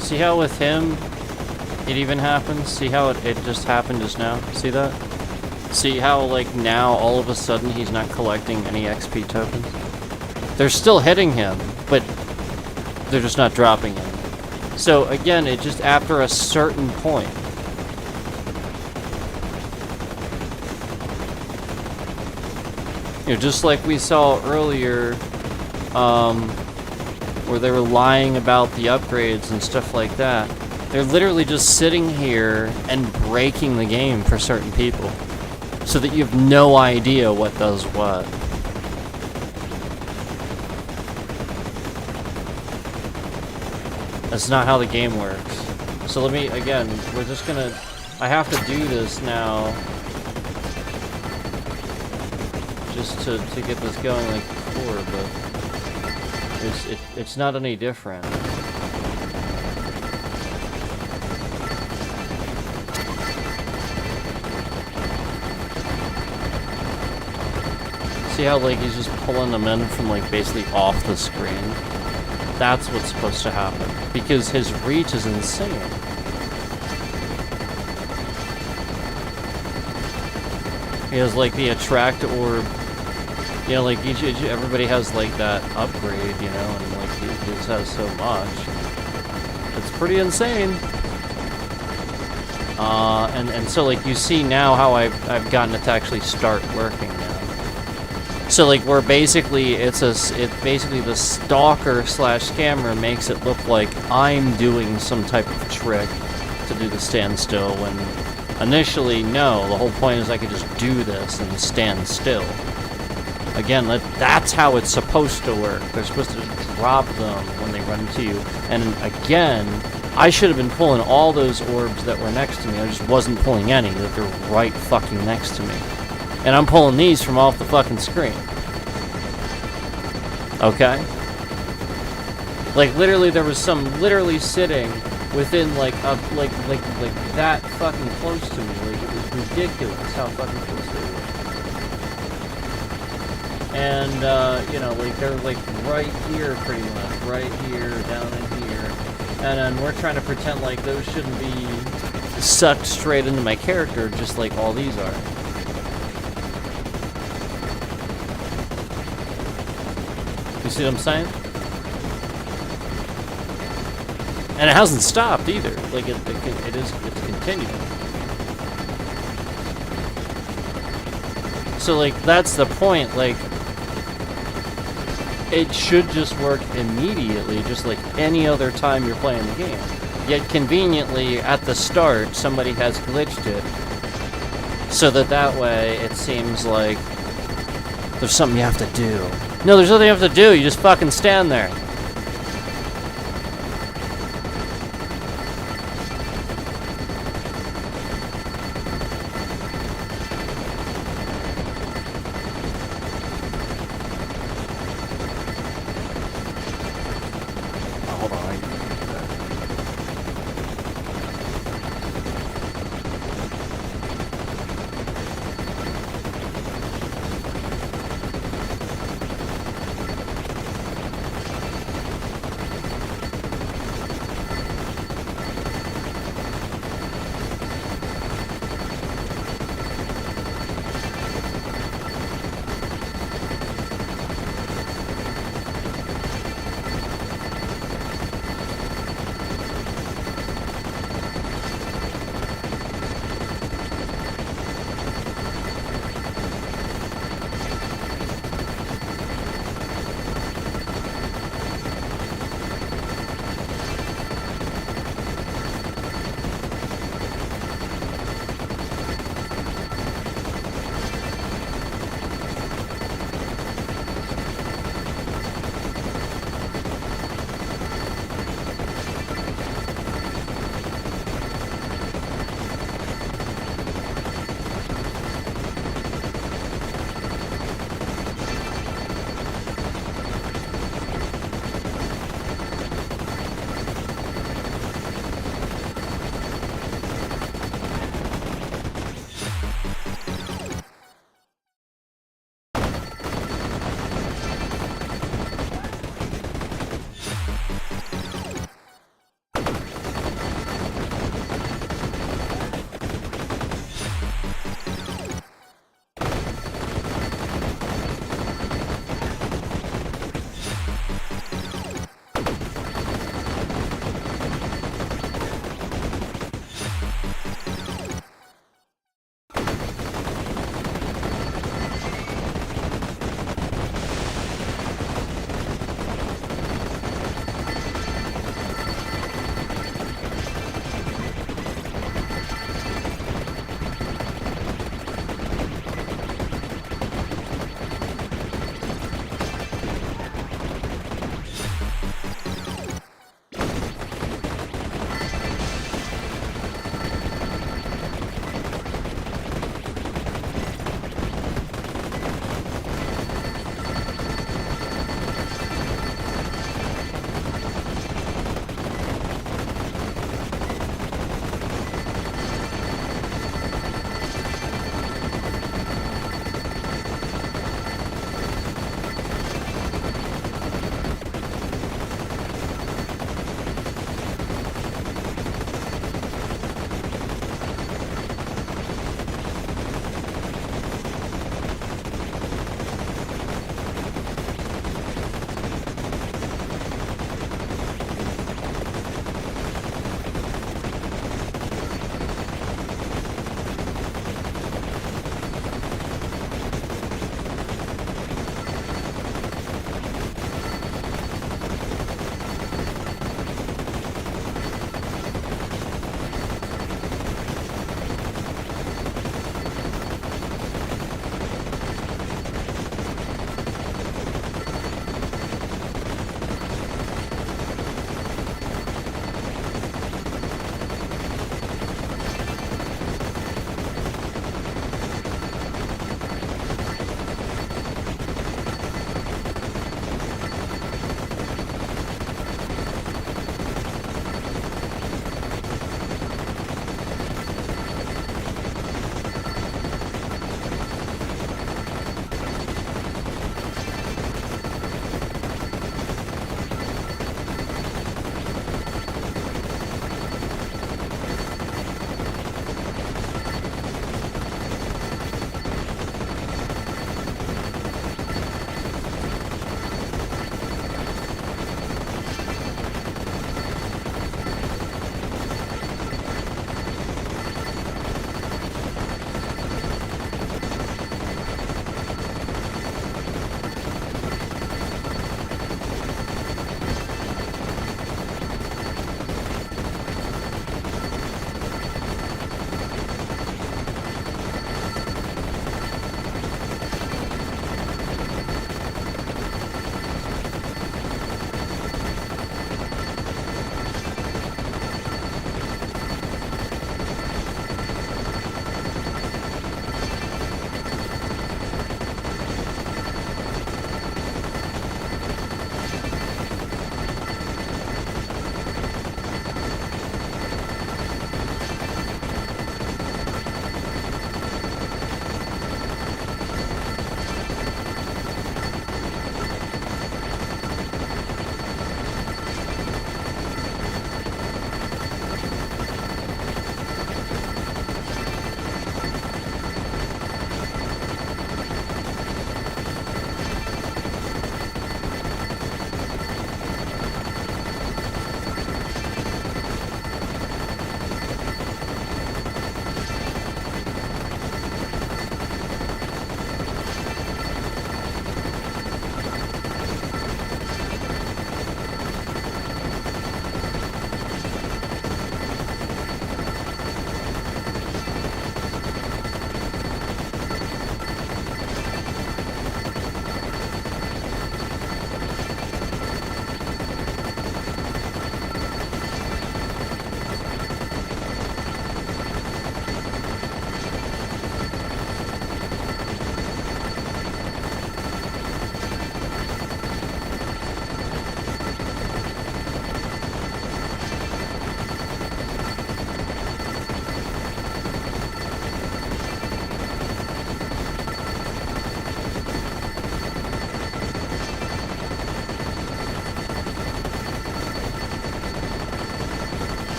see how with him it even happens? See how it just happened just now? See that? See how, like, now all of a sudden he's not collecting any XP tokens? They're still hitting him, but they're just not dropping him. So again, it just after a certain point. You know, just like we saw earlier, where they were lying about the upgrades and stuff like that. They're literally just sitting here and breaking the game for certain people, so that you have no idea what does what. That's not how the game works. So let me, again, we're just gonna, I have to do this now. Just to get this going like before, but it's not any different. See how, like, he's just pulling them in from, like, basically off the screen? That's what's supposed to happen, because his reach is insane. He has like the attract orb. You know, like everybody has like that upgrade, you know, and like he just has so much. It's pretty insane. And so like you see now how I've gotten it to actually start working now. So like we're basically basically the stalker slash scammer makes it look like I'm doing some type of trick to do the standstill when initially no, the whole point is I could just do this and stand still. Again, that's how it's supposed to work. They're supposed to just drop them when they run into you. And again, I should have been pulling all those orbs that were next to me. I just wasn't pulling any, that they're right fucking next to me. And I'm pulling these from off the fucking screen. Okay? Like, literally, there was some literally sitting within, like, like that fucking close to me. Like, it was ridiculous how fucking close they were. And, you know, like, they're, like, right here, pretty much. Right here, down in here. And then we're trying to pretend like those shouldn't be sucked straight into my character, just like all these are. You see what I'm saying? And it hasn't stopped either. Like, it's continuing. So, like, that's the point. Like, it should just work immediately, just like any other time you're playing the game. Yet conveniently, at the start, somebody has glitched it, so that way it seems like there's something you have to do. No, there's nothing you have to do, you just fucking stand there.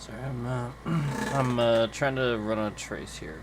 Sorry, I'm trying to run a trace here.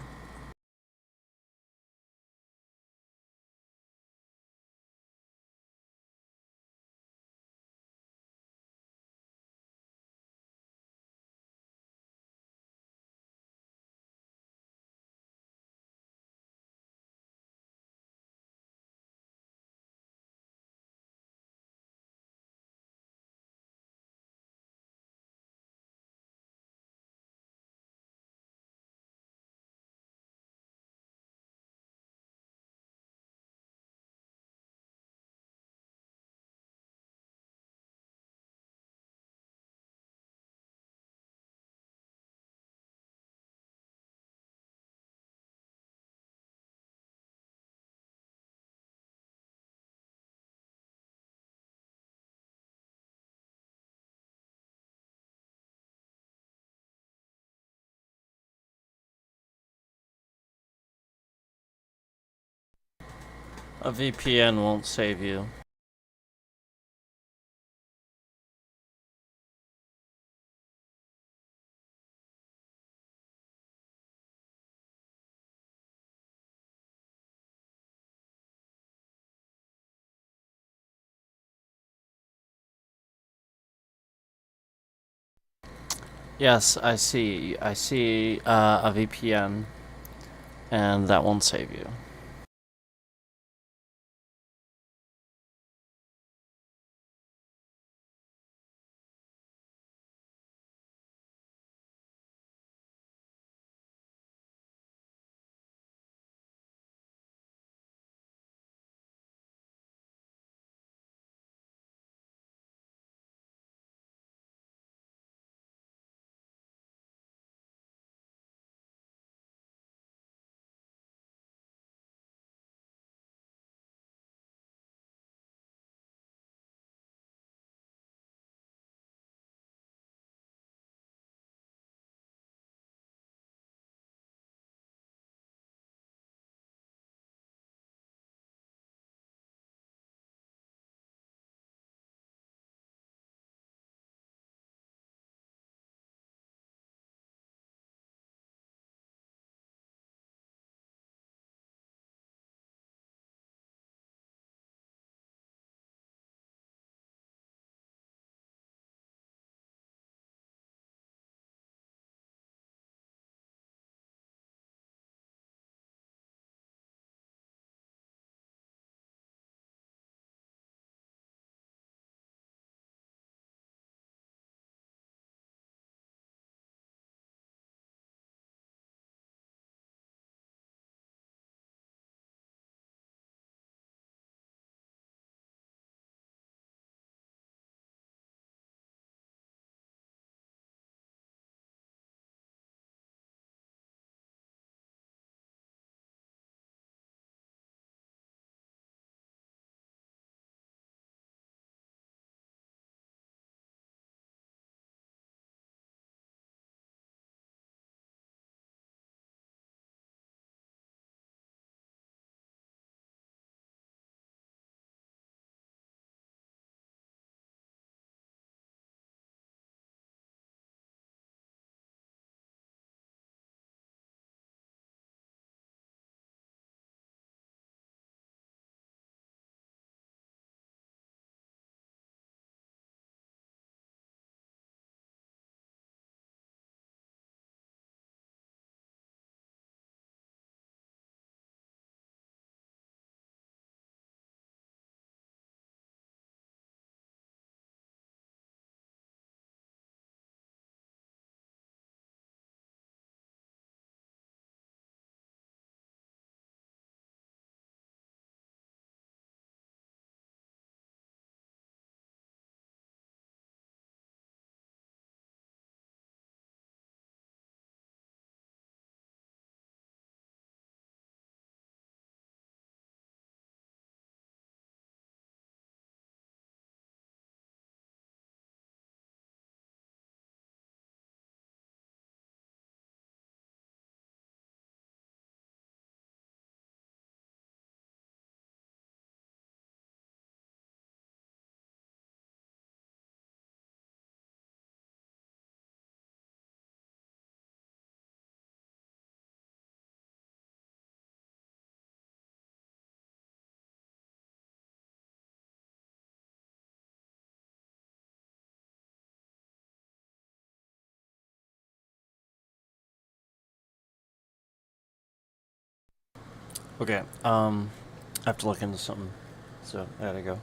A VPN won't save you. Yes, I see. I see a VPN, and that won't save you. Okay. I have to look into something. So there you go.